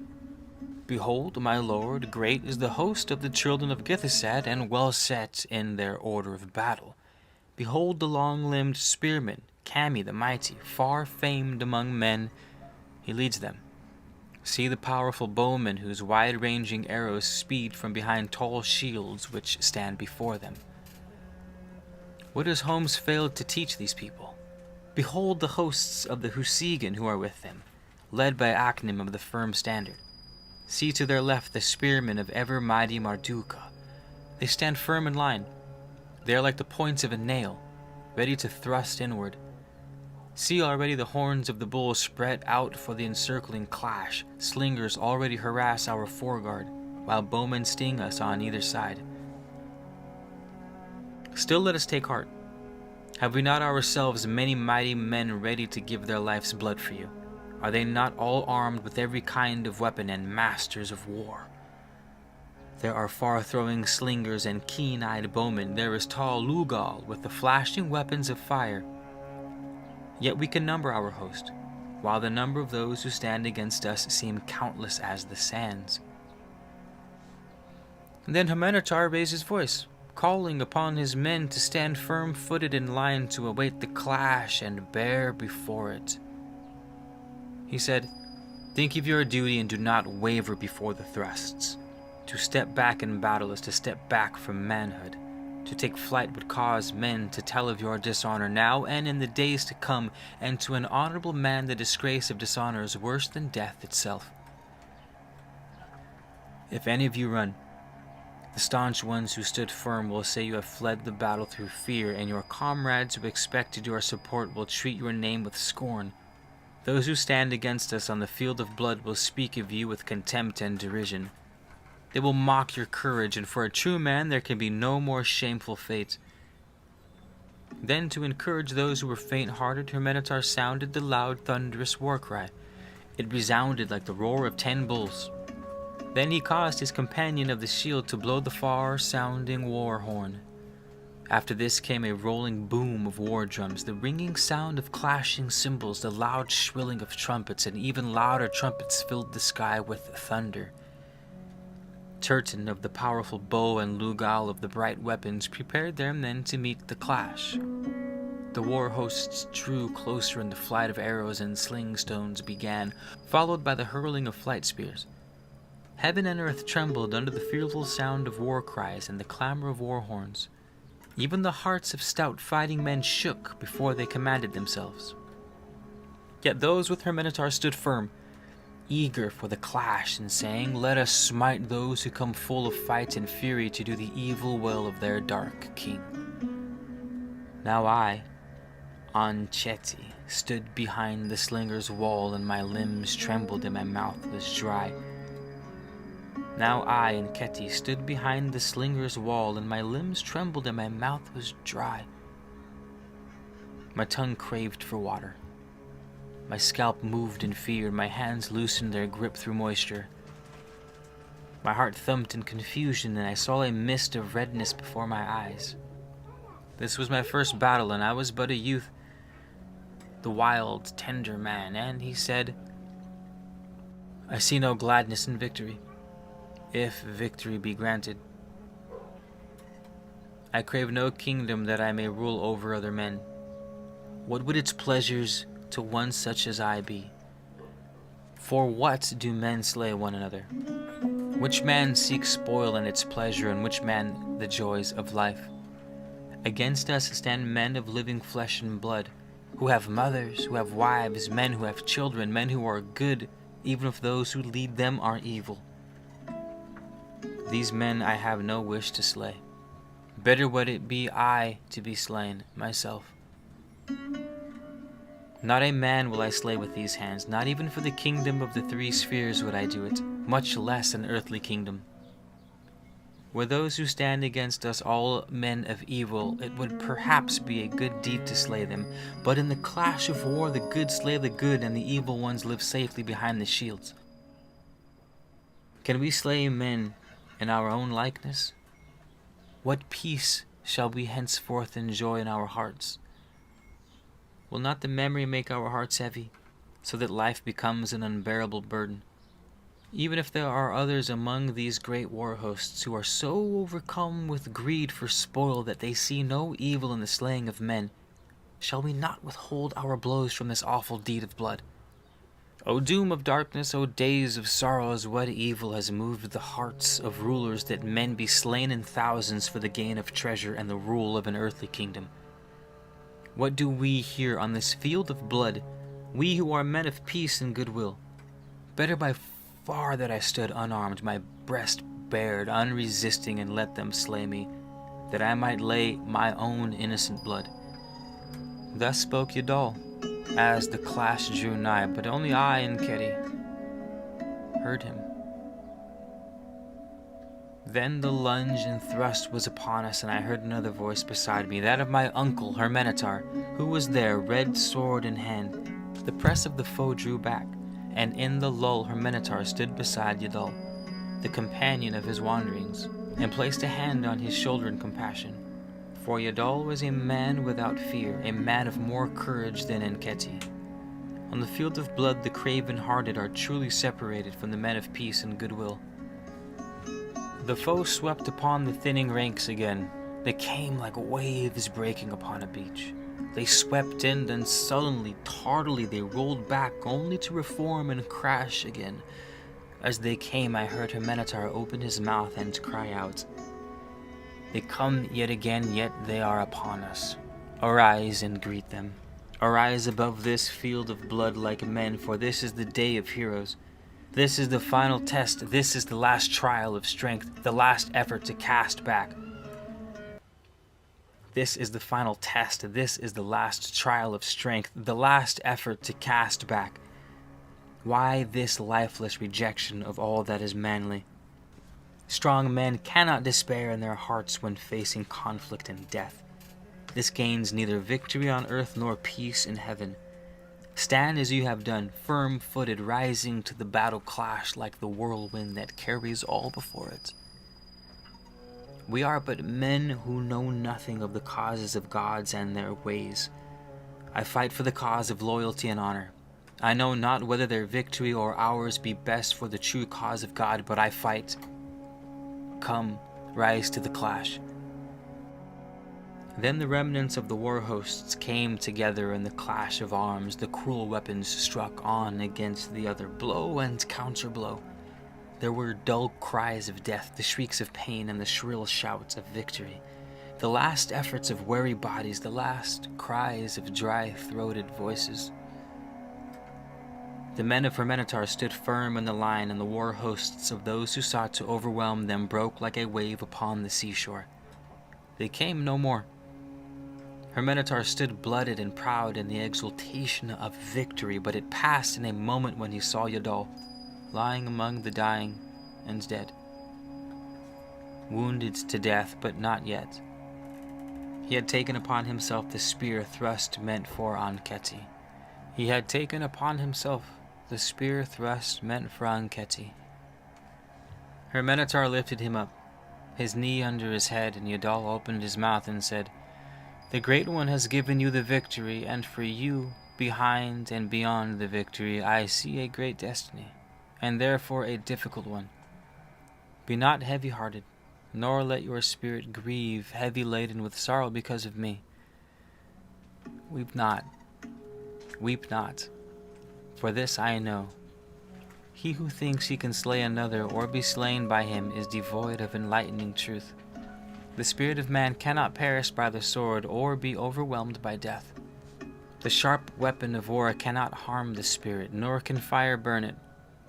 "Behold, my lord, great is the host of the children of Githesad, and well set in their order of battle. Behold the long-limbed spearman, Cami the mighty, far famed among men. He leads them. See the powerful bowmen whose wide-ranging arrows speed from behind tall shields which stand before them. What has Holmes failed to teach these people? Behold the hosts of the Husigan who are with them, led by Achnam of the firm standard. See to their left the spearmen of ever-mighty Marduka. They stand firm in line. They are like the points of a nail, ready to thrust inward. See already the horns of the bull spread out for the encircling clash. Slingers already harass our foreguard, while bowmen sting us on either side. Still let us take heart. Have we not ourselves many mighty men ready to give their life's blood for you? Are they not all armed with every kind of weapon and masters of war? There are far-throwing slingers and keen-eyed bowmen. There is tall Lugal with the flashing weapons of fire. Yet we can number our host, while the number of those who stand against us seem countless as the sands." And then her Minotaur raised his voice, calling upon his men to stand firm-footed in line to await the clash and bear before it. He said, "Think of your duty and do not waver before the thrusts. To step back in battle is to step back from manhood. To take flight would cause men to tell of your dishonor now and in the days to come, and to an honorable man the disgrace of dishonor is worse than death itself. If any of you run, the staunch ones who stood firm will say you have fled the battle through fear, and your comrades who expected your support will treat your name with scorn. Those who stand against us on the field of blood will speak of you with contempt and derision. They will mock your courage, and for a true man there can be no more shameful fate." Then, to encourage those who were faint-hearted, her Minotaur sounded the loud, thunderous war cry. It resounded like the roar of 10 bulls. Then he caused his companion of the shield to blow the far-sounding war horn. After this came a rolling boom of war drums, the ringing sound of clashing cymbals, the loud shrilling of trumpets, and even louder trumpets filled the sky with thunder. Turton of the powerful bow and Lugal of the bright weapons prepared their men to meet the clash. The war hosts drew closer, and the flight of arrows and sling stones began, followed by the hurling of flight spears. Heaven and earth trembled under the fearful sound of war cries and the clamor of war horns. Even the hearts of stout fighting men shook before they commanded themselves. Yet those with her Minotaur stood firm, eager for the clash, and saying, "Let us smite those who come full of fight and fury to do the evil will of their dark king." Now I, Ancheti, stood behind the slinger's wall, and my limbs trembled and my mouth was dry. Now I, Ancheti, stood behind the slinger's wall, and my limbs trembled and my mouth was dry. My tongue craved for water. My scalp moved in fear, my hands loosened their grip through moisture. My heart thumped in confusion, and I saw a mist of redness before my eyes. This was my first battle, and I was but a youth, the wild, tender man, and he said, "I see no gladness in victory, if victory be granted. I crave no kingdom that I may rule over other men. What would its pleasures to one such as I be? For what do men slay one another? Which man seeks spoil and its pleasure, and which man the joys of life? Against us stand men of living flesh and blood, who have mothers, who have wives, men who have children, men who are good, even if those who lead them are evil. These men I have no wish to slay. Better would it be I to be slain myself. Not a man will I slay with these hands, not even for the kingdom of the 3 spheres would I do it, much less an earthly kingdom. Were those who stand against us all men of evil, it would perhaps be a good deed to slay them, but in the clash of war the good slay the good, and the evil ones live safely behind the shields. Can we slay men in our own likeness? What peace shall we henceforth enjoy in our hearts? Will not the memory make our hearts heavy, so that life becomes an unbearable burden? Even if there are others among these great war hosts who are so overcome with greed for spoil that they see no evil in the slaying of men, shall we not withhold our blows from this awful deed of blood? O doom of darkness, O days of sorrows, what evil has moved the hearts of rulers that men be slain in thousands for the gain of treasure and the rule of an earthly kingdom? What do we here on this field of blood, we who are men of peace and goodwill? Better by far that I stood unarmed, my breast bared, unresisting, and let them slay me, that I might lay my own innocent blood." Thus spoke Yadal, as the clash drew nigh, but only I and Keri heard him. Then the lunge and thrust was upon us, and I heard another voice beside me, that of my uncle, her Minotaur, who was there, red sword in hand. The press of the foe drew back, and in the lull her Minotaur stood beside Yadal, the companion of his wanderings, and placed a hand on his shoulder in compassion. For Yadal was a man without fear, a man of more courage than Enkheti. On the field of blood the craven-hearted are truly separated from the men of peace and goodwill. The foe swept upon the thinning ranks again, They came like waves breaking upon a beach. They swept in, then sullenly, tardily they rolled back, only to reform and crash again. As they came, I heard her Minotaur open his mouth and cry out, "They come yet again, yet they are upon us. Arise and greet them. Arise above this field of blood like men, for this is the day of heroes. This is the final test. This is the last trial of strength, the last effort to cast back. This is the final test. This is the last trial of strength, the last effort to cast back. Why this lifeless rejection of all that is manly? Strong men cannot despair in their hearts when facing conflict and death. This gains neither victory on earth nor peace in heaven. Stand as you have done, firm-footed, rising to the battle clash like the whirlwind that carries all before it. We are but men who know nothing of the causes of gods and their ways. I fight for the cause of loyalty and honor. I know not whether their victory or ours be best for the true cause of God, but I fight. Come, rise to the clash." Then the remnants of the war hosts came together in the clash of arms. The cruel weapons struck on against the other, blow and counter-blow. There were dull cries of death, the shrieks of pain, and the shrill shouts of victory. The last efforts of weary bodies, the last cries of dry-throated voices. The men of her Minotaur stood firm in the line, and the war hosts of those who sought to overwhelm them broke like a wave upon the seashore. They came no more. Her Minotaur stood blooded and proud in the exultation of victory, but it passed in a moment when he saw Yadal, lying among the dying and dead. Wounded to death, but not yet. He had taken upon himself the spear thrust meant for Ankheti. He had taken upon himself the spear thrust meant for Ankheti. Her Minotaur lifted him up, his knee under his head, and Yadal opened his mouth and said, "The Great One has given you the victory, and for you, behind and beyond the victory, I see a great destiny, and therefore a difficult one. Be not heavy-hearted, nor let your spirit grieve, heavy laden with sorrow because of me. Weep not, for this I know. He who thinks he can slay another or be slain by him is devoid of enlightening truth. The spirit of man cannot perish by the sword or be overwhelmed by death. The sharp weapon of war cannot harm the spirit, nor can fire burn it.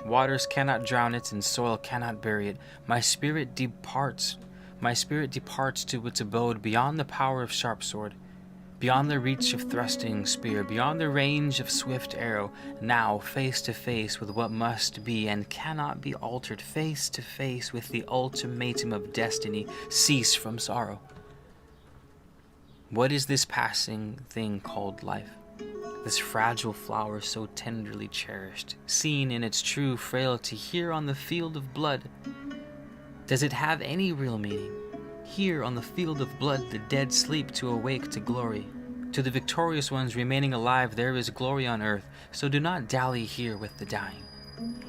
Waters cannot drown it, and soil cannot bury it. My spirit departs to its abode beyond the power of sharp sword, beyond the reach of thrusting spear, beyond the range of swift arrow, now face to face with what must be and cannot be altered, face to face with the ultimatum of destiny. Cease from sorrow. What is this passing thing called life? This fragile flower so tenderly cherished, seen in its true frailty here on the field of blood? Does it have any real meaning? Here on the field of blood the dead sleep to awake to glory. To the victorious ones remaining alive there is glory on earth, so do not dally here with the dying.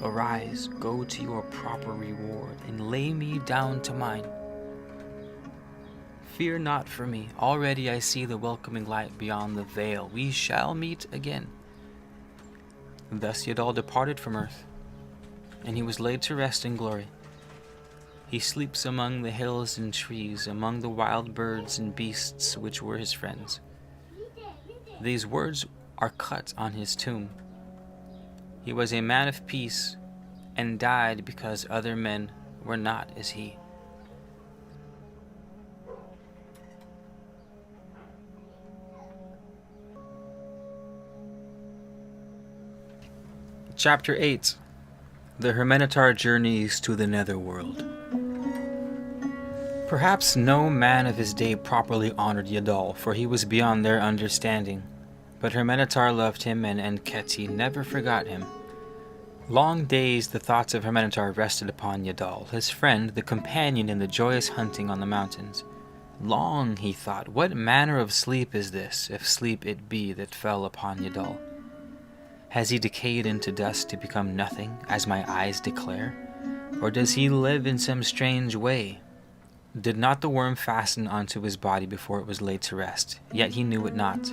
Arise, go to your proper reward, and lay me down to mine. Fear not for me, already I see the welcoming light beyond the veil. We shall meet again." Thus Yadal departed from earth, and he was laid to rest in glory. He sleeps among the hills and trees, among the wild birds and beasts which were his friends. These words are cut on his tomb. He was a man of peace, and died because other men were not as he. Chapter 8. The Herminotaur Journeys to the Netherworld. Perhaps no man of his day properly honored Yadal, for he was beyond their understanding. But her Minotaur loved him, and Ankheti never forgot him. Long days the thoughts of her Minotaur rested upon Yadal, his friend, the companion in the joyous hunting on the mountains. Long he thought, what manner of sleep is this, if sleep it be, that fell upon Yadal? Has he decayed into dust to become nothing, as my eyes declare? Or does he live in some strange way? Did not the worm fasten onto his body before it was laid to rest? Yet he knew it not.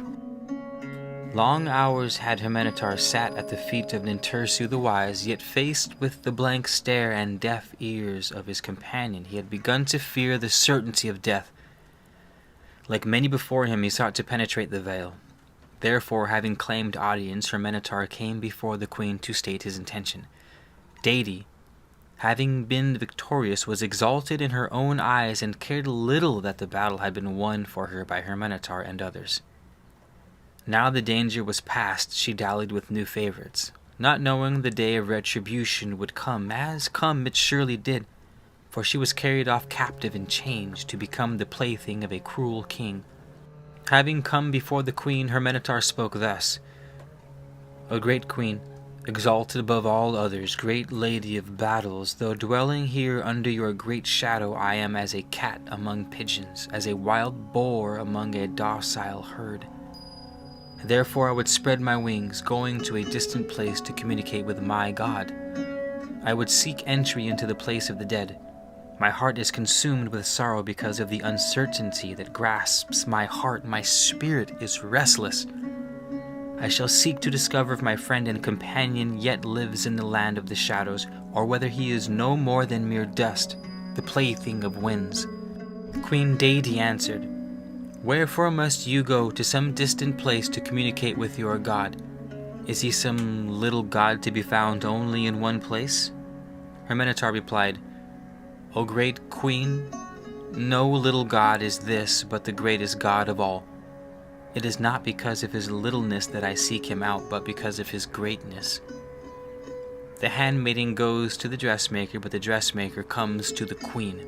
Long hours had Hermenetar sat at the feet of Nintursu the wise, yet faced with the blank stare and deaf ears of his companion, he had begun to fear the certainty of death. Like many before him, he sought to penetrate the veil. Therefore, having claimed audience, Hermenetar came before the queen to state his intention. Deity, having been victorious, was exalted in her own eyes and cared little that the battle had been won for her by Hermenetar and others. Now the danger was past, she dallied with new favorites, not knowing the day of retribution would come, as come it surely did, for she was carried off captive in chains to become the plaything of a cruel king. Having come before the queen, Hermenetar spoke thus: O great queen, exalted above all others, great lady of battles, though dwelling here under your great shadow, I am as a cat among pigeons, as a wild boar among a docile herd. Therefore I would spread my wings, going to a distant place to communicate with my God. I would seek entry into the place of the dead. My heart is consumed with sorrow because of the uncertainty that grasps my heart. My spirit is restless. I shall seek to discover if my friend and companion yet lives in the land of the shadows, or whether he is no more than mere dust, the plaything of winds. Queen Deity answered, Wherefore must you go to some distant place to communicate with your God? Is he some little god to be found only in one place? Hermenetar replied, O great queen, no little god is this, but the greatest God of all. It is not because of his littleness that I seek him out, but because of his greatness. The handmaiden goes to the dressmaker, but the dressmaker comes to the queen.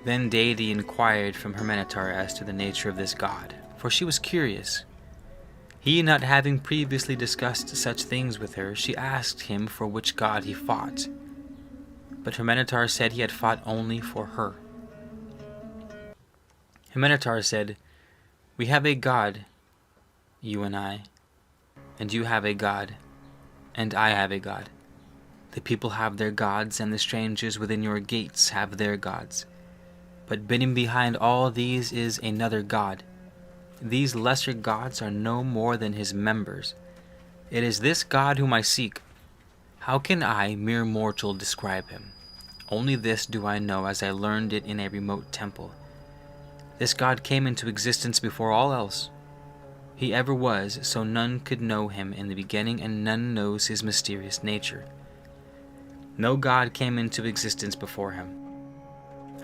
Then Deity inquired from Hermenetar as to the nature of this god, for she was curious. He not having previously discussed such things with her, she asked him for which god he fought. But Hermenetar said he had fought only for her. Hermenetar said, We have a god, you and I, and you have a god, and I have a god. The people have their gods, and the strangers within your gates have their gods. But bidding behind all these is another God. These lesser gods are no more than his members. It is this God whom I seek. How can I, mere mortal, describe him? Only this do I know, as I learned it in a remote temple. This God came into existence before all else. He ever was, so none could know him in the beginning, and none knows his mysterious nature. No God came into existence before him.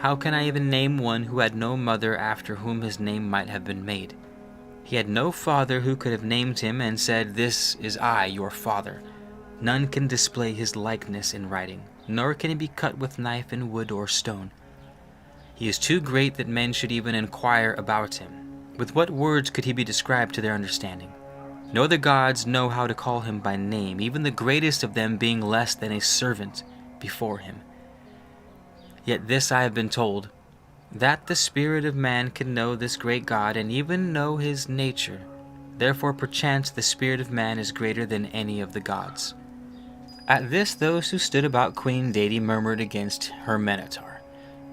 How can I even name one who had no mother after whom his name might have been made? He had no father who could have named him and said, This is I, your father. None can display his likeness in writing, nor can he be cut with knife in wood or stone. He is too great that men should even inquire about him. With what words could he be described to their understanding? No other gods know how to call him by name, even the greatest of them being less than a servant before him. Yet this I have been told, that the spirit of man can know this great God and even know his nature. Therefore perchance the spirit of man is greater than any of the gods. At this those who stood about Queen Deity murmured against Hermenetar,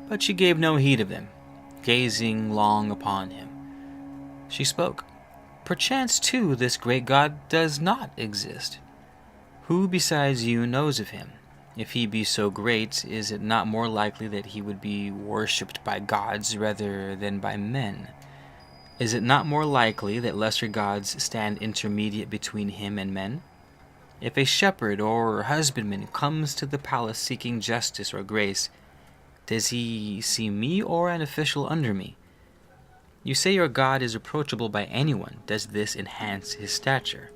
but she gave no heed of them, gazing long upon him. She spoke, Perchance too this great God does not exist. Who besides you knows of him? If he be so great, is it not more likely that he would be worshipped by gods rather than by men? Is it not more likely that lesser gods stand intermediate between him and men? If a shepherd or husbandman comes to the palace seeking justice or grace, does he see me or an official under me? You say your God is approachable by anyone. Does this enhance his stature?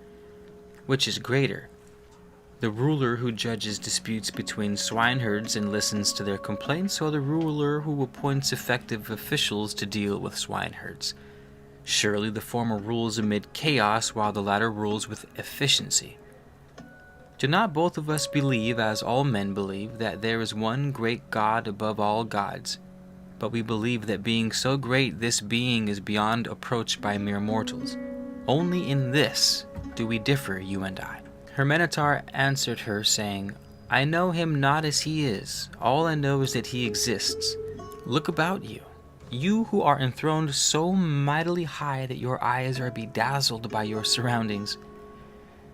Which is greater? The ruler who judges disputes between swineherds and listens to their complaints, or the ruler who appoints effective officials to deal with swineherds? Surely the former rules amid chaos, while the latter rules with efficiency. Do not both of us believe, as all men believe, that there is one great God above all gods? But we believe that being so great, this being is beyond approach by mere mortals. Only in this do we differ, you and I. Hermenetar answered her, saying, I know him not as he is. All I know is that he exists. Look about you. You who are enthroned so mightily high that your eyes are bedazzled by your surroundings,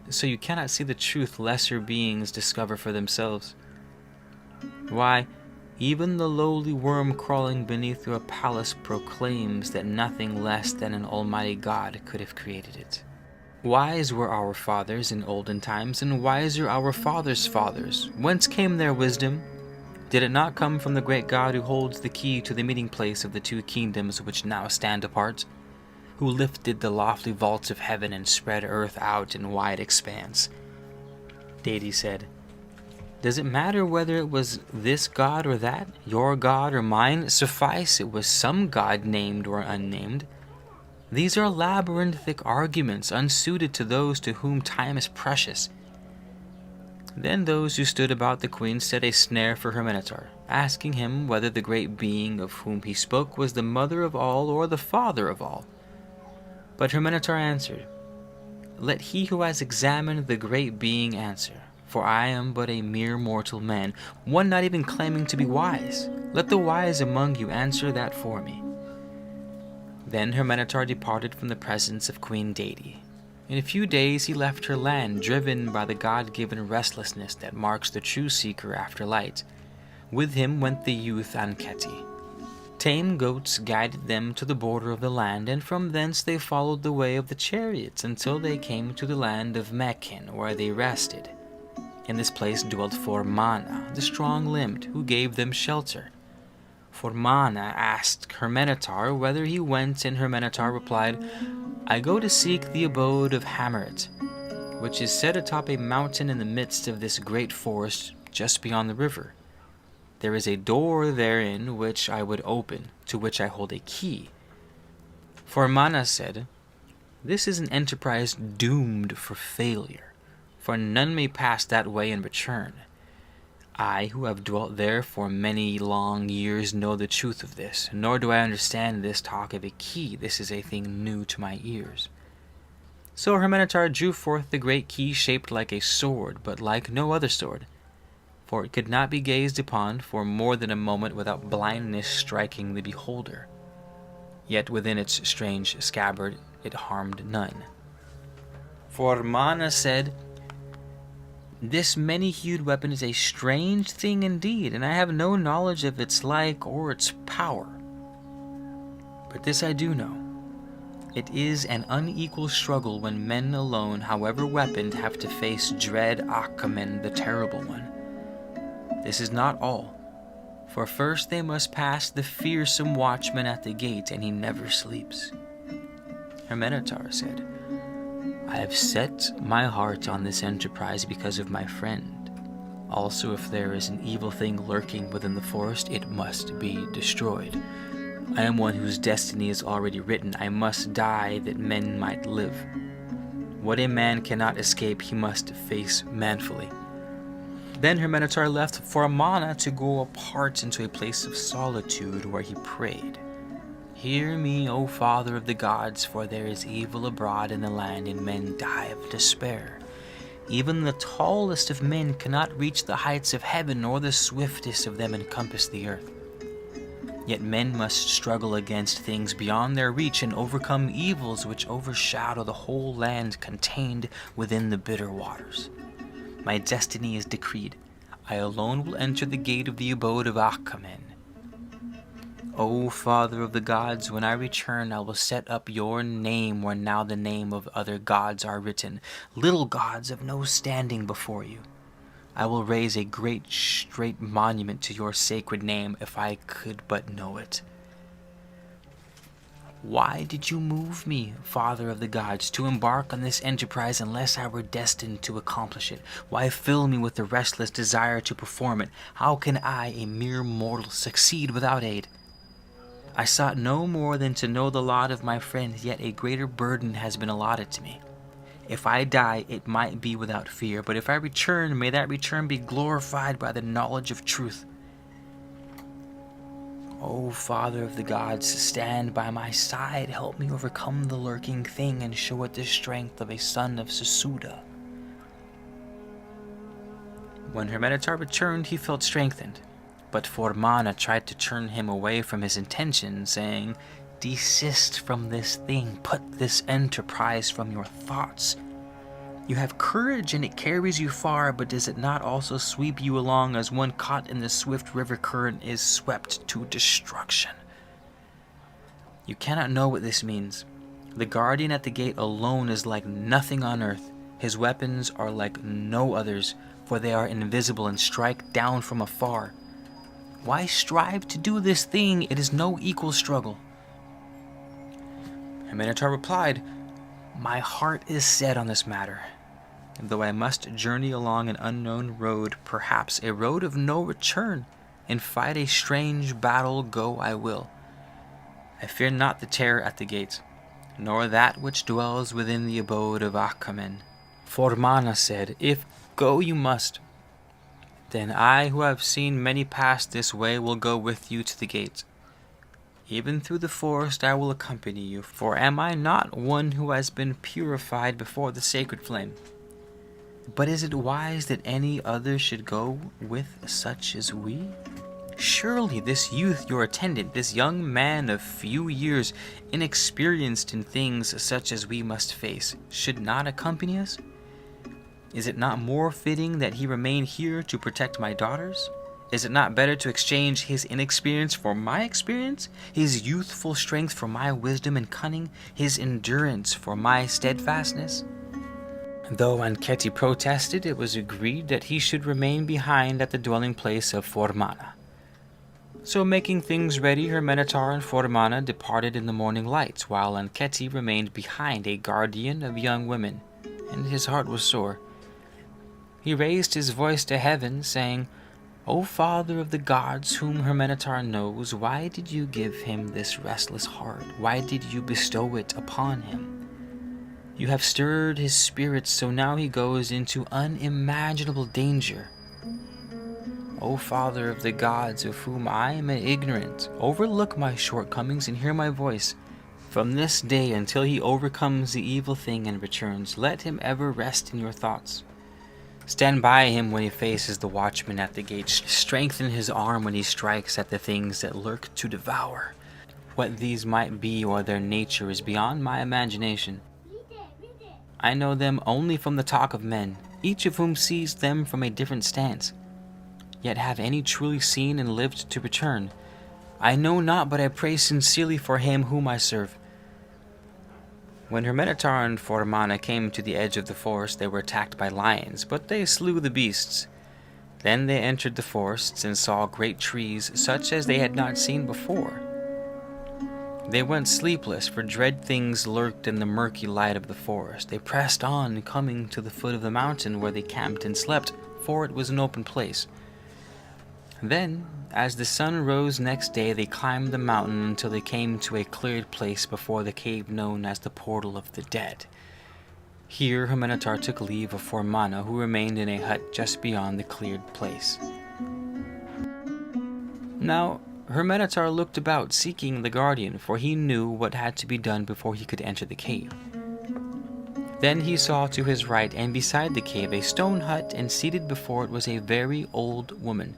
so you cannot see the truth lesser beings discover for themselves. Why, even the lowly worm crawling beneath your palace proclaims that nothing less than an almighty God could have created it. Wise were our fathers in olden times, and wiser our fathers' fathers. Whence came their wisdom? Did it not come from the great God who holds the key to the meeting place of the two kingdoms which now stand apart? Who lifted the lofty vaults of heaven and spread earth out in wide expanse? Deity said, Does it matter whether it was this God or that, your God or mine? Suffice it was some God named or unnamed. These are labyrinthic arguments unsuited to those to whom time is precious. Then those who stood about the queen set a snare for her Minotaur, asking him whether the great being of whom he spoke was the mother of all or the father of all. But her Minotaur answered, Let he who has examined the great being answer, for I am but a mere mortal man, one not even claiming to be wise. Let the wise among you answer that for me. Then her Minotaur departed from the presence of Queen Deity. In a few days he left her land, driven by the God-given restlessness that marks the true seeker after light. With him went the youth Anketi. Tame goats guided them to the border of the land, and from thence they followed the way of the chariots until they came to the land of Mechin, where they rested. In this place dwelt Formana, the strong-limbed, who gave them shelter. Formana asked her Minotaur whether he went, and her Minotaur replied, I go to seek the abode of Hammerit, which is set atop a mountain in the midst of this great forest just beyond the river. There is a door therein which I would open, to which I hold a key. Formana said, This is an enterprise doomed for failure, for none may pass that way and return. I, who have dwelt there for many long years, know the truth of this, nor do I understand this talk of a key. This is a thing new to my ears. So her Minotaur drew forth the great key shaped like a sword, but like no other sword, for it could not be gazed upon for more than a moment without blindness striking the beholder. Yet within its strange scabbard it harmed none. Formana said, This many-hued weapon is a strange thing indeed, and I have no knowledge of its like or its power. But this I do know. It is an unequal struggle when men alone, however weaponed, have to face dread Achamen, the Terrible One. This is not all, for first they must pass the fearsome watchman at the gate, and he never sleeps. Her Minotaur said, I have set my heart on this enterprise because of my friend. Also, if there is an evil thing lurking within the forest, it must be destroyed. I am one whose destiny is already written. I must die that men might live. What a man cannot escape, he must face manfully. Then her Minotaur left Formana to go apart into a place of solitude where he prayed. Hear me, O Father of the gods, for there is evil abroad in the land, and men die of despair. Even the tallest of men cannot reach the heights of heaven, nor the swiftest of them encompass the earth. Yet men must struggle against things beyond their reach and overcome evils which overshadow the whole land contained within the bitter waters. My destiny is decreed. I alone will enter the gate of the abode of Achamen. O Father of the gods, when I return, I will set up your name where now the name of other gods are written, little gods of no standing before you. I will raise a great straight monument to your sacred name if I could but know it. Why did you move me, Father of the gods, to embark on this enterprise unless I were destined to accomplish it? Why fill me with the restless desire to perform it? How can I, a mere mortal, succeed without aid? I sought no more than to know the lot of my friend, yet a greater burden has been allotted to me. If I die, it might be without fear, but if I return, may that return be glorified by the knowledge of truth. O Father of the gods, stand by my side, help me overcome the lurking thing, and show it the strength of a son of Sesuda. When her Minotaur returned, he felt strengthened, but Formana tried to turn him away from his intention, saying, "Desist from this thing, put this enterprise from your thoughts. You have courage and it carries you far, but does it not also sweep you along as one caught in the swift river current is swept to destruction?" You cannot know what this means. The guardian at the gate alone is like nothing on earth. His weapons are like no others, for they are invisible and strike down from afar. Why strive to do this thing? It is no equal struggle. And Minotaur replied, "My heart is set on this matter. Though I must journey along an unknown road, perhaps a road of no return, and fight a strange battle, go I will. I fear not the terror at the gates, nor that which dwells within the abode of Achamen." Formana said, "If go you must, then I, who have seen many pass this way, will go with you to the gates. Even through the forest I will accompany you, for am I not one who has been purified before the sacred flame? But is it wise that any other should go with such as we? Surely this youth, your attendant, this young man of few years, inexperienced in things such as we must face, should not accompany us? Is it not more fitting that he remain here to protect my daughters? Is it not better to exchange his inexperience for my experience, his youthful strength for my wisdom and cunning, his endurance for my steadfastness?" Though Anketti protested, it was agreed that he should remain behind at the dwelling place of Formana. So, making things ready, her Minotaur and Formana departed in the morning light, while Anketti remained behind, a guardian of young women, and his heart was sore. He raised his voice to heaven, saying, "O Father of the gods, whom her Minotaur knows, why did you give him this restless heart? Why did you bestow it upon him? You have stirred his spirit, so now he goes into unimaginable danger. O Father of the gods, of whom I am ignorant, overlook my shortcomings and hear my voice. From this day until he overcomes the evil thing and returns, let him ever rest in your thoughts. Stand by him when he faces the watchman at the gate. Strengthen his arm when he strikes at the things that lurk to devour. What these might be or their nature is beyond my imagination. I know them only from the talk of men, each of whom sees them from a different stance. Yet have any truly seen and lived to return? I know not, but I pray sincerely for him whom I serve." When her Minotaur and Formana came to the edge of the forest, they were attacked by lions, but they slew the beasts. Then they entered the forests and saw great trees, such as they had not seen before. They went sleepless, for dread things lurked in the murky light of the forest. They pressed on, coming to the foot of the mountain, where they camped and slept, for it was an open place. Then, as the sun rose next day, they climbed the mountain until they came to a cleared place before the cave known as the Portal of the Dead. Here her Minotaur took leave of Formana, who remained in a hut just beyond the cleared place. Now, her Minotaur looked about, seeking the guardian, for he knew what had to be done before he could enter the cave. Then he saw to his right and beside the cave a stone hut, and seated before it was a very old woman.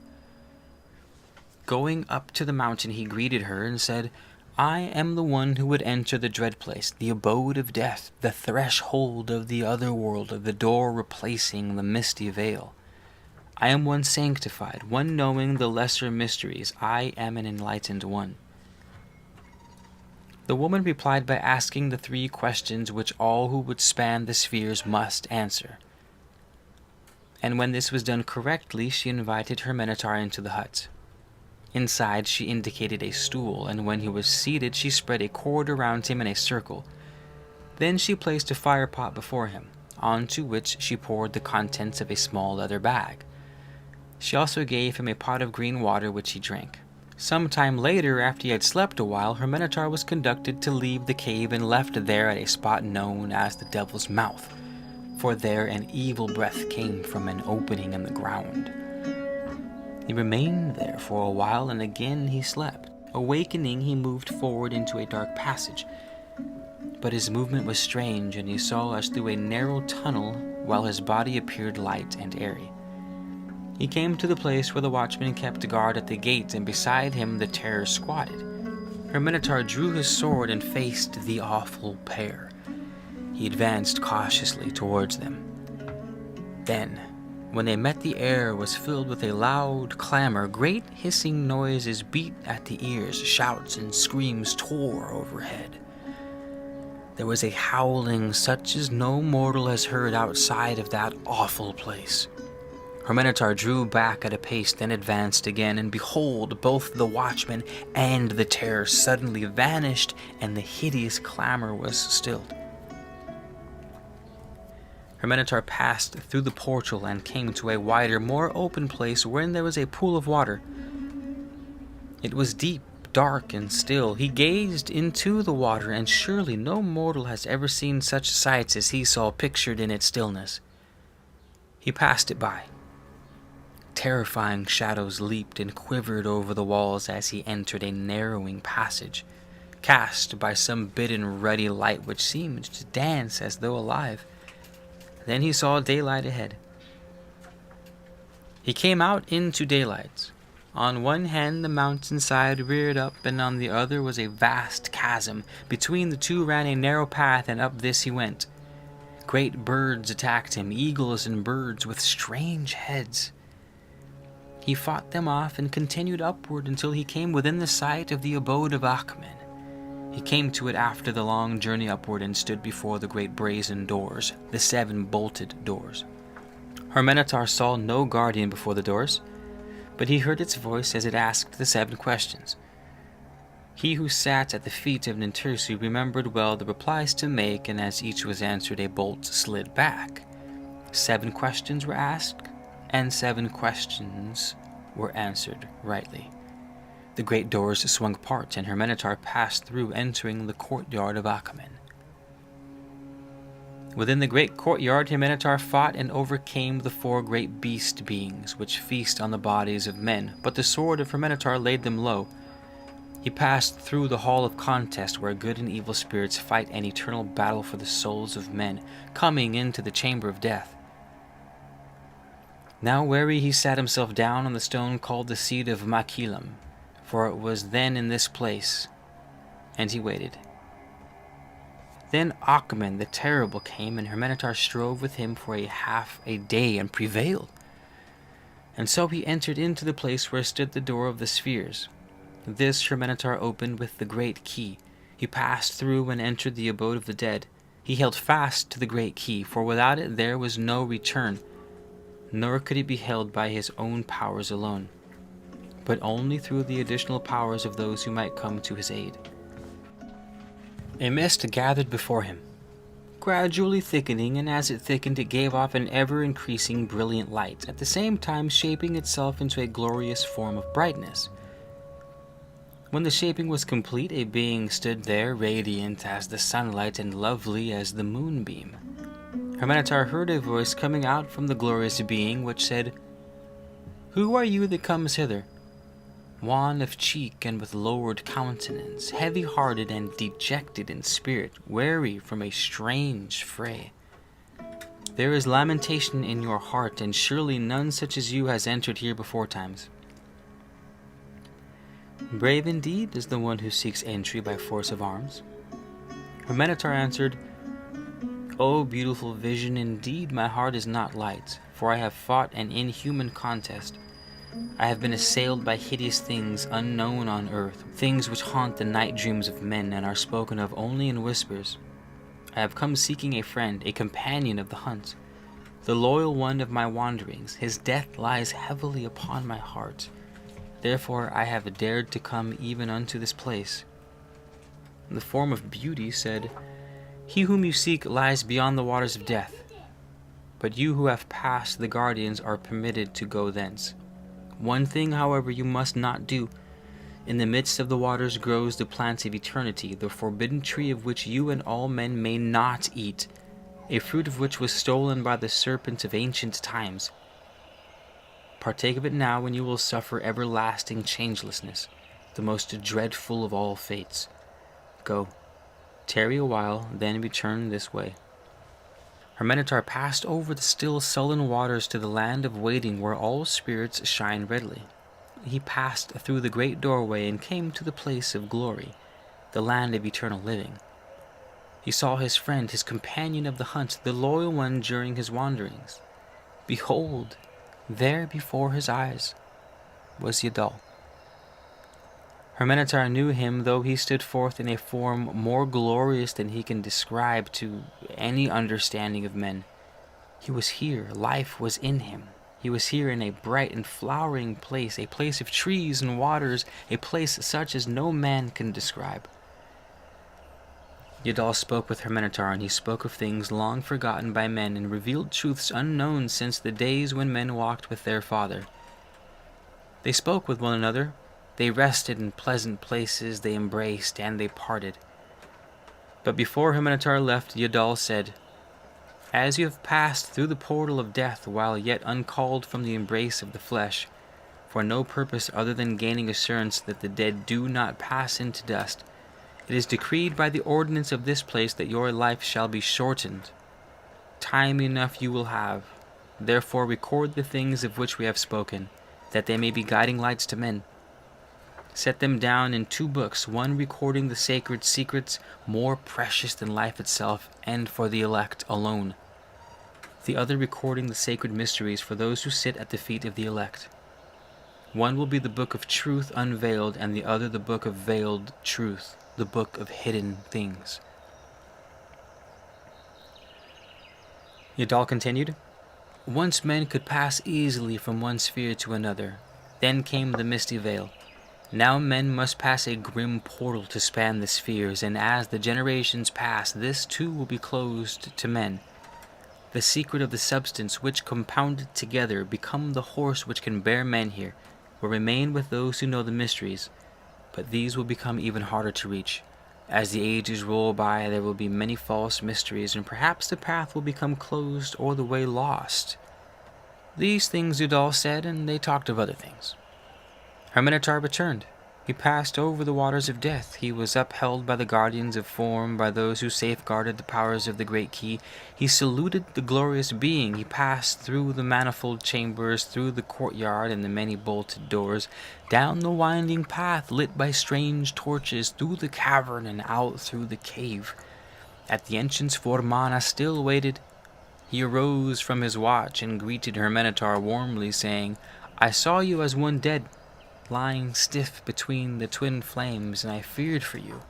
Going up to the mountain, he greeted her and said, "I am the one who would enter the dread place, the abode of death, the threshold of the other world, the door replacing the misty veil. I am one sanctified, one knowing the lesser mysteries. I am an enlightened one." The woman replied by asking the 3 questions which all who would span the spheres must answer. And when this was done correctly, she invited her Minotaur into the hut. Inside, she indicated a stool, and when he was seated, she spread a cord around him in a circle. Then she placed a fire pot before him, onto which she poured the contents of a small leather bag. She also gave him a pot of green water, which he drank. Some time later, after he had slept a while, her Minotaur was conducted to leave the cave and left there at a spot known as the Devil's Mouth, for there an evil breath came from an opening in the ground. He remained there for a while, and again he slept. Awakening, he moved forward into a dark passage. But his movement was strange, and he saw as through a narrow tunnel, while his body appeared light and airy. He came to the place where the watchman kept guard at the gate, and beside him the terror squatted. Her minotaur drew his sword and faced the awful pair. He advanced cautiously towards them. Then, when they met, the air was filled with a loud clamor. Great hissing noises beat at the ears. Shouts and screams tore overhead. There was a howling such as no mortal has heard outside of that awful place. Her minotaur drew back at a pace, then advanced again, and behold, both the watchman and the terror suddenly vanished, and the hideous clamor was stilled. Her minotaur passed through the portal and came to a wider, more open place wherein there was a pool of water. It was deep, dark, and still. He gazed into the water, and surely no mortal has ever seen such sights as he saw pictured in its stillness. He passed it by. Terrifying shadows leaped and quivered over the walls as he entered a narrowing passage, cast by some bidden ruddy light which seemed to dance as though alive. Then he saw daylight ahead. He came out into daylight. On one hand the mountainside reared up, and on the other was a vast chasm. Between the two ran a narrow path, and up this he went. Great birds attacked him, eagles and birds with strange heads. He fought them off and continued upward until he came within the sight of the abode of Achman. He came to it after the long journey upward and stood before the great brazen doors, the 7 bolted doors. Her minotaur saw no guardian before the doors, but he heard its voice as it asked the 7 questions. He who sat at the feet of Nintursu remembered well the replies to make, and as each was answered, a bolt slid back. 7 questions were asked, and 7 questions were answered rightly. The great doors swung apart, and her minotaur passed through, entering the courtyard of Achaman. Within the great courtyard, her minotaur fought and overcame the 4 great beast beings, which feast on the bodies of men, but the sword of her minotaur laid them low. He passed through the hall of contest, where good and evil spirits fight an eternal battle for the souls of men, coming into the chamber of death. Now weary, he sat himself down on the stone called the seat of Makilam, for it was then in this place, and he waited. Then Achman the terrible came, and her minotaur strove with him for half a day and prevailed. And so he entered into the place where stood the door of the spheres. This her minotaur opened with the great key. He passed through and entered the abode of the dead. He held fast to the great key, for without it there was no return, nor could it be held by his own powers alone, but only through the additional powers of those who might come to his aid. A mist gathered before him, gradually thickening, and as it thickened it gave off an ever-increasing brilliant light, at the same time shaping itself into a glorious form of brightness. When the shaping was complete, a being stood there, radiant as the sunlight and lovely as the moonbeam. Her minotaur heard a voice coming out from the glorious being, which said, "Who are you that comes hither? Wan of cheek and with lowered countenance, heavy-hearted and dejected in spirit, weary from a strange fray. There is lamentation in your heart, and surely none such as you has entered here before times. Brave indeed is the one who seeks entry by force of arms." Her minotaur answered, "O beautiful vision, indeed my heart is not light, for I have fought an inhuman contest. I have been assailed by hideous things unknown on earth, things which haunt the night dreams of men and are spoken of only in whispers. I have come seeking a friend, a companion of the hunt, the loyal one of my wanderings. His death lies heavily upon my heart. Therefore I have dared to come even unto this place." The form of beauty said, "He whom you seek lies beyond the waters of death, but you who have passed the guardians are permitted to go thence. One thing, however, you must not do. In the midst of the waters grows the plant of eternity, the forbidden tree of which you and all men may not eat, a fruit of which was stolen by the serpent of ancient times. Partake of it now, and you will suffer everlasting changelessness, the most dreadful of all fates. Go, tarry a while, then return this way." Hermenitar passed over the still sullen waters to the land of waiting where all spirits shine redly. He passed through the great doorway and came to the place of glory, the land of eternal living. He saw his friend, his companion of the hunt, the loyal one during his wanderings. Behold, there before his eyes was Yadal. Hermenitar knew him, though he stood forth in a form more glorious than he can describe to any understanding of men. He was here, life was in him. He was here in a bright and flowering place, a place of trees and waters, a place such as no man can describe. Yadal spoke with Hermenitar, and he spoke of things long forgotten by men and revealed truths unknown since the days when men walked with their father. They spoke with one another, they rested in pleasant places, they embraced, and they parted. But before Hermenitar left, Yadal said, "As you have passed through the portal of death while yet uncalled from the embrace of the flesh, for no purpose other than gaining assurance that the dead do not pass into dust, it is decreed by the ordinance of this place that your life shall be shortened. Time enough you will have. Therefore record the things of which we have spoken, that they may be guiding lights to men. Set them down in 2 books, one recording the sacred secrets more precious than life itself and for the elect alone, the other recording the sacred mysteries for those who sit at the feet of the elect. One will be the book of truth unveiled, and the other the book of veiled truth, the book of hidden things." Yadal continued, "Once men could pass easily from one sphere to another. Then came the misty veil. Now men must pass a grim portal to span the spheres, and as the generations pass, this too will be closed to men. The secret of the substance which, compounded together, become the horse which can bear men here, will remain with those who know the mysteries, but these will become even harder to reach. As the ages roll by, there will be many false mysteries, and perhaps the path will become closed or the way lost." These things Yadal said, and they talked of other things. Hermenitar returned. He passed over the waters of death. He was upheld by the guardians of form, by those who safeguarded the powers of the great key. He saluted the glorious being. He passed through the manifold chambers, through the courtyard and the many bolted doors, down the winding path lit by strange torches, through the cavern and out through the cave. At the entrance Vormana still waited. He arose from his watch and greeted Hermenitar warmly, saying, "I saw you as one dead, lying stiff between the twin flames, and I feared for you.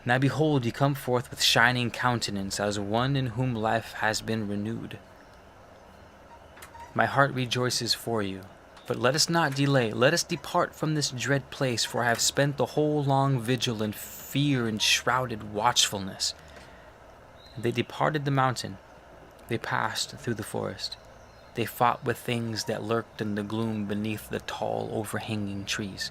Now behold, you come forth with shining countenance, as one in whom life has been renewed. My heart rejoices for you. But let us not delay. Let us depart from this dread place, for I have spent the whole long vigil in fear and shrouded watchfulness." They departed the mountain. They passed through the forest. They fought with things that lurked in the gloom beneath the tall, overhanging trees.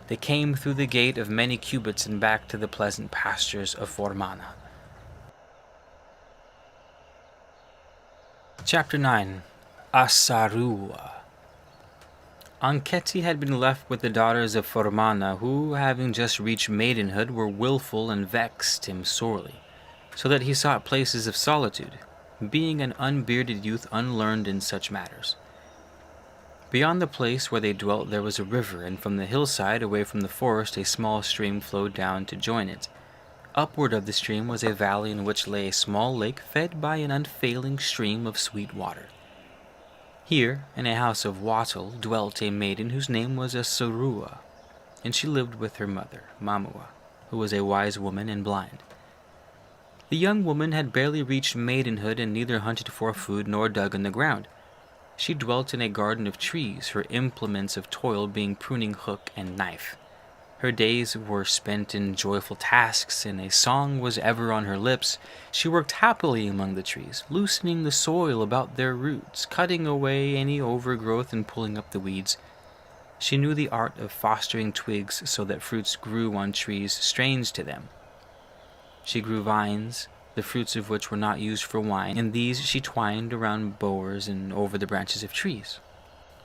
They came through the gate of many cubits and back to the pleasant pastures of Vormana. Chapter 9. Asarua. Ankheti had been left with the daughters of Vormana, who, having just reached maidenhood, were willful and vexed him sorely, so that he sought places of solitude, being an unbearded youth unlearned in such matters. Beyond the place where they dwelt there was a river, and from the hillside away from the forest a small stream flowed down to join it. Upward of the stream was a valley in which lay a small lake fed by an unfailing stream of sweet water. Here, in a house of wattle, dwelt a maiden whose name was Asarua, and she lived with her mother, Mamua, who was a wise woman and blind. The young woman had barely reached maidenhood and neither hunted for food nor dug in the ground. She dwelt in a garden of trees, her implements of toil being pruning hook and knife. Her days were spent in joyful tasks, and a song was ever on her lips. She worked happily among the trees, loosening the soil about their roots, cutting away any overgrowth and pulling up the weeds. She knew the art of fostering twigs so that fruits grew on trees strange to them. She grew vines, the fruits of which were not used for wine, and these she twined around bowers and over the branches of trees.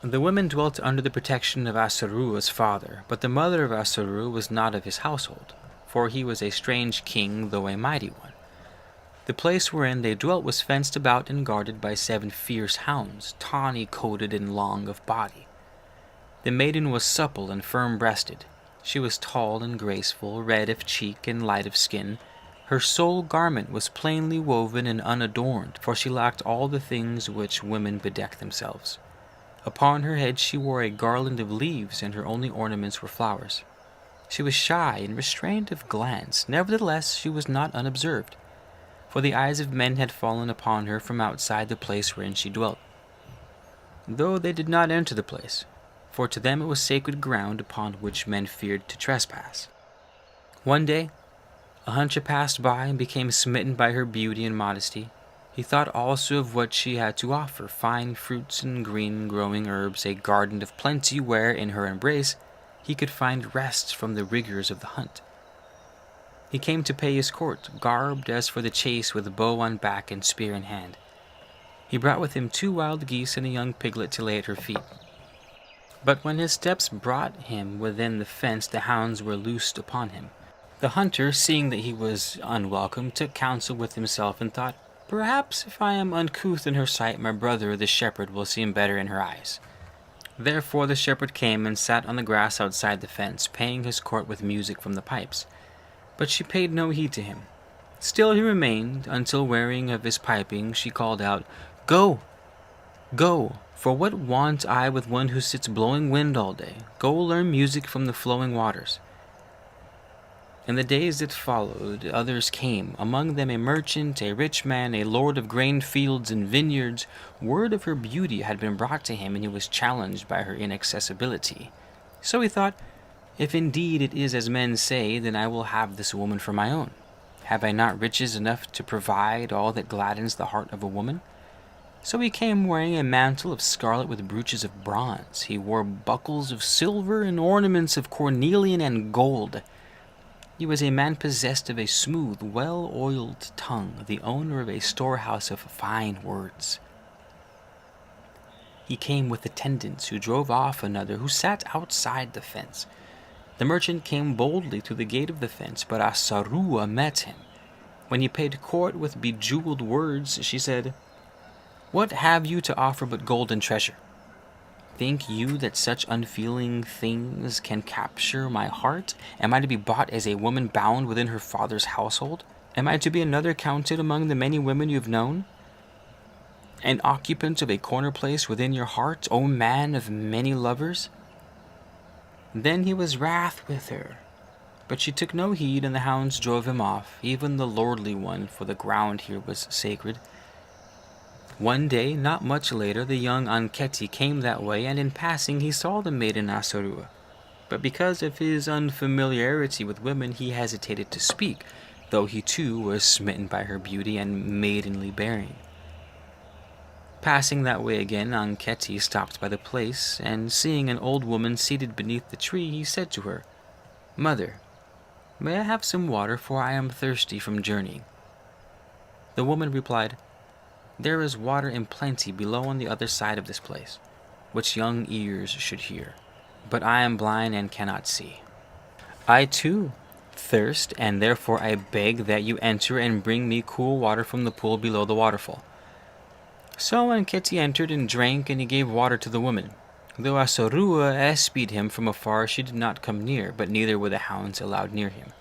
The women dwelt under the protection of Asarua's father, but the mother of Asarua was not of his household, for he was a strange king, though a mighty one. The place wherein they dwelt was fenced about and guarded by 7 fierce hounds, tawny-coated and long of body. The maiden was supple and firm-breasted. She was tall and graceful, red of cheek and light of skin. Her sole garment was plainly woven and unadorned, for she lacked all the things which women bedeck themselves. Upon her head she wore a garland of leaves, and her only ornaments were flowers. She was shy and restrained of glance. Nevertheless, she was not unobserved, for the eyes of men had fallen upon her from outside the place wherein she dwelt, though they did not enter the place, for to them it was sacred ground upon which men feared to trespass. One day, a hunter passed by and became smitten by her beauty and modesty. He thought also of what she had to offer, fine fruits and green growing herbs, a garden of plenty where, in her embrace, he could find rest from the rigors of the hunt. He came to pay his court, garbed as for the chase, with bow on back and spear in hand. He brought with him 2 wild geese and a young piglet to lay at her feet. But when his steps brought him within the fence, the hounds were loosed upon him. The hunter, seeing that he was unwelcome, took counsel with himself and thought, "Perhaps if I am uncouth in her sight, my brother the shepherd will seem better in her eyes." Therefore the shepherd came and sat on the grass outside the fence, paying his court with music from the pipes. But she paid no heed to him. Still he remained, until wearying of his piping, she called out, "Go, go, for what want I with one who sits blowing wind all day? Go learn music from the flowing waters." In the days that followed, others came, among them a merchant, a rich man, a lord of grain fields and vineyards. Word of her beauty had been brought to him, and he was challenged by her inaccessibility. So he thought, "If indeed it is as men say, then I will have this woman for my own. Have I not riches enough to provide all that gladdens the heart of a woman?" So he came wearing a mantle of scarlet with brooches of bronze. He wore buckles of silver and ornaments of cornelian and gold. He was a man possessed of a smooth, well-oiled tongue, the owner of a storehouse of fine words. He came with attendants, who drove off another, who sat outside the fence. The merchant came boldly to the gate of the fence, but Asarua met him. When he paid court with bejeweled words, she said, "What have you to offer but gold and treasure? Think you that such unfeeling things can capture my heart? Am I to be bought as a woman bound within her father's household? Am I to be another counted among the many women you have known? An occupant of a corner place within your heart, O man of many lovers?" Then he was wrath with her, but she took no heed, and the hounds drove him off, even the lordly one, for the ground here was sacred. One day, not much later, the young Anketi came that way, and in passing he saw the maiden Asarua. But because of his unfamiliarity with women, he hesitated to speak, though he too was smitten by her beauty and maidenly bearing. Passing that way again, Anketi stopped by the place, and seeing an old woman seated beneath the tree, he said to her, "Mother, may I have some water, for I am thirsty from journeying?" The woman replied, "There is water in plenty below on the other side of this place, which young ears should hear, but I am blind and cannot see. I too thirst, and therefore I beg that you enter and bring me cool water from the pool below the waterfall." So Anketi entered and drank, and he gave water to the woman. Though Asarua espied him from afar, she did not come near, but neither were the hounds allowed near him.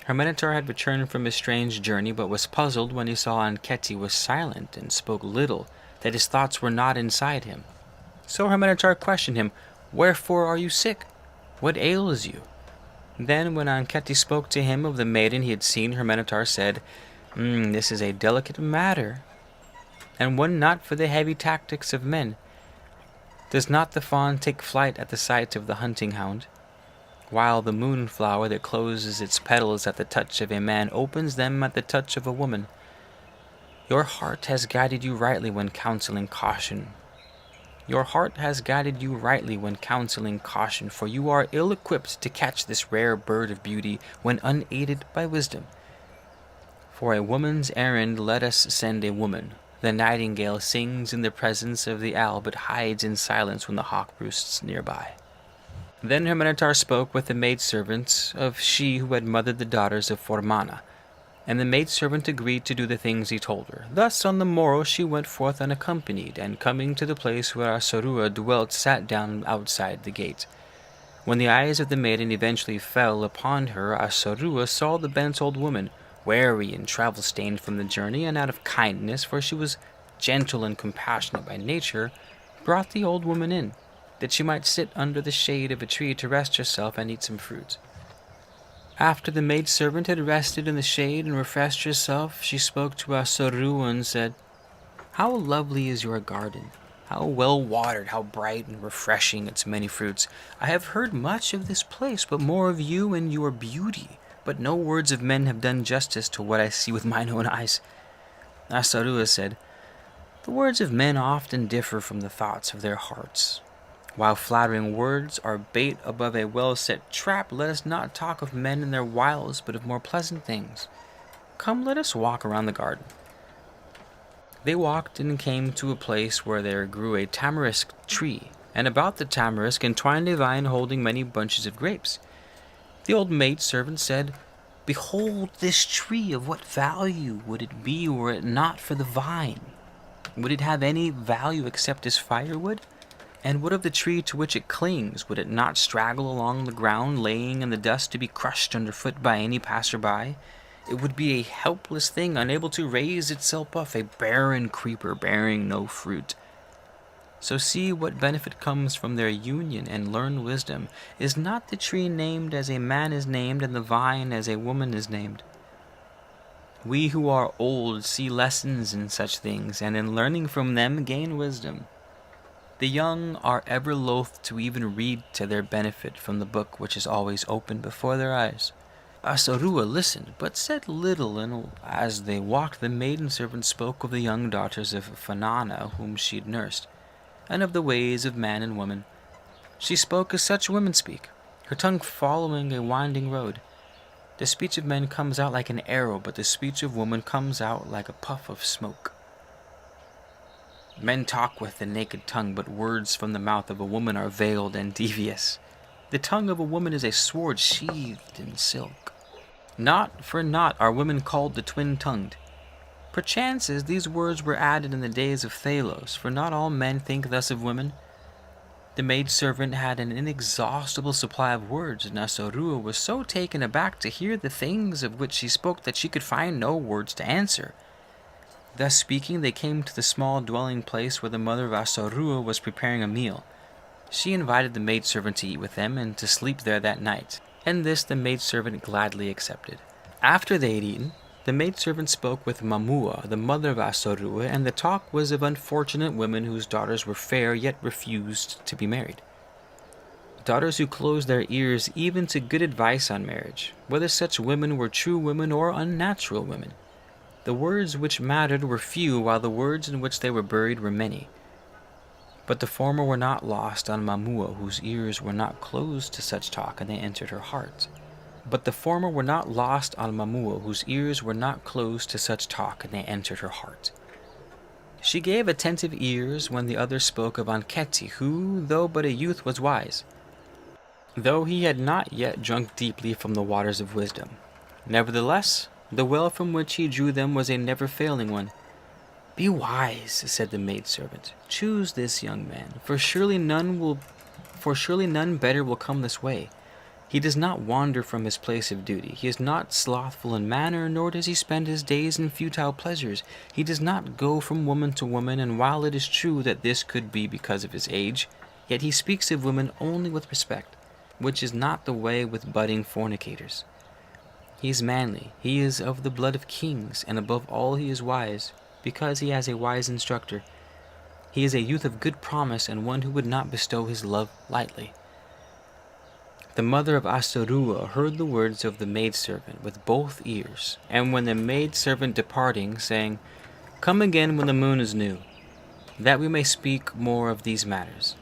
Her Minotaur had returned from his strange journey, but was puzzled when he saw Anketi was silent and spoke little, that his thoughts were not inside him. So her Minotaur questioned him, "Wherefore are you sick? What ails you?" Then when Anketi spoke to him of the maiden he had seen, her Minotaur said, "This is a delicate matter, and one not for the heavy tactics of men. Does not the fawn take flight at the sight of the hunting hound? While the moonflower that closes its petals at the touch of a man opens them at the touch of a woman. Your heart has guided you rightly when counseling caution. Your heart has guided you rightly when counseling caution, for you are ill-equipped to catch this rare bird of beauty when unaided by wisdom. For a woman's errand let us send a woman. The nightingale sings in the presence of the owl, but hides in silence when the hawk roosts nearby." Then her Minotaur spoke with the maidservants of she who had mothered the daughters of Formana. And the maidservant agreed to do the things he told her. Thus on the morrow she went forth unaccompanied, and coming to the place where Asorua dwelt, sat down outside the gate. When the eyes of the maiden eventually fell upon her, Asorua saw the bent old woman, weary and travel-stained from the journey, and out of kindness, for she was gentle and compassionate by nature, brought the old woman in, that she might sit under the shade of a tree to rest herself and eat some fruit. After the maidservant had rested in the shade and refreshed herself, she spoke to Asorua and said, "How lovely is your garden! How well watered, how bright and refreshing its many fruits! I have heard much of this place, but more of you and your beauty. But no words of men have done justice to what I see with mine own eyes." Asorua said, "The words of men often differ from the thoughts of their hearts. While flattering words are bait above a well-set trap, let us not talk of men and their wiles, but of more pleasant things. Come, let us walk around the garden." They walked and came to a place where there grew a tamarisk tree, and about the tamarisk entwined a vine holding many bunches of grapes. The old maidservant said, "Behold this tree, of what value would it be were it not for the vine? Would it have any value except as firewood? And what of the tree to which it clings? Would it not straggle along the ground, laying in the dust to be crushed underfoot by any passer-by? It would be a helpless thing, unable to raise itself up, a barren creeper bearing no fruit. So see what benefit comes from their union, and learn wisdom. Is not the tree named as a man is named, and the vine as a woman is named? We who are old see lessons in such things, and in learning from them gain wisdom. The young are ever loath to even read to their benefit from the book which is always open before their eyes." Asorua listened, but said little, and as they walked, the maiden-servant spoke of the young daughters of Fanana whom she had nursed, and of the ways of man and woman. She spoke as such women speak, her tongue following a winding road. The speech of men comes out like an arrow, but the speech of woman comes out like a puff of smoke. Men talk with the naked tongue, but words from the mouth of a woman are veiled and devious. The tongue of a woman is a sword sheathed in silk. Not for naught are women called the twin-tongued. Perchances these words were added in the days of Thalos, for not all men think thus of women. The maidservant had an inexhaustible supply of words, and Asorua was so taken aback to hear the things of which she spoke that she could find no words to answer. Thus speaking, they came to the small dwelling place where the mother of Asorua was preparing a meal. She invited the maidservant to eat with them and to sleep there that night, and this the maidservant gladly accepted. After they had eaten, the maidservant spoke with Mamua, the mother of Asorua, and the talk was of unfortunate women whose daughters were fair yet refused to be married. Daughters who closed their ears even to good advice on marriage, whether such women were true women or unnatural women. The words which mattered were few, while the words in which they were buried were many. But the former were not lost on Mamua, whose ears were not closed to such talk, and they entered her heart. She gave attentive ears when the others spoke of Ankheti, who, though but a youth, was wise, though he had not yet drunk deeply from the waters of wisdom. Nevertheless, the well from which he drew them was a never-failing one. "Be wise," said the maidservant. "Choose this young man, for surely none better will come this way. He does not wander from his place of duty. He is not slothful in manner, nor does he spend his days in futile pleasures. He does not go from woman to woman, and while it is true that this could be because of his age, yet he speaks of women only with respect, which is not the way with budding fornicators. He is manly, he is of the blood of kings, and above all he is wise, because he has a wise instructor. He is a youth of good promise, and one who would not bestow his love lightly." The mother of Asorua heard the words of the maidservant with both ears, and when the maidservant departing, saying, "Come again when the moon is new, that we may speak more of these matters."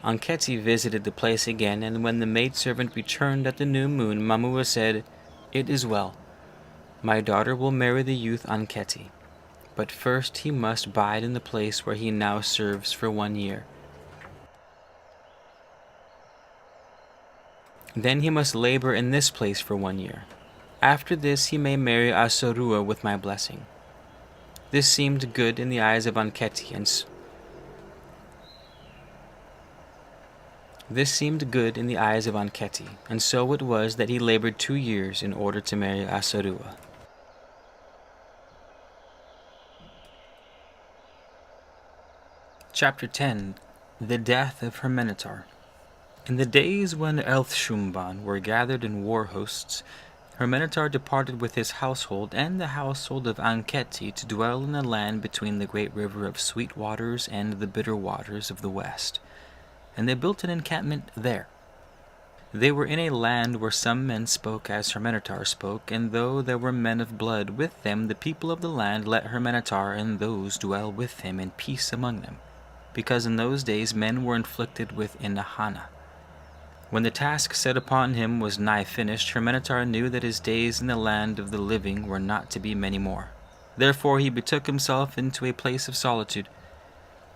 Ankheti visited the place again, and when the maidservant returned at the new moon, Mamua said, "It is well. My daughter will marry the youth Ankheti, but first he must bide in the place where he now serves for 1 year. Then he must labor in this place for 1 year. After this he may marry Asorua with my blessing. This seemed good in the eyes of Anketi, and so it was that he labored 2 years in order to marry Asorua. Chapter 10. The Death of Hermenetar. In the days when Elthshumban were gathered in war hosts, Hermenetar departed with his household and the household of Anketi to dwell in a land between the great river of sweet waters and the bitter waters of the west. And they built an encampment there. They were in a land where some men spoke as Hermenetar spoke, and though there were men of blood with them, the people of the land let Hermenetar and those dwell with him in peace among them, because in those days men were inflicted with Inahana. When the task set upon him was nigh finished, Hermenetar knew that his days in the land of the living were not to be many more. Therefore he betook himself into a place of solitude.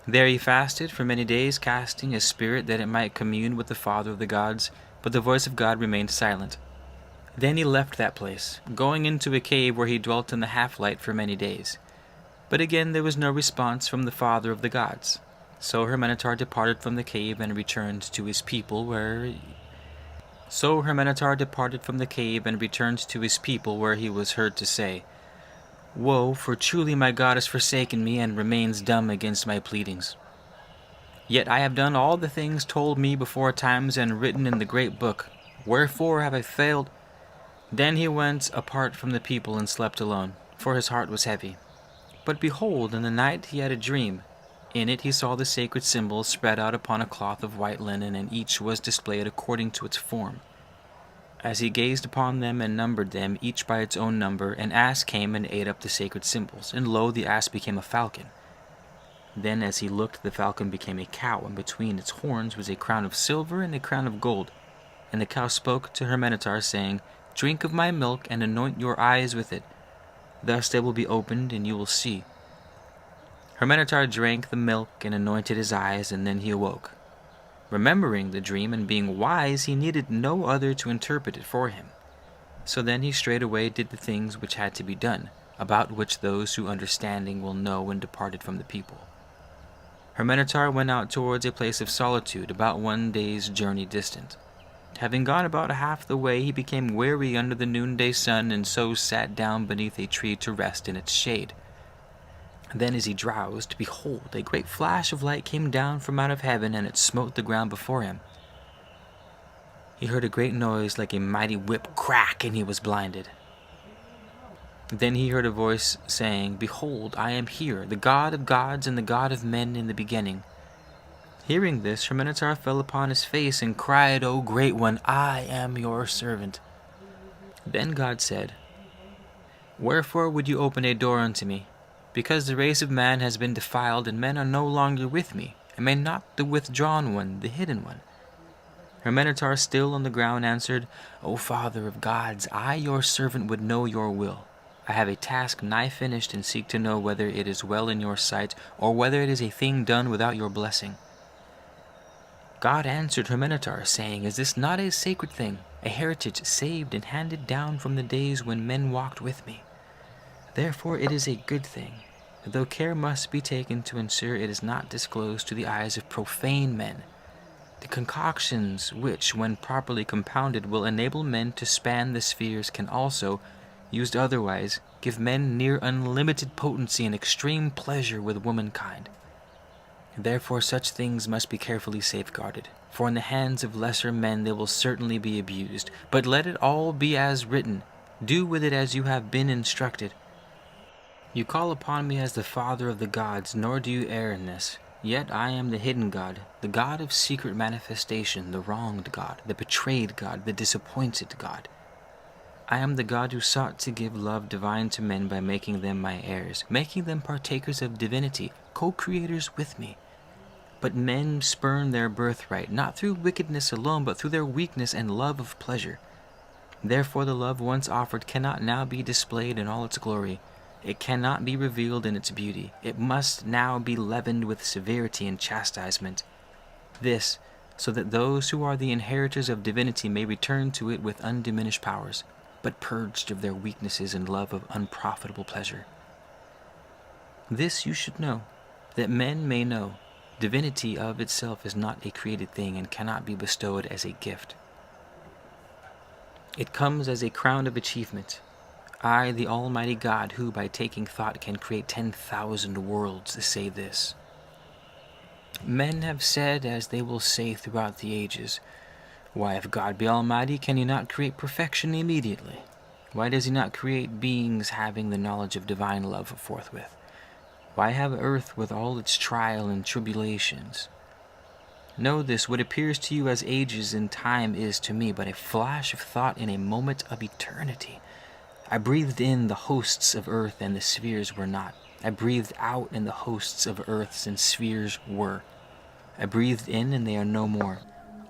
There he fasted for many days, casting his spirit that it might commune with the Father of the gods, but the voice of God remained silent. Then he left that place, going into a cave where he dwelt in the half-light for many days. But again there was no response from the Father of the gods. So Hermenetar departed from the cave and returned to his people where he was heard to say, "Woe, for truly my God has forsaken me and remains dumb against my pleadings. Yet I have done all the things told me before times and written in the great book. Wherefore have I failed?" Then he went apart from the people and slept alone, for his heart was heavy. But behold, in the night he had a dream. In it he saw the sacred symbols spread out upon a cloth of white linen, and each was displayed according to its form. As he gazed upon them and numbered them, each by its own number, an ass came and ate up the sacred symbols, and lo, the ass became a falcon. Then as he looked, the falcon became a cow, and between its horns was a crown of silver and a crown of gold. And the cow spoke to Hermenetar, saying, "Drink of my milk and anoint your eyes with it. Thus they will be opened, and you will see." Hermenetar drank the milk and anointed his eyes, and then he awoke. Remembering the dream and being wise, he needed no other to interpret it for him. So then he straightway did the things which had to be done, about which those who understanding will know, and departed from the people. Hermenetar went out towards a place of solitude, about 1 day's journey distant. Having gone about half the way, he became weary under the noonday sun, and so sat down beneath a tree to rest in its shade. Then as he drowsed, behold, a great flash of light came down from out of heaven, and it smote the ground before him. He heard a great noise like a mighty whip crack, and he was blinded. Then he heard a voice saying, "Behold, I am here, the God of gods and the God of men in the beginning." Hearing this, Hermenetar fell upon his face and cried, "O Great One, I am your servant." Then God said, "Wherefore would you open a door unto me? Because the race of man has been defiled, and men are no longer with me. Am I not the withdrawn one, the hidden one?" Hermenetar, still on the ground, answered, "O Father of gods, I your servant would know your will. I have a task nigh finished, and seek to know whether it is well in your sight, or whether it is a thing done without your blessing." God answered Hermenetar, saying, "Is this not a sacred thing, a heritage saved and handed down from the days when men walked with me? Therefore it is a good thing, though care must be taken to ensure it is not disclosed to the eyes of profane men. The concoctions which, when properly compounded, will enable men to span the spheres can also, used otherwise, give men near unlimited potency and extreme pleasure with womankind. Therefore such things must be carefully safeguarded, for in the hands of lesser men they will certainly be abused. But let it all be as written. Do with it as you have been instructed. You call upon me as the Father of the gods, nor do you err in this. Yet I am the hidden God, the God of secret manifestation, the wronged God, the betrayed God, the disappointed God. I am the God who sought to give love divine to men by making them my heirs, making them partakers of divinity, co-creators with me. But men spurn their birthright, not through wickedness alone, but through their weakness and love of pleasure. Therefore the love once offered cannot now be displayed in all its glory. It cannot be revealed in its beauty. It must now be leavened with severity and chastisement. This, so that those who are the inheritors of divinity may return to it with undiminished powers. but purged of their weaknesses and love of unprofitable pleasure. This you should know, that men may know, divinity of itself is not a created thing and cannot be bestowed as a gift. It comes as a crown of achievement. I, the Almighty God, who by taking thought can create 10,000 worlds, say this. Men have said, as they will say throughout the ages, why, if God be Almighty, can He not create perfection immediately? Why does He not create beings having the knowledge of divine love forthwith? Why have earth with all its trial and tribulations? Know this, what appears to you as ages in time is to me but a flash of thought in a moment of eternity. I breathed in the hosts of earth and the spheres were not. I breathed out and the hosts of earths and spheres were. I breathed in and they are no more.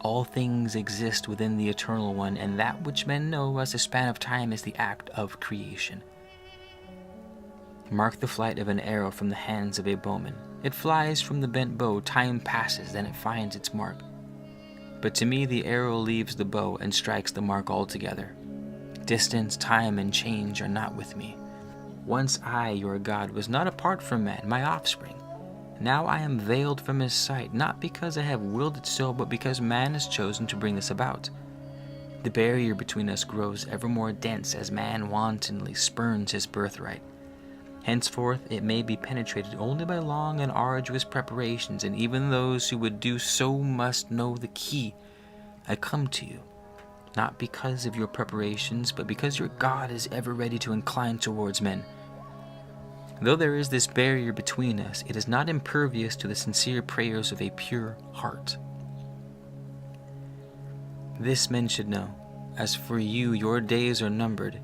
All things exist within the Eternal One, and that which men know as the span of time is the act of creation. Mark the flight of an arrow from the hands of a bowman. It flies from the bent bow, time passes, then it finds its mark. But to me the arrow leaves the bow and strikes the mark altogether. Distance, time, and change are not with me. Once I, your God, was not apart from man, my offspring. Now I am veiled from his sight, not because I have willed it so, but because man has chosen to bring this about. The barrier between us grows ever more dense as man wantonly spurns his birthright. Henceforth it may be penetrated only by long and arduous preparations, and even those who would do so must know the key. I come to you, not because of your preparations, but because your God is ever ready to incline towards men. Though there is this barrier between us, it is not impervious to the sincere prayers of a pure heart. This men should know. As for you, your days are numbered.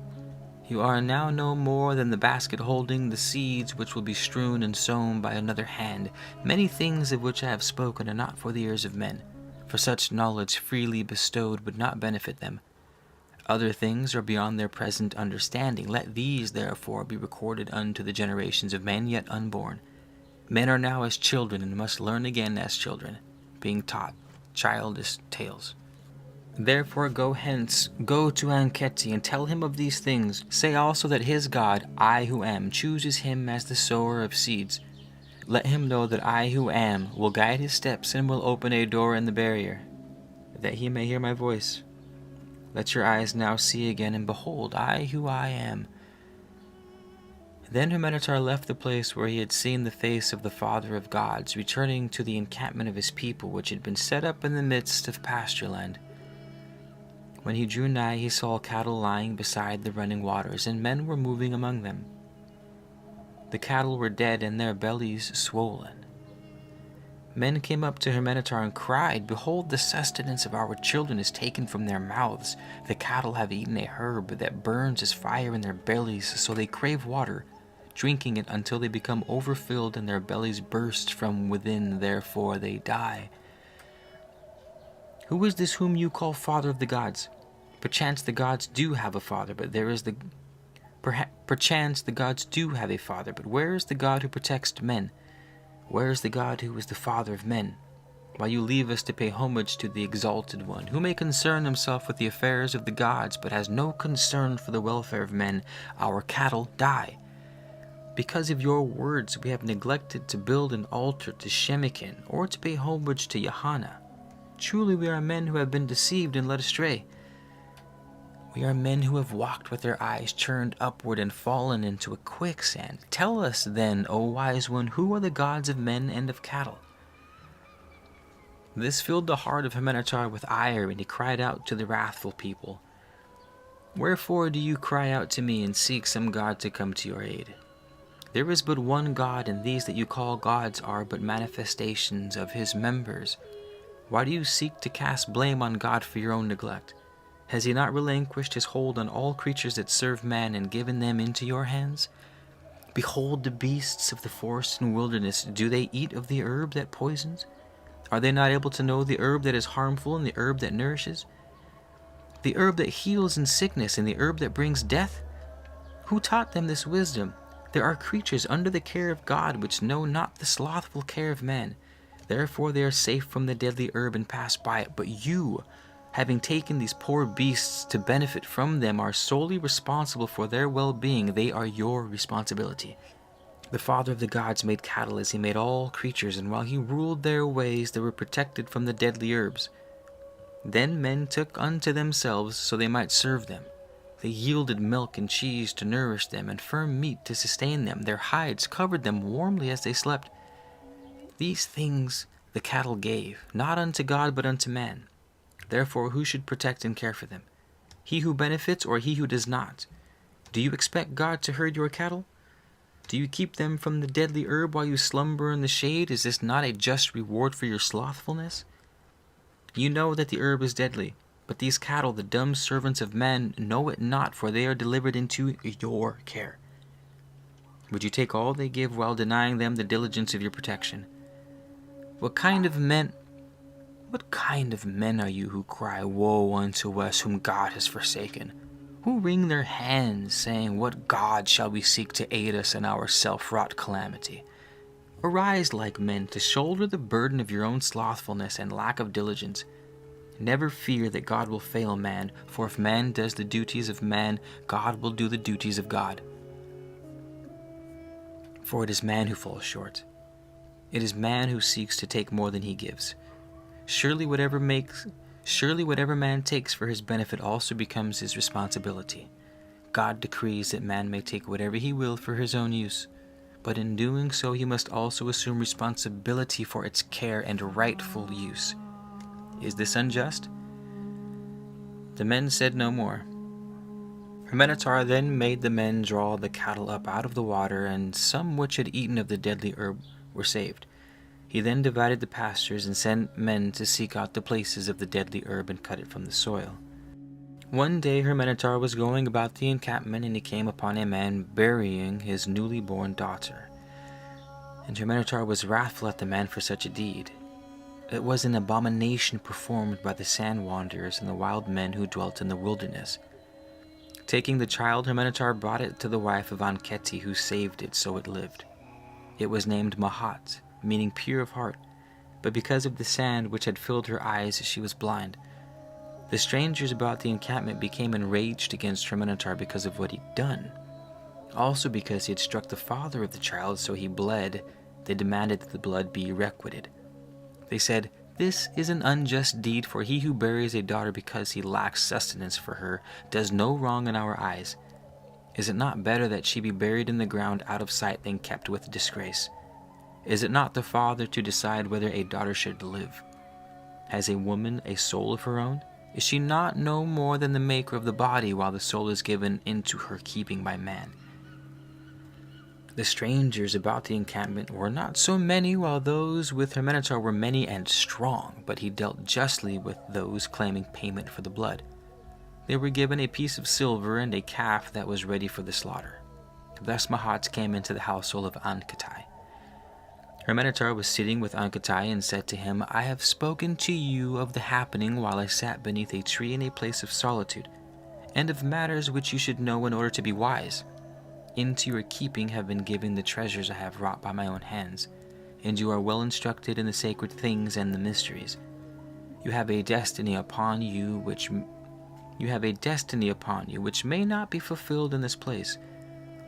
You are now no more than the basket holding the seeds which will be strewn and sown by another hand. Many things of which I have spoken are not for the ears of men, for such knowledge freely bestowed would not benefit them. Other things are beyond their present understanding. Let these, therefore, be recorded unto the generations of men yet unborn. Men are now as children, and must learn again as children, being taught childish tales. Therefore go hence, go to Anketi, and tell him of these things. Say also that his God, I who am, chooses him as the sower of seeds. Let him know that I who am will guide his steps and will open a door in the barrier, that he may hear my voice. Let your eyes now see again, and behold, I who I am. Then Humenetar left the place where he had seen the face of the Father of gods, returning to the encampment of his people, which had been set up in the midst of pasture land. When he drew nigh, he saw cattle lying beside the running waters, and men were moving among them. The cattle were dead, and their bellies swollen. Men came up to Humenetar and cried, Behold, the sustenance of our children is taken from their mouths. The cattle have eaten a herb that burns as fire in their bellies, so they crave water, drinking it until they become overfilled and their bellies burst from within, therefore they die. Who is this whom you call Father of the gods? Perchance the gods do have a father, but perchance the gods do have a father, but where is the God who protects men? Where is the God who is the Father of men? While you leave us to pay homage to the Exalted One, who may concern himself with the affairs of the gods, but has no concern for the welfare of men, our cattle die. Because of your words we have neglected to build an altar to Shemikin, or to pay homage to Yahana. Truly we are men who have been deceived and led astray. We are men who have walked with their eyes turned upward and fallen into a quicksand. Tell us then, O wise one, who are the gods of men and of cattle? This filled the heart of Humenetar with ire, and he cried out to the wrathful people, Wherefore do you cry out to me and seek some god to come to your aid? There is but one God, and these that you call gods are but manifestations of his members. Why do you seek to cast blame on God for your own neglect? Has he not relinquished his hold on all creatures that serve man and given them into your hands? Behold the beasts of the forest and wilderness. Do they eat of the herb that poisons? Are they not able to know the herb that is harmful and the herb that nourishes? The herb that heals in sickness and the herb that brings death? Who taught them this wisdom? There are creatures under the care of God which know not the slothful care of man. Therefore they are safe from the deadly herb and pass by it. But you, having taken these poor beasts to benefit from them, are solely responsible for their well-being. They are your responsibility. The Father of the gods made cattle as he made all creatures, and while he ruled their ways, they were protected from the deadly herbs. Then men took unto themselves so they might serve them. They yielded milk and cheese to nourish them, and firm meat to sustain them. Their hides covered them warmly as they slept. These things the cattle gave, not unto God but unto man. Therefore who should protect and care for them? He who benefits or he who does not? Do you expect God to herd your cattle? Do you keep them from the deadly herb while you slumber in the shade? Is this not a just reward for your slothfulness? You know that the herb is deadly, but these cattle, the dumb servants of men, know it not, for they are delivered into your care. Would you take all they give while denying them the diligence of your protection? What kind of men are you who cry, woe unto us whom God has forsaken? Who wring their hands, saying, what God shall we seek to aid us in our self-wrought calamity? Arise like men to shoulder the burden of your own slothfulness and lack of diligence. Never fear that God will fail man, for if man does the duties of man, God will do the duties of God. For it is man who falls short. It is man who seeks to take more than he gives. Surely whatever man takes for his benefit also becomes his responsibility. God decrees that man may take whatever he will for his own use, but in doing so he must also assume responsibility for its care and rightful use. Is this unjust? The men said no more. Hermenetar then made the men draw the cattle up out of the water, and some which had eaten of the deadly herb were saved. He then divided the pastures and sent men to seek out the places of the deadly herb and cut it from the soil. One day Hermenetar was going about the encampment, and he came upon a man burying his newly born daughter. And Hermenetar was wrathful at the man for such a deed. It was an abomination performed by the sand wanderers and the wild men who dwelt in the wilderness. Taking the child, Hermenetar brought it to the wife of Ankheti, who saved it so it lived. It was named Mahat, meaning pure of heart, but because of the sand which had filled her eyes, she was blind. The strangers about the encampment became enraged against Hermenetar because of what he'd done. Also because he had struck the father of the child, so he bled. They demanded that the blood be requited. They said, this is an unjust deed, for he who buries a daughter because he lacks sustenance for her does no wrong in our eyes. Is it not better that she be buried in the ground out of sight than kept with disgrace? Is it not the father to decide whether a daughter should live? Has a woman a soul of her own? Is she not no more than the maker of the body, while the soul is given into her keeping by man? The strangers about the encampment were not so many, while those with Hermenetar were many and strong, but he dealt justly with those claiming payment for the blood. They were given a piece of silver and a calf that was ready for the slaughter. Thus Mahat came into the household of Ankheti. Hermenetar was sitting with Ankheti and said to him, I have spoken to you of the happening while I sat beneath a tree in a place of solitude, and of matters which you should know in order to be wise. Into your keeping have been given the treasures I have wrought by my own hands, and you are well instructed in the sacred things and the mysteries. You have a destiny upon you which may not be fulfilled in this place,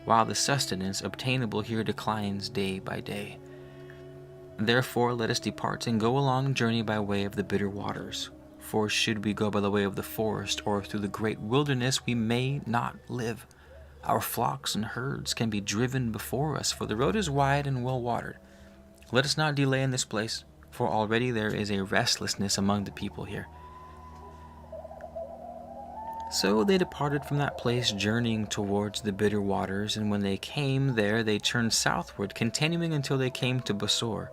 while the sustenance obtainable here declines day by day. Therefore let us depart and go a long journey by way of the bitter waters. For should we go by the way of the forest or through the great wilderness, we may not live. Our flocks and herds can be driven before us, for the road is wide and well watered. Let us not delay in this place, for already there is a restlessness among the people here. So they departed from that place, journeying towards the bitter waters, and when they came there, they turned southward, continuing until they came to Basor.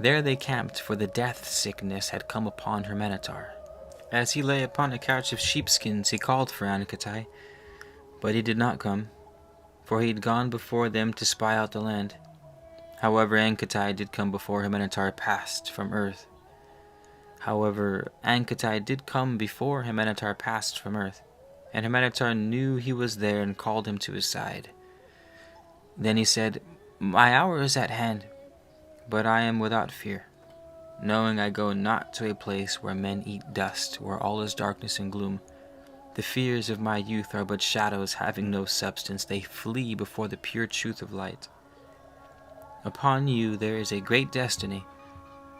There they camped, for the death sickness had come upon Hermenetar. As he lay upon a couch of sheepskins, he called for Ankheti, but he did not come, for he had gone before them to spy out the land. However, Ankheti did come before Hermenetar passed from earth. And Hermenetar knew he was there and called him to his side. Then he said, My hour is at hand, but I am without fear. knowing I go not to a place where men eat dust, where all is darkness and gloom. The fears of my youth are but shadows having no substance. They flee before the pure truth of light. Upon you there is a great destiny.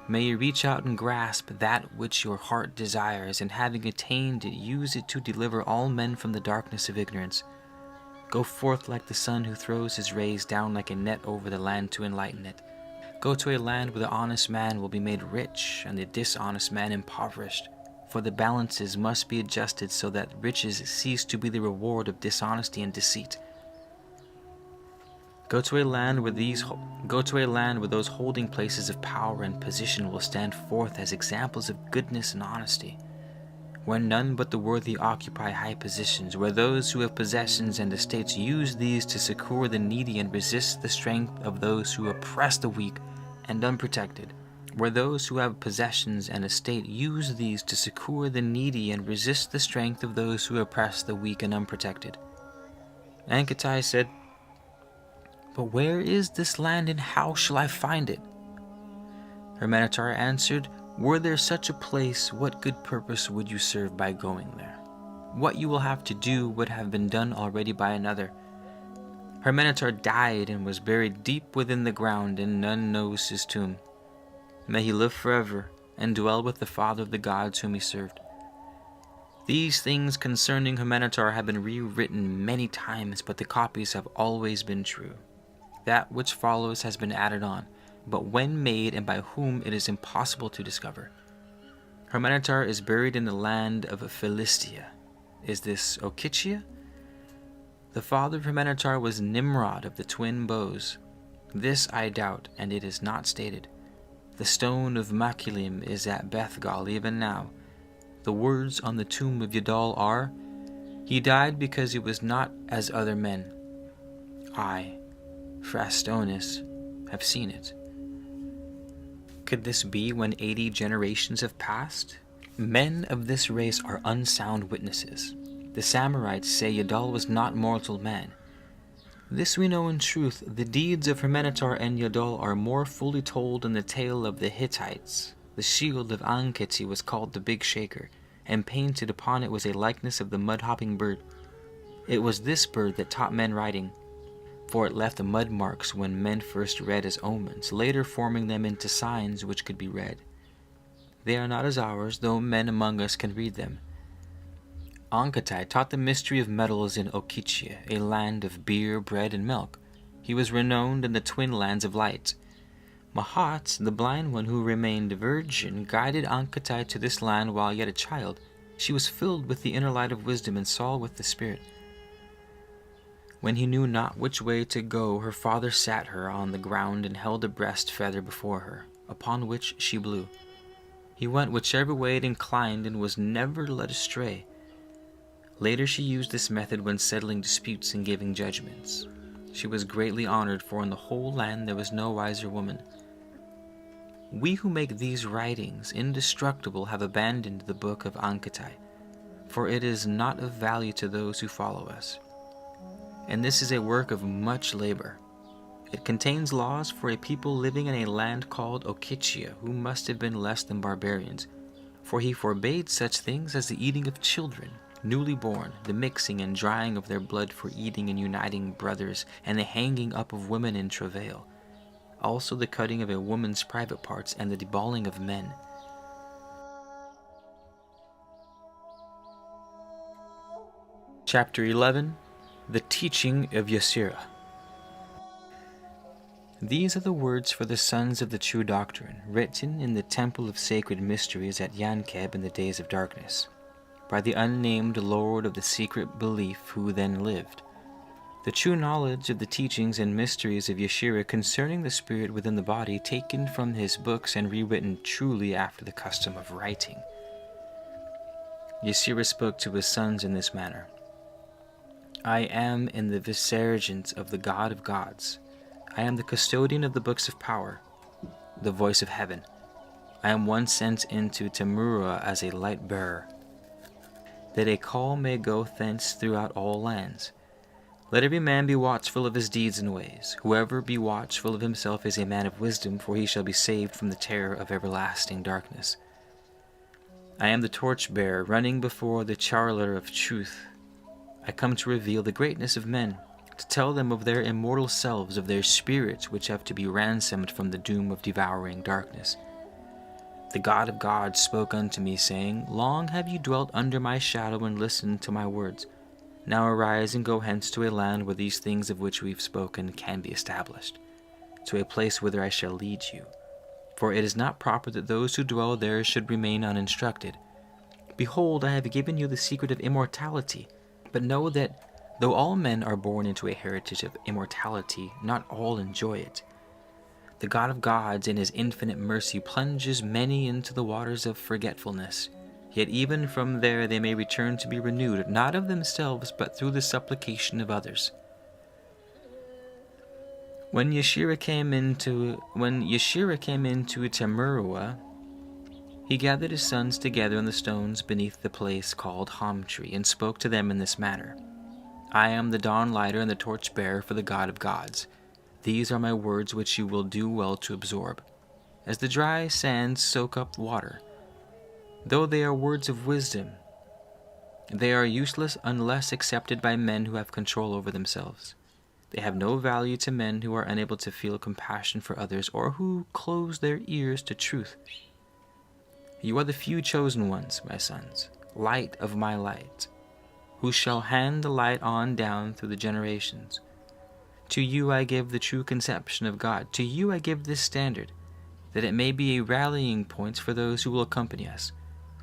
May you reach out and grasp that which your heart desires, and having attained it, use it to deliver all men from the darkness of ignorance. Go forth like the sun who throws his rays down like a net over the land to enlighten it. Go to a land where the honest man will be made rich and the dishonest man impoverished, for the balances must be adjusted so that riches cease to be the reward of dishonesty and deceit. Go to a land where those holding places of power and position will stand forth as examples of goodness and honesty, where none but the worthy occupy high positions, where those who have possessions and estates use these to succor the needy and resist the strength of those who oppress the weak and unprotected, where those who have possessions and estate use these to succor the needy and resist the strength of those who oppress the weak and unprotected. Anketai said, "But where is this land, and how shall I find it?" Hermenetar answered, "Were there such a place, what good purpose would you serve by going there? What you will have to do would have been done already by another." Hermenetar died and was buried deep within the ground, and none knows his tomb. May he live forever, and dwell with the Father of the gods whom he served. These things concerning Hermenetar have been rewritten many times, but the copies have always been true. That which follows has been added on, but when made and by whom it is impossible to discover. Hermenetar is buried in the land of Philistia. Is this Okichia? The father of Hermenetar was Nimrod of the twin bows. This I doubt, and it is not stated. The stone of Makilim is at Bethgal even now. The words on the tomb of Yadal are, "He died because he was not as other men." I, Phrastonis, have seen it. Could this be when 80 generations have passed? Men of this race are unsound witnesses. The Samarites say Yadal was not mortal man. This we know in truth. The deeds of Hermenetar and Yadal are more fully told in the tale of the Hittites. The shield of Anketi was called the Big Shaker, and painted upon it was a likeness of the mud-hopping bird. It was this bird that taught men writing, for it left the mud marks when men first read as omens, later forming them into signs which could be read. They are not as ours, though men among us can read them. Anketai taught the mystery of metals in Okichia, a land of beer, bread, and milk. He was renowned in the twin lands of light. Mahat, the blind one who remained virgin, guided Anketai to this land while yet a child. She was filled with the inner light of wisdom and saw with the Spirit. When he knew not which way to go, her father sat her on the ground and held a breast feather before her, upon which she blew. He went whichever way it inclined and was never led astray. Later she used this method when settling disputes and giving judgments. She was greatly honored, for in the whole land there was no wiser woman. We who make these writings indestructible have abandoned the book of Anketai, for it is not of value to those who follow us. And this is a work of much labor. It contains laws for a people living in a land called Okichia, who must have been less than barbarians, for he forbade such things as the eating of children, newly born, the mixing and drying of their blood for eating and uniting brothers, and the hanging up of women in travail, also the cutting of a woman's private parts and the deballing of men. Chapter 11. The Teaching of Yasira. These are the words for the sons of the true doctrine, written in the temple of sacred mysteries at Yankeb in the days of darkness, by the unnamed Lord of the secret belief who then lived. The true knowledge of the teachings and mysteries of Yeshua concerning the spirit within the body, taken from his books and rewritten truly after the custom of writing. Yeshua spoke to his sons in this manner. I am in the vicergerence of the God of gods. I am the custodian of the books of power, the voice of heaven. I am one sent into Temurah as a light bearer, that a call may go thence throughout all lands. Let every man be watchful of his deeds and ways. Whoever be watchful of himself is a man of wisdom, for he shall be saved from the terror of everlasting darkness. I am the torch-bearer, running before the charioteer of truth. I come to reveal the greatness of men, to tell them of their immortal selves, of their spirits which have to be ransomed from the doom of devouring darkness. The God of gods spoke unto me, saying, Long have you dwelt under my shadow and listened to my words. Now arise and go hence to a land where these things of which we've spoken can be established, to a place whither I shall lead you. For it is not proper that those who dwell there should remain uninstructed. Behold, I have given you the secret of immortality, but know that though all men are born into a heritage of immortality, not all enjoy it. The God of gods in his infinite mercy plunges many into the waters of forgetfulness, yet even from there they may return to be renewed, not of themselves, but through the supplication of others. When Yeshua came into Temerua, he gathered his sons together on the stones beneath the place called Hom Tree, and spoke to them in this manner. I am the dawn lighter and the torch bearer for the God of gods. These are my words which you will do well to absorb, as the dry sands soak up water. Though they are words of wisdom, they are useless unless accepted by men who have control over themselves. They have no value to men who are unable to feel compassion for others or who close their ears to truth. You are the few chosen ones, my sons, light of my light, who shall hand the light on down through the generations. To you I give the true conception of God. To you I give this standard, that it may be a rallying point for those who will accompany us.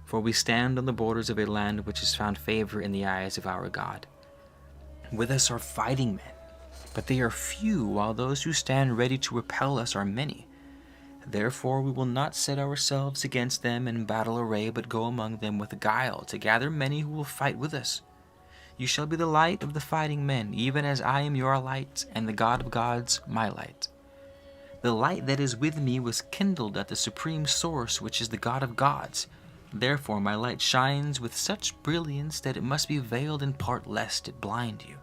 For we stand on the borders of a land which has found favor in the eyes of our God. With us are fighting men, but they are few, while those who stand ready to repel us are many. Therefore we will not set ourselves against them in battle array, but go among them with guile, to gather many who will fight with us. You shall be the light of the fighting men, even as I am your light, and the God of gods my light. The light that is with me was kindled at the supreme source, which is the God of gods. Therefore my light shines with such brilliance that it must be veiled in part lest it blind you.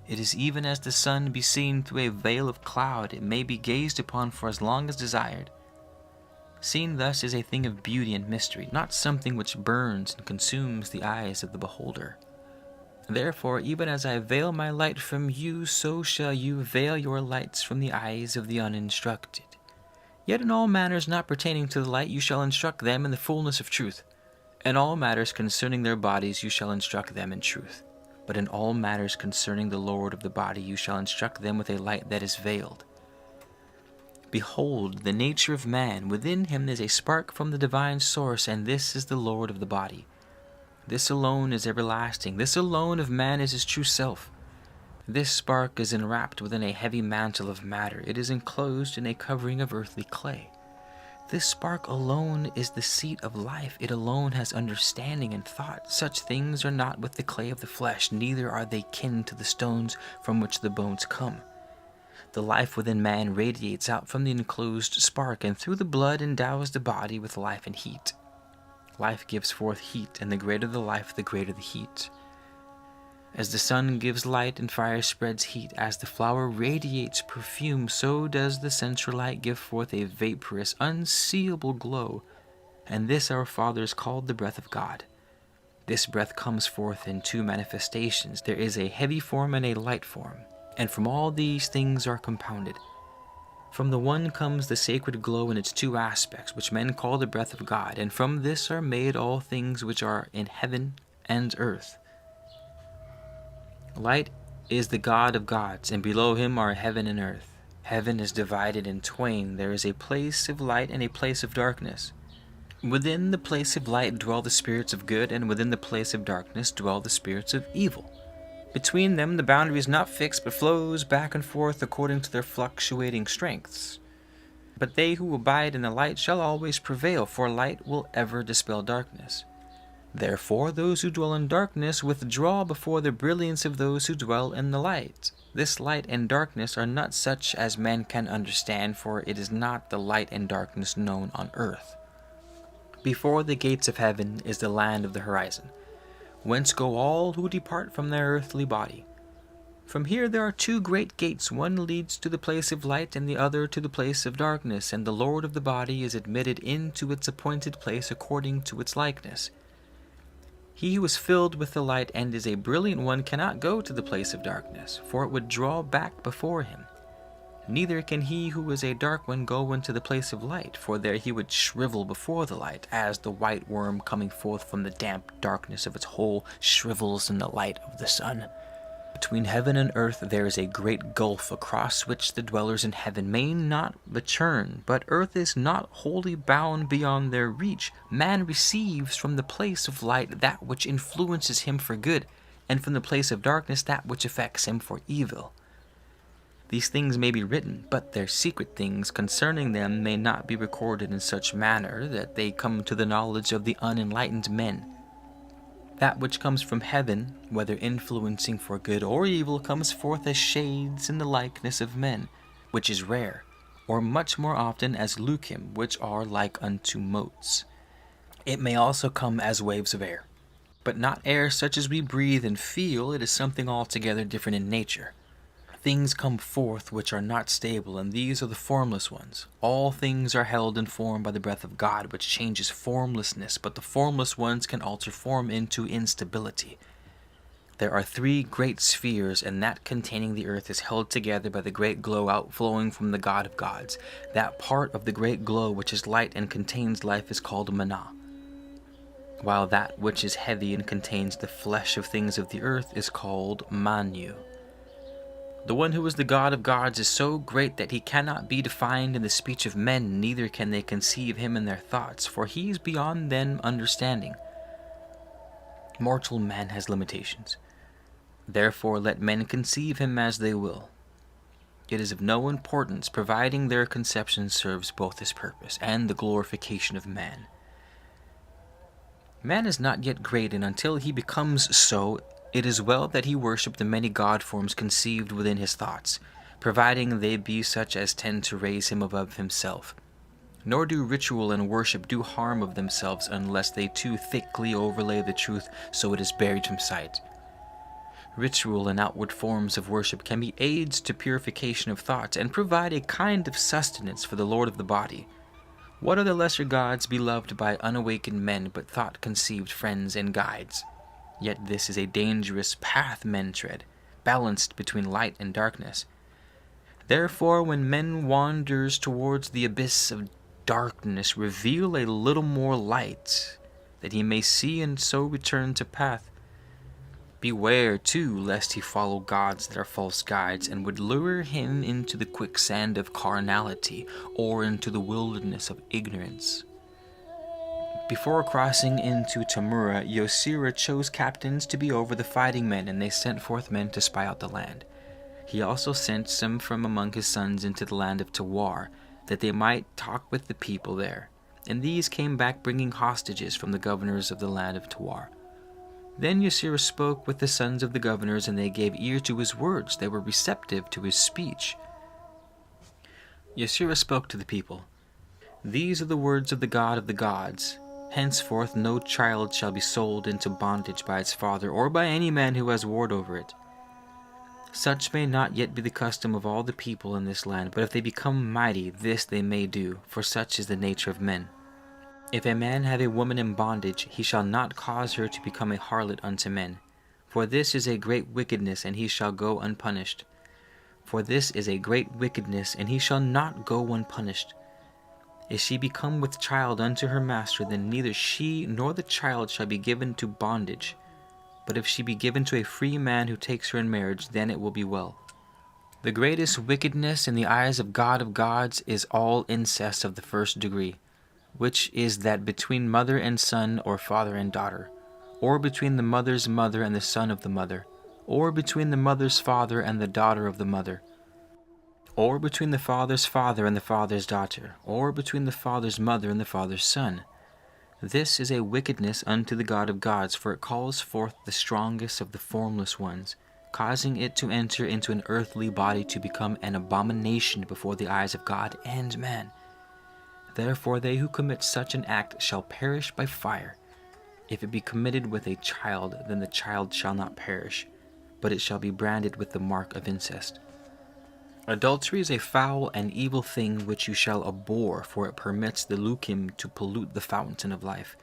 It is even as the sun be seen through a veil of cloud, it may be gazed upon for as long as desired. Seen thus is a thing of beauty and mystery, not something which burns and consumes the eyes of the beholder. Therefore, even as I veil my light from you, so shall you veil your lights from the eyes of the uninstructed. Yet in all matters not pertaining to the light you shall instruct them in the fullness of truth. In all matters concerning their bodies you shall instruct them in truth. But in all matters concerning the Lord of the body you shall instruct them with a light that is veiled. Behold, the nature of man, within him is a spark from the divine source, and this is the Lord of the body. This alone is everlasting. This alone of man is his true self. This spark is enwrapped within a heavy mantle of matter. It is enclosed in a covering of earthly clay. This spark alone is the seat of life. It alone has understanding and thought. Such things are not with the clay of the flesh, neither are they kin to the stones from which the bones come. The life within man radiates out from the enclosed spark, and through the blood endows the body with life and heat. Life gives forth heat, and the greater the life, the greater the heat. As the sun gives light and fire spreads heat, as the flower radiates perfume, so does the central light give forth a vaporous, unseeable glow, and this our fathers called the breath of God. This breath comes forth in two manifestations. There is a heavy form and a light form, and from all these things are compounded. From the one comes the sacred glow in its two aspects, which men call the breath of God, and from this are made all things which are in heaven and earth. Light is the God of gods, and below him are heaven and earth. Heaven is divided in twain. There is a place of light and a place of darkness. Within the place of light dwell the spirits of good, and within the place of darkness dwell the spirits of evil. Between them the boundary is not fixed, but flows back and forth according to their fluctuating strengths. But they who abide in the light shall always prevail, for light will ever dispel darkness. Therefore those who dwell in darkness withdraw before the brilliance of those who dwell in the light. This light and darkness are not such as men can understand, for it is not the light and darkness known on earth. Before the gates of heaven is the land of the horizon, whence go all who depart from their earthly body. From here there are two great gates, one leads to the place of light and the other to the place of darkness, and the Lord of the body is admitted into its appointed place according to its likeness. He who is filled with the light and is a brilliant one cannot go to the place of darkness, for it would draw back before him. Neither can he who is a dark one go into the place of light, for there he would shrivel before the light, as the white worm coming forth from the damp darkness of its hole shrivels in the light of the sun. Between heaven and earth there is a great gulf, across which the dwellers in heaven may not return, but earth is not wholly bound beyond their reach. Man receives from the place of light that which influences him for good, and from the place of darkness that which affects him for evil. These things may be written, but their secret things concerning them may not be recorded in such manner that they come to the knowledge of the unenlightened men. That which comes from heaven, whether influencing for good or evil, comes forth as shades in the likeness of men, which is rare, or much more often as leukim, which are like unto motes. It may also come as waves of air, but not air such as we breathe and feel. It is something altogether different in nature. Things come forth which are not stable, and these are the formless ones. All things are held in form by the breath of God, which changes formlessness, but the formless ones can alter form into instability. There are three great spheres, and that containing the earth is held together by the great glow outflowing from the God of gods. That part of the great glow which is light and contains life is called manna, while that which is heavy and contains the flesh of things of the earth is called manu. The one who is the God of gods is so great that he cannot be defined in the speech of men, neither can they conceive him in their thoughts, for he is beyond them understanding. Mortal man has limitations. Therefore let men conceive him as they will. It is of no importance, providing their conception serves both his purpose and the glorification of man. Man is not yet great, and until he becomes so, it is well that he worship the many god forms conceived within his thoughts, providing they be such as tend to raise him above himself. Nor do ritual and worship do harm of themselves unless they too thickly overlay the truth so it is buried from sight. Ritual and outward forms of worship can be aids to purification of thoughts and provide a kind of sustenance for the Lord of the body. What are the lesser gods beloved by unawakened men but thought-conceived friends and guides? Yet this is a dangerous path men tread, balanced between light and darkness. Therefore, when men wanders towards the abyss of darkness, reveal a little more light, that he may see and so return to path. Beware, too, lest he follow gods that are false guides, and would lure him into the quicksand of carnality, or into the wilderness of ignorance. Before crossing into Tamura, Yosira chose captains to be over the fighting men, and they sent forth men to spy out the land. He also sent some from among his sons into the land of Tawar, that they might talk with the people there. And these came back bringing hostages from the governors of the land of Tawar. Then Yosira spoke with the sons of the governors, and they gave ear to his words. They were receptive to his speech. Yosira spoke to the people. These are the words of the God of the gods. Henceforth no child shall be sold into bondage by its father, or by any man who has ward over it. Such may not yet be the custom of all the people in this land, but if they become mighty, this they may do, for such is the nature of men. If a man have a woman in bondage, he shall not cause her to become a harlot unto men. For this is a great wickedness, and he shall go unpunished. For this is a great wickedness, and he shall not go unpunished. If she become with child unto her master, then neither she nor the child shall be given to bondage. But if she be given to a free man who takes her in marriage, then it will be well. The greatest wickedness in the eyes of God of gods is all incest of the first degree, which is that between mother and son, or father and daughter, or between the mother's mother and the son of the mother, or between the mother's father and the daughter of the mother, or between the father's father and the father's daughter, or between the father's mother and the father's son. This is a wickedness unto the God of gods, for it calls forth the strongest of the formless ones, causing it to enter into an earthly body to become an abomination before the eyes of God and man. Therefore they who commit such an act shall perish by fire. If it be committed with a child, then the child shall not perish, but it shall be branded with the mark of incest. Adultery is a foul and evil thing which you shall abhor, for it permits the Lukim to pollute the fountain of life.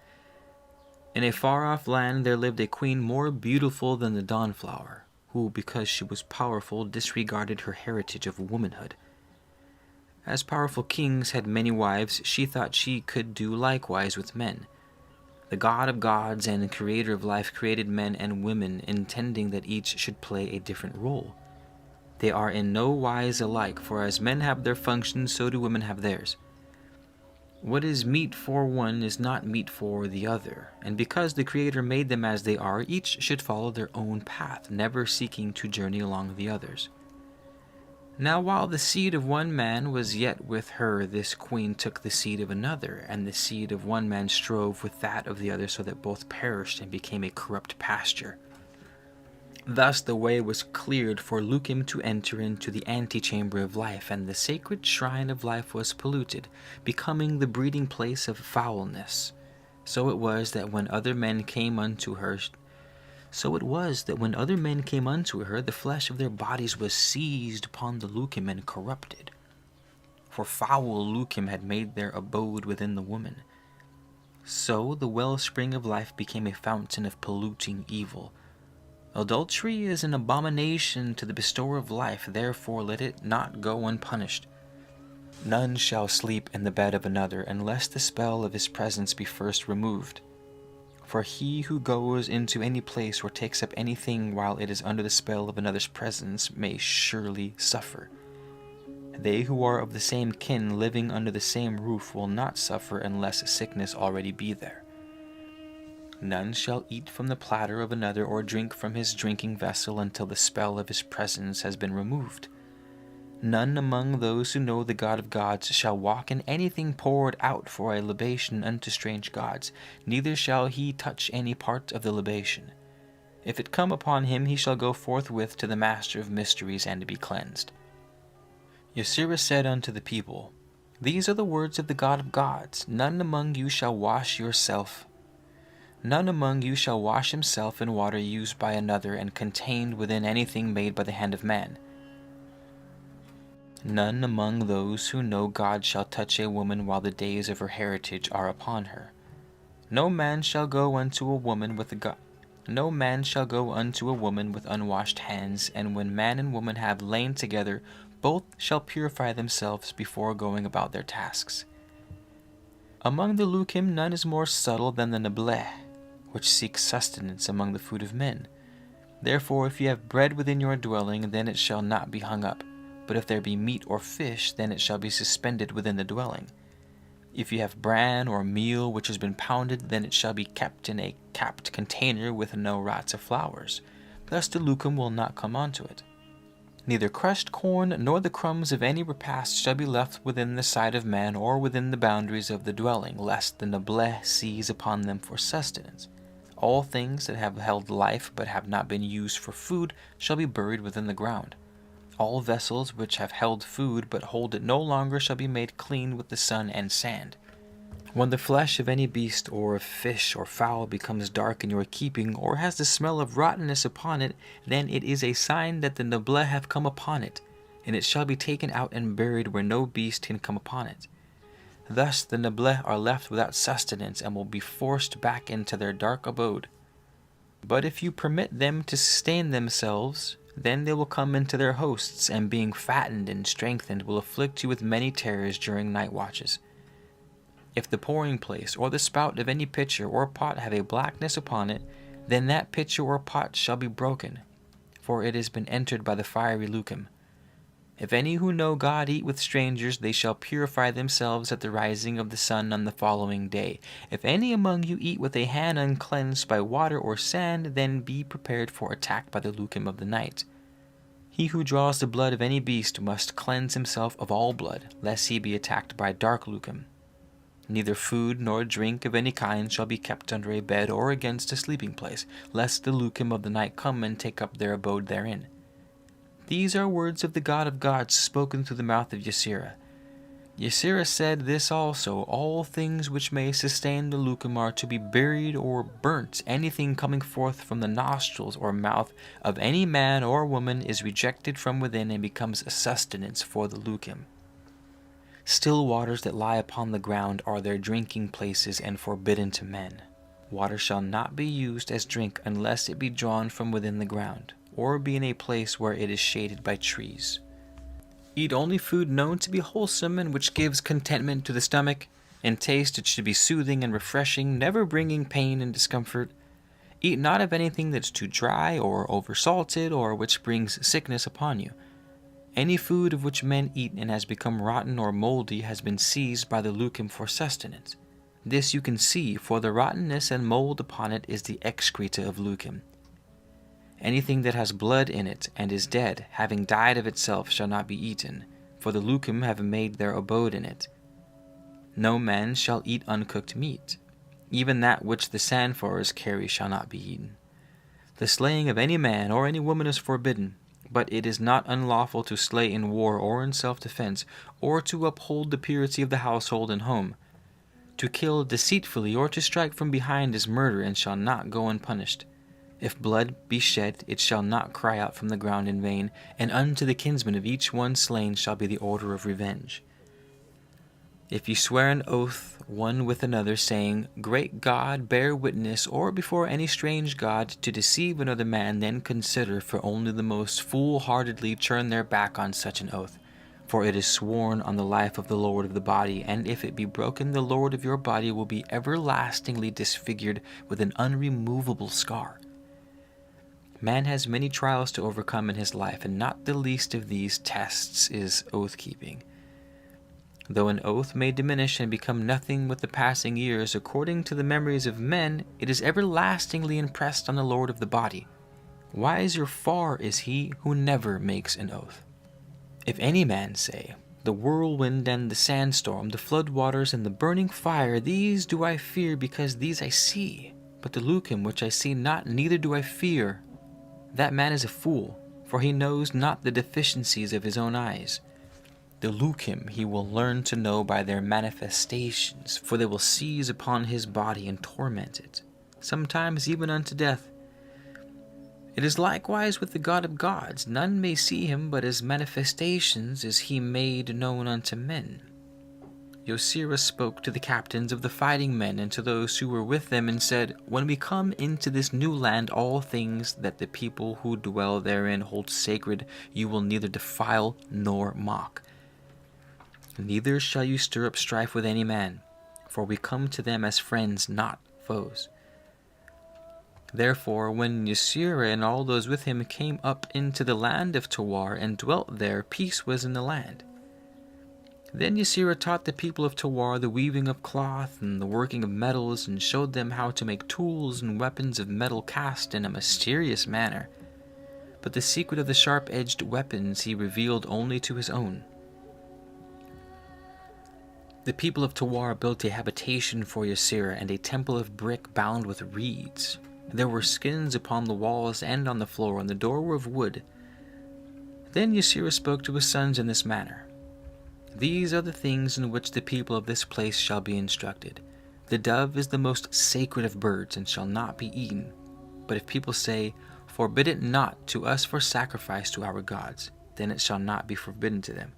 In a far-off land there lived a queen more beautiful than the dawnflower, who, because she was powerful, disregarded her heritage of womanhood. As powerful kings had many wives, she thought she could do likewise with men. The God of gods and creator of life created men and women, intending that each should play a different role. They are in no wise alike, for as men have their functions, so do women have theirs. What is meet for one is not meet for the other, and because the Creator made them as they are, each should follow their own path, never seeking to journey along the others. Now while the seed of one man was yet with her, this queen took the seed of another, and the seed of one man strove with that of the other, so that both perished and became a corrupt pasture. Thus the way was cleared for Lukim to enter into the antechamber of life, and the sacred shrine of life was polluted, becoming the breeding place of foulness. So it was that when other men came unto her, the flesh of their bodies was seized upon the Lukim and corrupted. For foul Lukim had made their abode within the woman. So the wellspring of life became a fountain of polluting evil. Adultery is an abomination to the bestower of life, therefore let it not go unpunished. None shall sleep in the bed of another, unless the spell of his presence be first removed. For he who goes into any place or takes up anything while it is under the spell of another's presence may surely suffer. They who are of the same kin living under the same roof will not suffer unless sickness already be there. None shall eat from the platter of another or drink from his drinking vessel until the spell of his presence has been removed. None among those who know the God of gods shall walk in anything poured out for a libation unto strange gods, neither shall he touch any part of the libation. If it come upon him, he shall go forthwith to the master of mysteries and be cleansed. Yosira said unto the people, These are the words of the God of gods. None among you shall wash himself in water used by another and contained within anything made by the hand of man. None among those who know God shall touch a woman while the days of her heritage are upon her. No man shall go unto a woman with unwashed hands, and when man and woman have lain together, both shall purify themselves before going about their tasks. Among the Lukim none is more subtle than the Nebleh, which seeks sustenance among the food of men. Therefore, if you have bread within your dwelling, then it shall not be hung up. But if there be meat or fish, then it shall be suspended within the dwelling. If you have bran or meal which has been pounded, then it shall be kept in a capped container with no rots of flowers. Thus the Lukim will not come onto it. Neither crushed corn nor the crumbs of any repast shall be left within the sight of man or within the boundaries of the dwelling, lest the Nebleh seize upon them for sustenance. All things that have held life but have not been used for food shall be buried within the ground. All vessels which have held food but hold it no longer shall be made clean with the sun and sand. When the flesh of any beast or of fish or fowl becomes dark in your keeping, or has the smell of rottenness upon it, then it is a sign that the Nebleh have come upon it, and it shall be taken out and buried where no beast can come upon it. Thus the Nebleh are left without sustenance and will be forced back into their dark abode. But if you permit them to sustain themselves, then they will come into their hosts, and being fattened and strengthened will afflict you with many terrors during night watches. If the pouring place or the spout of any pitcher or pot have a blackness upon it, then that pitcher or pot shall be broken, for it has been entered by the fiery Lukim. If any who know God eat with strangers, they shall purify themselves at the rising of the sun on the following day. If any among you eat with a hand uncleansed by water or sand, then be prepared for attack by the Lukim of the night. He who draws the blood of any beast must cleanse himself of all blood, lest he be attacked by dark Lukim. Neither food nor drink of any kind shall be kept under a bed or against a sleeping place, lest the Lukim of the night come and take up their abode therein. These are words of the God of gods spoken through the mouth of Yosira. Ysira said this also, all things which may sustain the Lukum are to be buried or burnt. Anything coming forth from the nostrils or mouth of any man or woman is rejected from within and becomes a sustenance for the Lukum. Still waters that lie upon the ground are their drinking places and forbidden to men. Water shall not be used as drink unless it be drawn from within the ground, or be in a place where it is shaded by trees. Eat only food known to be wholesome and which gives contentment to the stomach. In taste it should be soothing and refreshing, never bringing pain and discomfort. Eat not of anything that is too dry or oversalted, or which brings sickness upon you. Any food of which men eat and has become rotten or moldy has been seized by the Lukum for sustenance. This you can see, for the rottenness and mold upon it is the excreta of Lukum. Anything that has blood in it and is dead, having died of itself, shall not be eaten, for the Lukum have made their abode in it. No man shall eat uncooked meat. Even that which the sandfarers carry shall not be eaten. The slaying of any man or any woman is forbidden, but it is not unlawful to slay in war or in self-defense, or to uphold the purity of the household and home. To kill deceitfully or to strike from behind is murder, and shall not go unpunished. If blood be shed, it shall not cry out from the ground in vain, and unto the kinsman of each one slain shall be the order of revenge. If you swear an oath one with another, saying, Great God, bear witness, or before any strange god, to deceive another man, then consider, for only the most foolhardily turn their back on such an oath. For it is sworn on the life of the Lord of the body, and if it be broken, the Lord of your body will be everlastingly disfigured with an unremovable scar. Man has many trials to overcome in his life, and not the least of these tests is oath-keeping. Though an oath may diminish and become nothing with the passing years, according to the memories of men, it is everlastingly impressed on the Lord of the body. Wiser far is he who never makes an oath. If any man say, The whirlwind and the sandstorm, the flood waters and the burning fire, these do I fear, because these I see. But the Lukum which I see not, neither do I fear. That man is a fool, for he knows not the deficiencies of his own eyes. The Lukum he will learn to know by their manifestations, for they will seize upon his body and torment it, sometimes even unto death. It is likewise with the God of gods. None may see him, but as manifestations is he made known unto men. Ysira spoke to the captains of the fighting men and to those who were with them, and said, When we come into this new land, all things that the people who dwell therein hold sacred you will neither defile nor mock. Neither shall you stir up strife with any man, for we come to them as friends, not foes. Therefore, when Ysira and all those with him came up into the land of Tawar and dwelt there, peace was in the land. Then Ysira taught the people of Tawar the weaving of cloth and the working of metals, and showed them how to make tools and weapons of metal cast in a mysterious manner. But the secret of the sharp-edged weapons he revealed only to his own. The people of Tawar built a habitation for Ysira and a temple of brick bound with reeds. There were skins upon the walls and on the floor, and the door were of wood. Then Ysira spoke to his sons in this manner. These are the things in which the people of this place shall be instructed. The dove is the most sacred of birds, and shall not be eaten. But if people say, Forbid it not to us for sacrifice to our gods, then it shall not be forbidden to them.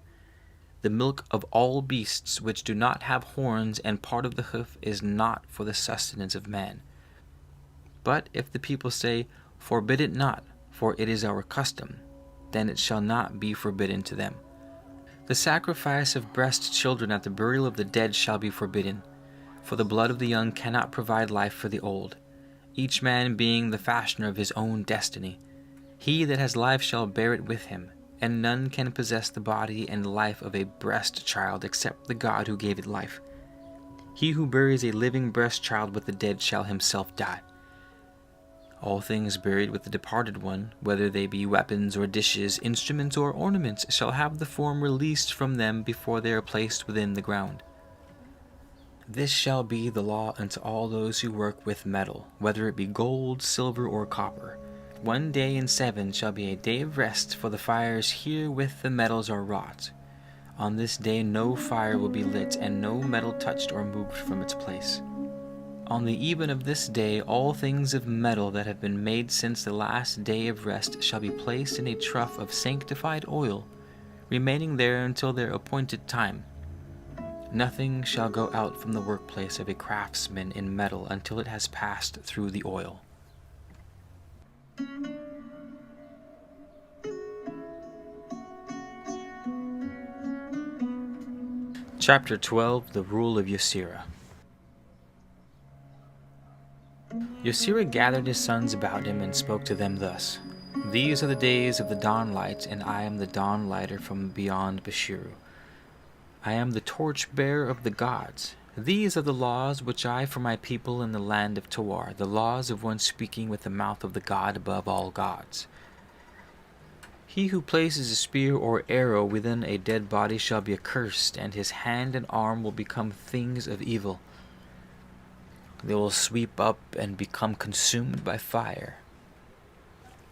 The milk of all beasts which do not have horns and part of the hoof is not for the sustenance of man. But if the people say, Forbid it not, for it is our custom, then it shall not be forbidden to them. The sacrifice of breast children at the burial of the dead shall be forbidden, for the blood of the young cannot provide life for the old, each man being the fashioner of his own destiny. He that has life shall bear it with him, and none can possess the body and life of a breast child except the God who gave it life. He who buries a living breast child with the dead shall himself die. All things buried with the departed one, whether they be weapons or dishes, instruments or ornaments, shall have the form released from them before they are placed within the ground. This shall be the law unto all those who work with metal, whether it be gold, silver, or copper. 1 day in 7 shall be a day of rest for the fires herewith the metals are wrought. On this day no fire will be lit, and no metal touched or moved from its place. On the even of this day all things of metal that have been made since the last day of rest shall be placed in a trough of sanctified oil, remaining there until their appointed time. Nothing shall go out from the workplace of a craftsman in metal until it has passed through the oil. Chapter 12, The Rule of Ysera. Ysera gathered his sons about him and spoke to them thus: These are the days of the dawn light, and I am the dawn lighter from beyond Bashiru. I am the torch-bearer of the gods. These are the laws which I for my people in the land of Tawar, the laws of one speaking with the mouth of the god above all gods. He who places a spear or arrow within a dead body shall be accursed, and his hand and arm will become things of evil. They will sweep up and become consumed by fire.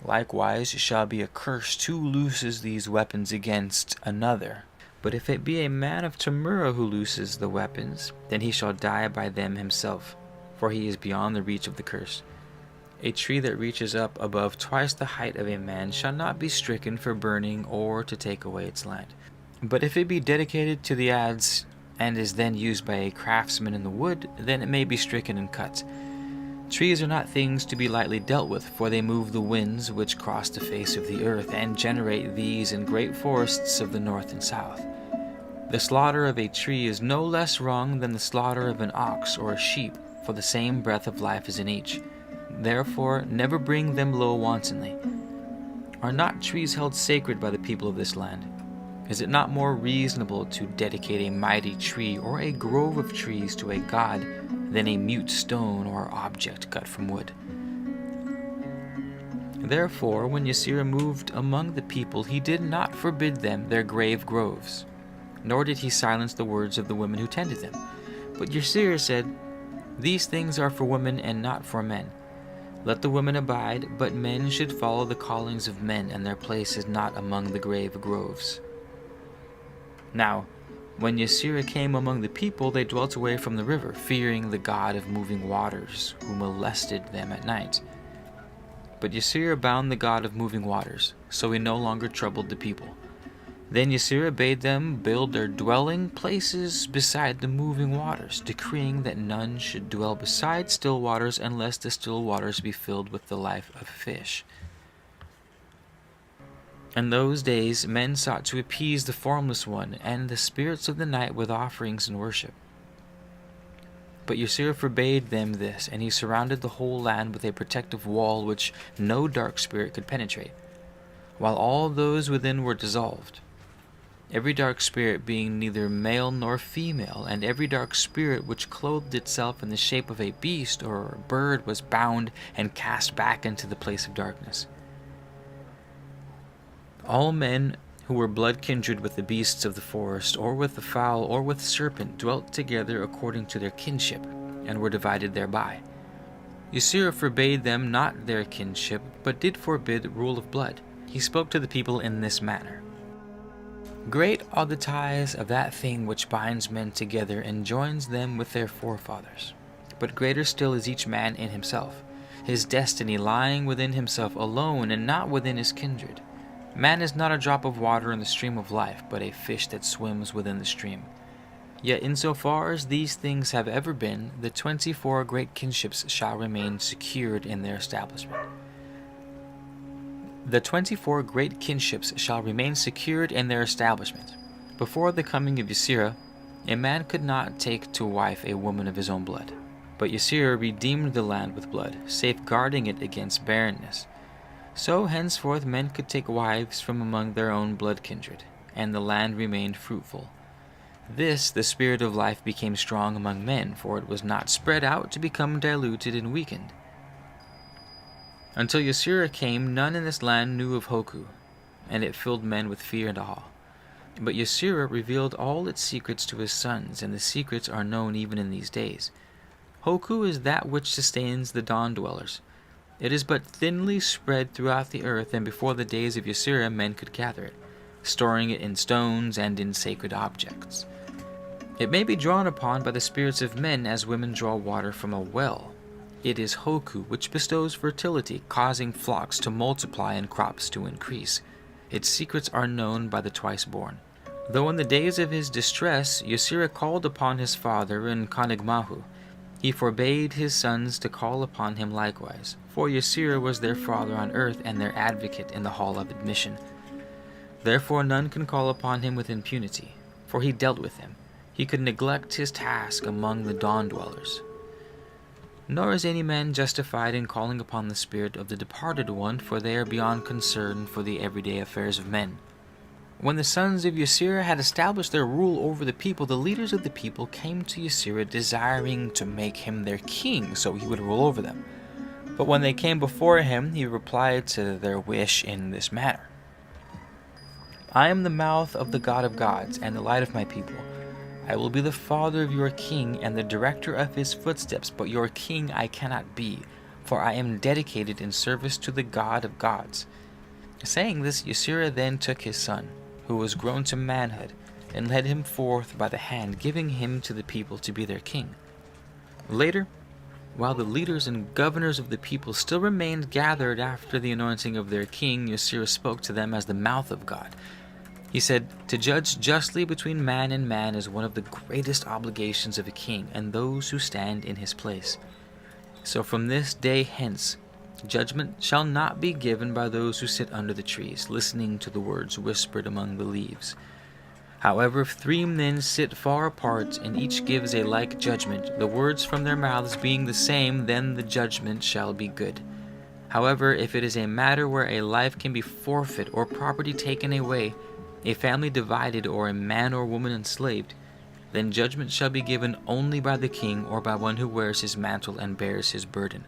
Likewise shall be accursed who looses these weapons against another. But if it be a man of Tamura who looses the weapons, then he shall die by them himself, for he is beyond the reach of the curse. A tree that reaches up above twice the height of a man shall not be stricken for burning or to take away its land. But if it be dedicated to the adze and is then used by a craftsman in the wood, then it may be stricken and cut. Trees are not things to be lightly dealt with, for they move the winds which cross the face of the earth, and generate these in great forests of the north and south. The slaughter of a tree is no less wrong than the slaughter of an ox or a sheep, for the same breath of life is in each. Therefore, never bring them low wantonly. Are not trees held sacred by the people of this land? Is it not more reasonable to dedicate a mighty tree or a grove of trees to a god than a mute stone or object cut from wood? Therefore, when Ysera moved among the people, he did not forbid them their grave groves, nor did he silence the words of the women who tended them. But Ysera said, These things are for women and not for men. Let the women abide, but men should follow the callings of men, and their place is not among the grave groves. Now, when Ysera came among the people, they dwelt away from the river, fearing the god of moving waters, who molested them at night. But Ysera bound the god of moving waters, so he no longer troubled the people. Then Ysera bade them build their dwelling places beside the moving waters, decreeing that none should dwell beside still waters unless the still waters be filled with the life of fish. In those days men sought to appease the formless one and the spirits of the night with offerings and worship. But Ysera forbade them this, and he surrounded the whole land with a protective wall which no dark spirit could penetrate, while all those within were dissolved. Every dark spirit being neither male nor female, and every dark spirit which clothed itself in the shape of a beast or a bird was bound and cast back into the place of darkness. All men who were blood kindred with the beasts of the forest, or with the fowl, or with the serpent, dwelt together according to their kinship, and were divided thereby. Ysera forbade them not their kinship, but did forbid the rule of blood. He spoke to the people in this manner: Great are the ties of that thing which binds men together and joins them with their forefathers. But greater still is each man in himself, his destiny lying within himself alone and not within his kindred. Man is not a drop of water in the stream of life, but a fish that swims within the stream. Yet insofar as these things have ever been, the 24 great kinships shall remain secured in their establishment. The 24 great kinships shall remain secured in their establishment. Before the coming of Ysera, a man could not take to wife a woman of his own blood. But Ysera redeemed the land with blood, safeguarding it against barrenness. So henceforth men could take wives from among their own blood kindred, and the land remained fruitful. This, the spirit of life, became strong among men, for it was not spread out to become diluted and weakened. Until Ysera came, none in this land knew of Hoku, and it filled men with fear and awe. But Ysera revealed all its secrets to his sons, and the secrets are known even in these days. Hoku is that which sustains the dawn dwellers. It is but thinly spread throughout the earth, and before the days of Ysera men could gather it. storing it in stones and in sacred objects. It may be drawn upon by the spirits of men as women draw water from a well. It is Hoku which bestows fertility, causing flocks to multiply and crops to increase. Its secrets are known by the twice-born. Though in the days of his distress, Ysera called upon his father in Kanigmahu, he forbade his sons to call upon him likewise, for Ysera was their father on earth and their advocate in the hall of admission. Therefore none can call upon him with impunity, for he dealt with them. He could neglect his task among the dawn-dwellers. Nor is any man justified in calling upon the spirit of the departed one, for they are beyond concern for the everyday affairs of men. When the sons of Ysera had established their rule over the people, the leaders of the people came to Ysera desiring to make him their king so he would rule over them. But when they came before him, he replied to their wish in this manner: I am the mouth of the God of gods and the light of my people. I will be the father of your king and the director of his footsteps, but your king I cannot be, for I am dedicated in service to the God of gods. Saying this, Ysera then took his son, who was grown to manhood, and led him forth by the hand, giving him to the people to be their king. Later, while the leaders and governors of the people still remained gathered after the anointing of their king, Ysera spoke to them as the mouth of God. He said, to judge justly between man and man is one of the greatest obligations of a king and those who stand in his place. So from this day hence, judgment shall not be given by those who sit under the trees, listening to the words whispered among the leaves. However, if 3 men sit far apart, and each gives a like judgment, the words from their mouths being the same, then the judgment shall be good. However, if it is a matter where a life can be forfeit or property taken away, a family divided, or a man or woman enslaved, then judgment shall be given only by the king or by one who wears his mantle and bears his burden.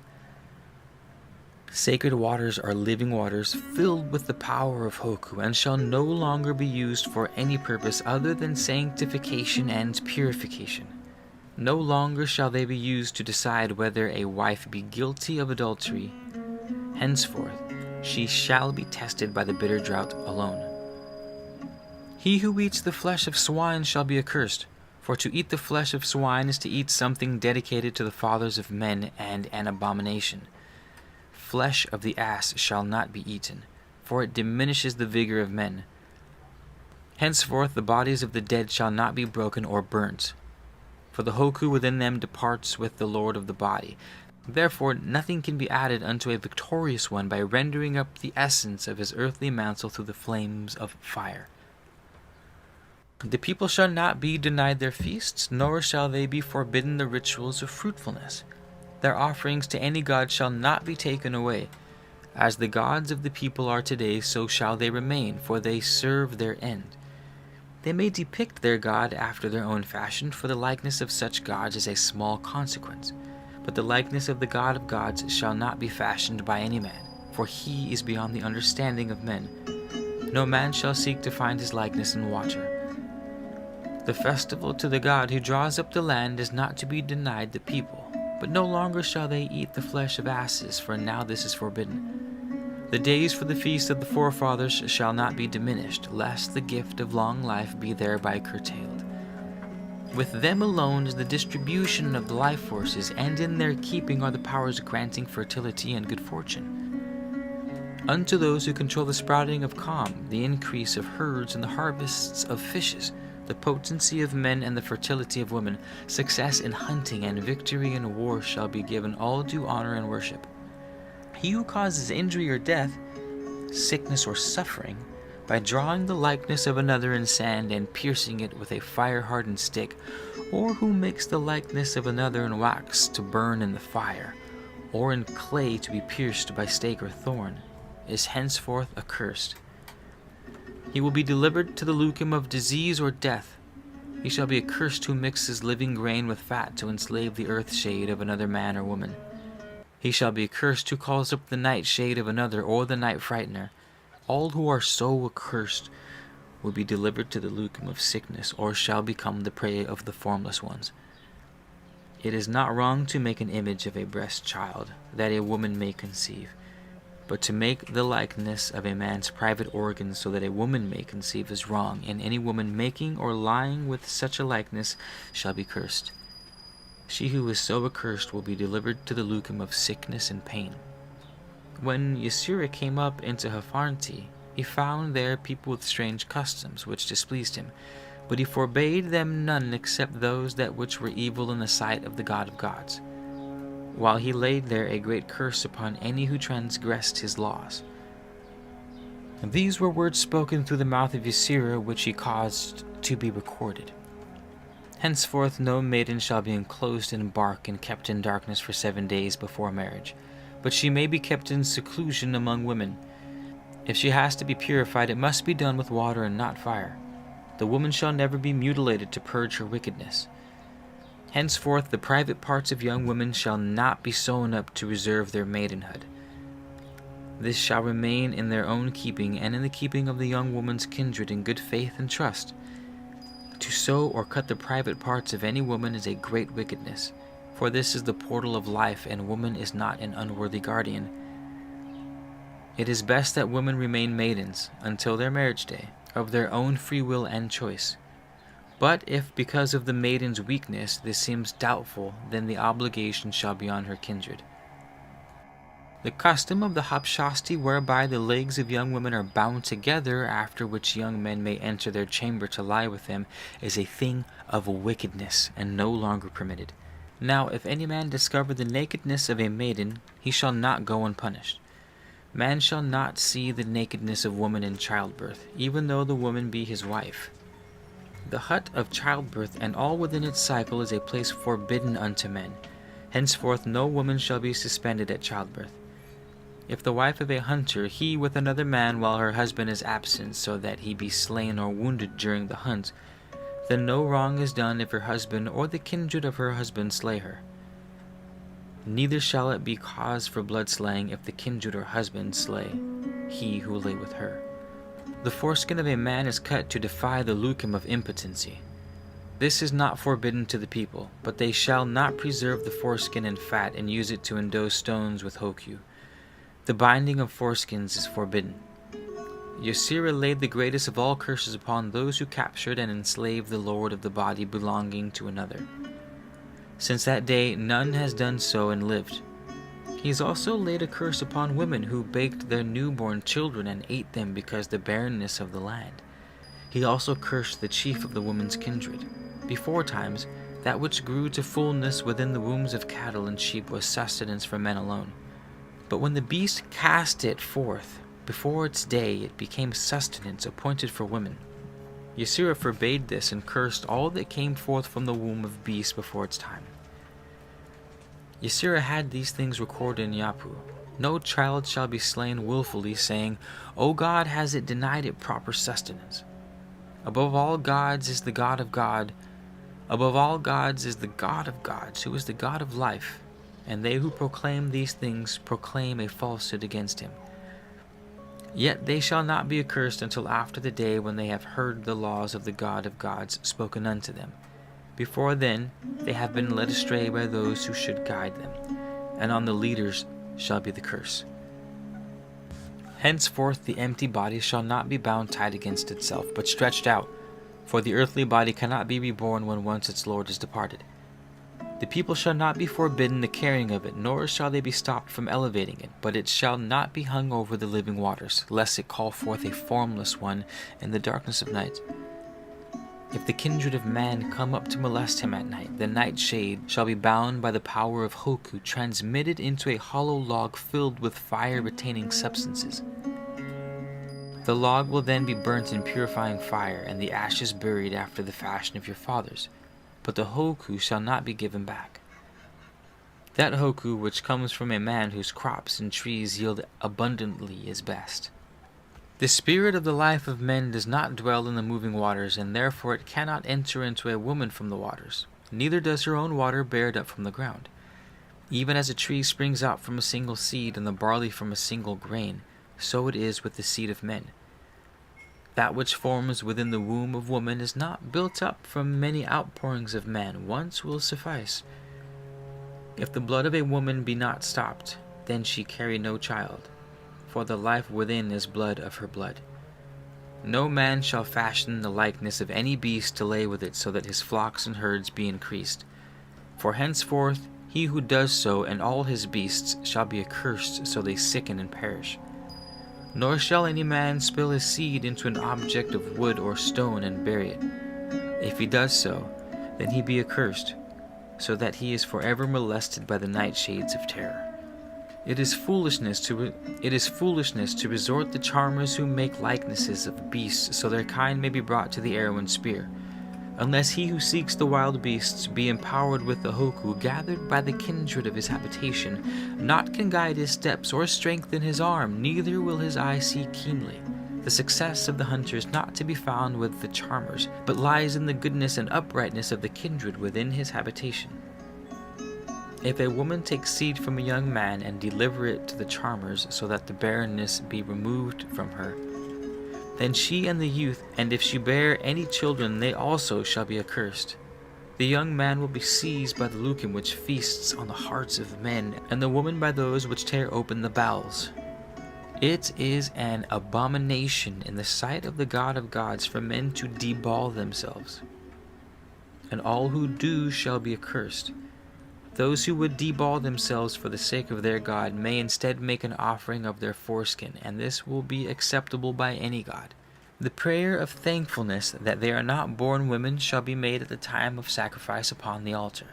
Sacred waters are living waters filled with the power of Hoku, and shall no longer be used for any purpose other than sanctification and purification. No longer shall they be used to decide whether a wife be guilty of adultery. Henceforth she shall be tested by the bitter drought alone. He who eats the flesh of swine shall be accursed, for to eat the flesh of swine is to eat something dedicated to the fathers of men and an abomination. Flesh of the ass shall not be eaten, for it diminishes the vigor of men. Henceforth the bodies of the dead shall not be broken or burnt, for the Hoku within them departs with the Lord of the body. Therefore nothing can be added unto a victorious one by rendering up the essence of his earthly mantle through the flames of fire. The people shall not be denied their feasts, nor shall they be forbidden the rituals of fruitfulness. Their offerings to any god shall not be taken away. As the gods of the people are today, so shall they remain, for they serve their end. They may depict their god after their own fashion, for the likeness of such gods is a small consequence. But the likeness of the God of gods shall not be fashioned by any man, for he is beyond the understanding of men. No man shall seek to find his likeness in water. The festival to the God who draws up the land is not to be denied the people, but no longer shall they eat the flesh of asses, for now this is forbidden. The days for the feast of the forefathers shall not be diminished, lest the gift of long life be thereby curtailed. With them alone is the distribution of the life forces, and in their keeping are the powers granting fertility and good fortune. Unto those who control the sprouting of calm, the increase of herds and the harvests of fishes, the potency of men and the fertility of women, success in hunting and victory in war shall be given all due honor and worship. He who causes injury or death, sickness or suffering, by drawing the likeness of another in sand and piercing it with a fire-hardened stick, or who makes the likeness of another in wax to burn in the fire, or in clay to be pierced by stake or thorn, is henceforth accursed. He will be delivered to the lucum of disease or death. He shall be accursed who mixes living grain with fat to enslave the earth shade of another man or woman. He shall be accursed who calls up the night shade of another, or the night frightener. All who are so accursed will be delivered to the lucum of sickness, or shall become the prey of the formless ones. It is not wrong to make an image of a breast child, that a woman may conceive. but to make the likeness of a man's private organs, so that a woman may conceive is wrong, and any woman making or lying with such a likeness shall be cursed. She who is so accursed will be delivered to the lucum of sickness and pain. When Yesura came up into Hapharnti, he found there people with strange customs, which displeased him. But he forbade them none except those that which were evil in the sight of the God of gods, while he laid there a great curse upon any who transgressed his laws. These were words spoken through the mouth of Yesura, which he caused to be recorded. Henceforth no maiden shall be enclosed in bark and kept in darkness for 7 days before marriage, but she may be kept in seclusion among women. If she has to be purified, it must be done with water and not fire. The woman shall never be mutilated to purge her wickedness. Henceforth the private parts of young women shall not be sewn up to reserve their maidenhood. This shall remain in their own keeping, and in the keeping of the young woman's kindred in good faith and trust. To sew or cut the private parts of any woman is a great wickedness, for this is the portal of life, and woman is not an unworthy guardian. It is best that women remain maidens until their marriage day, of their own free will and choice. But if because of the maiden's weakness this seems doubtful, then the obligation shall be on her kindred. The custom of the Hapshasti, whereby the legs of young women are bound together, after which young men may enter their chamber to lie with them, is a thing of wickedness, and no longer permitted. Now if any man discover the nakedness of a maiden, he shall not go unpunished. Man shall not see the nakedness of woman in childbirth, even though the woman be his wife. The hut of childbirth and all within its cycle is a place forbidden unto men. Henceforth no woman shall be suspended at childbirth. If the wife of a hunter, he with another man while her husband is absent, so that he be slain or wounded during the hunt, then no wrong is done if her husband or the kindred of her husband slay her. Neither shall it be cause for bloodslaying if the kindred or husband slay he who lay with her. The foreskin of a man is cut to defy the lucum of impotency. This is not forbidden to the people, but they shall not preserve the foreskin in fat and use it to endow stones with hoku. The binding of foreskins is forbidden. Yesira laid the greatest of all curses upon those who captured and enslaved the lord of the body belonging to another. Since that day none has done so and lived. He has also laid a curse upon women who baked their newborn children and ate them because of the barrenness of the land. He also cursed the chief of the woman's kindred. Before times, that which grew to fullness within the wombs of cattle and sheep was sustenance for men alone. But when the beast cast it forth, before its day it became sustenance appointed for women. Yesira forbade this and cursed all that came forth from the womb of beasts before its time. Yesira had these things recorded in Yapu. No child shall be slain willfully, saying, O God, has it denied it proper sustenance. Above all gods is the God of God. Above all gods is the God of gods, who is the God of life. And they who proclaim these things proclaim a falsehood against him. Yet they shall not be accursed until after the day when they have heard the laws of the God of gods spoken unto them. Before then they have been led astray by those who should guide them, and on the leaders shall be the curse. Henceforth the empty body shall not be bound tight against itself, but stretched out, for the earthly body cannot be reborn when once its Lord is departed. The people shall not be forbidden the carrying of it, nor shall they be stopped from elevating it, but it shall not be hung over the living waters, lest it call forth a formless one in the darkness of night. If the kindred of man come up to molest him at night, the nightshade shall be bound by the power of Hoku, transmitted into a hollow log filled with fire-retaining substances. The log will then be burnt in purifying fire, and the ashes buried after the fashion of your fathers. But the Hoku shall not be given back. That Hoku which comes from a man whose crops and trees yield abundantly is best. The spirit of the life of men does not dwell in the moving waters, and therefore it cannot enter into a woman from the waters. Neither does her own water bear it up from the ground. Even as a tree springs out from a single seed, and the barley from a single grain, so it is with the seed of men. That which forms within the womb of woman is not built up from many outpourings of man. Once will suffice. If the blood of a woman be not stopped, then she carry no child. for the life within is blood of her blood. No man shall fashion the likeness of any beast to lay with it, so that his flocks and herds be increased. For henceforth he who does so and all his beasts shall be accursed, so they sicken and perish. Nor shall any man spill his seed into an object of wood or stone and bury it. If he does so, then he be accursed, so that he is forever molested by the nightshades of terror. It is foolishness to resort to charmers who make likenesses of beasts, so their kind may be brought to the arrow and spear. Unless he who seeks the wild beasts be empowered with the hoku gathered by the kindred of his habitation, naught can guide his steps or strengthen his arm, neither will his eye see keenly. The success of the hunter is not to be found with the charmers, but lies in the goodness and uprightness of the kindred within his habitation. If a woman take seed from a young man and deliver it to the charmers, so that the barrenness be removed from her, then she and the youth, and if she bear any children, they also shall be accursed. The young man will be seized by the lucum which feasts on the hearts of men, and the woman by those which tear open the bowels. It is an abomination in the sight of the God of gods for men to deball themselves, and all who do shall be accursed. Those who would deball themselves for the sake of their God may instead make an offering of their foreskin, and this will be acceptable by any god. The prayer of thankfulness that they are not born women shall be made at the time of sacrifice upon the altar.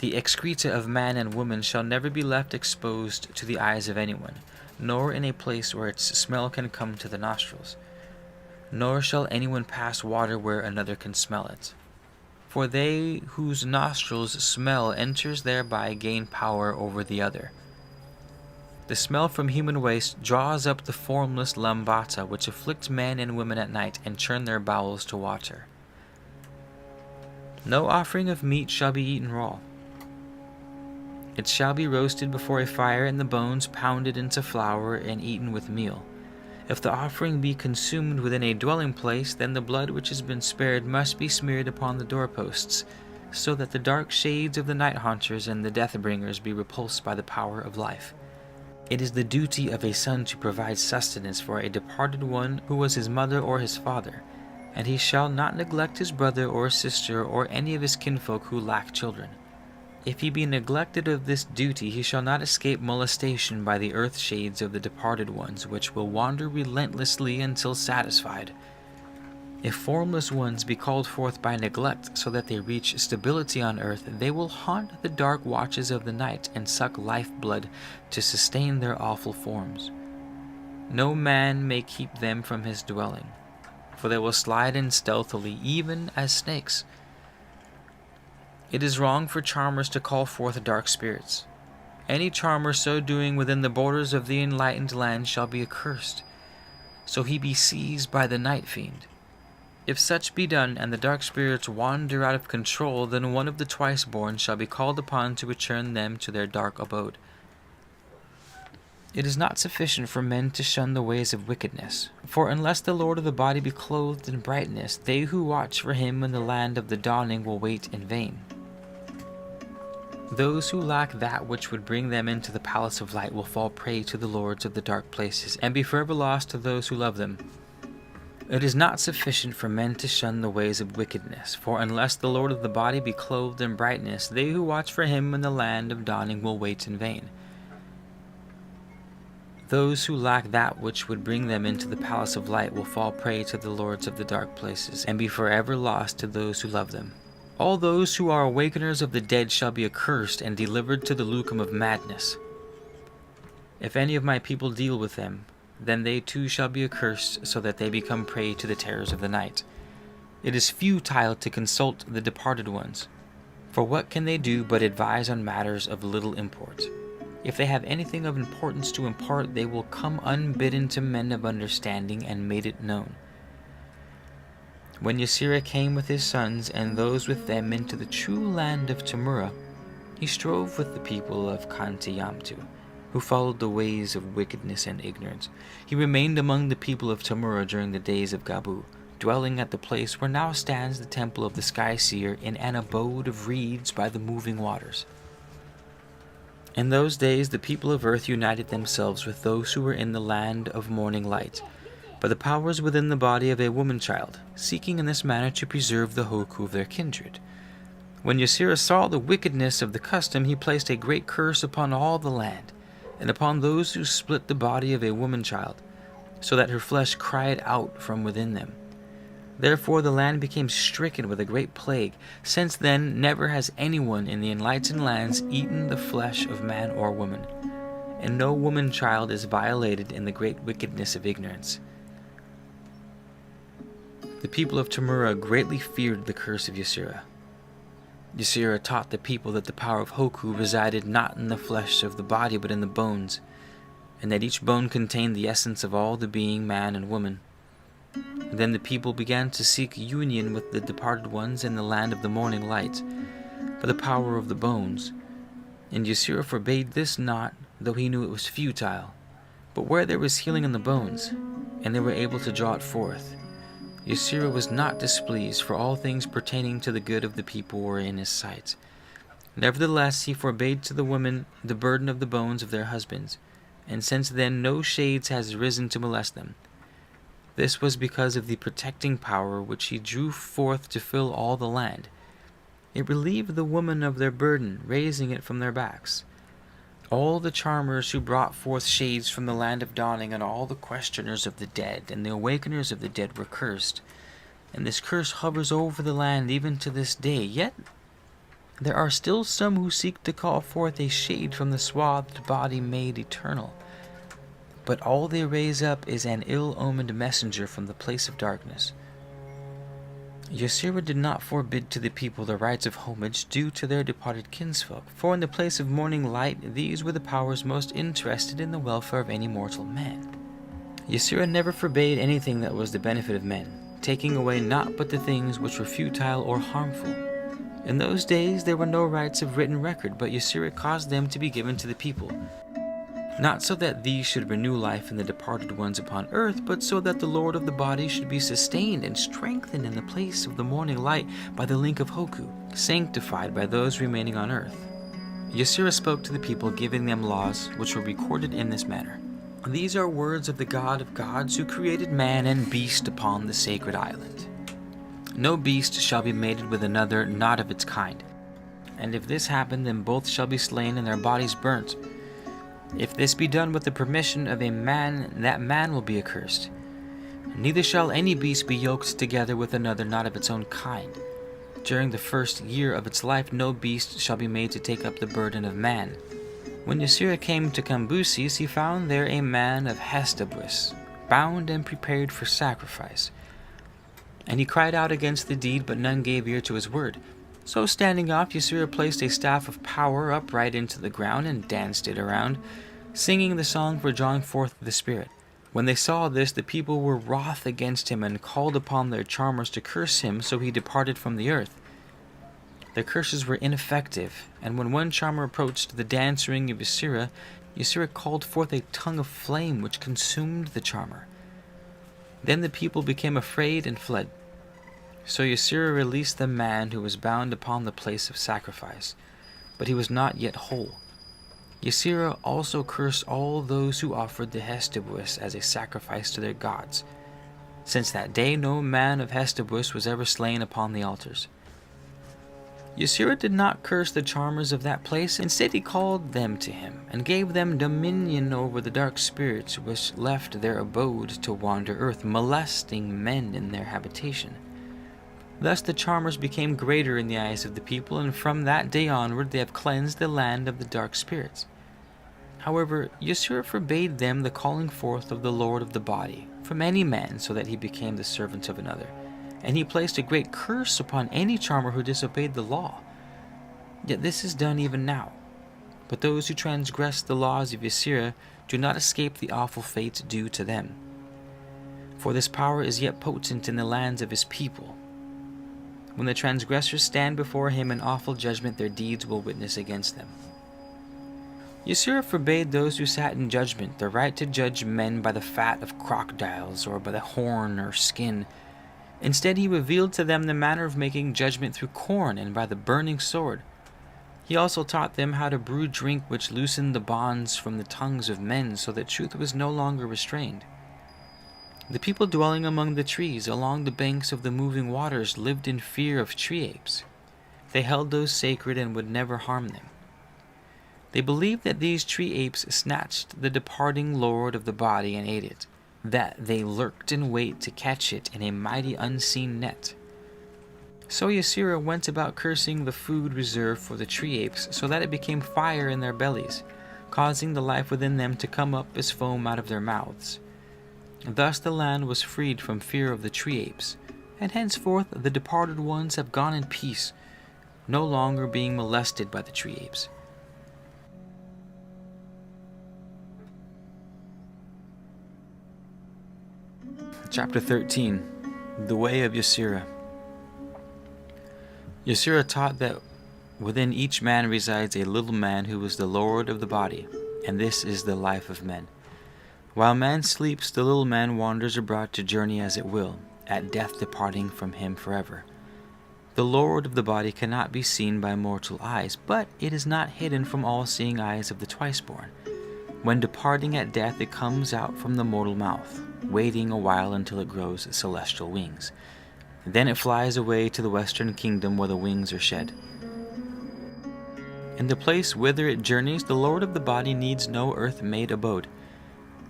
The excreta of man and woman shall never be left exposed to the eyes of anyone, nor in a place where its smell can come to the nostrils. Nor shall anyone pass water where another can smell it. For they whose nostrils smell enters thereby gain power over the other. The smell from human waste draws up the formless lambata, which afflict men and women at night and churn their bowels to water. No offering of meat shall be eaten raw. It shall be roasted before a fire, and the bones pounded into flour and eaten with meal. If the offering be consumed within a dwelling place, then the blood which has been spared must be smeared upon the doorposts, so that the dark shades of the night haunters and the death-bringers be repulsed by the power of life. It is the duty of a son to provide sustenance for a departed one who was his mother or his father, and he shall not neglect his brother or sister or any of his kinfolk who lack children. If he be neglected of this duty, he shall not escape molestation by the earth shades of the departed ones, which will wander relentlessly until satisfied. If formless ones be called forth by neglect, so that they reach stability on earth, they will haunt the dark watches of the night and suck life-blood to sustain their awful forms. No man may keep them from his dwelling, for they will slide in stealthily, even as snakes. It is wrong for charmers to call forth dark spirits. Any charmer so doing within the borders of the enlightened land shall be accursed, so he be seized by the night fiend. If such be done, and the dark spirits wander out of control, then one of the twice-born shall be called upon to return them to their dark abode. It is not sufficient for men to shun the ways of wickedness, for unless the Lord of the body be clothed in brightness, they who watch for him in the land of the dawning will wait in vain. Those who lack that which would bring them into the palace of light will fall prey to the lords of the dark places, and be forever lost to those who love them. It is not sufficient for men to shun the ways of wickedness, for unless the Lord of the body be clothed in brightness, they who watch for him in the land of dawning will wait in vain. Those who lack that which would bring them into the palace of light will fall prey to the lords of the dark places, and be forever lost to those who love them. All those who are awakeners of the dead shall be accursed and delivered to the lucum of madness. If any of my people deal with them, then they too shall be accursed, so that they become prey to the terrors of the night. It is futile to consult the departed ones, for what can they do but advise on matters of little import? If they have anything of importance to impart, they will come unbidden to men of understanding and made it known. When Yasira came with his sons and those with them into the true land of Tamura, he strove with the people of Kantayamtu, who followed the ways of wickedness and ignorance. He remained among the people of Tamura during the days of Gabu, dwelling at the place where now stands the temple of the Sky Seer in an abode of reeds by the moving waters. In those days the people of earth united themselves with those who were in the land of morning light, by the powers within the body of a woman-child, seeking in this manner to preserve the Hoku of their kindred. When Ysera saw the wickedness of the custom, he placed a great curse upon all the land, and upon those who split the body of a woman-child, so that her flesh cried out from within them. Therefore the land became stricken with a great plague. Since then never has anyone in the enlightened lands eaten the flesh of man or woman, and no woman-child is violated in the great wickedness of ignorance. The people of Tamura greatly feared the curse of Ysera. Ysera taught the people that the power of Hoku resided not in the flesh of the body but in the bones, and that each bone contained the essence of all the being, man and woman. And then the people began to seek union with the departed ones in the land of the morning light, for the power of the bones. And Ysera forbade this not, though he knew it was futile, but where there was healing in the bones, and they were able to draw it forth, Ysera was not displeased, for all things pertaining to the good of the people were in his sight. Nevertheless he forbade to the women the burden of the bones of their husbands, and since then no shades has risen to molest them. This was because of the protecting power which he drew forth to fill all the land. It relieved the women of their burden, raising it from their backs. All the charmers who brought forth shades from the land of dawning, and all the questioners of the dead, and the awakeners of the dead were cursed. And this curse hovers over the land even to this day. Yet there are still some who seek to call forth a shade from the swathed body made eternal. But all they raise up is an ill-omened messenger from the place of darkness. Ysera did not forbid to the people the rites of homage due to their departed kinsfolk, for in the place of morning light these were the powers most interested in the welfare of any mortal man. Ysera never forbade anything that was the benefit of men, taking away naught but the things which were futile or harmful. In those days there were no rites of written record, but Ysera caused them to be given to the people, not so that these should renew life in the departed ones upon earth, but so that the Lord of the body should be sustained and strengthened in the place of the morning light by the link of Hoku, sanctified by those remaining on earth. Ysera spoke to the people, giving them laws which were recorded in this manner. These are words of the God of gods, who created man and beast upon the sacred island. No beast shall be mated with another not of its kind, and if this happen, then both shall be slain and their bodies burnt. If this be done with the permission of a man, that man will be accursed. Neither shall any beast be yoked together with another not of its own kind. During the first year of its life no beast shall be made to take up the burden of man. When Ysera came to Cambyses, he found there a man of Hestabus, bound and prepared for sacrifice. And he cried out against the deed, but none gave ear to his word. So standing up, Ysera placed a staff of power upright into the ground and danced it around, singing the song for drawing forth the spirit. When they saw this, the people were wroth against him and called upon their charmers to curse him, so he departed from the earth. Their curses were ineffective, and when one charmer approached the dance ring of Ysera, Ysera called forth a tongue of flame which consumed the charmer. Then the people became afraid and fled. So Ysera released the man who was bound upon the place of sacrifice, but he was not yet whole. Ysera also cursed all those who offered the Hestabus as a sacrifice to their gods. Since that day no man of Hestabus was ever slain upon the altars. Ysera did not curse the charmers of that place. Instead he called them to him, and gave them dominion over the dark spirits which left their abode to wander earth, molesting men in their habitation. Thus the charmers became greater in the eyes of the people, and from that day onward they have cleansed the land of the dark spirits. However, Ysera forbade them the calling forth of the Lord of the body from any man, so that he became the servant of another. And he placed a great curse upon any charmer who disobeyed the law. Yet this is done even now. But those who transgress the laws of Ysera do not escape the awful fate due to them. For this power is yet potent in the lands of his people. When the transgressors stand before him in awful judgment, their deeds will witness against them. Ysera forbade those who sat in judgment the right to judge men by the fat of crocodiles or by the horn or skin. Instead he revealed to them the manner of making judgment through corn and by the burning sword. He also taught them how to brew drink which loosened the bonds from the tongues of men, so that truth was no longer restrained. The people dwelling among the trees along the banks of the moving waters lived in fear of tree apes. They held those sacred and would never harm them. They believed that these tree apes snatched the departing lord of the body and ate it, that they lurked in wait to catch it in a mighty unseen net. So Ysera went about cursing the food reserved for the tree apes, so that it became fire in their bellies, causing the life within them to come up as foam out of their mouths. Thus the land was freed from fear of the tree apes, and henceforth the departed ones have gone in peace, no longer being molested by the tree apes. Chapter 13. The Way of Ysera. Ysera taught that within each man resides a little man who is the lord of the body, and this is the life of men. While man sleeps, the little man wanders abroad to journey as it will, at death departing from him forever. The lord of the body cannot be seen by mortal eyes, but it is not hidden from all-seeing eyes of the twice-born. When departing at death, it comes out from the mortal mouth, waiting a while until it grows celestial wings. Then it flies away to the western kingdom where the wings are shed. In the place whither it journeys, the lord of the body needs no earth-made abode.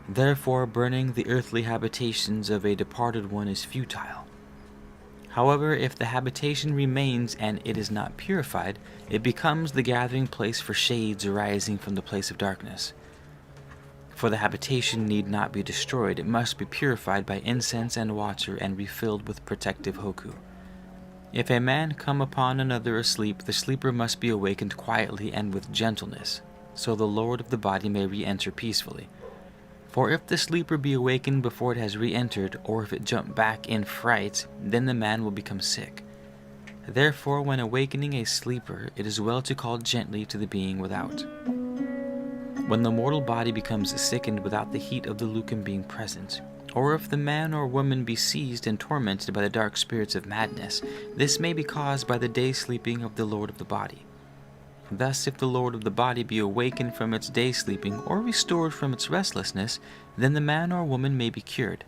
Therefore, burning the earthly habitations of a departed one is futile. However, if the habitation remains and it is not purified, it becomes the gathering place for shades arising from the place of darkness. For the habitation need not be destroyed, it must be purified by incense and water and refilled with protective hoku. If a man come upon another asleep, the sleeper must be awakened quietly and with gentleness, so the lord of the body may re-enter peacefully. For if the sleeper be awakened before it has re-entered, or if it jump back in fright, then the man will become sick. Therefore, when awakening a sleeper, it is well to call gently to the being without. When the mortal body becomes sickened without the heat of the Lucan being present, or if the man or woman be seized and tormented by the dark spirits of madness, this may be caused by the day sleeping of the lord of the body. Thus, if the lord of the body be awakened from its day sleeping or restored from its restlessness, then the man or woman may be cured.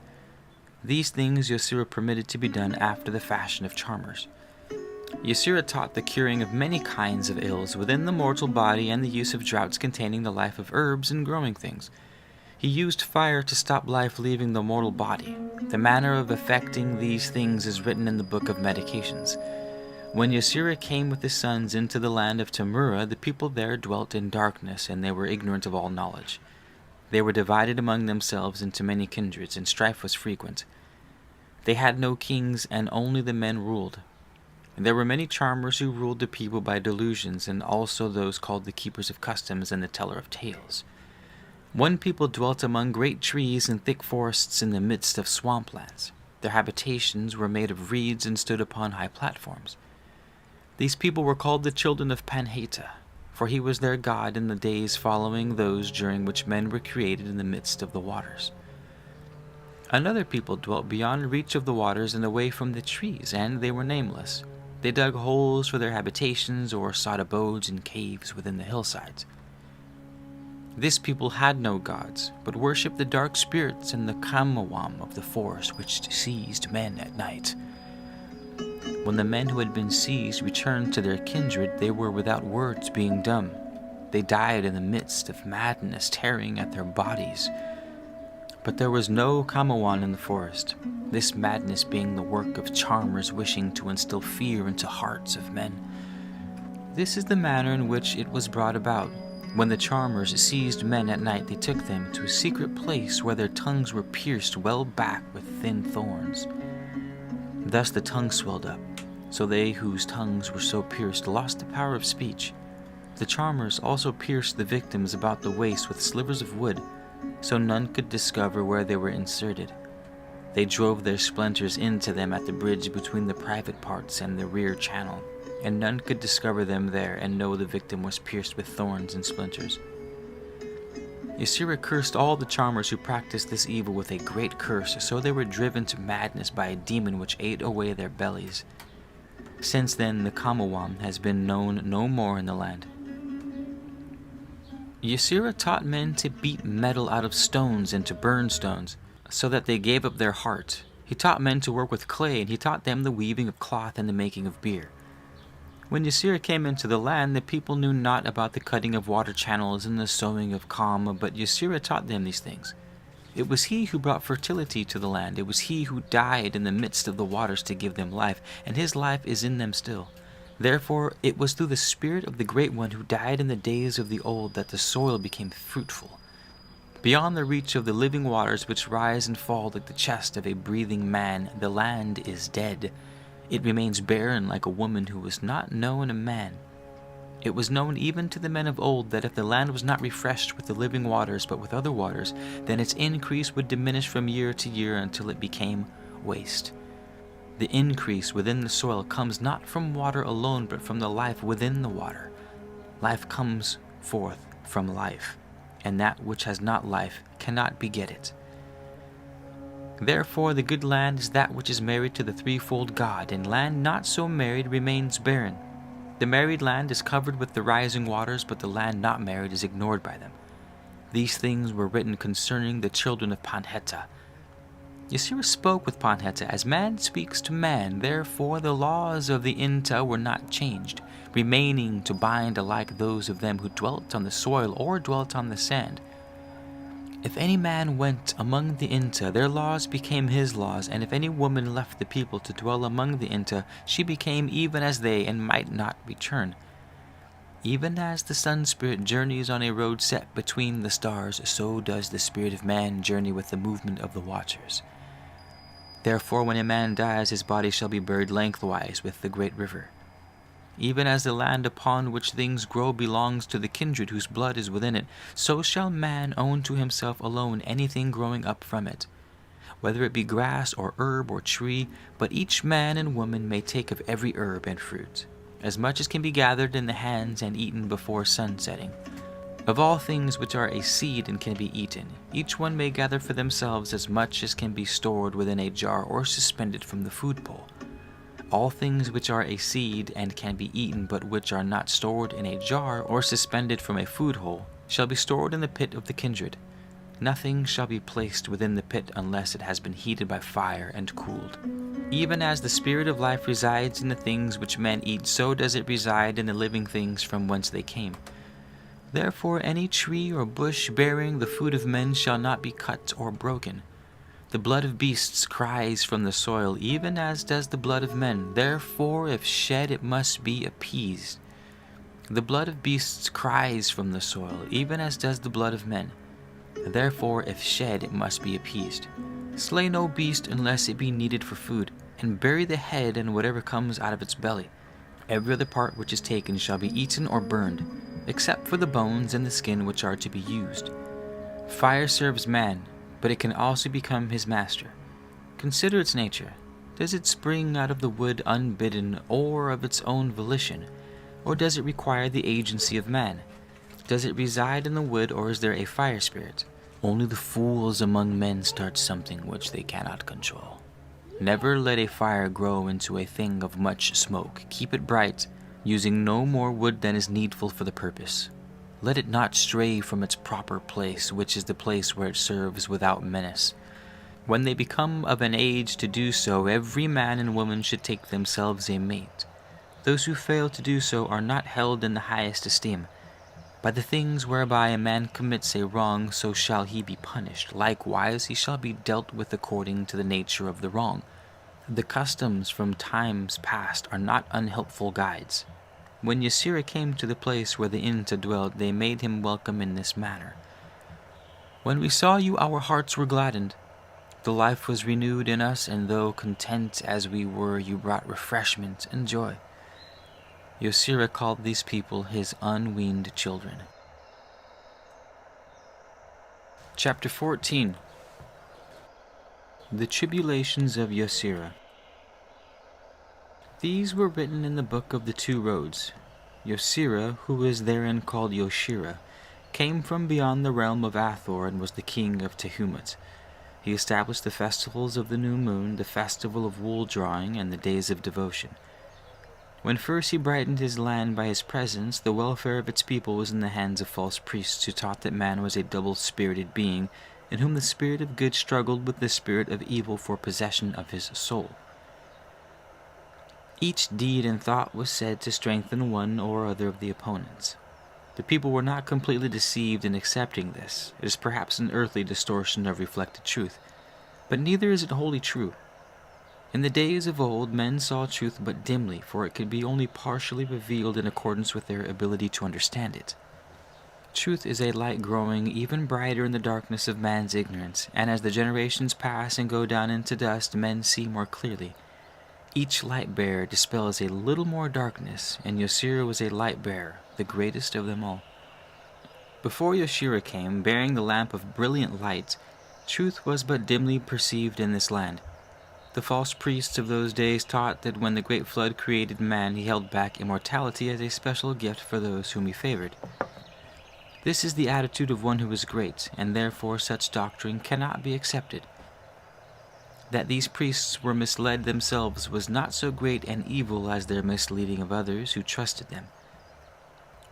These things Ysera permitted to be done after the fashion of charmers. Ysera taught the curing of many kinds of ills within the mortal body and the use of draughts containing the life of herbs and growing things. He used fire to stop life leaving the mortal body. The manner of effecting these things is written in the Book of Medications. When Ysera came with his sons into the land of Tamura, the people there dwelt in darkness, and they were ignorant of all knowledge. They were divided among themselves into many kindreds, and strife was frequent. They had no kings, and only the men ruled. There were many charmers who ruled the people by delusions, and also those called the keepers of customs and the teller of tales. One people dwelt among great trees and thick forests in the midst of swamplands. Their habitations were made of reeds and stood upon high platforms. These people were called the children of Panheta, for he was their god in the days following those during which men were created in the midst of the waters. Another people dwelt beyond reach of the waters and away from the trees, and they were nameless. They dug holes for their habitations or sought abodes in caves within the hillsides. This people had no gods, but worshipped the dark spirits and the kamawam of the forest which seized men at night. When the men who had been seized returned to their kindred, they were without words, being dumb. They died in the midst of madness, tearing at their bodies. But there was no kamawan in the forest, this madness being the work of charmers wishing to instill fear into hearts of men. This is the manner in which it was brought about. When the charmers seized men at night, they took them to a secret place where their tongues were pierced well back with thin thorns. Thus the tongue swelled up, so they whose tongues were so pierced lost the power of speech. The charmers also pierced the victims about the waist with slivers of wood, so none could discover where they were inserted. They drove their splinters into them at the bridge between the private parts and the rear channel, and none could discover them there and know the victim was pierced with thorns and splinters. Ysera cursed all the charmers who practiced this evil with a great curse, so they were driven to madness by a demon which ate away their bellies. Since then, the kamawam has been known no more in the land. Ysera taught men to beat metal out of stones and to burn stones, so that they gave up their heart. He taught men to work with clay, and he taught them the weaving of cloth and the making of beer. When Ysera came into the land, the people knew not about the cutting of water channels and the sowing of calm, but Ysera taught them these things. It was he who brought fertility to the land. It was he who died in the midst of the waters to give them life, and his life is in them still. Therefore, it was through the Spirit of the Great One who died in the days of the old that the soil became fruitful. Beyond the reach of the living waters which rise and fall like the chest of a breathing man, the land is dead. It remains barren like a woman who was not known a man. It was known even to the men of old that if the land was not refreshed with the living waters but with other waters, then its increase would diminish from year to year until it became waste. The increase within the soil comes not from water alone, but from the life within the water. Life comes forth from life, and that which has not life cannot beget it. Therefore the good land is that which is married to the threefold God, and land not so married remains barren. The married land is covered with the rising waters, but the land not married is ignored by them. These things were written concerning the children of Panhetta. Ysera spoke with Panhetta as man speaks to man. Therefore the laws of the Inta were not changed, remaining to bind alike those of them who dwelt on the soil or dwelt on the sand. If any man went among the Inta, their laws became his laws, and if any woman left the people to dwell among the Inta, she became even as they and might not return. Even as the sun spirit journeys on a road set between the stars, so does the spirit of man journey with the movement of the watchers. Therefore, when a man dies, his body shall be buried lengthwise with the great river. Even as the land upon which things grow belongs to the kindred whose blood is within it, so shall man own to himself alone anything growing up from it, whether it be grass or herb or tree, but each man and woman may take of every herb and fruit, as much as can be gathered in the hands and eaten before sun setting. Of all things which are a seed and can be eaten, each one may gather for themselves as much as can be stored within a jar or suspended from the food pole. All things which are a seed and can be eaten, but which are not stored in a jar or suspended from a food hole, shall be stored in the pit of the kindred. Nothing shall be placed within the pit unless it has been heated by fire and cooled. Even as the spirit of life resides in the things which men eat, so does it reside in the living things from whence they came. Therefore any tree or bush bearing the food of men shall not be cut or broken. The blood of beasts cries from the soil, even as does the blood of men. Therefore, if shed, it must be appeased. The blood of beasts cries from the soil, even as does the blood of men. Therefore, if shed, it must be appeased. Slay no beast unless it be needed for food, and bury the head and whatever comes out of its belly. Every other part which is taken shall be eaten or burned, except for the bones and the skin which are to be used. Fire serves man, but it can also become his master. Consider its nature. Does it spring out of the wood unbidden or of its own volition? Or does it require the agency of man? Does it reside in the wood, or is there a fire spirit? Only the fools among men start something which they cannot control. Never let a fire grow into a thing of much smoke. Keep it bright, using no more wood than is needful for the purpose. Let it not stray from its proper place, which is the place where it serves without menace. When they become of an age to do so, every man and woman should take themselves a mate. Those who fail to do so are not held in the highest esteem. By the things whereby a man commits a wrong, so shall he be punished. Likewise, he shall be dealt with according to the nature of the wrong. The customs from times past are not unhelpful guides. When Ysera came to the place where the Inta dwelt, they made him welcome in this manner. When we saw you, our hearts were gladdened. The life was renewed in us, and though content as we were, you brought refreshment and joy. Ysera called these people his unweaned children. Chapter 14. The Tribulations of Ysera. These were written in the book of the two roads. Ysera, who is therein called Yoshira, came from beyond the realm of Athor and was the king of Tehumot. He established the festivals of the new moon, the festival of wool drawing, and the days of devotion. When first he brightened his land by his presence, the welfare of its people was in the hands of false priests who taught that man was a double-spirited being, in whom the spirit of good struggled with the spirit of evil for possession of his soul. Each deed and thought was said to strengthen one or other of the opponents. The people were not completely deceived in accepting this. It is perhaps an earthly distortion of reflected truth, but neither is it wholly true. In the days of old, men saw truth but dimly, for it could be only partially revealed in accordance with their ability to understand it. Truth is a light growing even brighter in the darkness of man's ignorance, and as the generations pass and go down into dust, men see more clearly. Each light-bearer dispels a little more darkness, and Yeshua was a light-bearer, the greatest of them all. Before Yeshua came, bearing the lamp of brilliant light, truth was but dimly perceived in this land. The false priests of those days taught that when the great flood created man, he held back immortality as a special gift for those whom he favored. This is the attitude of one who is great, and therefore such doctrine cannot be accepted. That these priests were misled themselves was not so great an evil as their misleading of others who trusted them.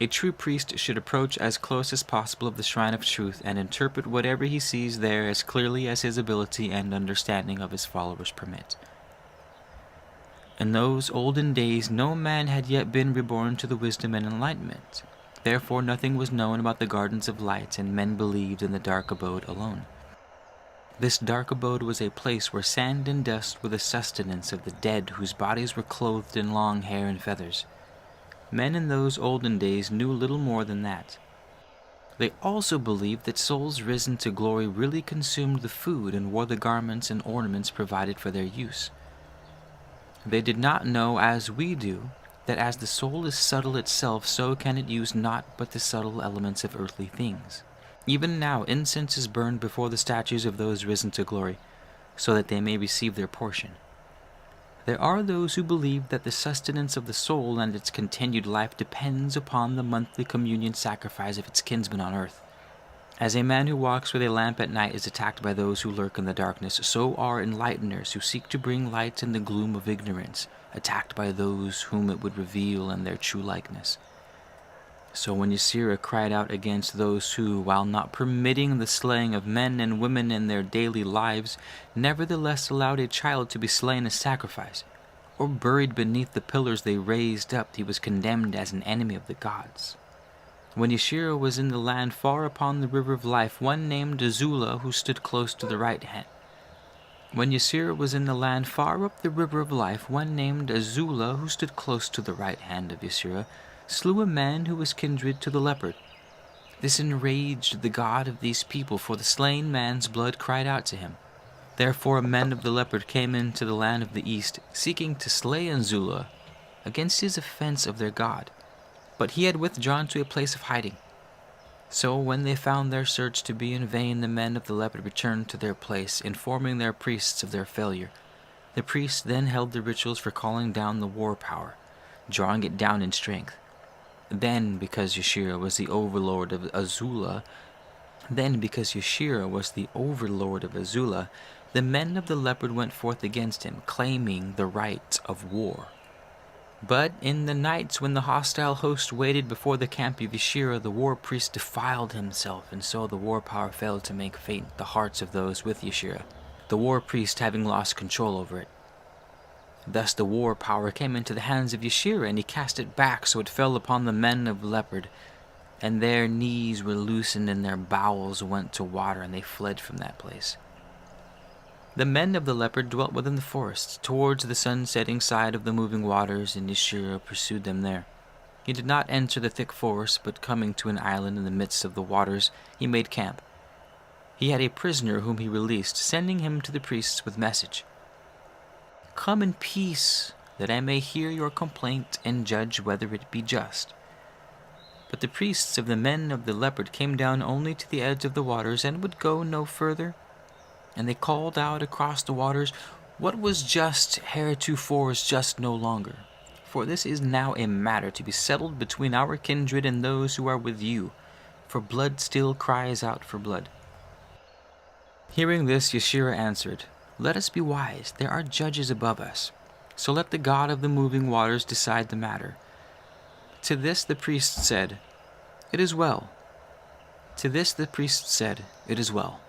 A true priest should approach as close as possible of the shrine of truth and interpret whatever he sees there as clearly as his ability and understanding of his followers permit. In those olden days, no man had yet been reborn to the wisdom and enlightenment. Therefore nothing was known about the gardens of light, and men believed in the dark abode alone. This dark abode was a place where sand and dust were the sustenance of the dead, whose bodies were clothed in long hair and feathers. Men in those olden days knew little more than that. They also believed that souls risen to glory really consumed the food and wore the garments and ornaments provided for their use. They did not know, as we do, that as the soul is subtle itself, so can it use naught but the subtle elements of earthly things. Even now incense is burned before the statues of those risen to glory, so that they may receive their portion. There are those who believe that the sustenance of the soul and its continued life depends upon the monthly communion sacrifice of its kinsmen on earth. As a man who walks with a lamp at night is attacked by those who lurk in the darkness, so are enlighteners who seek to bring light in the gloom of ignorance, attacked by those whom it would reveal in their true likeness. So when Yeshua cried out against those who, while not permitting the slaying of men and women in their daily lives, nevertheless allowed a child to be slain as sacrifice, or buried beneath the pillars they raised up, he was condemned as an enemy of the gods. When Yeshua was in the land far upon the river of life, one named Azula, who stood close to the right hand. When Yeshua was in the land far up the river of life, one named Azula, who stood close to the right hand of Yeshua, slew a man who was kindred to the leopard. This enraged the God of these people, for the slain man's blood cried out to him. Therefore men of the leopard came into the land of the east, seeking to slay Azula against his offense of their God. But he had withdrawn to a place of hiding. So when they found their search to be in vain, the men of the leopard returned to their place, informing their priests of their failure. The priests then held the rituals for calling down the war power, drawing it down in strength. Then, because Yeshua was the overlord of Azula, the men of the leopard went forth against him, claiming the right of war. But in the nights when the hostile host waited before the camp of Yeshua, the war priest defiled himself, and so the war power failed to make faint the hearts of those with Yeshua, the war priest having lost control over it. Thus the war power came into the hands of Yeshua, and he cast it back, so it fell upon the men of leopard, and their knees were loosened and their bowels went to water, and they fled from that place. The men of the leopard dwelt within the forest, towards the sun-setting side of the moving waters, and Yeshua pursued them there. He did not enter the thick forest, but coming to an island in the midst of the waters, he made camp. He had a prisoner whom he released, sending him to the priests with message. "Come in peace, that I may hear your complaint and judge whether it be just." But the priests of the men of the leopard came down only to the edge of the waters and would go no further. And they called out across the waters, "What was just heretofore is just no longer. For this is now a matter to be settled between our kindred and those who are with you, for blood still cries out for blood." Hearing this, Yeshua answered, "Let us be wise. There are judges above us. So let the God of the moving waters decide the matter." To this the priest said, "It is well." To this the priest said, "It is well."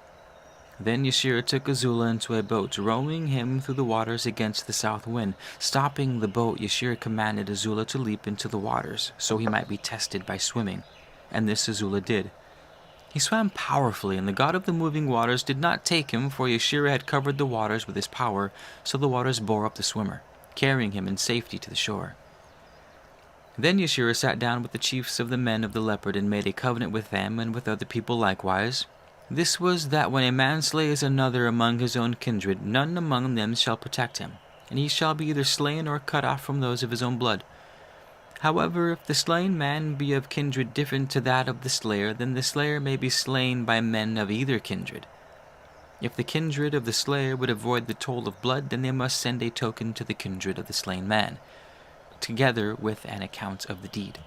Then Yeshua took Azula into a boat, rowing him through the waters against the south wind. Stopping the boat, Yeshua commanded Azula to leap into the waters, so he might be tested by swimming. And this Azula did. He swam powerfully, and the God of the moving waters did not take him, for Yeshua had covered the waters with his power, so the waters bore up the swimmer, carrying him in safety to the shore. Then Yeshua sat down with the chiefs of the men of the leopard, and made a covenant with them and with other people likewise. This was that when a man slays another among his own kindred, none among them shall protect him, and he shall be either slain or cut off from those of his own blood. However, if the slain man be of kindred different to that of the slayer, then the slayer may be slain by men of either kindred. If the kindred of the slayer would avoid the toll of blood, then they must send a token to the kindred of the slain man, together with an account of the deed.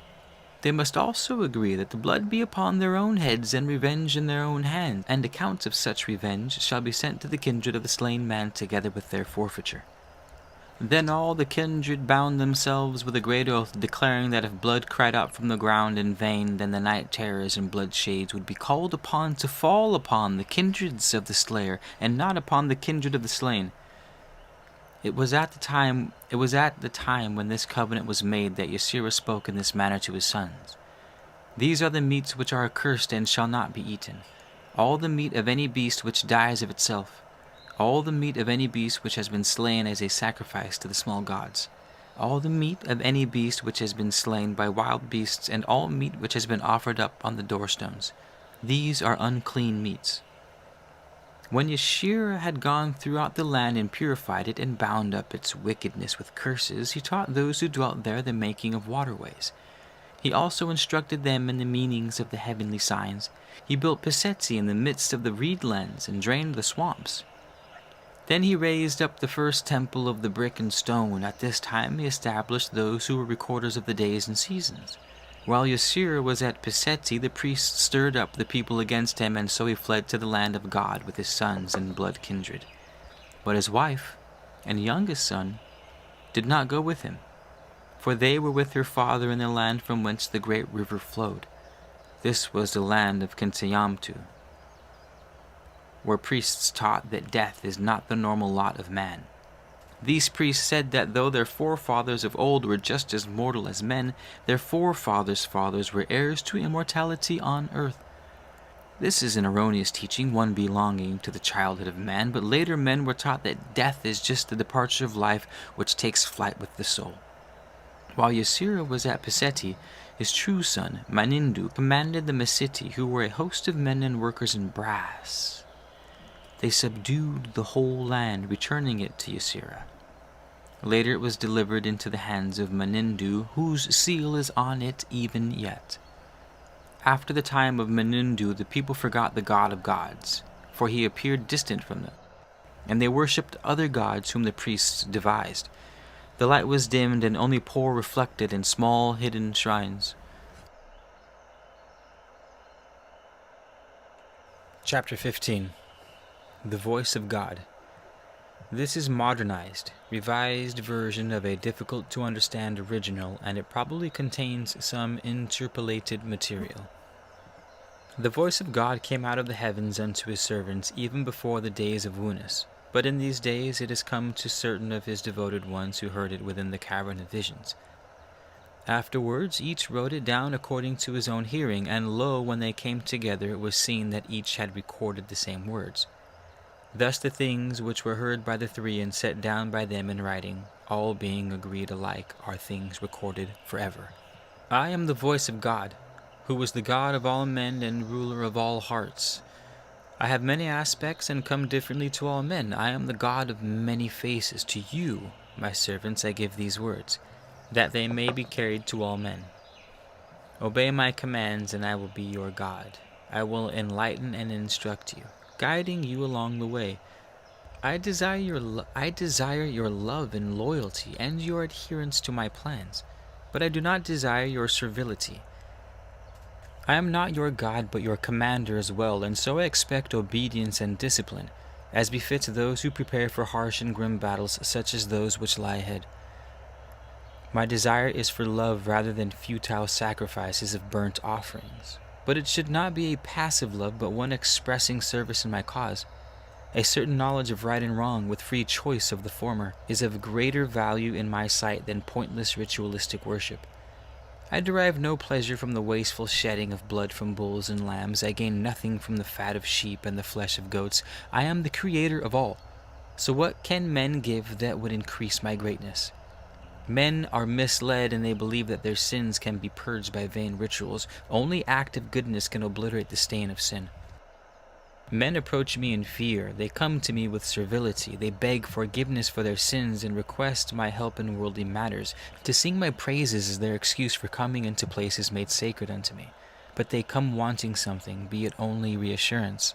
They must also agree that the blood be upon their own heads, and revenge in their own hands, and accounts of such revenge shall be sent to the kindred of the slain man together with their forfeiture. Then all the kindred bound themselves with a great oath, declaring that if blood cried out from the ground in vain, then the night terrors and blood shades would be called upon to fall upon the kindreds of the slayer, and not upon the kindred of the slain. It was at the time when this covenant was made that Yeshua spoke in this manner to his sons. "These are the meats which are accursed and shall not be eaten. All the meat of any beast which dies of itself. All the meat of any beast which has been slain as a sacrifice to the small gods. All the meat of any beast which has been slain by wild beasts, and all meat which has been offered up on the doorstones. These are unclean meats." When Yeshua had gone throughout the land and purified it and bound up its wickedness with curses, he taught those who dwelt there the making of waterways. He also instructed them in the meanings of the heavenly signs. He built Piseti in the midst of the reed lands and drained the swamps. Then he raised up the first temple of the brick and stone. At this time he established those who were recorders of the days and seasons. While Yeshua was at Piseti, the priests stirred up the people against him, and so he fled to the land of God with his sons and blood kindred. But his wife and youngest son did not go with him, for they were with her father in the land from whence the great river flowed. This was the land of Kintayamtu, where priests taught that death is not the normal lot of man. These priests said that though their forefathers of old were just as mortal as men, their forefathers' fathers were heirs to immortality on earth. This is an erroneous teaching, one belonging to the childhood of man, but later men were taught that death is just the departure of life which takes flight with the soul. While Yeshua was at Piseti, his true son, Manindu, commanded the Mesiti, who were a host of men and workers in brass. They subdued the whole land, returning it to Yeshua. Later it was delivered into the hands of Manindu, whose seal is on it even yet. After the time of Manindu, the people forgot the God of gods, for he appeared distant from them, and they worshipped other gods whom the priests devised. The light was dimmed, and only poor reflected in small hidden shrines. Chapter 15. The Voice of God. This is modernized, revised version of a difficult-to-understand original, and it probably contains some interpolated material. The voice of God came out of the heavens unto his servants even before the days of Wunas, but in these days it has come to certain of his devoted ones who heard it within the cavern of visions. Afterwards each wrote it down according to his own hearing, and lo, when they came together it was seen that each had recorded the same words. Thus the things which were heard by the three and set down by them in writing, all being agreed alike, are things recorded forever. I am the voice of God, who is the God of all men and ruler of all hearts. I have many aspects and come differently to all men. I am the God of many faces. To you, my servants, I give these words, that they may be carried to all men. Obey my commands, and I will be your God. I will enlighten and instruct you, guiding you along the way. I desire your love and loyalty and your adherence to my plans, but I do not desire your servility. I am not your God, but your commander as well, and so I expect obedience and discipline. as befits those who prepare for harsh and grim battles such as those which lie ahead. My desire is for love rather than futile sacrifices of burnt offerings. But it should not be a passive love, but one expressing service in my cause. A certain knowledge of right and wrong, with free choice of the former, is of greater value in my sight than pointless ritualistic worship. I derive no pleasure from the wasteful shedding of blood from bulls and lambs. I gain nothing from the fat of sheep and the flesh of goats. I am the creator of all. So what can men give that would increase my greatness? Men are misled, and they believe that their sins can be purged by vain rituals. Only active goodness can obliterate the stain of sin. Men approach me in fear. They come to me with servility. They beg forgiveness for their sins and request my help in worldly matters. To sing my praises is their excuse for coming into places made sacred unto me. But they come wanting something, be it only reassurance.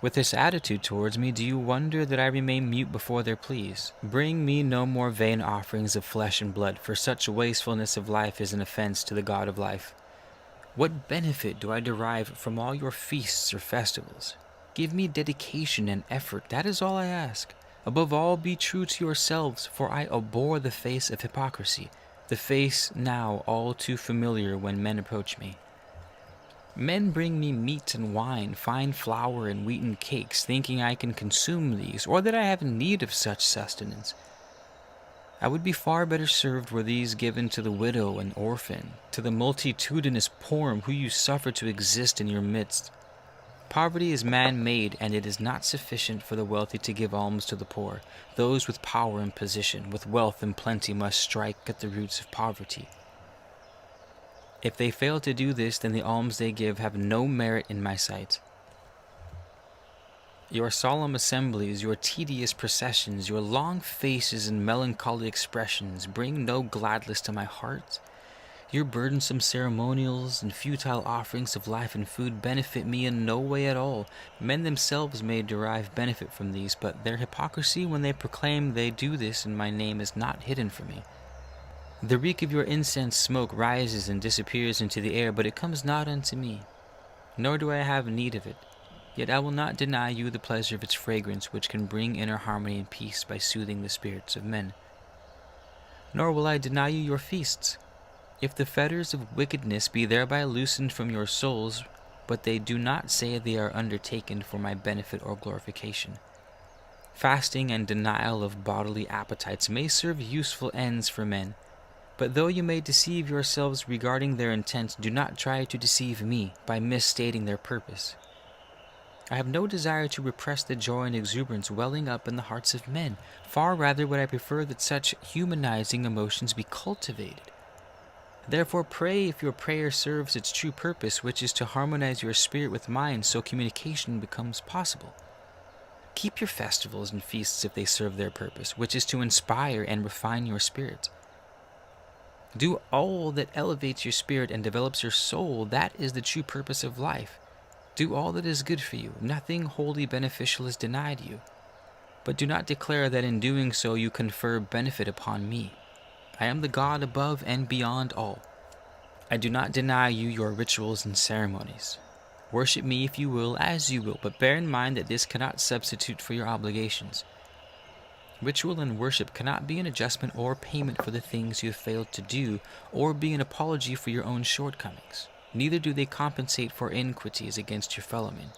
With this attitude towards me, do you wonder that I remain mute before their pleas? Bring me no more vain offerings of flesh and blood, for such wastefulness of life is an offense to the God of life. What benefit do I derive from all your feasts or festivals? Give me dedication and effort, that is all I ask. Above all, be true to yourselves, for I abhor the face of hypocrisy, the face now all too familiar when men approach me. Men bring me meat and wine, fine flour and wheaten cakes, thinking I can consume these, or that I have need of such sustenance. I would be far better served were these given to the widow and orphan, to the multitudinous poor who you suffer to exist in your midst. Poverty is man-made, and it is not sufficient for the wealthy to give alms to the poor. Those with power and position, with wealth and plenty, must strike at the roots of poverty. If they fail to do this, then the alms they give have no merit in my sight. Your solemn assemblies, your tedious processions, your long faces and melancholy expressions bring no gladness to my heart. Your burdensome ceremonials and futile offerings of life and food benefit me in no way at all. Men themselves may derive benefit from these, but their hypocrisy when they proclaim they do this in my name is not hidden from me. The reek of your incense smoke rises and disappears into the air, but it comes not unto me, nor do I have need of it. Yet I will not deny you the pleasure of its fragrance, which can bring inner harmony and peace by soothing the spirits of men. Nor will I deny you your feasts, if the fetters of wickedness be thereby loosened from your souls, but they do not say they are undertaken for my benefit or glorification. Fasting and denial of bodily appetites may serve useful ends for men, but though you may deceive yourselves regarding their intent, do not try to deceive me by misstating their purpose. I have no desire to repress the joy and exuberance welling up in the hearts of men. Far rather would I prefer that such humanizing emotions be cultivated. Therefore pray if your prayer serves its true purpose, which is to harmonize your spirit with mine so communication becomes possible. Keep your festivals and feasts if they serve their purpose, which is to inspire and refine your spirit. Do all that elevates your spirit and develops your soul. That is the true purpose of life. Do all that is good for you. Nothing wholly beneficial is denied you. But do not declare that in doing so you confer benefit upon me. I am the God above and beyond all. I do not deny you your rituals and ceremonies. Worship me if you will, as you will, but bear in mind that this cannot substitute for your obligations. Ritual and worship cannot be an adjustment or payment for the things you have failed to do, or be an apology for your own shortcomings. Neither do they compensate for iniquities against your fellow men.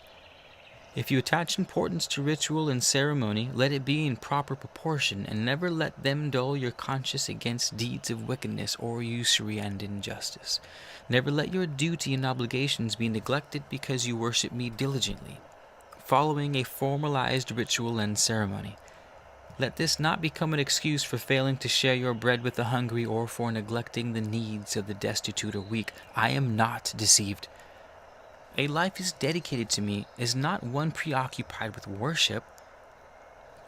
If you attach importance to ritual and ceremony, let it be in proper proportion, and never let them dull your conscience against deeds of wickedness or usury and injustice. Never let your duty and obligations be neglected because you worship me diligently, following a formalized ritual and ceremony. Let this not become an excuse for failing to share your bread with the hungry or for neglecting the needs of the destitute or weak. I am not deceived. A life is dedicated to me is not one preoccupied with worship.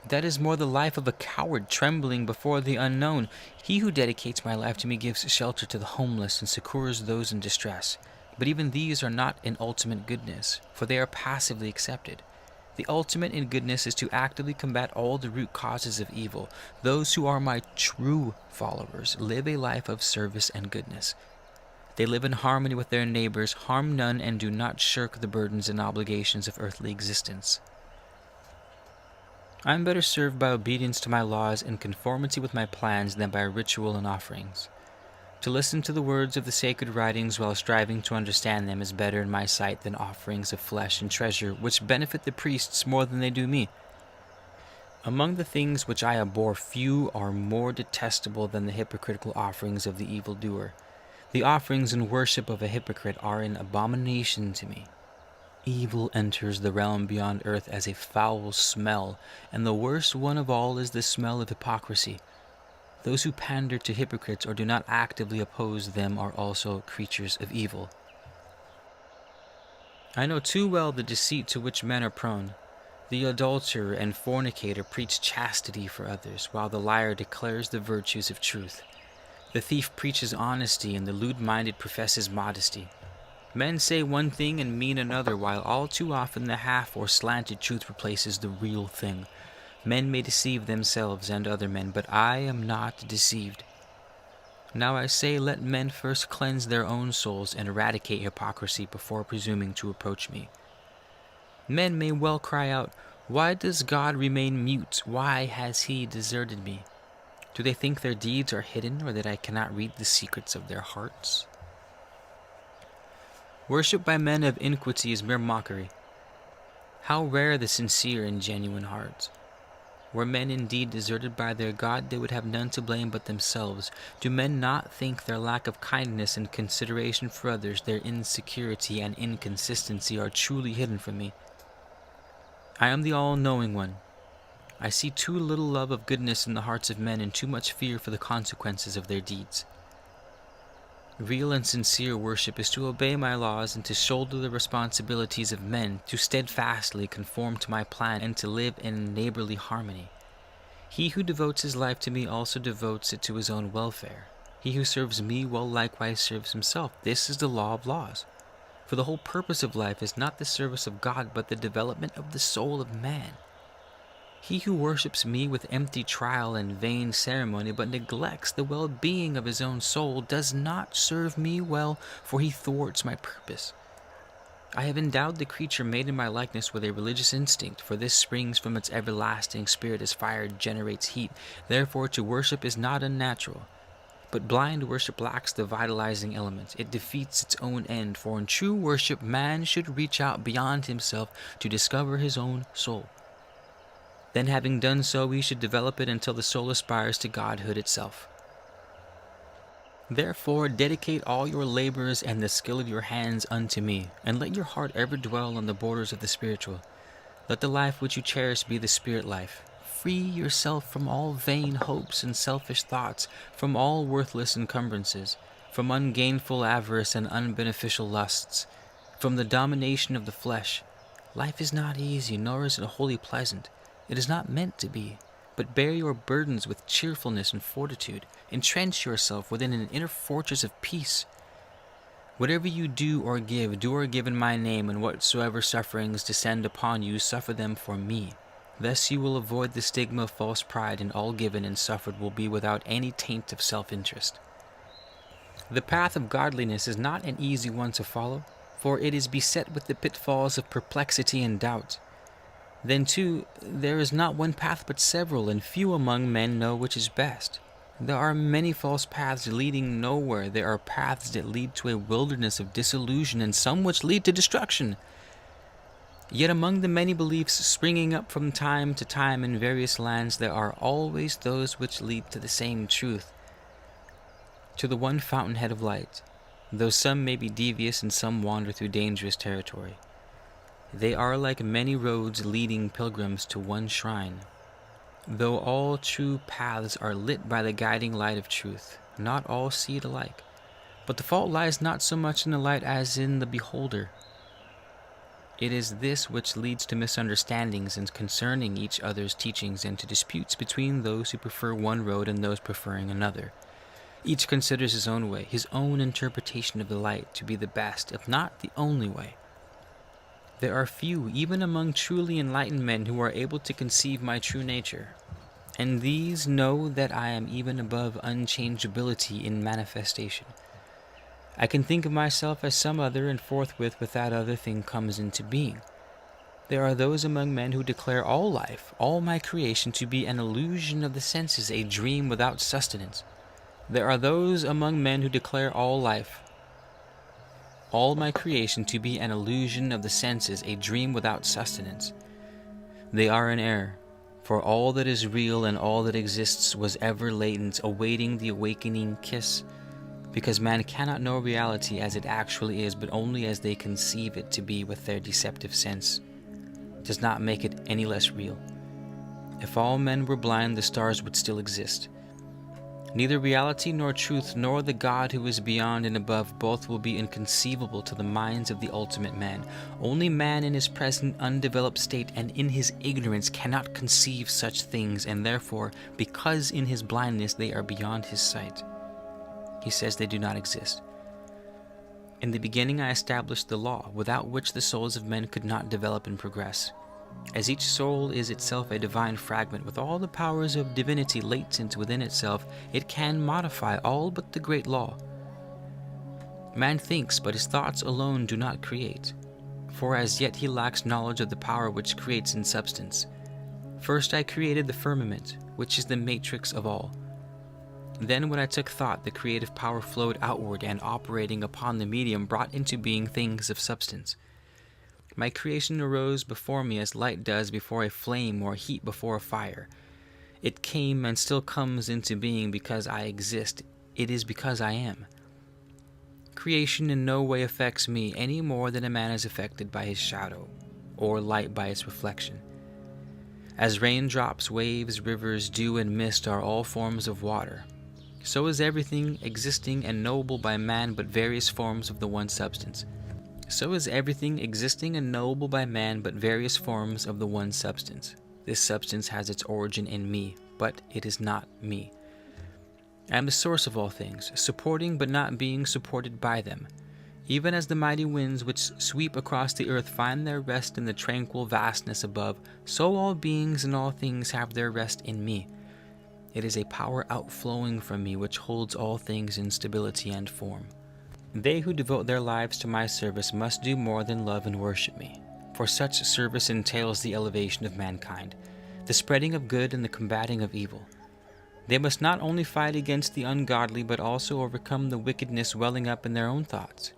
That is more the life of a coward trembling before the unknown. He who dedicates my life to me gives shelter to the homeless and succors those in distress. But even these are not in ultimate goodness, for they are passively accepted. The ultimate in goodness is to actively combat all the root causes of evil. Those who are my true followers live a life of service and goodness. They live in harmony with their neighbors, harm none, and do not shirk the burdens and obligations of earthly existence. I am better served by obedience to my laws and conformity with my plans than by ritual and offerings. To listen to the words of the sacred writings while striving to understand them is better in my sight than offerings of flesh and treasure, which benefit the priests more than they do me. Among the things which I abhor, few are more detestable than the hypocritical offerings of the evildoer. The offerings and worship of a hypocrite are an abomination to me. Evil enters the realm beyond earth as a foul smell, and the worst one of all is the smell of hypocrisy. Those who pander to hypocrites or do not actively oppose them are also creatures of evil. I know too well the deceit to which men are prone. The adulterer and fornicator preach chastity for others, while the liar declares the virtues of truth. The thief preaches honesty, and the lewd-minded professes modesty. Men say one thing and mean another, while all too often the half or slanted truth replaces the real thing. Men may deceive themselves and other men, but I am not deceived. Now I say, let men first cleanse their own souls and eradicate hypocrisy before presuming to approach me. Men may well cry out, "Why does God remain mute? Why has he deserted me?" Do they think their deeds are hidden, or that I cannot read the secrets of their hearts? Worship by men of iniquity is mere mockery. How rare the sincere and genuine hearts! Were men indeed deserted by their God, they would have none to blame but themselves. Do men not think their lack of kindness and consideration for others, their insecurity and inconsistency are truly hidden from me? I am the all-knowing one. I see too little love of goodness in the hearts of men and too much fear for the consequences of their deeds. Real and sincere worship is to obey my laws and to shoulder the responsibilities of men, to steadfastly conform to my plan and to live in neighborly harmony. He who devotes his life to me also devotes it to his own welfare. He who serves me will likewise serve himself. This is the law of laws. For the whole purpose of life is not the service of God, but the development of the soul of man. He who worships me with empty trial and vain ceremony, but neglects the well-being of his own soul, does not serve me well, for he thwarts my purpose. I have endowed the creature made in my likeness with a religious instinct, for this springs from its everlasting spirit as fire generates heat. Therefore to worship is not unnatural. But blind worship lacks the vitalizing element. It defeats its own end, for in true worship man should reach out beyond himself to discover his own soul. Then, having done so, we should develop it until the soul aspires to godhood itself. Therefore, dedicate all your labors and the skill of your hands unto me, and let your heart ever dwell on the borders of the spiritual. Let the life which you cherish be the spirit life. Free yourself from all vain hopes and selfish thoughts, from all worthless encumbrances, from ungainful avarice and unbeneficial lusts, from the domination of the flesh. Life is not easy, nor is it wholly pleasant. It is not meant to be, but bear your burdens with cheerfulness and fortitude. Entrench yourself within an inner fortress of peace. Whatever you do or give in my name, and whatsoever sufferings descend upon you, suffer them for me. Thus you will avoid the stigma of false pride, and all given and suffered will be without any taint of self-interest. The path of godliness is not an easy one to follow, for it is beset with the pitfalls of perplexity and doubt. Then, too, there is not one path but several, and few among men know which is best. There are many false paths leading nowhere. There are paths that lead to a wilderness of disillusion, and some which lead to destruction. Yet among the many beliefs springing up from time to time in various lands, there are always those which lead to the same truth, to the one fountainhead of light, though some may be devious and some wander through dangerous territory. They are like many roads leading pilgrims to one shrine. Though all true paths are lit by the guiding light of truth, not all see it alike. But the fault lies not so much in the light as in the beholder. It is this which leads to misunderstandings and concerning each other's teachings, and to disputes between those who prefer one road and those preferring another. Each considers his own way, his own interpretation of the light, to be the best, if not the only way. There are few, even among truly enlightened men, who are able to conceive my true nature, and these know that I am even above unchangeability in manifestation. I can think of myself as some other, and forthwith with that other thing comes into being. There are those among men who declare all life, all my creation, to be an illusion of the senses, a dream without sustenance. There are those among men who declare all life, all my creation, to be an illusion of the senses, a dream without sustenance. They are in error, for all that is real and all that exists was ever latent, awaiting the awakening kiss, because man cannot know reality as it actually is, but only as they conceive it to be with their deceptive sense. It does not make it any less real. If all men were blind, the stars would still exist. Neither reality nor truth nor the God who is beyond and above, both will be inconceivable to the minds of the ultimate man. Only man in his present undeveloped state and in his ignorance cannot conceive such things, and therefore, because in his blindness they are beyond his sight, he says they do not exist. In the beginning I established the law, without which the souls of men could not develop and progress. As each soul is itself a divine fragment with all the powers of divinity latent within itself, it can modify all but the great law. Man thinks, but his thoughts alone do not create, for as yet he lacks knowledge of the power which creates in substance. First I created the firmament, which is the matrix of all. Then when I took thought, the creative power flowed outward and, operating upon the medium, brought into being things of substance. My creation arose before me as light does before a flame or heat before a fire. It came and still comes into being because I exist. It is because I am. Creation in no way affects me any more than a man is affected by his shadow, or light by its reflection. As raindrops, waves, rivers, dew, and mist are all forms of water, so is everything existing and knowable by man but various forms of the one substance. So is everything existing and knowable by man but various forms of the one substance. This substance has its origin in me, but it is not me. I am the source of all things, supporting but not being supported by them. Even as the mighty winds which sweep across the earth find their rest in the tranquil vastness above, so all beings and all things have their rest in me. It is a power outflowing from me which holds all things in stability and form. They who devote their lives to my service must do more than love and worship me, for such service entails the elevation of mankind, the spreading of good and the combating of evil. They must not only fight against the ungodly, but also overcome the wickedness welling up in their own thoughts.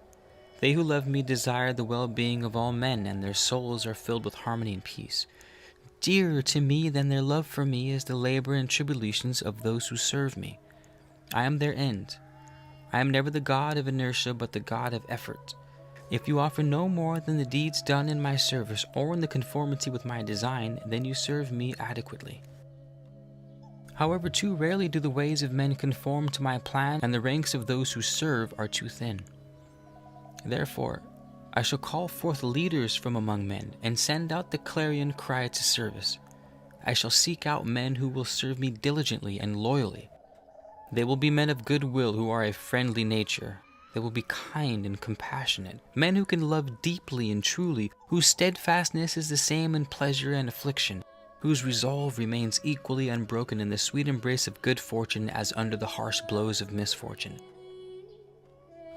They who love me desire the well-being of all men, and their souls are filled with harmony and peace. Dearer to me than their love for me is the labor and tribulations of those who serve me. I am their end. I am never the God of inertia, but the God of effort. If you offer no more than the deeds done in my service or in the conformity with my design, then you serve me adequately. However, too rarely do the ways of men conform to my plan, and the ranks of those who serve are too thin. Therefore, I shall call forth leaders from among men and send out the clarion cry to service. I shall seek out men who will serve me diligently and loyally. They will be men of good will who are a friendly nature. They will be kind and compassionate, men who can love deeply and truly, whose steadfastness is the same in pleasure and affliction, whose resolve remains equally unbroken in the sweet embrace of good fortune as under the harsh blows of misfortune.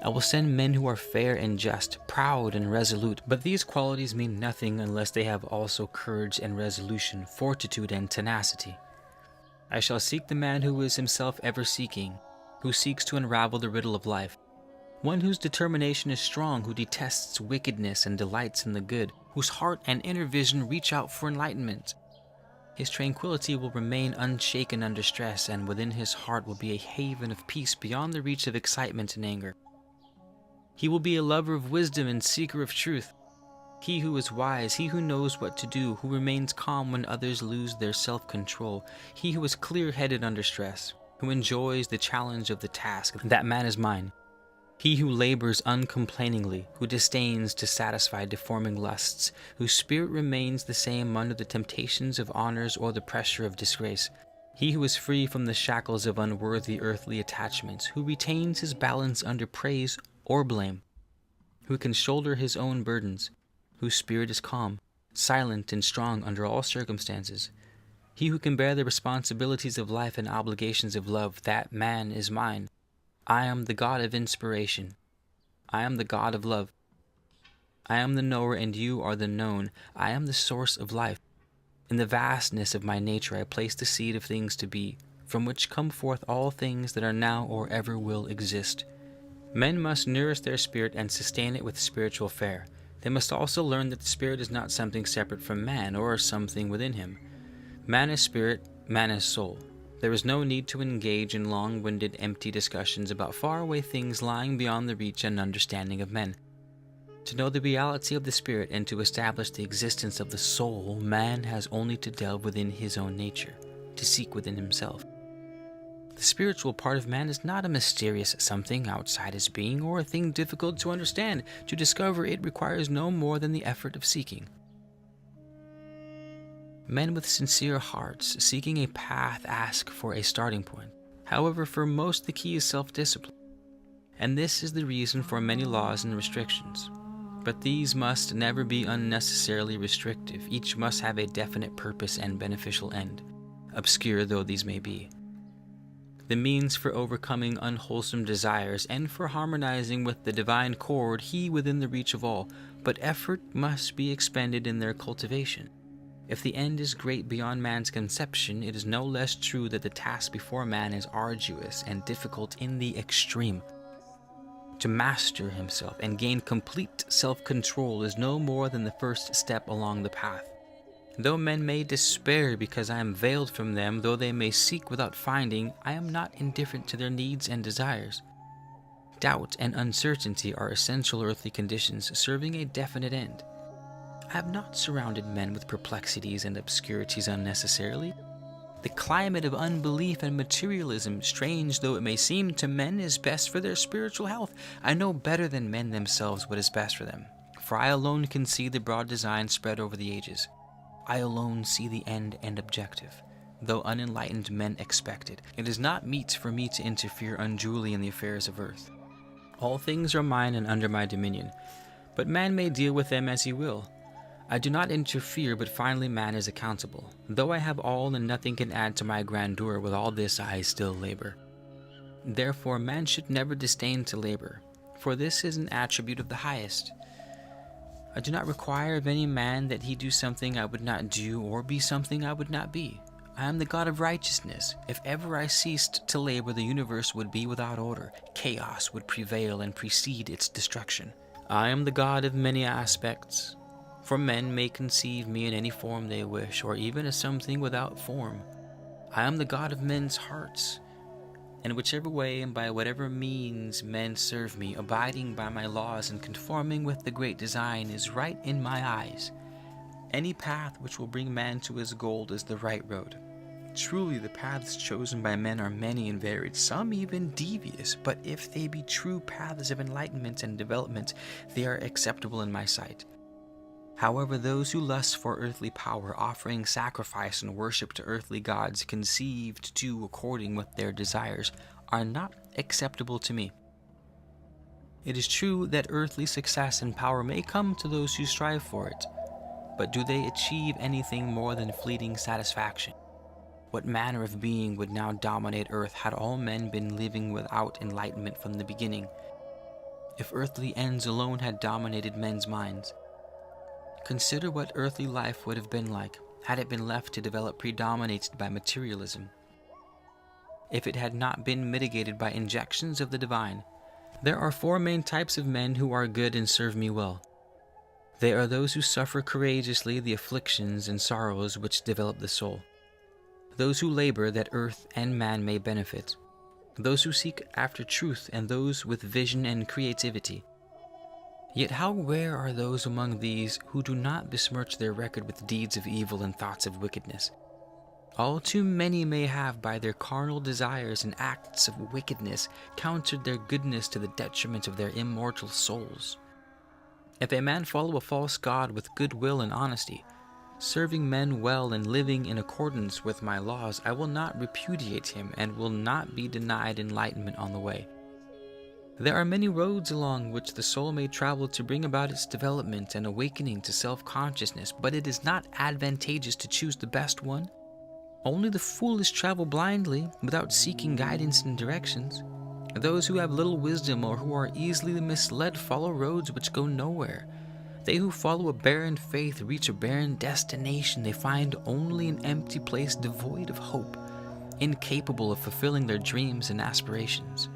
I will send men who are fair and just, proud and resolute, but these qualities mean nothing unless they have also courage and resolution, fortitude and tenacity. I shall seek the man who is himself ever seeking, who seeks to unravel the riddle of life, one whose determination is strong, who detests wickedness and delights in the good, whose heart and inner vision reach out for enlightenment. His tranquility will remain unshaken under stress, and within his heart will be a haven of peace beyond the reach of excitement and anger. He will be a lover of wisdom and seeker of truth. He who is wise, he who knows what to do, who remains calm when others lose their self-control, he who is clear-headed under stress, who enjoys the challenge of the task, that man is mine. He who labors uncomplainingly, who disdains to satisfy deforming lusts, whose spirit remains the same under the temptations of honors or the pressure of disgrace. He who is free from the shackles of unworthy earthly attachments, who retains his balance under praise or blame, who can shoulder his own burdens, whose spirit is calm, silent and strong under all circumstances. He who can bear the responsibilities of life and obligations of love, that man is mine. I am the God of inspiration. I am the God of love. I am the knower, and you are the known. I am the source of life. In the vastness of my nature I place the seed of things to be, from which come forth all things that are now or ever will exist. Men must nourish their spirit and sustain it with spiritual fare. They must also learn that the spirit is not something separate from man, or something within him. Man is spirit, man is soul. There is no need to engage in long-winded, empty discussions about faraway things lying beyond the reach and understanding of men. To know the reality of the spirit and to establish the existence of the soul, man has only to delve within his own nature, to seek within himself. The spiritual part of man is not a mysterious something outside his being or a thing difficult to understand. To discover it requires no more than the effort of seeking. Men with sincere hearts seeking a path ask for a starting point. However, for most the key is self-discipline, and this is the reason for many laws and restrictions. But these must never be unnecessarily restrictive. Each must have a definite purpose and beneficial end, obscure though these may be. The means for overcoming unwholesome desires and for harmonizing with the divine chord he within the reach of all, but effort must be expended in their cultivation. If the end is great beyond man's conception, it is no less true that the task before man is arduous and difficult in the extreme. To master himself and gain complete self-control is no more than the first step along the path. Though men may despair because I am veiled from them, though they may seek without finding, I am not indifferent to their needs and desires. Doubt and uncertainty are essential earthly conditions serving a definite end. I have not surrounded men with perplexities and obscurities unnecessarily. The climate of unbelief and materialism, strange though it may seem to men, is best for their spiritual health. I know better than men themselves what is best for them, for I alone can see the broad design spread over the ages. I alone see the end and objective, though unenlightened men expect it. It is not meet for me to interfere unduly in the affairs of earth. All things are mine and under my dominion, but man may deal with them as he will. I do not interfere, but finally man is accountable. Though I have all and nothing can add to my grandeur, with all this I still labor. Therefore man should never disdain to labor, for this is an attribute of the highest. I do not require of any man that he do something I would not do, or be something I would not be. I am the God of righteousness. If ever I ceased to labor, the universe would be without order. Chaos would prevail and precede its destruction. I am the God of many aspects, for men may conceive me in any form they wish, or even as something without form. I am the God of men's hearts, and whichever way and by whatever means men serve me, abiding by my laws and conforming with the great design is right in my eyes. Any path which will bring man to his goal is the right road. Truly the paths chosen by men are many and varied, some even devious, but if they be true paths of enlightenment and development, they are acceptable in my sight. However, those who lust for earthly power, offering sacrifice and worship to earthly gods conceived to according with their desires, are not acceptable to me. It is true that earthly success and power may come to those who strive for it, but do they achieve anything more than fleeting satisfaction? What manner of being would now dominate earth had all men been living without enlightenment from the beginning? If earthly ends alone had dominated men's minds, consider what earthly life would have been like had it been left to develop predominated by materialism. If it had not been mitigated by injections of the divine. There are four main types of men who are good and serve me well. They are those who suffer courageously the afflictions and sorrows which develop the soul, those who labor that earth and man may benefit, those who seek after truth, and those with vision and creativity. Yet how rare are those among these who do not besmirch their record with deeds of evil and thoughts of wickedness. All too many may have, by their carnal desires and acts of wickedness, countered their goodness to the detriment of their immortal souls. If a man follow a false god with good will and honesty, serving men well and living in accordance with my laws, I will not repudiate him and will not be denied enlightenment on the way. There are many roads along which the soul may travel to bring about its development and awakening to self-consciousness, but it is not advantageous to choose the best one. Only the foolish travel blindly, without seeking guidance and directions. Those who have little wisdom or who are easily misled follow roads which go nowhere. They who follow a barren faith reach a barren destination. They find only an empty place devoid of hope, incapable of fulfilling their dreams and aspirations.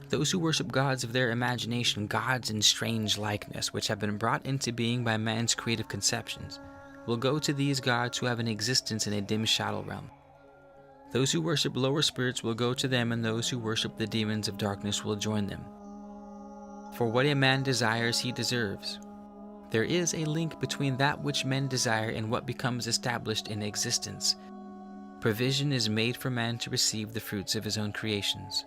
Those who worship gods of their imagination, gods in strange likeness, which have been brought into being by man's creative conceptions, will go to these gods who have an existence in a dim shadow realm. Those who worship lower spirits will go to them, and those who worship the demons of darkness will join them. For what a man desires, he deserves. There is a link between that which men desire and what becomes established in existence. Provision is made for man to receive the fruits of his own creations.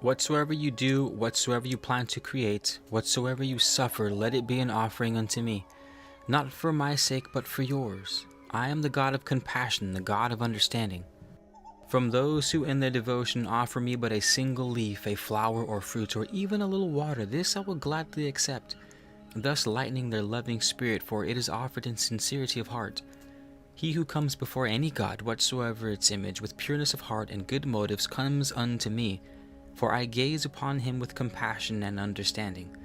Whatsoever you do, whatsoever you plan to create, whatsoever you suffer, let it be an offering unto me, not for my sake, but for yours. I am the God of compassion, the God of understanding. From those who in their devotion offer me but a single leaf, a flower or fruit, or even a little water, this I will gladly accept, thus lightening their loving spirit, for it is offered in sincerity of heart. He who comes before any god, whatsoever its image, with pureness of heart and good motives, comes unto me, for I gaze upon him with compassion and understanding.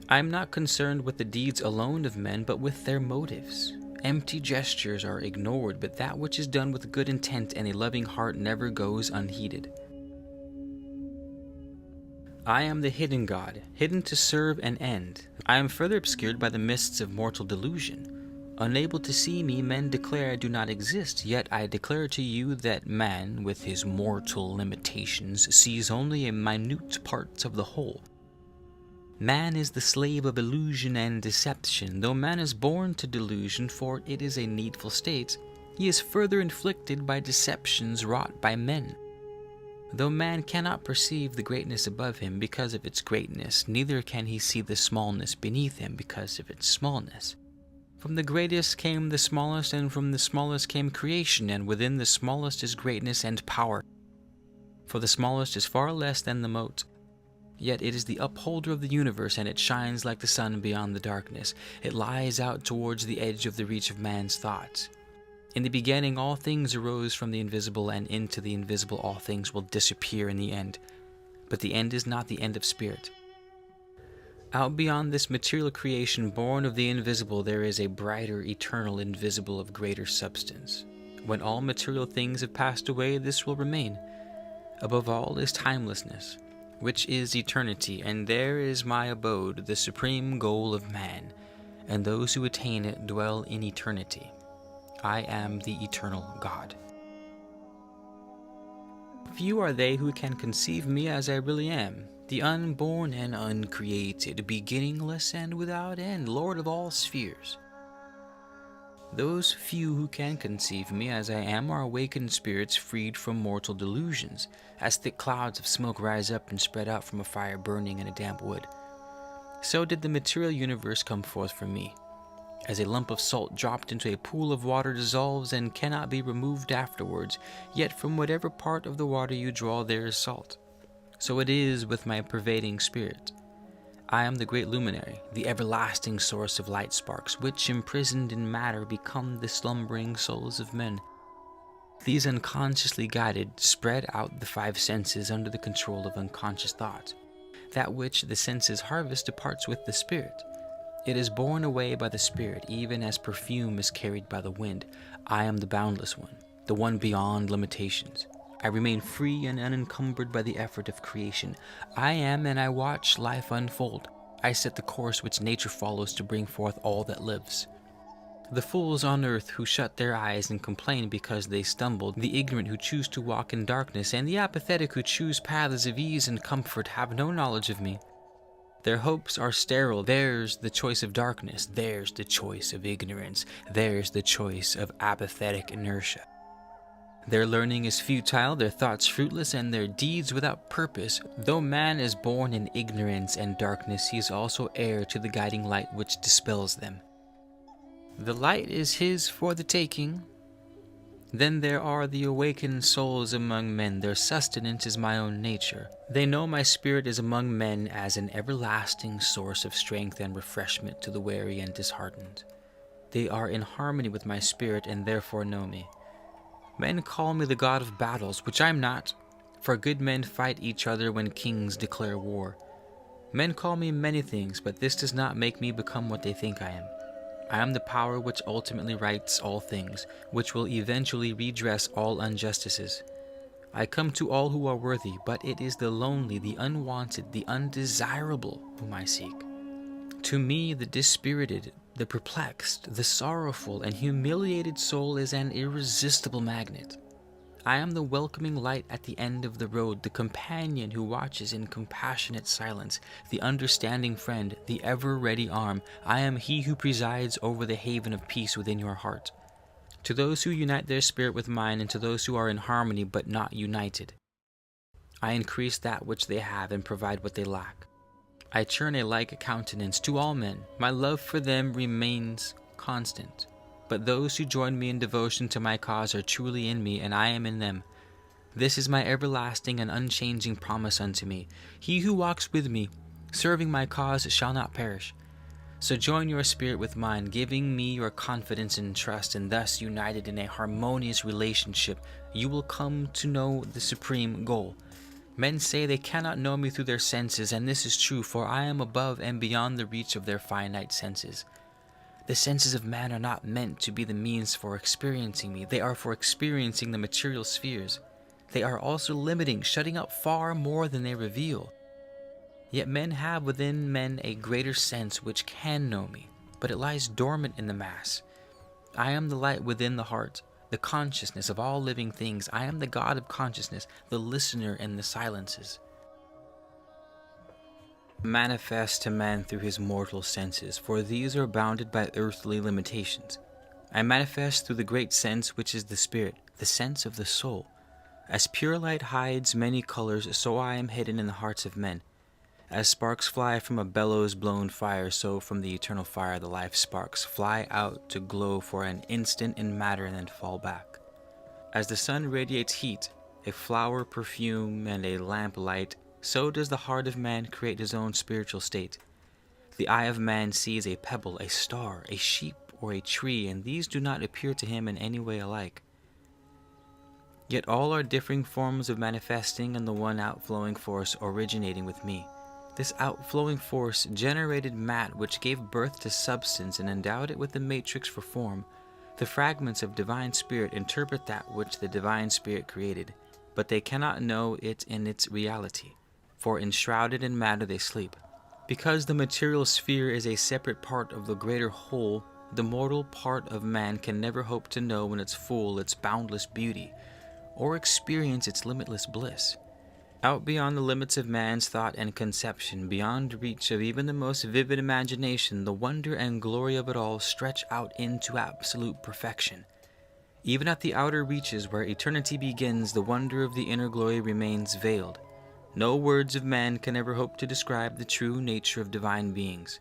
I am not concerned with the deeds alone of men, but with their motives. Empty gestures are ignored, but that which is done with good intent and a loving heart never goes unheeded. I am the hidden God, hidden to serve an end. I am further obscured by the mists of mortal delusion. Unable to see me, men declare I do not exist, yet I declare to you that man, with his mortal limitations, sees only a minute part of the whole. Man is the slave of illusion and deception. Though man is born to delusion, for it is a needful state, he is further inflicted by deceptions wrought by men. Though man cannot perceive the greatness above him because of its greatness, neither can he see the smallness beneath him because of its smallness. From the greatest came the smallest, and from the smallest came creation, and within the smallest is greatness and power. For the smallest is far less than the mote. Yet it is the upholder of the universe, and it shines like the sun beyond the darkness. It lies out towards the edge of the reach of man's thoughts. In the beginning all things arose from the invisible, and into the invisible all things will disappear in the end. But the end is not the end of spirit. Out beyond this material creation born of the invisible, there is a brighter, eternal, invisible of greater substance. When all material things have passed away, this will remain. Above all is timelessness, which is eternity, and there is my abode, the supreme goal of man, and those who attain it dwell in eternity. I am the eternal God. Few are they who can conceive me as I really am, the unborn and uncreated, beginningless and without end, Lord of all spheres. Those few who can conceive me as I am are awakened spirits freed from mortal delusions, as thick clouds of smoke rise up and spread out from a fire burning in a damp wood. So did the material universe come forth from me. As a lump of salt dropped into a pool of water dissolves and cannot be removed afterwards, yet from whatever part of the water you draw there is salt. So it is with my pervading spirit. I am the great luminary, the everlasting source of light sparks, which, imprisoned in matter, become the slumbering souls of men. These, unconsciously guided, spread out the five senses under the control of unconscious thought. That which the senses harvest departs with the spirit. It is borne away by the spirit, even as perfume is carried by the wind. I am the boundless one, the one beyond limitations. I remain free and unencumbered by the effort of creation. I am, and I watch life unfold. I set the course which nature follows to bring forth all that lives. The fools on earth who shut their eyes and complain because they stumbled, the ignorant who choose to walk in darkness, and the apathetic who choose paths of ease and comfort have no knowledge of me. Their hopes are sterile. Theirs the choice of darkness, theirs the choice of ignorance, theirs the choice of apathetic inertia. Their learning is futile, their thoughts fruitless, and their deeds without purpose. Though man is born in ignorance and darkness, he is also heir to the guiding light which dispels them. The light is his for the taking. Then there are the awakened souls among men. Their sustenance is my own nature. They know my spirit is among men as an everlasting source of strength and refreshment to the weary and disheartened. They are in harmony with my spirit and therefore know me. Men call me the god of battles, which I am not, for good men fight each other when kings declare war. Men call me many things, but this does not make me become what they think I am. I am the power which ultimately rights all things, which will eventually redress all injustices. I come to all who are worthy, but it is the lonely, the unwanted, the undesirable whom I seek. To me, the dispirited, the perplexed, the sorrowful, and humiliated soul is an irresistible magnet. I am the welcoming light at the end of the road, the companion who watches in compassionate silence, the understanding friend, the ever-ready arm. I am he who presides over the haven of peace within your heart. To those who unite their spirit with mine, and to those who are in harmony but not united, I increase that which they have and provide what they lack. I turn a like countenance to all men. My love for them remains constant. But those who join me in devotion to my cause are truly in me, and I am in them. This is my everlasting and unchanging promise unto me. He who walks with me, serving my cause, shall not perish. So join your spirit with mine, giving me your confidence and trust, and thus united in a harmonious relationship, you will come to know the supreme goal. Men say they cannot know me through their senses, and this is true, for I am above and beyond the reach of their finite senses. The senses of man are not meant to be the means for experiencing me. They are for experiencing the material spheres. They are also limiting, shutting out far more than they reveal. Yet men have within men a greater sense which can know me, but it lies dormant in the mass. I am the light within the heart, the consciousness of all living things. I am the God of consciousness, the listener in the silences. Manifest to man through his mortal senses, for these are bounded by earthly limitations. I manifest through the great sense which is the spirit, the sense of the soul. As pure light hides many colors, so I am hidden in the hearts of men. As sparks fly from a bellows-blown fire, so from the eternal fire the life sparks fly out to glow for an instant in matter and then fall back. As the sun radiates heat, a flower perfume, and a lamp light, so does the heart of man create his own spiritual state. The eye of man sees a pebble, a star, a sheep, or a tree, and these do not appear to him in any way alike. Yet all are differing forms of manifesting in the one outflowing force originating with me. This outflowing force generated matter which gave birth to substance and endowed it with the matrix for form. The fragments of divine spirit interpret that which the divine spirit created, but they cannot know it in its reality, for enshrouded in matter they sleep. Because the material sphere is a separate part of the greater whole, the mortal part of man can never hope to know in its full, its boundless beauty, or experience its limitless bliss. Out beyond the limits of man's thought and conception, beyond reach of even the most vivid imagination, the wonder and glory of it all stretch out into absolute perfection. Even at the outer reaches where eternity begins, the wonder of the inner glory remains veiled. No words of man can ever hope to describe the true nature of divine beings.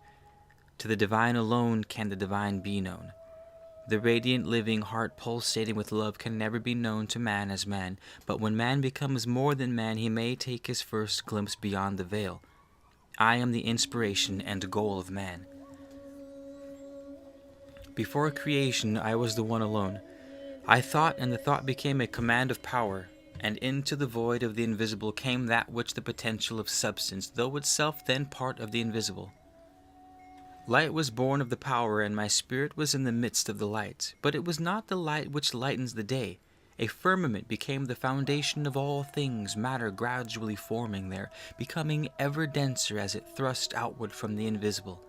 To the divine alone can the divine be known. The radiant living heart pulsating with love can never be known to man as man, but when man becomes more than man, he may take his first glimpse beyond the veil. I am the inspiration and goal of man. Before creation, I was the one alone. I thought, and the thought became a command of power, and into the void of the invisible came that which the potential of substance, though itself then part of the invisible. Light was born of the power, and my spirit was in the midst of the light. But it was not the light which lightens the day. A firmament became the foundation of all things, matter gradually forming there, becoming ever denser as it thrust outward from the invisible.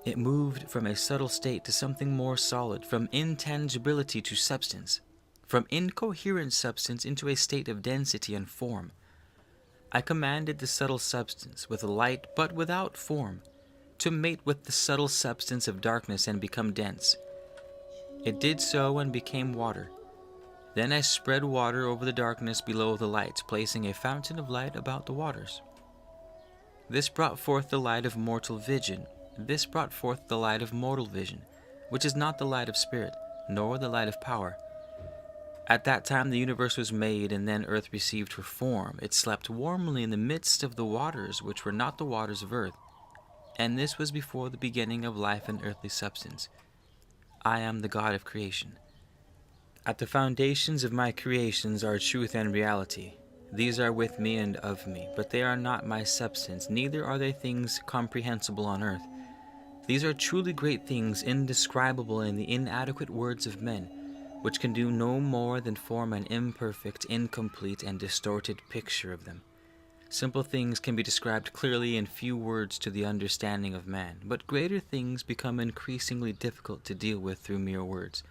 It moved from a subtle state to something more solid, from intangibility to substance, from incoherent substance into a state of density and form. I commanded the subtle substance with light but without form to mate with the subtle substance of darkness and become dense. It did so and became water. Then I spread water over the darkness below the light, placing a fountain of light about the waters. This brought forth the light of mortal vision. This brought forth the light of mortal vision, which is not the light of spirit, nor the light of power. At that time the universe was made, and then earth received her form. It slept warmly in the midst of the waters, which were not the waters of earth. And this was before the beginning of life and earthly substance. I am the God of creation. At the foundations of my creations are truth and reality. These are with me and of me, but they are not my substance, neither are they things comprehensible on earth. These are truly great things, indescribable in the inadequate words of men, which can do no more than form an imperfect, incomplete, and distorted picture of them. Simple things can be described clearly in few words to the understanding of man, but greater things become increasingly difficult to deal with through mere words.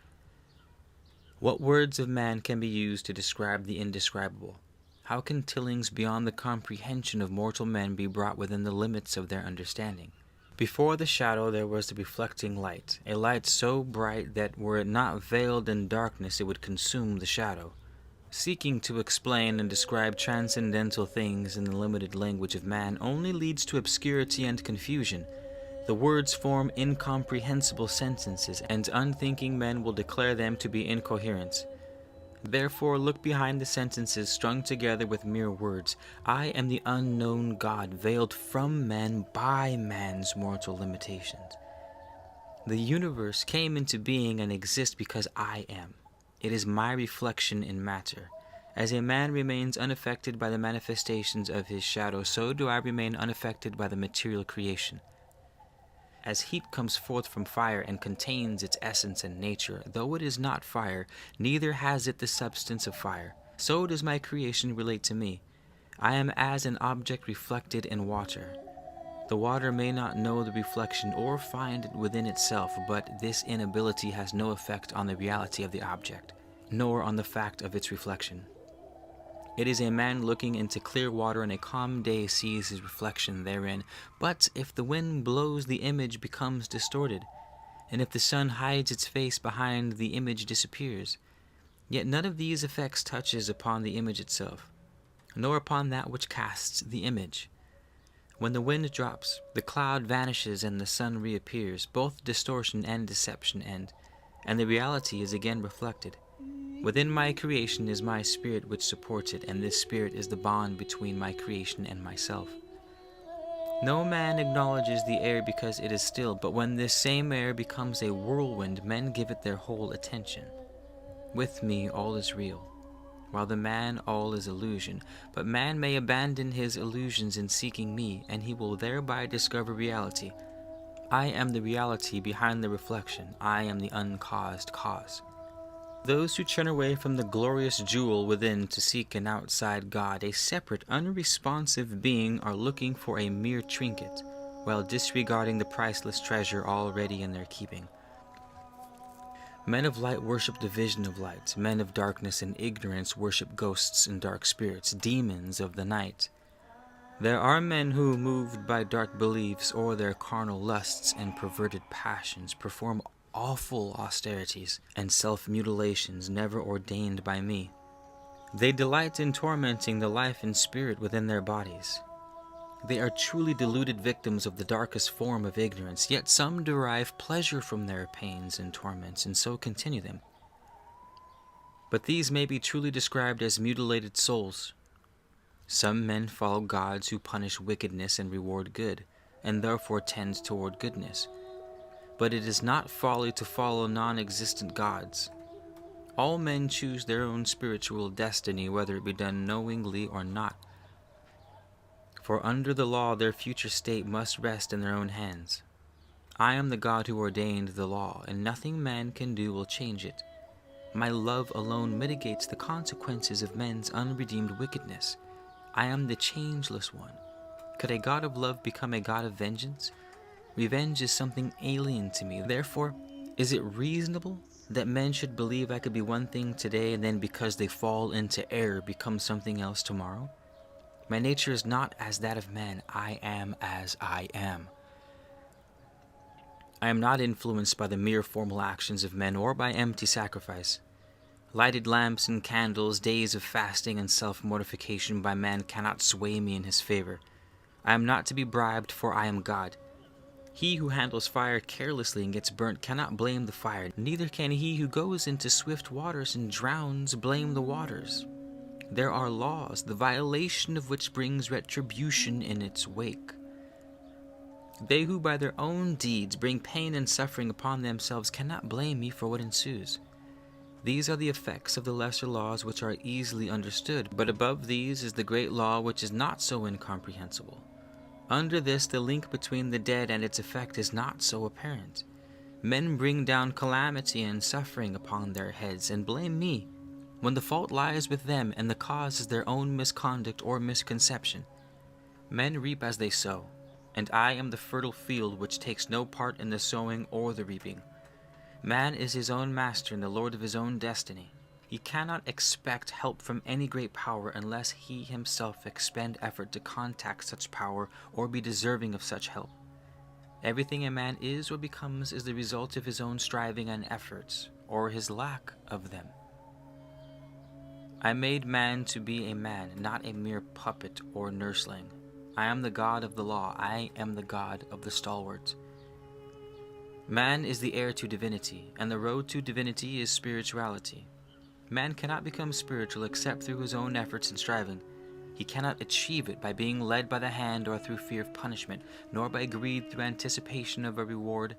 What words of man can be used to describe the indescribable? How can tillings beyond the comprehension of mortal men be brought within the limits of their understanding? Before the shadow there was the reflecting light, a light so bright that were it not veiled in darkness it would consume the shadow. Seeking to explain and describe transcendental things in the limited language of man only leads to obscurity and confusion. The words form incomprehensible sentences, and unthinking men will declare them to be incoherent. Therefore, look behind the sentences strung together with mere words. I am the unknown God, veiled from man by man's mortal limitations. The universe came into being and exists because I am. It is my reflection in matter. As a man remains unaffected by the manifestations of his shadow, so do I remain unaffected by the material creation. As heat comes forth from fire and contains its essence and nature, though it is not fire, neither has it the substance of fire, so does my creation relate to me. I am as an object reflected in water. The water may not know the reflection or find it within itself, but this inability has no effect on the reality of the object, nor on the fact of its reflection. It is a man looking into clear water and a calm day sees his reflection therein, but if the wind blows the image becomes distorted, and if the sun hides its face behind the image disappears. Yet none of these effects touches upon the image itself, nor upon that which casts the image. When the wind drops, the cloud vanishes and the sun reappears, both distortion and deception end, and the reality is again reflected. Within my creation is my spirit which supports it, and this spirit is the bond between my creation and myself. No man acknowledges the air because it is still, but when this same air becomes a whirlwind, men give it their whole attention. With me all is real, while the man all is illusion, but man may abandon his illusions in seeking me, and he will thereby discover reality. I am the reality behind the reflection. I am the uncaused cause. Those who turn away from the glorious jewel within to seek an outside God, a separate, unresponsive being, are looking for a mere trinket, while disregarding the priceless treasure already in their keeping. Men of light worship the vision of light. Men of darkness and ignorance worship ghosts and dark spirits, demons of the night. There are men who, moved by dark beliefs or their carnal lusts and perverted passions, perform awful austerities and self-mutilations never ordained by me. They delight in tormenting the life and spirit within their bodies. They are truly deluded victims of the darkest form of ignorance, yet some derive pleasure from their pains and torments, and so continue them. But these may be truly described as mutilated souls. Some men follow gods who punish wickedness and reward good, and therefore tend toward goodness. But it is not folly to follow non-existent gods. All men choose their own spiritual destiny, whether it be done knowingly or not. For under the law their future state must rest in their own hands. I am the God who ordained the law, and nothing man can do will change it. My love alone mitigates the consequences of men's unredeemed wickedness. I am the changeless one. Could a God of love become a God of vengeance? Revenge is something alien to me. Therefore, is it reasonable that men should believe I could be one thing today and then because they fall into error become something else tomorrow? My nature is not as that of man. I am as I am. I am not influenced by the mere formal actions of men or by empty sacrifice. Lighted lamps and candles, days of fasting and self-mortification by man cannot sway me in his favor. I am not to be bribed, for I am God. He who handles fire carelessly and gets burnt cannot blame the fire, neither can he who goes into swift waters and drowns blame the waters. There are laws, the violation of which brings retribution in its wake. They who by their own deeds bring pain and suffering upon themselves cannot blame me for what ensues. These are the effects of the lesser laws which are easily understood, but above these is the great law which is not so incomprehensible. Under this, the link between the dead and its effect is not so apparent. Men bring down calamity and suffering upon their heads and blame me, when the fault lies with them and the cause is their own misconduct or misconception. Men reap as they sow, and I am the fertile field which takes no part in the sowing or the reaping. Man is his own master and the lord of his own destiny. He cannot expect help from any great power unless he himself expend effort to contact such power or be deserving of such help. Everything a man is or becomes is the result of his own striving and efforts, or his lack of them. I made man to be a man, not a mere puppet or nursling. I am the God of the law. I am the God of the stalwarts. Man is the heir to divinity, and the road to divinity is spirituality. Man cannot become spiritual except through his own efforts and striving. He cannot achieve it by being led by the hand or through fear of punishment, nor by greed through anticipation of a reward.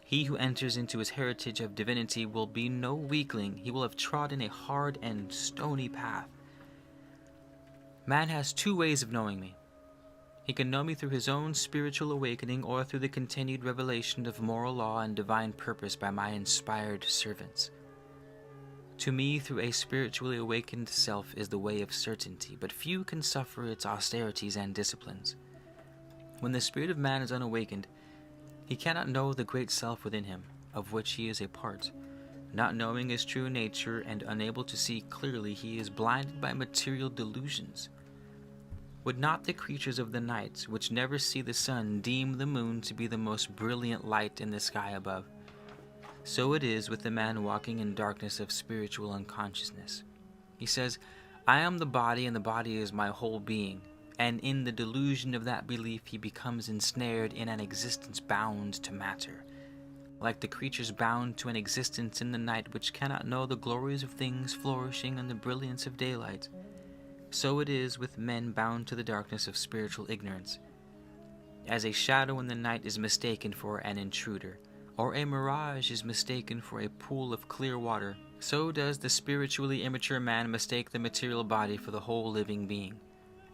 He who enters into his heritage of divinity will be no weakling. He will have trodden a hard and stony path. Man has two ways of knowing me. He can know me through his own spiritual awakening or through the continued revelation of moral law and divine purpose by my inspired servants. To me, through a spiritually awakened self is the way of certainty, but few can suffer its austerities and disciplines. When the spirit of man is unawakened, he cannot know the great self within him, of which he is a part. Not knowing his true nature and unable to see clearly, he is blinded by material delusions. Would not the creatures of the night, which never see the sun, deem the moon to be the most brilliant light in the sky above? So it is with the man walking in darkness of spiritual unconsciousness. He says, I am the body, and the body is my whole being. And in the delusion of that belief, he becomes ensnared in an existence bound to matter. Like the creatures bound to an existence in the night which cannot know the glories of things flourishing in the brilliance of daylight, so it is with men bound to the darkness of spiritual ignorance. As a shadow in the night is mistaken for an intruder, or a mirage is mistaken for a pool of clear water, so does the spiritually immature man mistake the material body for the whole living being.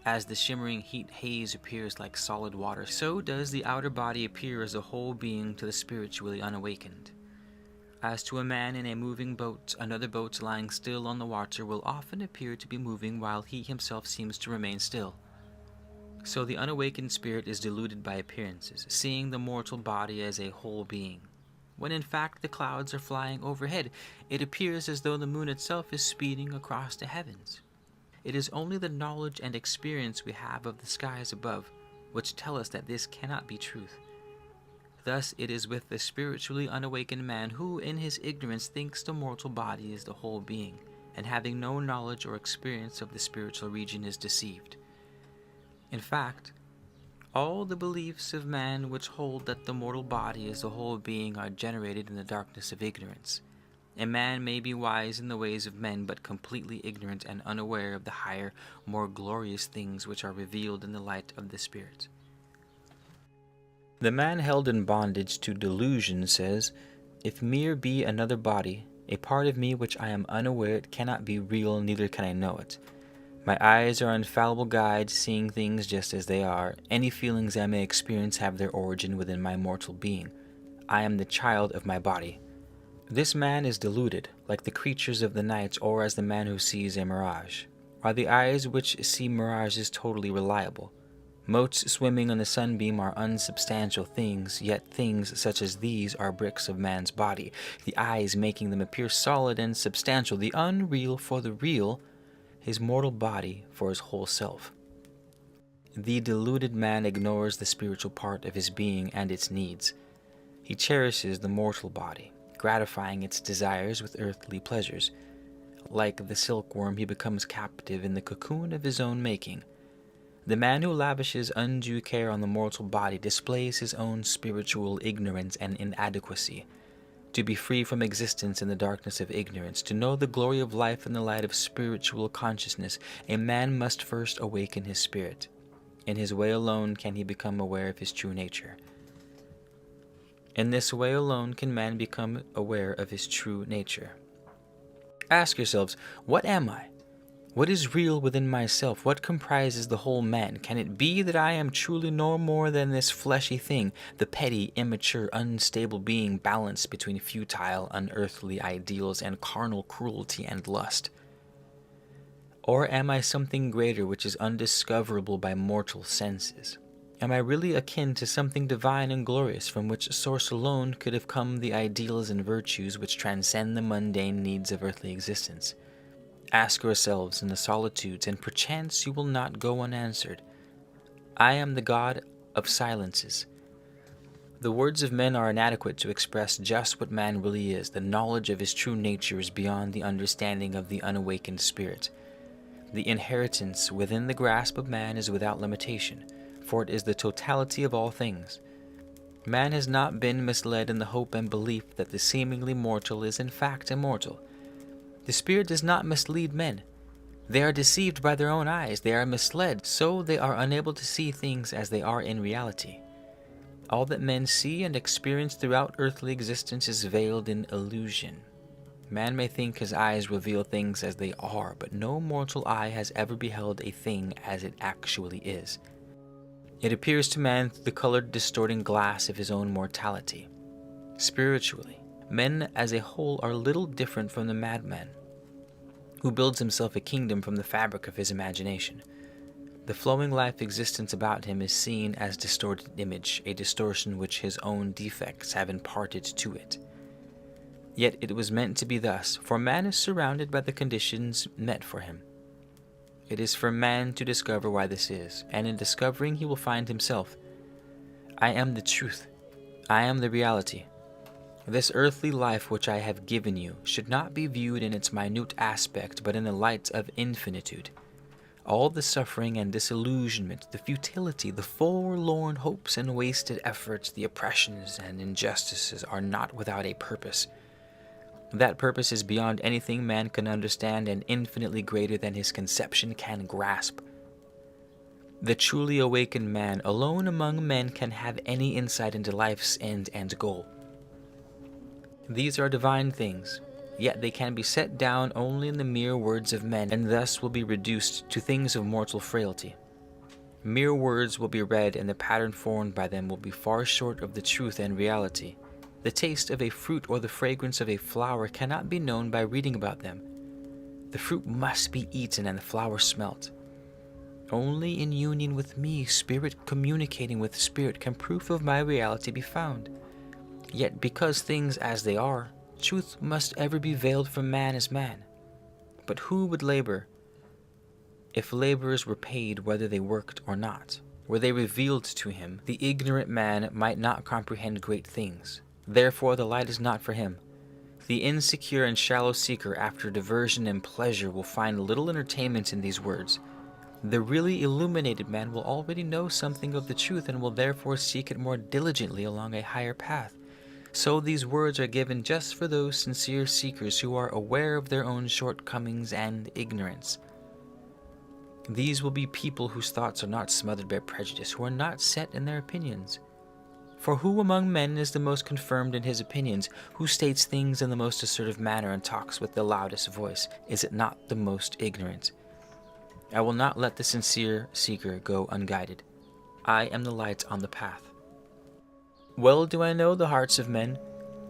As the shimmering heat haze appears like solid water, so does the outer body appear as a whole being to the spiritually unawakened. As to a man in a moving boat, another boat lying still on the water will often appear to be moving while he himself seems to remain still. So the unawakened spirit is deluded by appearances, seeing the mortal body as a whole being. When in fact the clouds are flying overhead, it appears as though the moon itself is speeding across the heavens. It is only the knowledge and experience we have of the skies above which tell us that this cannot be truth. Thus it is with the spiritually unawakened man who in his ignorance thinks the mortal body is the whole being, and having no knowledge or experience of the spiritual region is deceived. In fact, all the beliefs of man which hold that the mortal body is the whole being are generated in the darkness of ignorance. A man may be wise in the ways of men, but completely ignorant and unaware of the higher, more glorious things which are revealed in the light of the Spirit. The man held in bondage to delusion says, If mere be another body, a part of me which I am unaware it cannot be real, neither can I know it. My eyes are infallible guides, seeing things just as they are. Any feelings I may experience have their origin within my mortal being. I am the child of my body. This man is deluded, like the creatures of the night, or as the man who sees a mirage. Are the eyes which see mirages totally reliable? Motes swimming in the sunbeam are unsubstantial things, yet things such as these are bricks of man's body, the eyes making them appear solid and substantial, the unreal for the real, his mortal body for his whole self. The deluded man ignores the spiritual part of his being and its needs. He cherishes the mortal body, gratifying its desires with earthly pleasures. Like the silkworm, he becomes captive in the cocoon of his own making. The man who lavishes undue care on the mortal body displays his own spiritual ignorance and inadequacy. To be free from existence in the darkness of ignorance, to know the glory of life in the light of spiritual consciousness, a man must first awaken his spirit. In his way alone can he become aware of his true nature. In this way alone can man become aware of his true nature. Ask yourselves, what am I? What is real within myself? What comprises the whole man? Can it be that I am truly no more than this fleshy thing, the petty, immature, unstable being balanced between futile, unearthly ideals and carnal cruelty and lust? Or am I something greater which is undiscoverable by mortal senses? Am I really akin to something divine and glorious, from which source alone could have come the ideals and virtues which transcend the mundane needs of earthly existence? Ask yourselves in the solitudes, and perchance you will not go unanswered. I am the God of silences. The words of men are inadequate to express just what man really is. The knowledge of his true nature is beyond the understanding of the unawakened spirit. The inheritance within the grasp of man is without limitation, for it is the totality of all things. Man has not been misled in the hope and belief that the seemingly mortal is in fact immortal. The Spirit does not mislead men. They are deceived by their own eyes. They are misled, so they are unable to see things as they are in reality. All that men see and experience throughout earthly existence is veiled in illusion. Man may think his eyes reveal things as they are, but no mortal eye has ever beheld a thing as it actually is. It appears to man through the colored, distorting glass of his own mortality. Spiritually, men as a whole are little different from the madman, who builds himself a kingdom from the fabric of his imagination. The flowing life existence about him is seen as distorted image, a distortion which his own defects have imparted to it. Yet it was meant to be thus, for man is surrounded by the conditions met for him. It is for man to discover why this is, and in discovering he will find himself. I am the truth. I am the reality. This earthly life which I have given you should not be viewed in its minute aspect, but in the light of infinitude. All the suffering and disillusionment, the futility, the forlorn hopes and wasted efforts, the oppressions and injustices are not without a purpose. That purpose is beyond anything man can understand and infinitely greater than his conception can grasp. The truly awakened man alone among men can have any insight into life's end and goal. These are divine things, yet they can be set down only in the mere words of men, and thus will be reduced to things of mortal frailty. Mere words will be read, and the pattern formed by them will be far short of the truth and reality. The taste of a fruit or the fragrance of a flower cannot be known by reading about them. The fruit must be eaten and the flower smelt. Only in union with me, spirit communicating with spirit, can proof of my reality be found. Yet because things as they are, truth must ever be veiled from man as man. But who would labor if laborers were paid whether they worked or not? Were they revealed to him, the ignorant man might not comprehend great things. Therefore the light is not for him. The insecure and shallow seeker after diversion and pleasure will find little entertainment in these words. The really illuminated man will already know something of the truth and will therefore seek it more diligently along a higher path. So these words are given just for those sincere seekers who are aware of their own shortcomings and ignorance. These will be people whose thoughts are not smothered by prejudice, who are not set in their opinions. For who among men is the most confirmed in his opinions? Who states things in the most assertive manner and talks with the loudest voice? Is it not the most ignorant? I will not let the sincere seeker go unguided. I am the light on the path. Well do I know the hearts of men.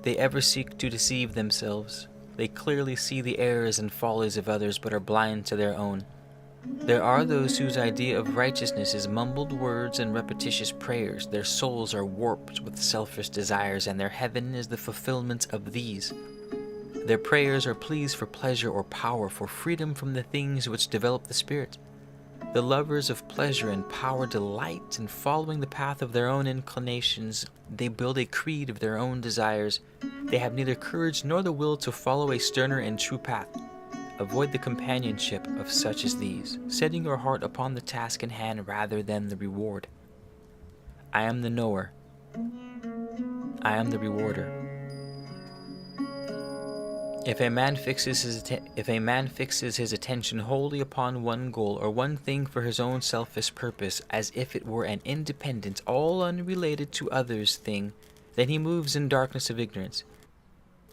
They ever seek to deceive themselves. They clearly see the errors and follies of others, but are blind to their own. There are those whose idea of righteousness is mumbled words and repetitious prayers. Their souls are warped with selfish desires, and their heaven is the fulfillment of these. Their prayers are pleas for pleasure or power, for freedom from the things which develop the spirit. The lovers of pleasure and power delight in following the path of their own inclinations. They build a creed of their own desires. They have neither courage nor the will to follow a sterner and true path. Avoid the companionship of such as these, setting your heart upon the task in hand rather than the reward. I am the knower. I am the rewarder. If a man fixes his attention wholly upon one goal or one thing for his own selfish purpose, as if it were an independent, all unrelated to others thing, then he moves in darkness of ignorance.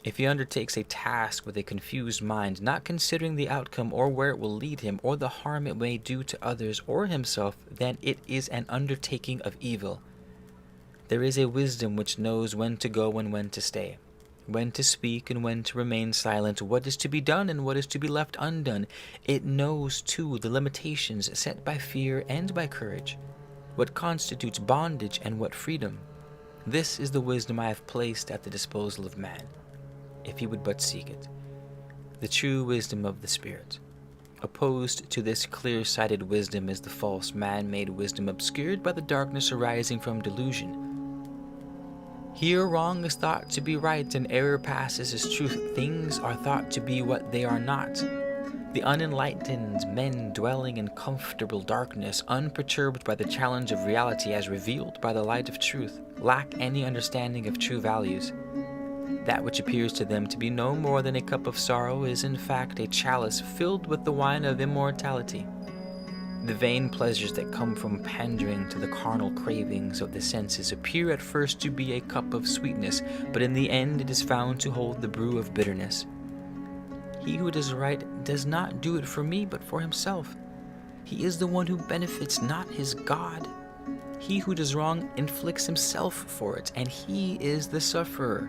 If he undertakes a task with a confused mind, not considering the outcome or where it will lead him or the harm it may do to others or himself, then it is an undertaking of evil. There is a wisdom which knows when to go and when to stay, when to speak and when to remain silent, what is to be done and what is to be left undone. It knows, too, the limitations set by fear and by courage, what constitutes bondage and what freedom. This is the wisdom I have placed at the disposal of man, if he would but seek it, the true wisdom of the Spirit. Opposed to this clear-sighted wisdom is the false man-made wisdom obscured by the darkness arising from delusion. Here wrong is thought to be right and error passes as truth. Things are thought to be what they are not. The unenlightened men dwelling in comfortable darkness, unperturbed by the challenge of reality as revealed by the light of truth, lack any understanding of true values. That which appears to them to be no more than a cup of sorrow is in fact a chalice filled with the wine of immortality. The vain pleasures that come from pandering to the carnal cravings of the senses appear at first to be a cup of sweetness, but in the end it is found to hold the brew of bitterness. He who does right does not do it for me, but for himself. He is the one who benefits, not his God. He who does wrong inflicts himself for it, and he is the sufferer.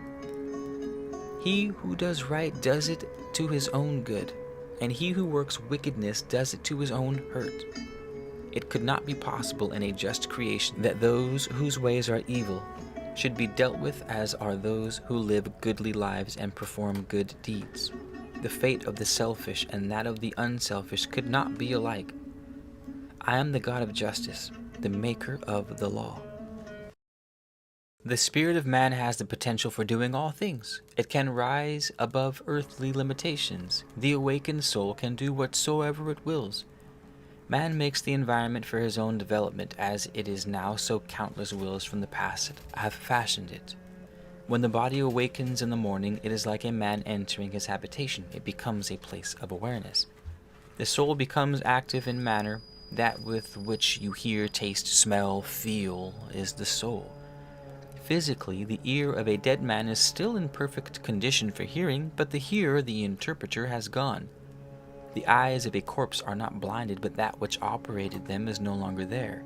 He who does right does it to his own good, and he who works wickedness does it to his own hurt. It could not be possible in a just creation that those whose ways are evil should be dealt with as are those who live goodly lives and perform good deeds. The fate of the selfish and that of the unselfish could not be alike. I am the God of justice, the maker of the law. The spirit of man has the potential for doing all things. It can rise above earthly limitations. The awakened soul can do whatsoever it wills. Man makes the environment for his own development as it is now, so countless wills from the past have fashioned it. When the body awakens in the morning, it is like a man entering his habitation. It becomes a place of awareness. The soul becomes active in manner. That with which you hear, taste, smell, feel is the soul. Physically, the ear of a dead man is still in perfect condition for hearing, but the hearer, the interpreter, has gone. The eyes of a corpse are not blinded, but that which operated them is no longer there.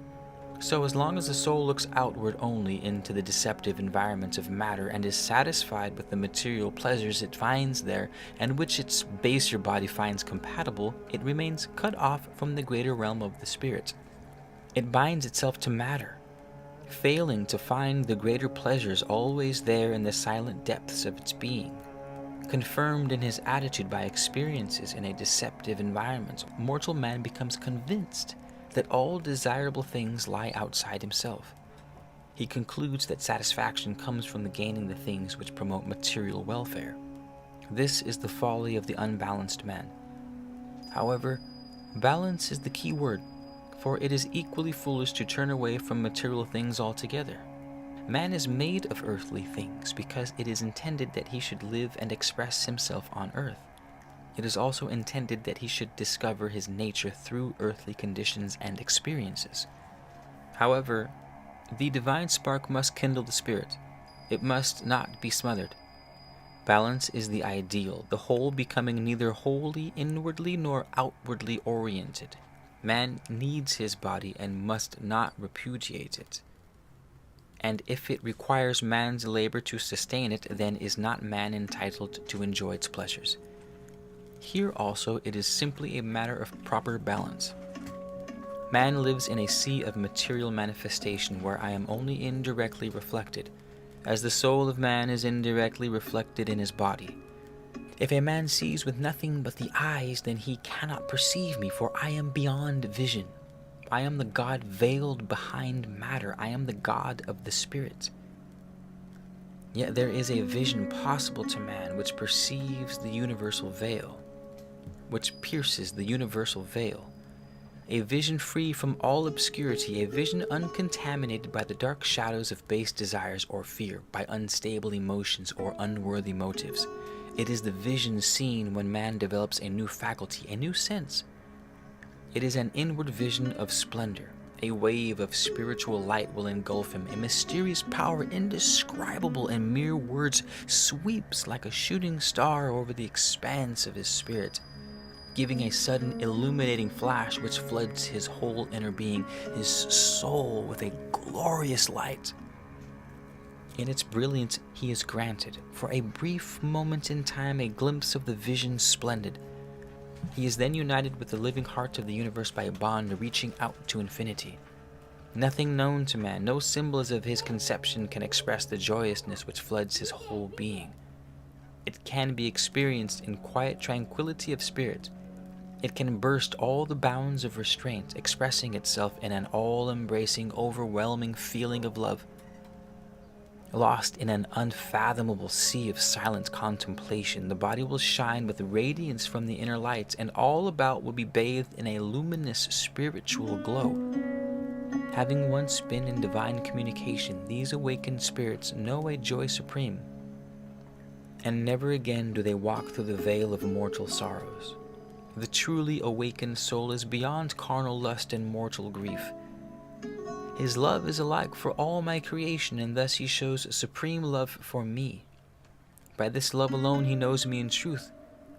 So as long as the soul looks outward only into the deceptive environments of matter and is satisfied with the material pleasures it finds there and which its baser body finds compatible, it remains cut off from the greater realm of the spirit. It binds itself to matter, failing to find the greater pleasures always there in the silent depths of its being. Confirmed in his attitude by experiences in a deceptive environment, mortal man becomes convinced that all desirable things lie outside himself. He concludes that satisfaction comes from the gaining the things which promote material welfare. This is the folly of the unbalanced man. However, balance is the key word, for it is equally foolish to turn away from material things altogether. Man is made of earthly things because it is intended that he should live and express himself on earth. It is also intended that he should discover his nature through earthly conditions and experiences. However, the divine spark must kindle the spirit. It must not be smothered. Balance is the ideal, the whole becoming neither wholly inwardly nor outwardly oriented. Man needs his body and must not repudiate it. And if it requires man's labor to sustain it, then is not man entitled to enjoy its pleasures. Here also it is simply a matter of proper balance. Man lives in a sea of material manifestation where I am only indirectly reflected, as the soul of man is indirectly reflected in his body. If a man sees with nothing but the eyes, then he cannot perceive me, for I am beyond vision. I am the God veiled behind matter. I am the God of the Spirit. Yet there is a vision possible to man which perceives the universal veil, which pierces the universal veil. A vision free from all obscurity, a vision uncontaminated by the dark shadows of base desires or fear, by unstable emotions or unworthy motives. It is the vision seen when man develops a new faculty, a new sense. It is an inward vision of splendor, a wave of spiritual light will engulf him. A mysterious power indescribable in mere words sweeps like a shooting star over the expanse of his spirit, giving a sudden illuminating flash which floods his whole inner being, his soul, with a glorious light. In its brilliance he is granted, for a brief moment in time, a glimpse of the vision splendid. He is then united with the living heart of the universe by a bond reaching out to infinity. Nothing known to man, no symbols of his conception can express the joyousness which floods his whole being. It can be experienced in quiet tranquility of spirit. It can burst all the bounds of restraint, expressing itself in an all-embracing, overwhelming feeling of love. Lost in an unfathomable sea of silent contemplation, the body will shine with radiance from the inner lights, and all about will be bathed in a luminous spiritual glow. Having once been in divine communication, these awakened spirits know a joy supreme, and never again do they walk through the veil of mortal sorrows. The truly awakened soul is beyond carnal lust and mortal grief. His love is alike for all my creation, and thus he shows supreme love for me. By this love alone he knows me in truth,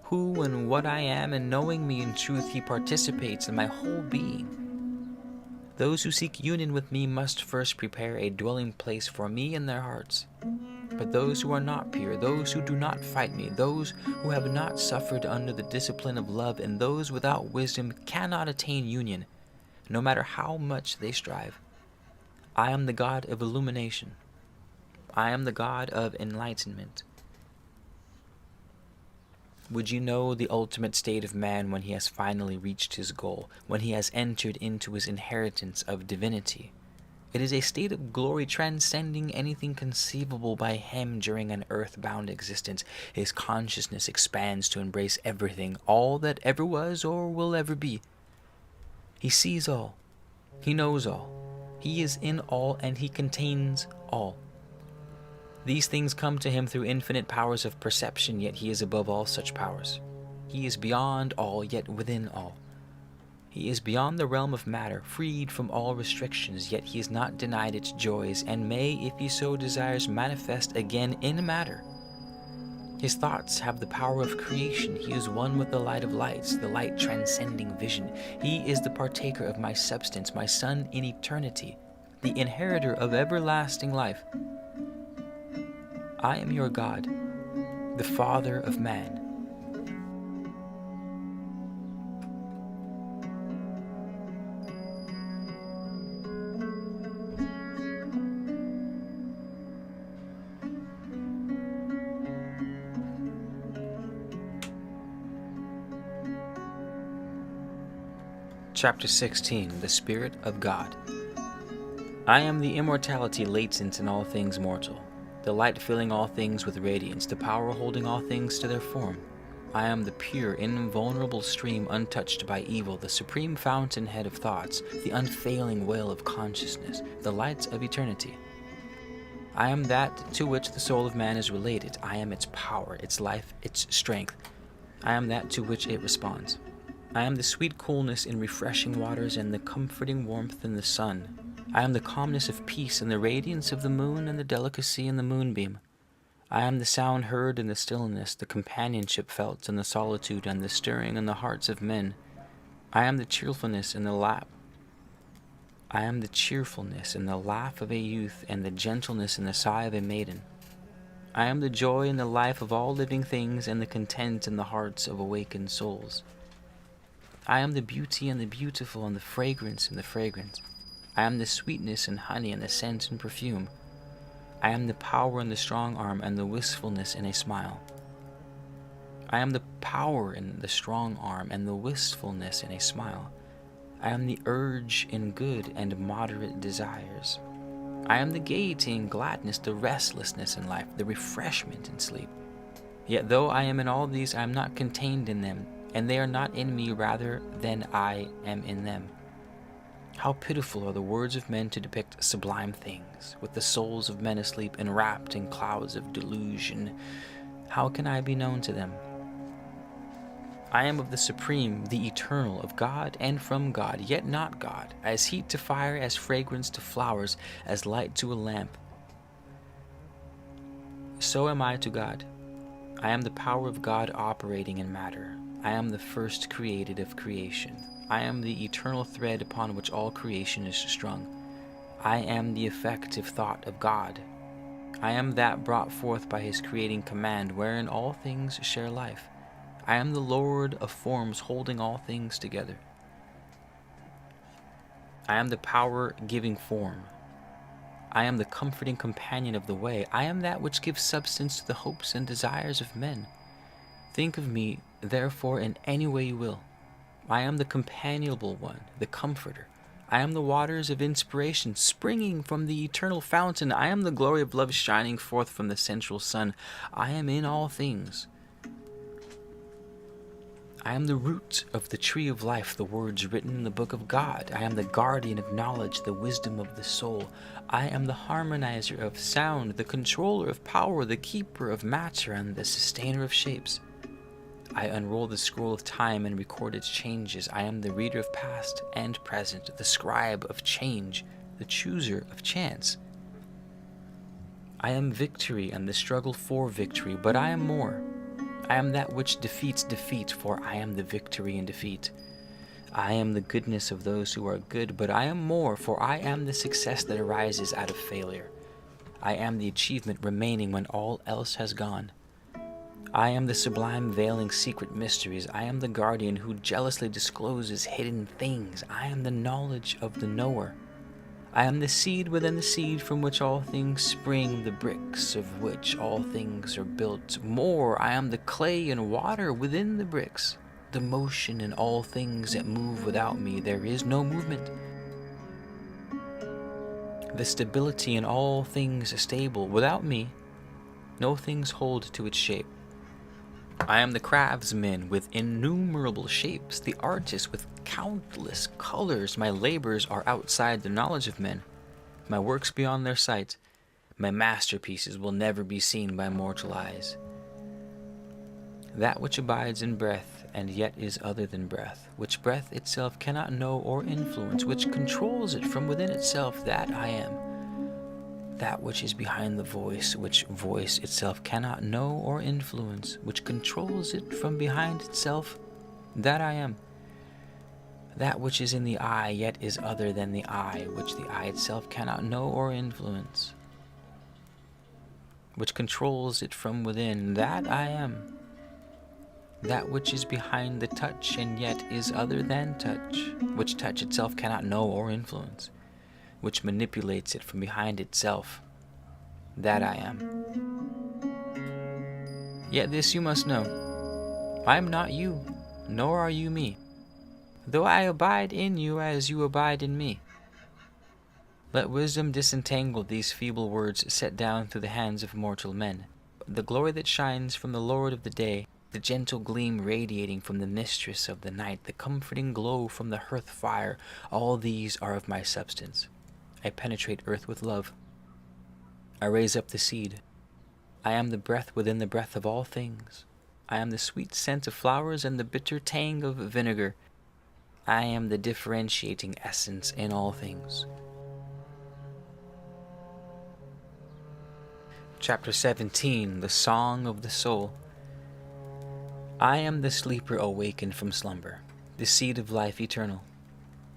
who and what I am, and knowing me in truth he participates in my whole being. Those who seek union with me must first prepare a dwelling place for me in their hearts. But those who are not pure, those who do not fight me, those who have not suffered under the discipline of love, and those without wisdom cannot attain union, no matter how much they strive. I am the God of illumination. I am the God of enlightenment. Would you know the ultimate state of man when he has finally reached his goal, when he has entered into his inheritance of divinity? It is a state of glory transcending anything conceivable by him during an earth-bound existence. His consciousness expands to embrace everything, all that ever was or will ever be. He sees all. He knows all. He is in all, and he contains all. These things come to him through infinite powers of perception, yet he is above all such powers. He is beyond all, yet within all. He is beyond the realm of matter, freed from all restrictions, yet he is not denied its joys, and may, if he so desires, manifest again in matter. His thoughts have the power of creation. He is one with the light of lights, the light transcending vision. He is the partaker of my substance, my son in eternity, the inheritor of everlasting life. I am your God, the Father of man. Chapter 16, The Spirit of God. I am the immortality latent in all things mortal, the light filling all things with radiance, the power holding all things to their form. I am the pure, invulnerable stream untouched by evil, the supreme fountainhead of thoughts, the unfailing well of consciousness, the light of eternity. I am that to which the soul of man is related. I am its power, its life, its strength. I am that to which it responds. I am the sweet coolness in refreshing waters and the comforting warmth in the sun. I am the calmness of peace and the radiance of the moon and the delicacy in the moonbeam. I am the sound heard in the stillness, the companionship felt in the solitude, and the stirring in the hearts of men. I am the cheerfulness in the laugh. I am the cheerfulness in the laugh of a youth and the gentleness in the sigh of a maiden. I am the joy in the life of all living things and the content in the hearts of awakened souls. I am the beauty and the beautiful and the fragrance and the fragrant. I am the sweetness and honey and the scent and perfume. I am the power in the strong arm and the wistfulness in a smile. I am the power in the strong arm and the wistfulness in a smile. I am the urge in good and moderate desires. I am the gaiety and gladness, the restlessness in life, the refreshment in sleep. Yet though I am in all these, I am not contained in them, and they are not in me rather than I am in them. How pitiful are the words of men to depict sublime things, with the souls of men asleep enwrapped in clouds of delusion. How can I be known to them? I am of the supreme, the eternal, of God and from God, yet not God, as heat to fire, as fragrance to flowers, as light to a lamp. So am I to God. I am the power of God operating in matter. I am the first created of creation. I am the eternal thread upon which all creation is strung. I am the effective thought of God. I am that brought forth by his creating command, wherein all things share life. I am the Lord of forms, holding all things together. I am the power giving form. I am the comforting companion of the way. I am that which gives substance to the hopes and desires of men. Think of me, therefore, in any way you will. I am the companionable one, the comforter. I am the waters of inspiration springing from the eternal fountain. I am the glory of love shining forth from the central sun. I am in all things. I am the root of the tree of life, the words written in the book of God. I am the guardian of knowledge, the wisdom of the soul. I am the harmonizer of sound, the controller of power, the keeper of matter, and the sustainer of shapes. I unroll the scroll of time and record its changes. I am the reader of past and present, the scribe of change, the chooser of chance. I am victory and the struggle for victory, but I am more. I am that which defeats defeat, for I am the victory in defeat. I am the goodness of those who are good, but I am more, for I am the success that arises out of failure. I am the achievement remaining when all else has gone. I am the sublime veiling secret mysteries. I am the guardian who jealously discloses hidden things. I am the knowledge of the knower. I am the seed within the seed from which all things spring, the bricks of which all things are built. More, I am the clay and water within the bricks, the motion in all things that move without me. There is no movement. The stability in all things stable. Without me, no things hold to its shape. I am the craftsman with innumerable shapes, the artist with countless colors. My labors are outside the knowledge of men, my works beyond their sight. My masterpieces will never be seen by mortal eyes. That which abides in breath and yet is other than breath, which breath itself cannot know or influence, which controls it from within itself, that I am. That which is behind the voice, which voice itself cannot know or influence, which controls it from behind itself, that I am. That which is in the eye, yet is other than the eye, which the eye itself cannot know or influence, which controls it from within, that I am. That which is behind the touch, and yet is other than touch, which touch itself cannot know or influence, which manipulates it from behind itself, that I am. Yet this you must know, I am not you, nor are you me, though I abide in you as you abide in me. Let wisdom disentangle these feeble words set down through the hands of mortal men. The glory that shines from the Lord of the day, the gentle gleam radiating from the mistress of the night, the comforting glow from the hearth fire, all these are of my substance. I penetrate earth with love. I raise up the seed. I am the breath within the breath of all things. I am the sweet scent of flowers and the bitter tang of vinegar. I am the differentiating essence in all things. Chapter 17, The Song of the Soul. I am the sleeper awakened from slumber, the seed of life eternal,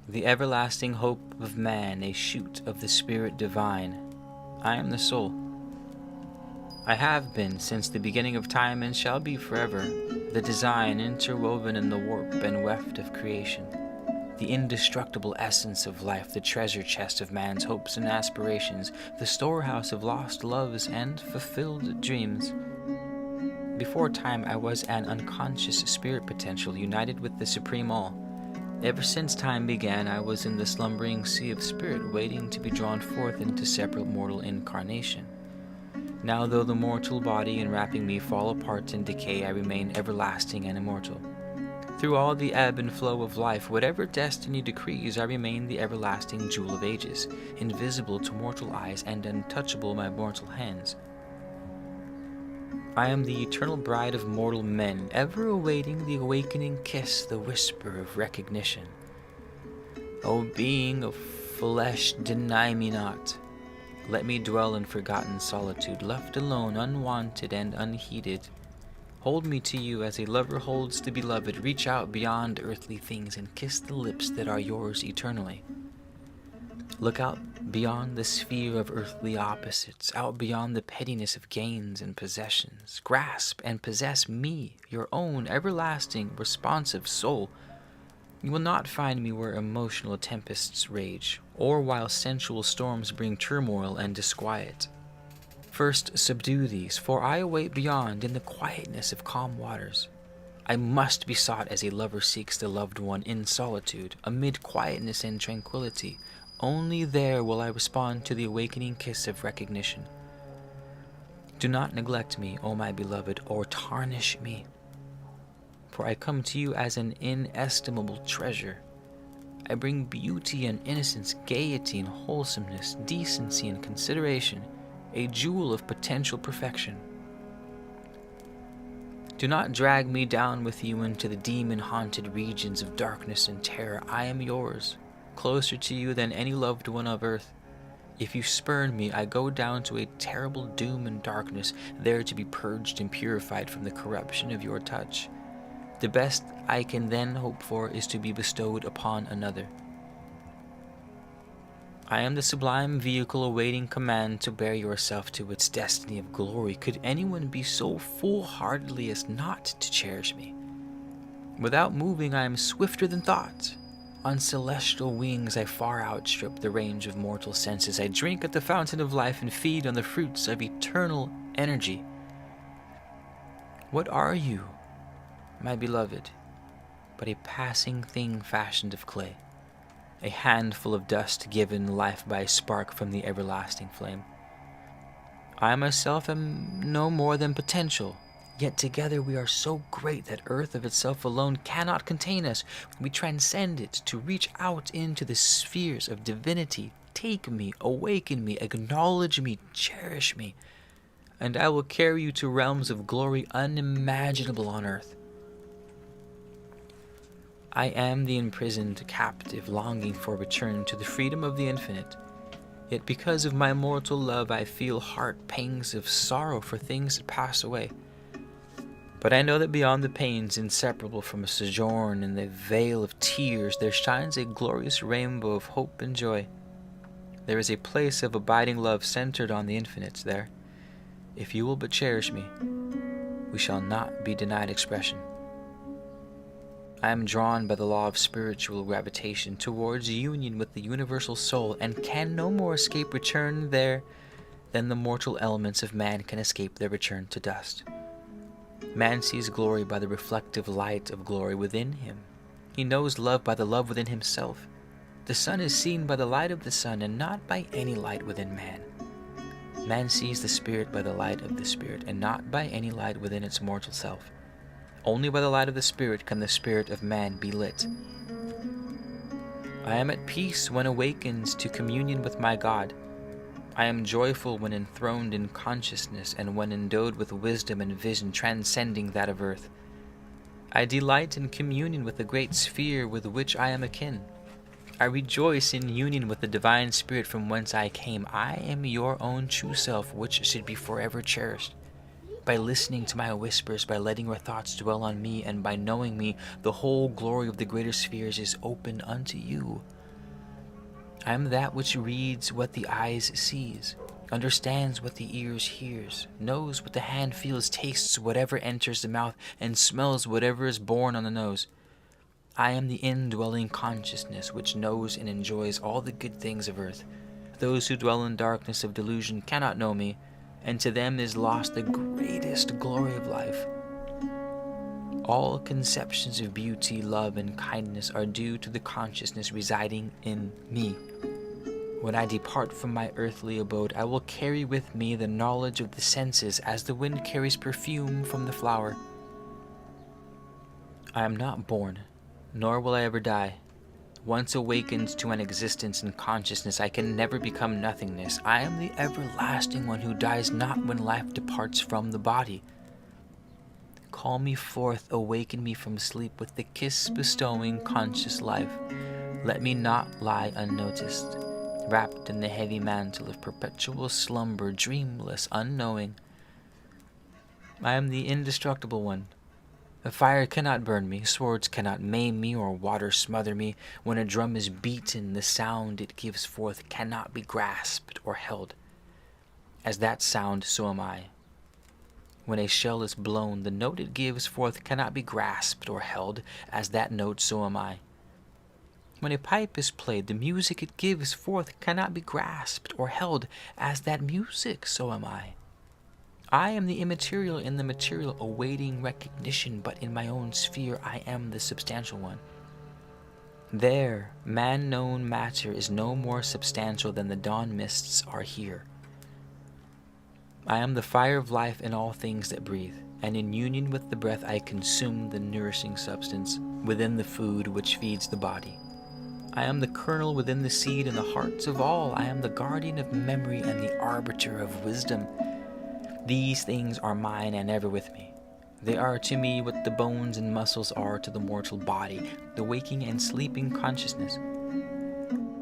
the everlasting hope of man, a shoot of the Spirit divine. I am the soul. I have been since the beginning of time and shall be forever, the design interwoven in the warp and weft of creation, the indestructible essence of life, the treasure chest of man's hopes and aspirations, the storehouse of lost loves and fulfilled dreams. Before time, I was an unconscious spirit potential united with the Supreme All. Ever since time began, I was in the slumbering sea of spirit, waiting to be drawn forth into separate mortal incarnation. Now, though the mortal body enwrapping me fall apart and decay, I remain everlasting and immortal. Through all the ebb and flow of life, whatever destiny decrees, I remain the everlasting jewel of ages, invisible to mortal eyes and untouchable by mortal hands. I am the eternal bride of mortal men, ever awaiting the awakening kiss, the whisper of recognition. O being of flesh, deny me not. Let me dwell in forgotten solitude, left alone, unwanted and unheeded. Hold me to you as a lover holds the beloved. Reach out beyond earthly things and kiss the lips that are yours eternally. Look out beyond the sphere of earthly opposites, out beyond the pettiness of gains and possessions. Grasp and possess me, your own everlasting, responsive soul. You will not find me where emotional tempests rage, or while sensual storms bring turmoil and disquiet. First subdue these, for I await beyond in the quietness of calm waters. I must be sought as a lover seeks the loved one in solitude, amid quietness and tranquility. Only there will I respond to the awakening kiss of recognition. Do not neglect me, O my beloved, or tarnish me. For I come to you as an inestimable treasure. I bring beauty and innocence, gaiety and wholesomeness, decency and consideration, a jewel of potential perfection. Do not drag me down with you into the demon-haunted regions of darkness and terror. I am yours, closer to you than any loved one of earth. If you spurn me, I go down to a terrible doom and darkness, there to be purged and purified from the corruption of your touch. The best I can then hope for is to be bestowed upon another. I am the sublime vehicle awaiting command to bear yourself to its destiny of glory. Could anyone be so foolhardily as not to cherish me? Without moving, I am swifter than thought. On celestial wings, I far outstrip the range of mortal senses. I drink at the fountain of life and feed on the fruits of eternal energy. What are you, my beloved, but a passing thing fashioned of clay, a handful of dust given life by a spark from the everlasting flame? I myself am no more than potential, yet together we are so great that earth of itself alone cannot contain us. We transcend it to reach out into the spheres of divinity. Take me, awaken me, acknowledge me, cherish me, and I will carry you to realms of glory unimaginable on earth. I am the imprisoned captive, longing for return to the freedom of the infinite. Yet because of my mortal love, I feel heart pangs of sorrow for things that pass away. But I know that beyond the pains inseparable from a sojourn in the vale of tears, there shines a glorious rainbow of hope and joy. There is a place of abiding love centered on the infinites there. If you will but cherish me, we shall not be denied expression. I am drawn by the law of spiritual gravitation towards union with the universal soul, and can no more escape return there than the mortal elements of man can escape their return to dust. Man sees glory by the reflective light of glory within him. He knows love by the love within himself. The sun is seen by the light of the sun, and not by any light within man. Man sees the spirit by the light of the spirit, and not by any light within its mortal self. Only by the light of the Spirit can the spirit of man be lit. I am at peace when awakened to communion with my God. I am joyful when enthroned in consciousness, and when endowed with wisdom and vision transcending that of earth. I delight in communion with the great sphere with which I am akin. I rejoice in union with the divine spirit from whence I came. I am your own true self, which should be forever cherished. By listening to my whispers, by letting your thoughts dwell on me, and by knowing me, the whole glory of the greater spheres is open unto you. I am that which reads what the eyes sees, understands what the ears hears, knows what the hand feels, tastes whatever enters the mouth, and smells whatever is borne on the nose. I am the indwelling consciousness which knows and enjoys all the good things of earth. Those who dwell in darkness of delusion cannot know me, and to them is lost the greatest glory of life. All conceptions of beauty, love, and kindness are due to the consciousness residing in me. When I depart from my earthly abode, I will carry with me the knowledge of the senses as the wind carries perfume from the flower. I am not born, nor will I ever die. Once awakened to an existence in consciousness, I can never become nothingness. I am the everlasting one who dies not when life departs from the body. Call me forth, awaken me from sleep with the kiss bestowing conscious life. Let me not lie unnoticed, wrapped in the heavy mantle of perpetual slumber, dreamless, unknowing. I am the indestructible one. The fire cannot burn me, swords cannot maim me, or water smother me. When a drum is beaten, the sound it gives forth cannot be grasped or held. As that sound, so am I. When a shell is blown, the note it gives forth cannot be grasped or held. As that note, so am I. When a pipe is played, the music it gives forth cannot be grasped or held. As that music, so am I. I am the immaterial in the material, awaiting recognition, but in my own sphere I am the substantial one. There, man-known matter is no more substantial than the dawn mists are here. I am the fire of life in all things that breathe, and in union with the breath I consume the nourishing substance within the food which feeds the body. I am the kernel within the seed in the hearts of all. I am the guardian of memory and the arbiter of wisdom. These things are mine and ever with me. They are to me what the bones and muscles are to the mortal body, the waking and sleeping consciousness,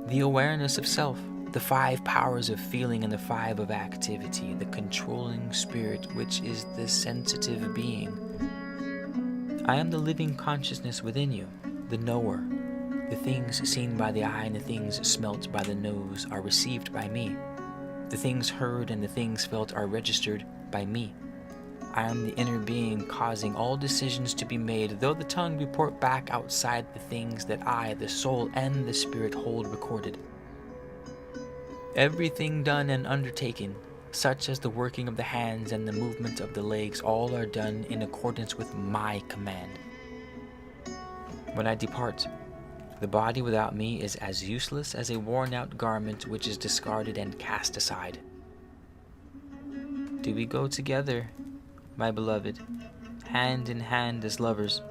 the awareness of self, the 5 powers of feeling and the 5 of activity, the controlling spirit which is the sensitive being. I am the living consciousness within you, the knower. The things seen by the eye and the things smelt by the nose are received by me. The things heard and the things felt are registered by me. I am the inner being causing all decisions to be made, though the tongue report back outside the things that I, the soul, and the spirit hold recorded. Everything done and undertaken, such as the working of the hands and the movement of the legs, all are done in accordance with my command. When I depart, the body without me is as useless as a worn-out garment which is discarded and cast aside. Do we go together, my beloved, hand in hand as lovers?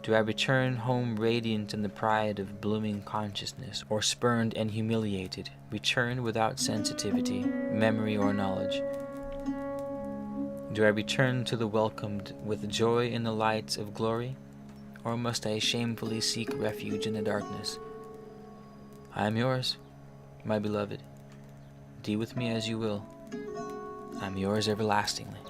Do I return home radiant in the pride of blooming consciousness, or spurned and humiliated, return without sensitivity, memory, or knowledge? Do I return to the welcomed with joy in the lights of glory? Or must I shamefully seek refuge in the darkness? I am yours, my beloved. Do with me as you will. I am yours everlastingly.